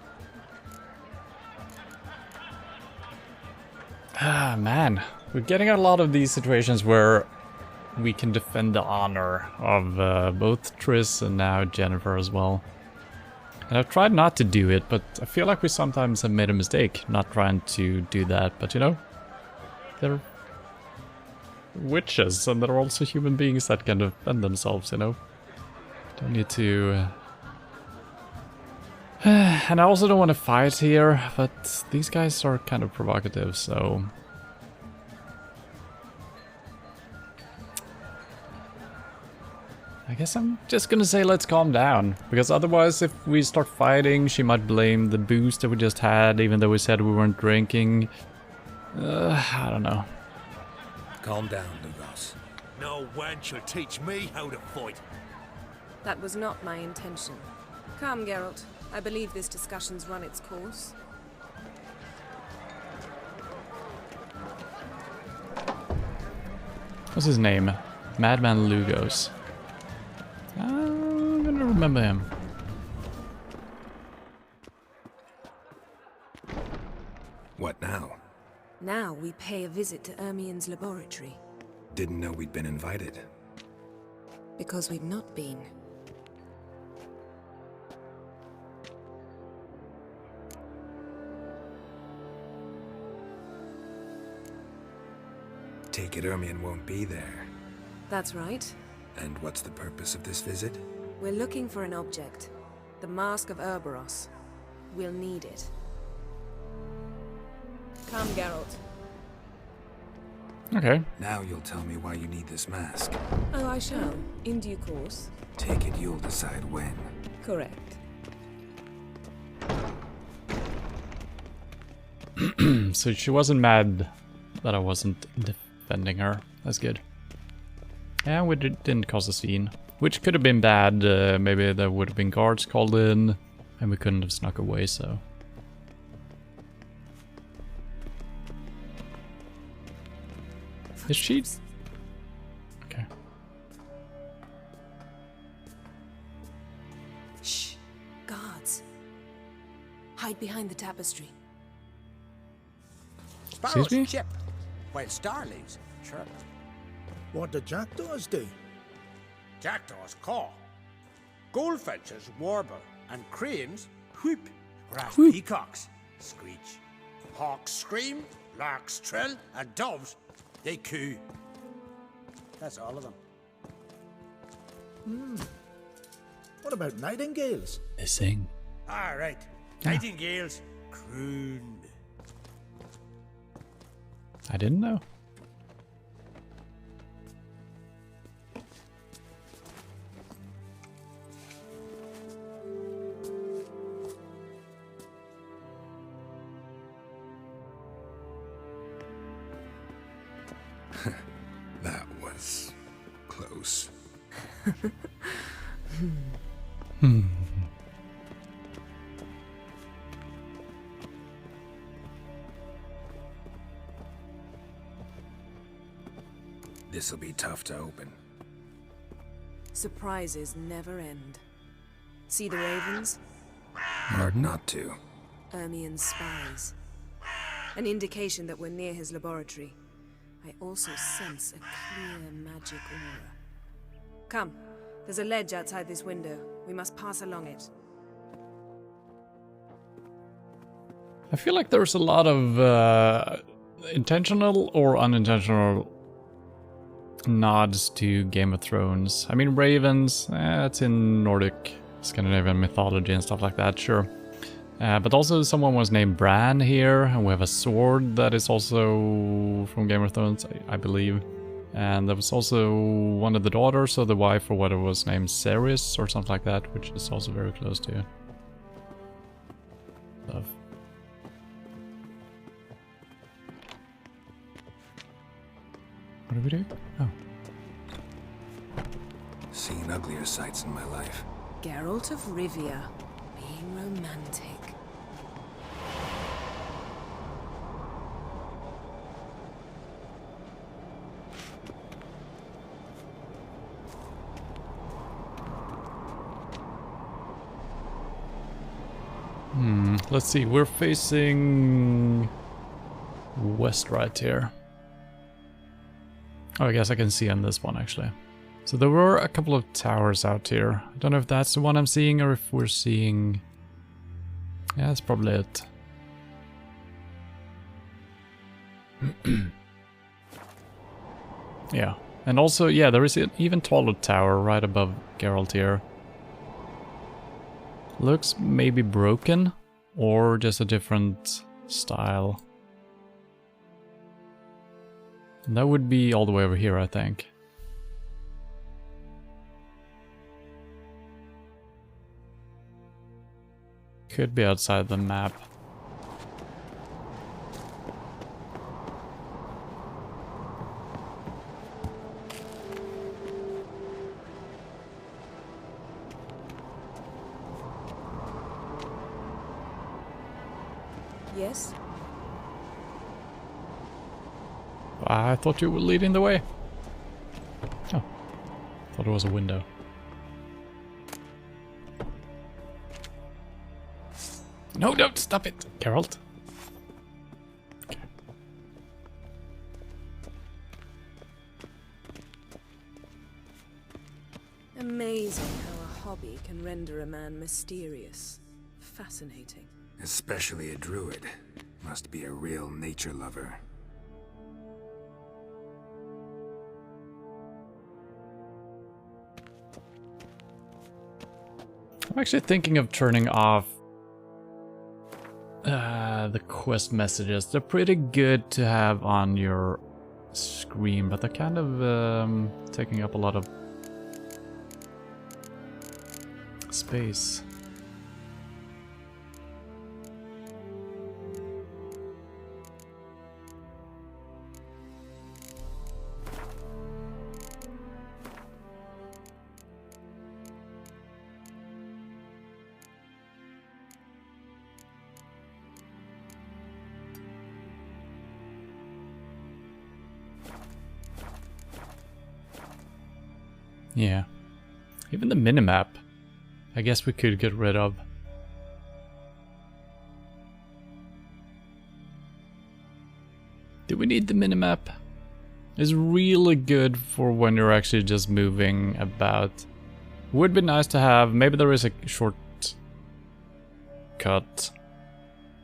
Ah, man. We're getting a lot of these situations where we can defend the honor of both Triss and now Jennifer as well. And I've tried not to do it, but I feel like we sometimes have made a mistake not trying to do that. But you know, they're witches, and they're also human beings that can defend themselves, you know. Don't need to... And I also don't want to fight here, but these guys are kind of provocative, so... I guess I'm just gonna say let's calm down, because otherwise if we start fighting, she might blame the booze that we just had, even though we said we weren't drinking. I don't know. Calm down, Lugos. No wench will teach me how to fight. That was not my intention. Come, Geralt. I believe this discussion's run its course. What's his name? Madman Lugos. I'm gonna remember him. What now? Now we pay a visit to Ermien's laboratory. Didn't know we'd been invited. Because we've not been. Take it Ermien won't be there. That's right. And what's the purpose of this visit? We're looking for an object. The Mask of Ouroboros. We'll need it. Come, Geralt. Okay. Now you'll tell me why you need this mask. Oh, I shall. In due course. Take it you'll decide when. Correct. So she wasn't mad that I wasn't defending her. That's good. Yeah, we didn't cause a scene. Which could have been bad. Maybe there would have been guards called in. And we couldn't have snuck away, so... Is she? Okay. Shh. Guards. Hide behind the tapestry. Sparrows me? chip, while starlings chirp. What do jackdaws do? Jackdaws caw. Goldfinches warble, and cranes whoop, whereas peacocks screech. Hawks scream, larks trill, and doves, they coo. That's all of them. What about nightingales? They sing. All right. Nightingales croon. I didn't know. That was close. This'll be tough to open. Surprises never end. See the ravens? Hard not to. Ermien's spies. An indication that we're near his laboratory. I also sense a clear magic aura. Come, there's a ledge outside this window. We must pass along it. I feel like there's a lot of intentional or unintentional nods to Game of Thrones. I mean, ravens, it's in Nordic, Scandinavian mythology and stuff like that, sure. But also someone was named Bran here, and we have a sword that is also from Game of Thrones, I believe. And there was also one of the daughters, or the wife, or whatever was named Ceres, or something like that, which is also very close to stuff. What do we do? Oh. Seen uglier sights in my life. Geralt of Rivia, being romantic. Let's see, we're facing west right here. Oh, I guess I can see on this one actually. So there were a couple of towers out here. I don't know if that's the one I'm seeing or if we're seeing... Yeah, that's probably it. Yeah. And also, yeah, there is an even taller tower right above Geralt here. Looks maybe broken or just a different style. And that would be all the way over here, I think. Could be outside the map. Yes? I thought you were leading the way. Oh. Thought it was a window. No, don't stop it, Geralt. Okay. Amazing how a hobby can render a man mysterious. Fascinating. Especially a druid. Must be a real nature lover. I'm actually thinking of turning off the quest messages. They're pretty good to have on your screen, but they're kind of taking up a lot of space. Yeah. Even the minimap, I guess we could get rid of. Do we need the minimap? It's really good for when you're actually just moving about. Would be nice to have, maybe there is a short cut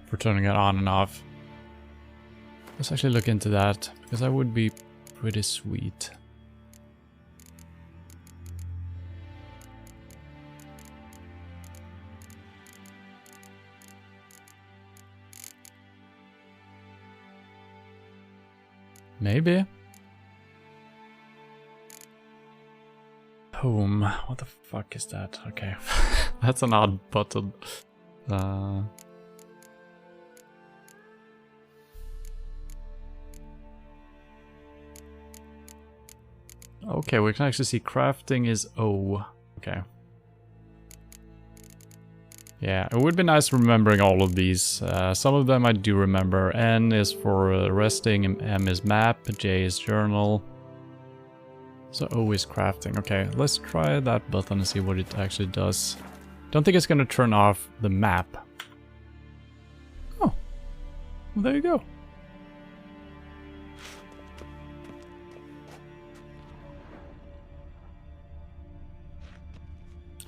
for turning it on and off. Let's actually look into that, because that would be pretty sweet. Maybe. Home. What the fuck is that? Okay. That's an odd button. Okay, we can actually see crafting is O. Okay. Yeah, it would be nice remembering all of these. Some of them I do remember. N is for resting, M is map, J is journal. So O is crafting. Okay, let's try that button and see what it actually does. Don't think it's gonna turn off the map. Oh, well, there you go.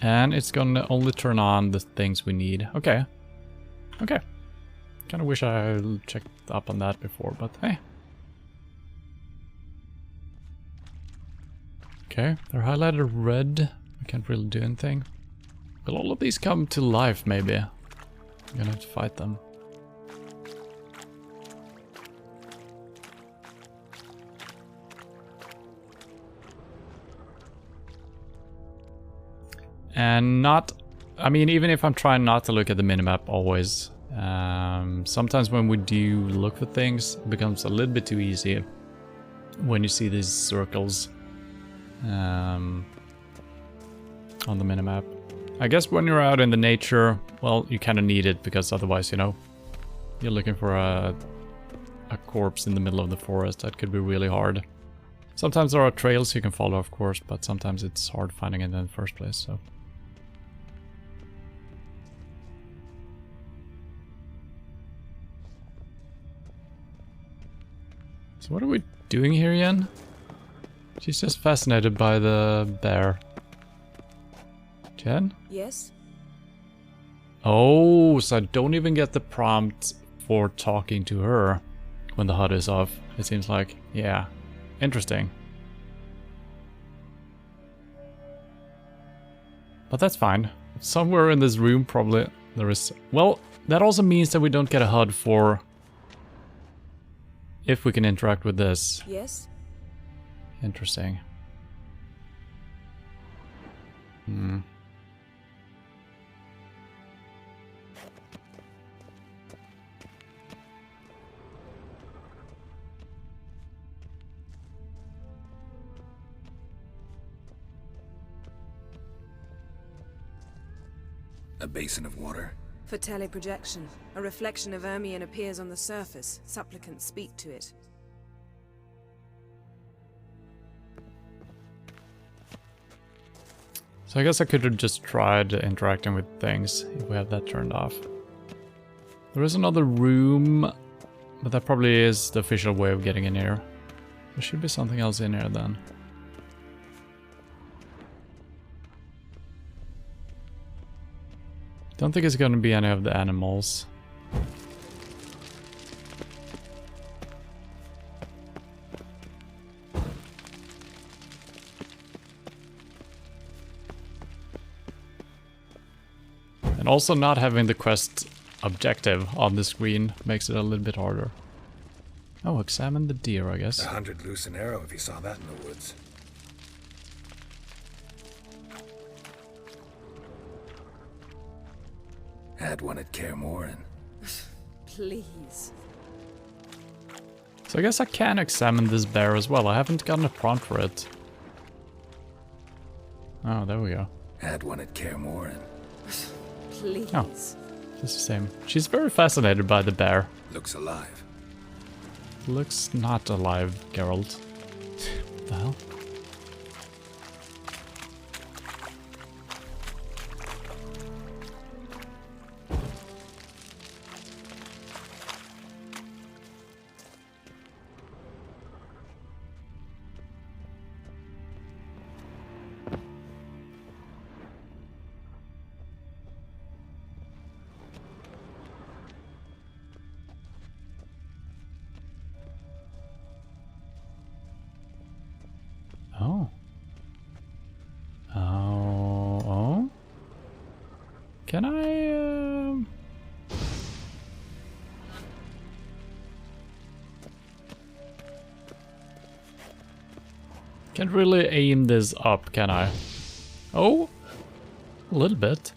And it's gonna only turn on the things we need. Okay. Okay. Kinda wish I checked up on that before, but hey. Okay, they're highlighted red. I can't really do anything. Will all of these come to life, maybe? I'm gonna have to fight them. And not, I mean, even if I'm trying not to look at the minimap always, sometimes when we do look for things, it becomes a little bit too easy when you see these circles on the minimap. I guess when you're out in the nature, well, you kind of need it because otherwise, you know, you're looking for a corpse in the middle of the forest. That could be really hard. Sometimes there are trails you can follow, of course, but sometimes it's hard finding it in the first place, so. So what are we doing here again? She's just fascinated by the bear. Jen? Yes? Oh, so I don't even get the prompt for talking to her when the HUD is off. It seems like, yeah, interesting. But that's fine. Somewhere in this room probably there is... Well, that also means that we don't get a HUD for... if we can interact with this. Yes? Interesting. Hmm. A basin of water? For teleprojection. A reflection of Ermion appears on the surface. Supplicants speak to it. So I guess I could have just tried interacting with things if we have that turned off. There is another room, but that probably is the official way of getting in here. There should be something else in here then. Don't think it's gonna be any of the animals. And also not having the quest objective on the screen makes it a little bit harder. Oh, examine the deer, I guess. 100 loose an arrow if you saw that in the woods. Had one at Kaer Morhen. Please. So I guess I can examine this bear as well. I haven't gotten a prompt for it. Oh, there we go. Had one at Kaer Morhen. Please. Oh, just the same. She's very fascinated by the bear. Looks alive. Looks not alive, Geralt. What the hell? Oh. Oh. Can I, Can't really aim this up, can I? Oh, a little bit.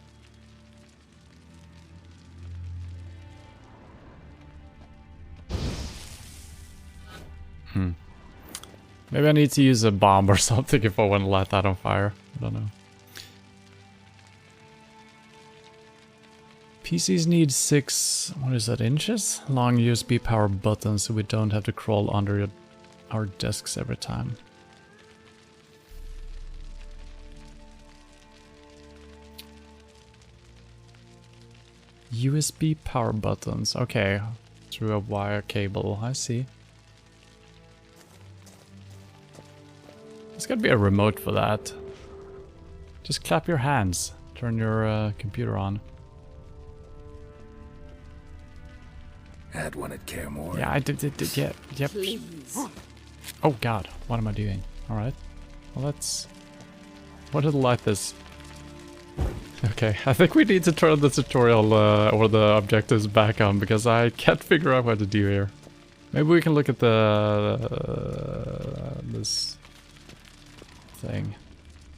Maybe I need to use a bomb or something if I want to light that on fire. I don't know. PCs need 6, what is that, inches? Long USB power buttons so we don't have to crawl under our desks every time. USB power buttons, okay. Through a wire cable, I see. There's gotta be a remote for that. Just clap your hands. Turn your computer on. Had one at Kaer Morhen. Yeah, I did, yeah, yep. Please. Oh god, what am I doing? Alright. Well, let's... What did light this? Okay, I think we need to turn the tutorial or the objectives back on because I can't figure out what to do here. Maybe we can look at the... this... thing.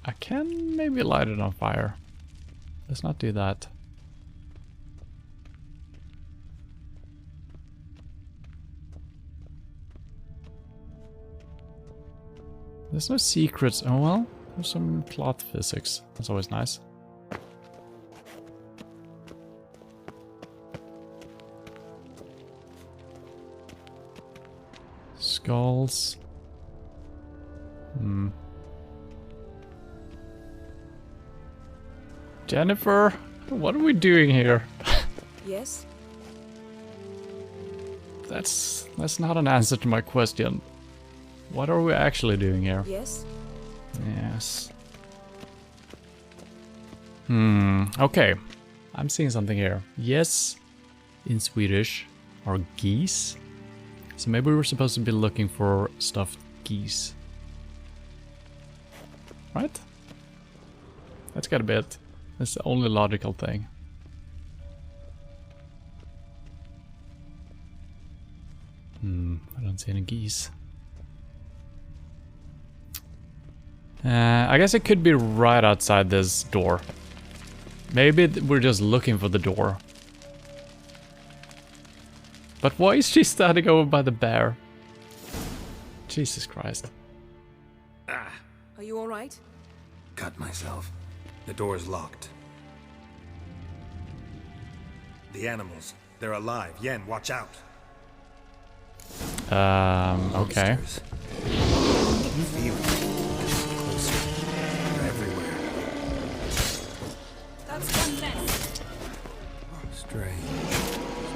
I can maybe light it on fire. Let's not do that. There's no secrets. Oh well, there's some plot physics. That's always nice. Skulls. Jennifer, what are we doing here? Yes? That's not an answer to my question. What are we actually doing here? Yes? Yes. Okay. I'm seeing something here. Yes, in Swedish, are geese. So maybe we're supposed to be looking for stuffed geese. Right? That's got a bit. That's the only logical thing. I don't see any geese. I guess it could be right outside this door. Maybe we're just looking for the door. But why is she standing over by the bear? Jesus Christ. Are you alright? Cut myself. The door's locked. The animals. They're alive. Yen, watch out. Okay. Can you feel it? Closer. They're everywhere. That's one less. Strange.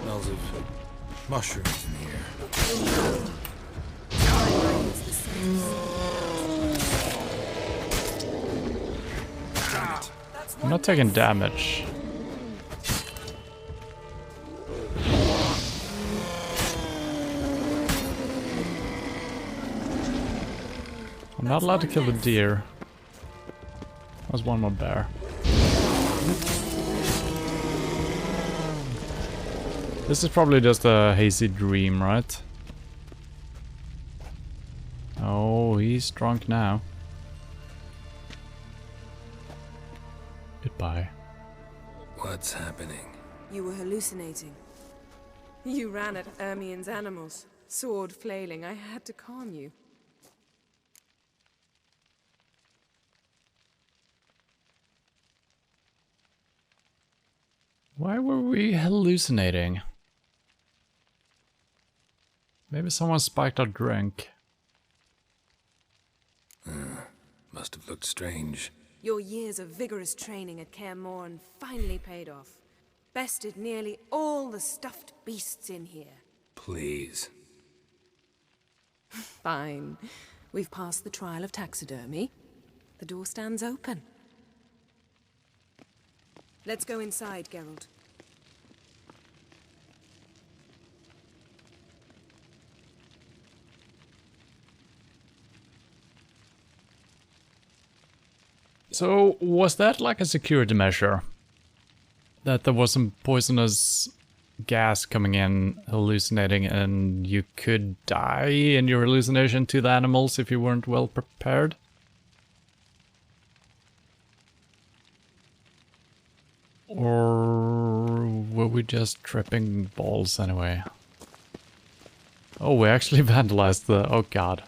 Smells of mushrooms in here. I'm not taking damage. I'm not allowed to kill the deer. There's one more bear. This is probably just a hazy dream, right? Oh, he's drunk now. Goodbye. What's happening? You were hallucinating. You ran at Ermien's animals, sword flailing. I had to calm you. Why were we hallucinating? Maybe someone spiked our drink. Must have looked strange. Your years of vigorous training at Kaer Morhen finally paid off. Bested nearly all the stuffed beasts in here. Please. Fine. We've passed the trial of taxidermy. The door stands open. Let's go inside, Geralt. So, was that like a security measure? That there was some poisonous gas coming in, hallucinating, and you could die in your hallucination to the animals if you weren't well prepared? Or were we just tripping balls anyway? Oh, we actually vandalized the... oh god.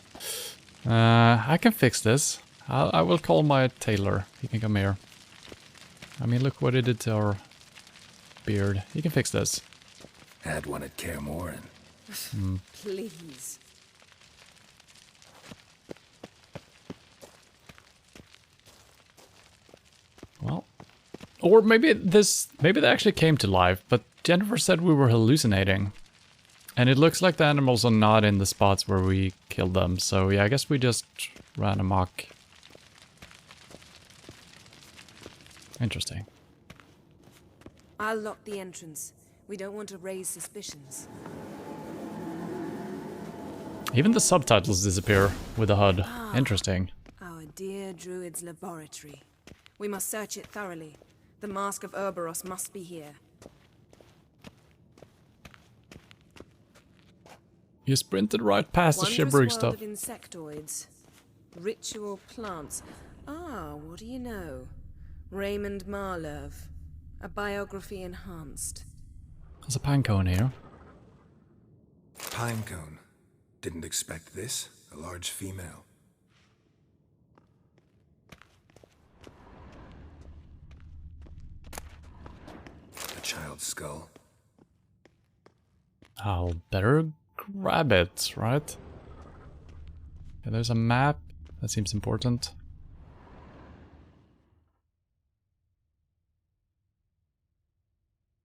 I can fix this. I will call my tailor. He can come here. I mean, look what he did to our beard. He can fix this. Had one at Kaer Morhen. Please. Well, or maybe they actually came to life, but Jennifer said we were hallucinating. And it looks like the animals are not in the spots where we killed them, so yeah, I guess we just ran amok. Interesting. I'll lock the entrance. We don't want to raise suspicions. Even the subtitles disappear with the HUD. Interesting. Our dear druid's laboratory. We must search it thoroughly. The Mask of Ouroboros must be here. You sprinted right past the shivering stuff. Of insectoids. Ritual plants. Ah, what do you know? Raymond Marlove. A biography enhanced. There's a pinecone here. Pinecone. Didn't expect this. A large female. A child's skull. I'll better grab it, right? Okay, there's a map. That seems important.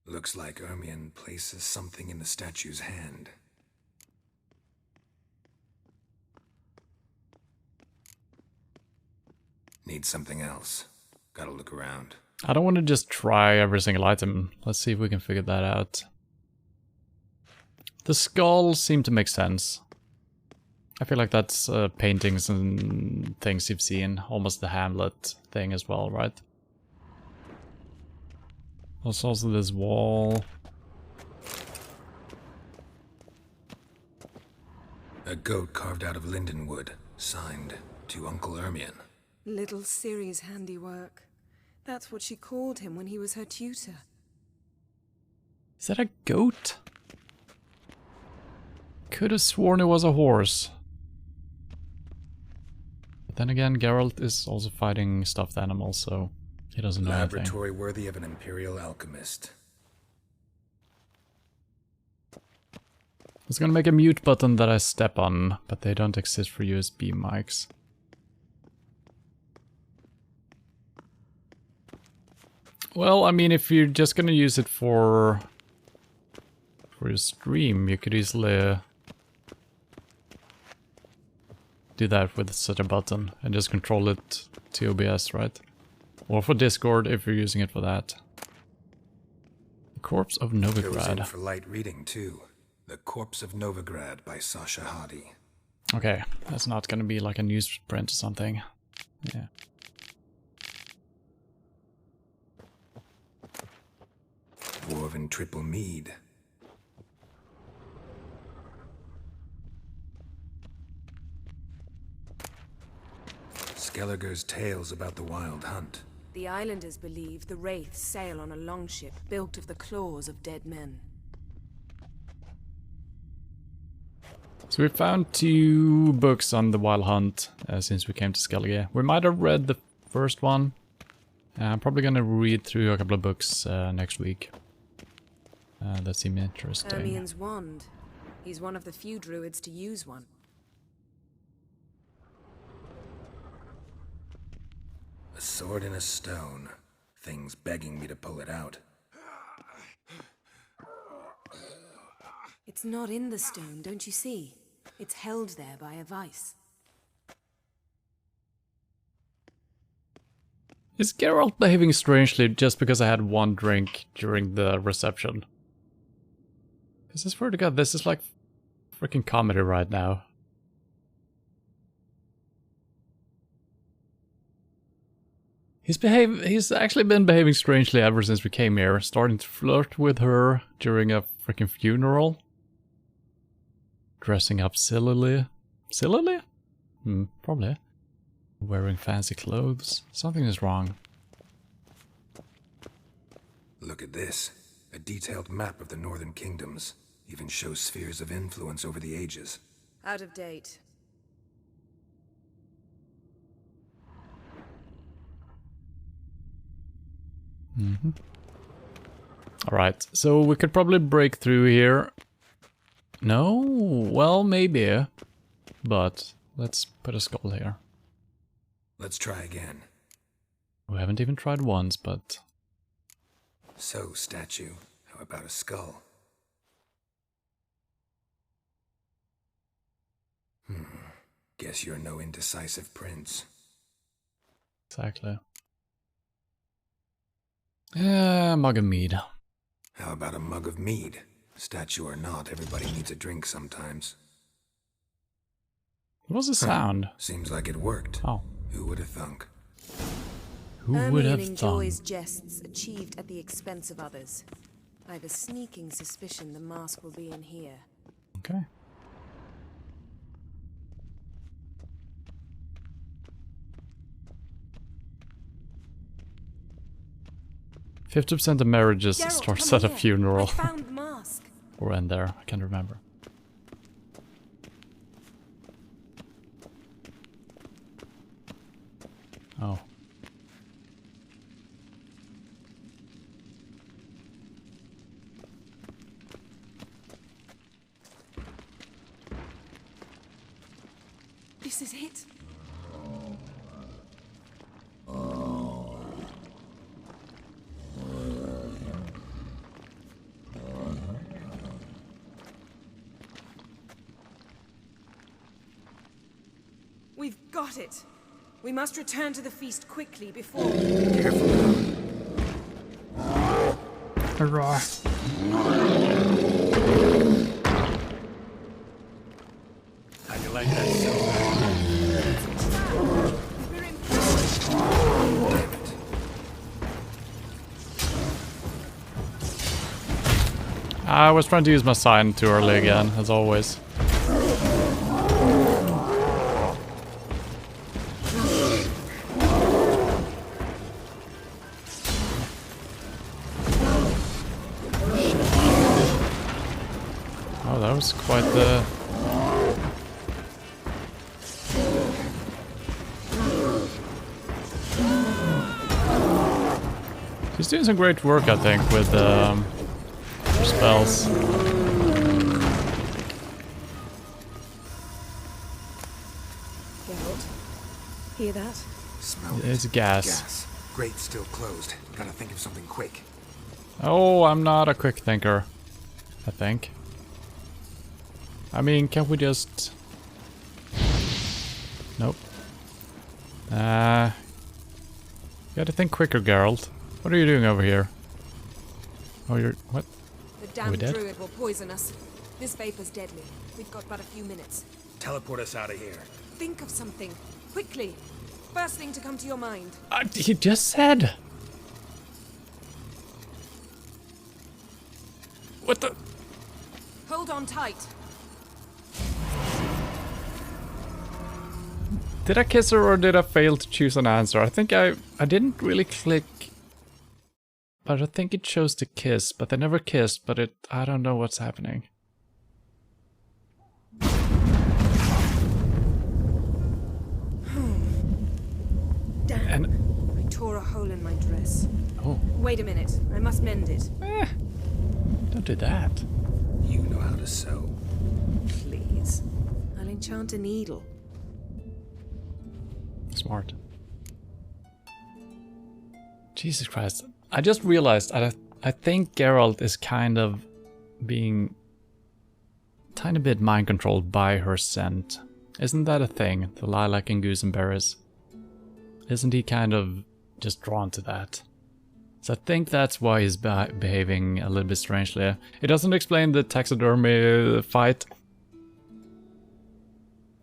Looks like Ermien places something in the statue's hand. Need something else. Gotta look around. I don't want to just try every single item. Let's see if we can figure that out. The skulls seem to make sense. I feel like that's paintings and things you've seen. Almost the Hamlet thing as well, right? There's also this wall. A goat carved out of lindenwood. Signed to Uncle Ermion. Little Ciri's handiwork. That's what she called him when he was her tutor. Is that a goat? Could have sworn it was a horse. But then again, Geralt is also fighting stuffed animals, so he doesn't know anything. Laboratory worthy of an imperial alchemist. I was gonna make a mute button that I step on, but they don't exist for USB mics. Well, I mean, if you're just gonna use it for your stream, you could easily do that with such a button and just control it to OBS, right? Or for Discord if you're using it for that. The Corpse of Goes in Novigrad. for light reading too. The Corpse of Novigrad by Sasha Hadi. Okay, that's not gonna be like a newsprint or something. Yeah. Dwarven triple mead. Skellige's tales about the wild hunt. The islanders believe the wraiths sail on a longship built of the claws of dead men. So we found 2 books on the wild hunt since we came to Skellige. We might have read the first one. I'm probably gonna read through a couple of books next week. That seem interesting. Ermion's wand. He's one of the few druids to use one. A sword in a stone. Things begging me to pull it out. It's not in the stone, don't you see? It's held there by a vice. Is Geralt behaving strangely just because I had 1 drink during the reception? Because I swear to God, this is like freaking comedy right now. He's actually been behaving strangely ever since we came here, starting to flirt with her during a freaking funeral. Dressing up sillily. Sillily? Probably. Wearing fancy clothes. Something is wrong. Look at this. A detailed map of the northern kingdoms. Even shows spheres of influence over the ages. Out of date. Alright, so we could probably break through here. No? Well, maybe. But let's put a skull here. Let's try again. We haven't even tried once, but... So, statue, how about a skull? Guess you're no indecisive prince. Exactly. Yeah, mug of mead. How about a mug of mead? Statue or not, everybody needs a drink sometimes. What was the sound? Seems like it worked. Oh. Who would have thunk? Who would have enjoys thunk? jests achieved at the expense of others. I have a sneaking suspicion the mask will be in here. Okay. "50% of marriages Geralt, starts come at a here. funeral." I found the mask. Or end there, I can't remember. Oh. This is it. We've got it. We must return to the feast quickly before... Careful. Hurrah. How do you like that silver? I was trying to use my sign too early again, as always. Oh, that was quite the... She's doing some great work, I think, with her spells. Geralt, hear that? Smell It's gas. Gas. Grate's still closed. Gotta think of something quick. Oh, I'm not a quick thinker, I think. I mean, can't we just... Nope. Gotta think quicker, Geralt. What are you doing over here? Oh, you're... what? The damned druid will poison us. This vapor's deadly. We've got but a few minutes. Teleport us out of here. Think of something. Quickly. First thing to come to your mind. You just said... What the... Hold on tight. Did I kiss her or did I fail to choose an answer? I think I didn't really click... But I think it chose to kiss, but they never kissed, but it... I don't know what's happening. Damn. And... I tore a hole in my dress. Oh. Wait a minute. I must mend it. Don't do that. You know how to sew. Please. I'll enchant a needle. Smart. Jesus Christ. I just realized I think Geralt is kind of being tiny bit mind controlled by her scent. Isn't that a thing? The lilac and gooseberries. Isn't he kind of just drawn to that? So I think that's why he's behaving a little bit strangely. It doesn't explain the taxidermy fight.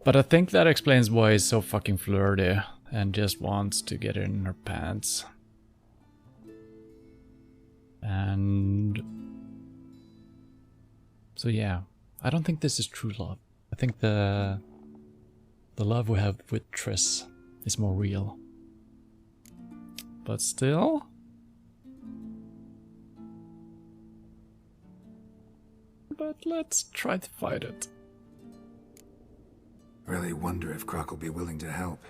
But I think that explains why he's so fucking flirty and just wants to get in her pants. And... so yeah, I don't think this is true love. I think the love we have with Triss is more real. But still... but let's try to fight it. Really wonder if Croc will be willing to help.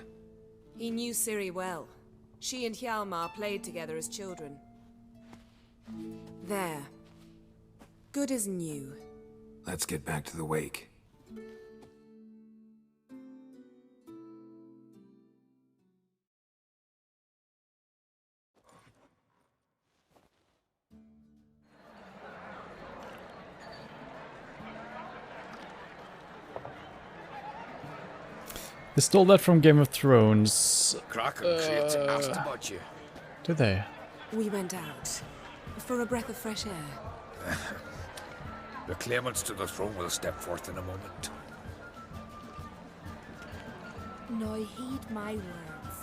He knew Ciri well. She and Hjalmar played together as children. There. Good as new. Let's get back to the wake. They stole that from Game of Thrones. Croc and Crate asked about you. Did they? We went out. For a breath of fresh air. The claimants to the throne will step forth in a moment. Now heed my words.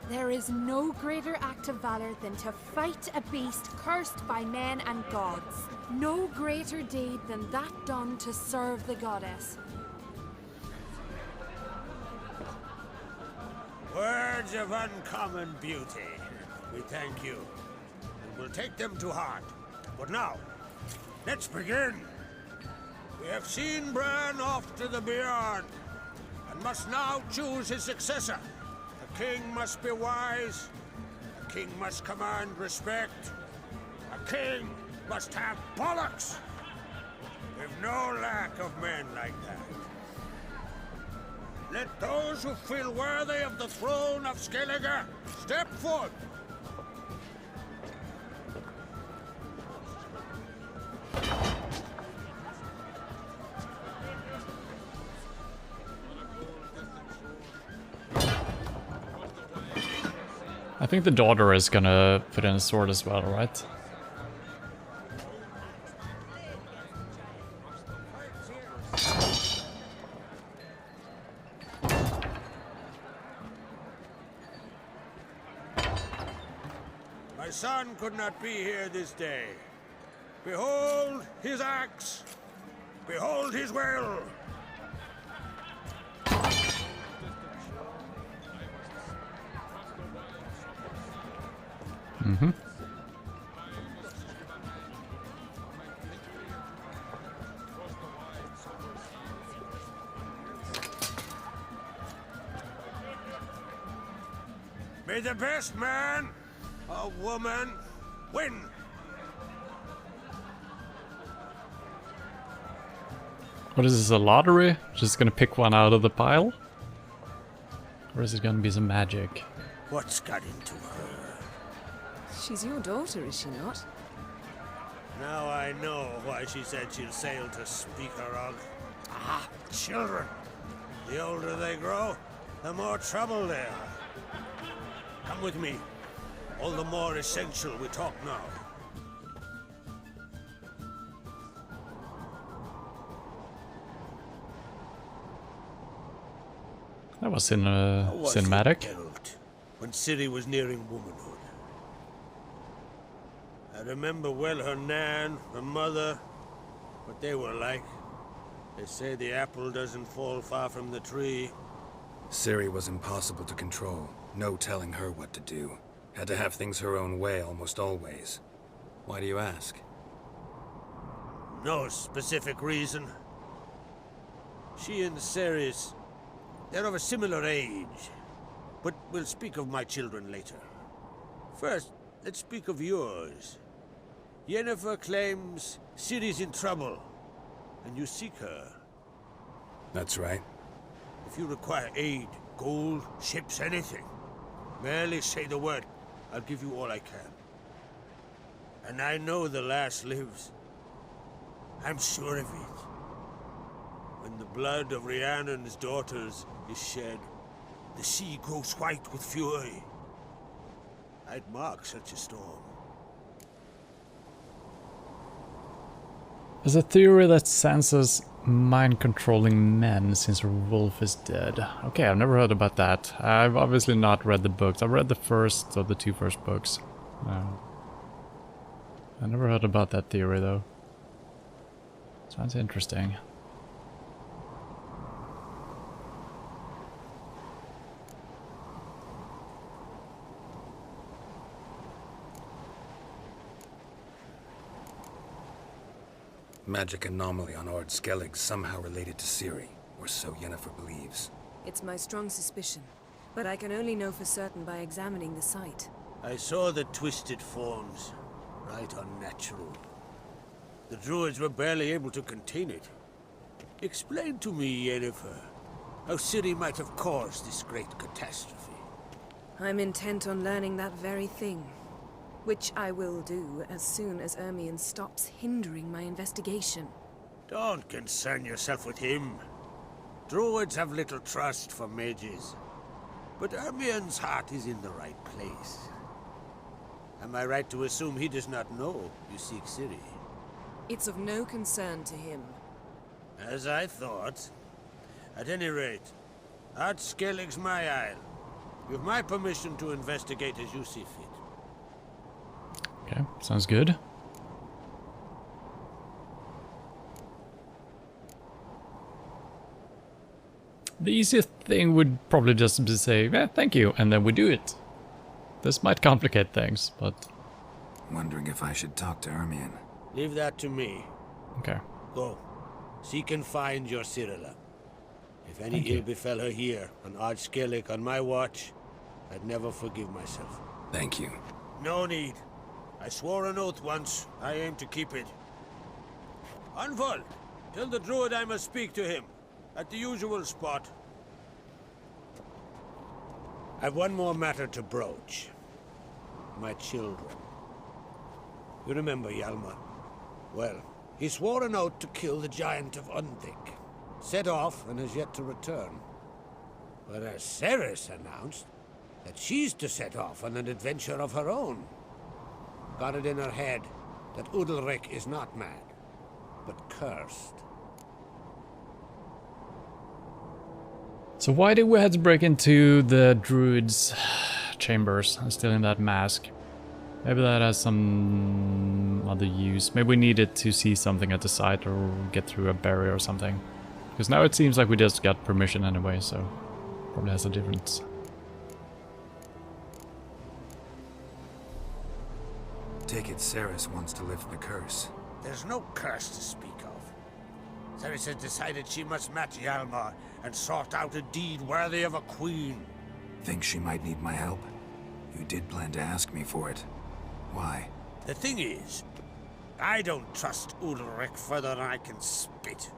There is no greater act of valor than to fight a beast cursed by men and gods. No greater deed than that done to serve the goddess. Words of uncommon beauty. We thank you. And we'll take them to heart. But now, let's begin. We have seen Bran off to the beyond, and must now choose his successor. A king must be wise. A king must command respect. A king must have bollocks. We've no lack of men like that. Let those who feel worthy of the throne of Skellige step forth. think the daughter is gonna put in a sword as well, right? My son could not be here this day. Behold his axe. Behold his will. Mm-hmm. May the best man or woman win. What is this, a lottery? Just gonna pick one out of the pile? Or is it gonna be some magic? What's got into her? She's your daughter, is she not? Now I know why she said she'll sail to Speakerog. Ah, children. The older they grow, the more trouble they are. Come with me. All the more essential we talk now. That was in a cinematic. Geralt, when Ciri was nearing womanhood. I remember well her nan, her mother, what they were like. They say the apple doesn't fall far from the tree. Ciri was impossible to control. No telling her what to do. Had to have things her own way almost always. Why do you ask? No specific reason. She and Ceres, they're of a similar age. But we'll speak of my children later. First, let's speak of yours. Yennefer claims Ciri's in trouble, and you seek her. That's right. If you require aid, gold, ships, anything, merely say the word. I'll give you all I can. And I know the lass lives. I'm sure of it. When the blood of Rhiannon's daughters is shed, the sea grows white with fury. I'd mark such a storm. There's a theory that Sansa's mind-controlling men since her wolf is dead. Okay, I've never heard about that. I've obviously not read the books. I've read the first of the two first books. I never heard about that theory though. Sounds interesting. Magic anomaly on Ard Skellige somehow related to Ciri, or so Yennefer believes. It's my strong suspicion, but I can only know for certain by examining the site. I saw the twisted forms. Right unnatural. The druids were barely able to contain it. Explain to me, Yennefer, how Ciri might have caused this great catastrophe. I'm intent on learning that very thing. Which I will do as soon as Ermion stops hindering my investigation. Don't concern yourself with him. Druids have little trust for mages. But Ermion's heart is in the right place. Am I right to assume he does not know you seek Ciri? It's of no concern to him. As I thought. At any rate, Ard Skellige's my isle. With my permission to investigate as you see fit. Okay, sounds good. The easiest thing would probably just be to say, yeah, thank you, and then we do it. This might complicate things, but... Wondering if I should talk to Ermion. Leave that to me. Okay. Go. Seek and find your Cyrilla. If any ill befell her here, on Ard Skellige on my watch, I'd never forgive myself. Thank you. No need. I swore an oath once. I aim to keep it. Unfold. Tell the druid I must speak to him. At the usual spot. I've one more matter to broach. My children. You remember Hjalmar? Well, he swore an oath to kill the giant of Undvik. Set off and has yet to return. But as Ceres announced, that she's to set off on an adventure of her own. Got it in her head that Udalric is not mad, but cursed. So why did we have to break into the druid's chambers and steal in that mask? Maybe that has some other use. Maybe we needed to see something at the site or get through a barrier or something. Because now it seems like we just got permission anyway, so probably has a difference. Take it Ceres wants to lift the curse. There's no curse to speak of. Ceres has decided she must match Hjalmar and sort out a deed worthy of a queen. Think she might need my help? You did plan to ask me for it. Why? The thing is, I don't trust Udalric further than I can spit.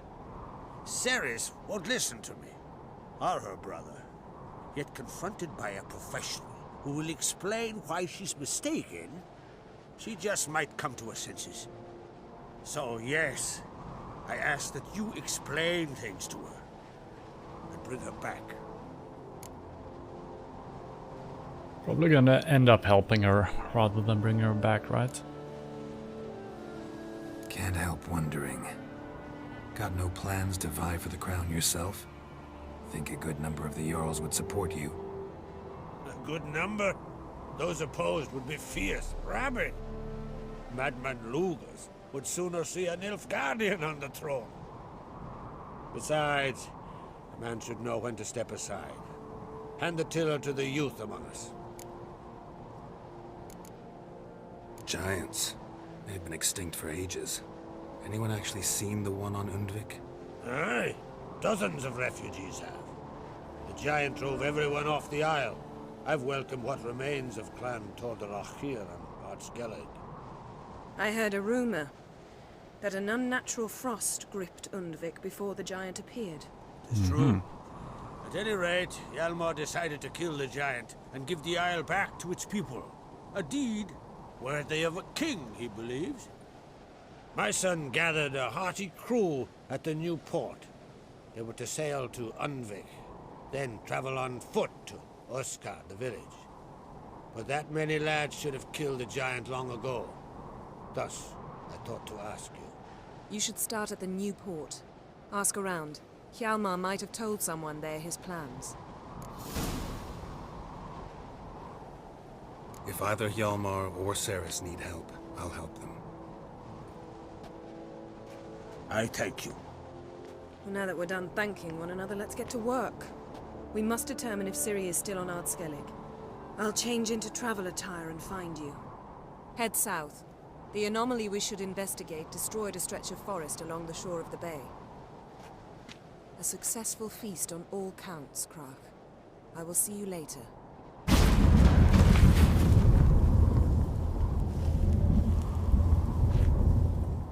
Ceres won't listen to me, or her brother. Yet confronted by a professional who will explain why she's mistaken, she just might come to her senses. So yes, I ask that you explain things to her and bring her back. Probably gonna end up helping her rather than bringing her back, right? Can't help wondering. Got no plans to vie for the crown yourself? Think a good number of the Jarls would support you. A good number? Those opposed would be fierce, rabid. Madman Lugas would sooner see a Nilfgaardian on the throne. Besides, a man should know when to step aside. Hand the tiller to the youth among us. Giants. They've been extinct for ages. Anyone actually seen the one on Undvik? Aye, dozens of refugees have. The giant drove everyone off the isle. I've welcomed what remains of Clan Tordarachir and Ard Skellige. I heard a rumor that an unnatural frost gripped Undvik before the giant appeared. It's true. At any rate, Hjalmar decided to kill the giant and give the isle back to its people. A deed worthy of a king, he believes. My son gathered a hearty crew at the new port. They were to sail to Undvik, then travel on foot to Oskar, the village. But that many lads should have killed the giant long ago. Thus, I thought to ask you. You should start at the new port. Ask around. Hjalmar might have told someone there his plans. If either Hjalmar or Ceres need help, I'll help them. I thank you. Well, now that we're done thanking one another, let's get to work. We must determine if Ciri is still on Ard Skellige. I'll change into travel attire and find you. Head south. The anomaly we should investigate destroyed a stretch of forest along the shore of the bay. A successful feast on all counts, Krach. I will see you later.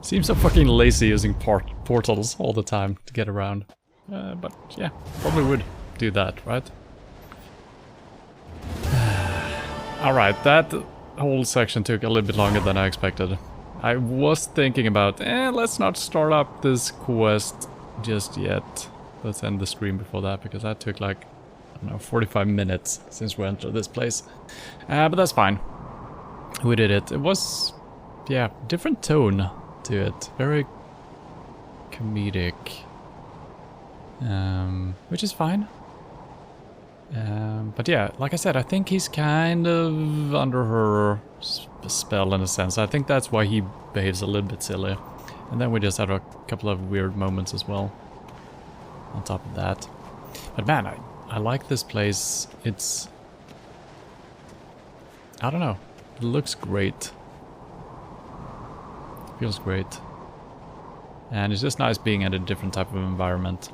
Seems so fucking lazy using portals all the time to get around. But yeah, probably would do that, right? Alright, that whole section took a little bit longer than I expected. I was thinking about, let's not start up this quest just yet. Let's end the stream before that, because that took like, I don't know, 45 minutes since we entered this place. But that's fine. We did it. It was, yeah, different tone to it. Very comedic. Which is fine. But yeah, like I said, I think he's kind of under her spell in a sense. I think that's why he behaves a little bit silly. And then we just had a couple of weird moments as well on top of that. But man, I like this place. It's, I don't know, it looks great. Feels great. And it's just nice being in a different type of environment.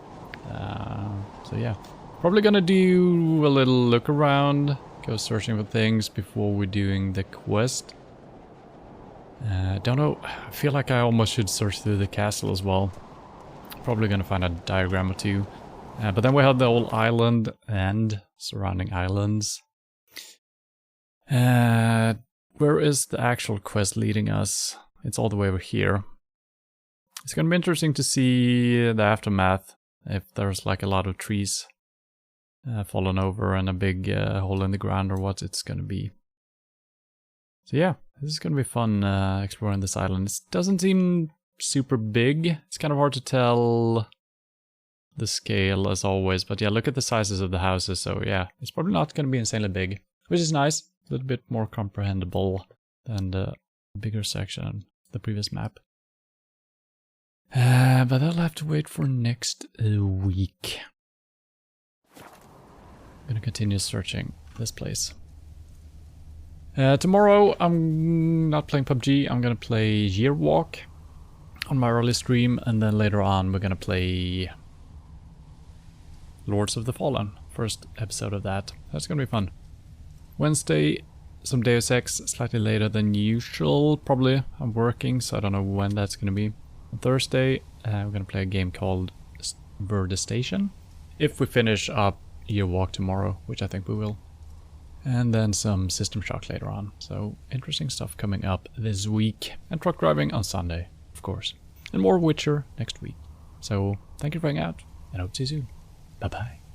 So yeah, probably gonna do a little look around, go searching for things before we're doing the quest. Don't know, I feel like I almost should search through the castle as well. Probably gonna find a diagram or two. But then we have the whole island and surrounding islands. Where is the actual quest leading us? It's all the way over here. It's gonna be interesting to see the aftermath, if there's like a lot of trees fallen over and a big hole in the ground or what it's gonna be. So yeah, this is gonna be fun exploring this island. It doesn't seem super big. It's kind of hard to tell the scale as always, but yeah, look at the sizes of the houses. So yeah, it's probably not gonna be insanely big, which is nice. A little bit more comprehensible than the bigger section of the previous map. But I'll have to wait for next week. I'm gonna continue searching this place. Tomorrow I'm not playing PUBG, I'm gonna play Year Walk on my early stream, and then later on we're gonna play Lords of the Fallen, first episode of that. That's gonna be fun. Wednesday, some Deus Ex, slightly later than usual, probably. I'm working, so I don't know when that's gonna be. On Thursday, we're gonna play a game called Verde Station. If we finish up Year Walk tomorrow, which I think we will. And then some System Shock later on. So interesting stuff coming up this week. And truck driving on Sunday, of course. And more Witcher next week. So thank you for hanging out, and I hope to see you soon. Bye bye.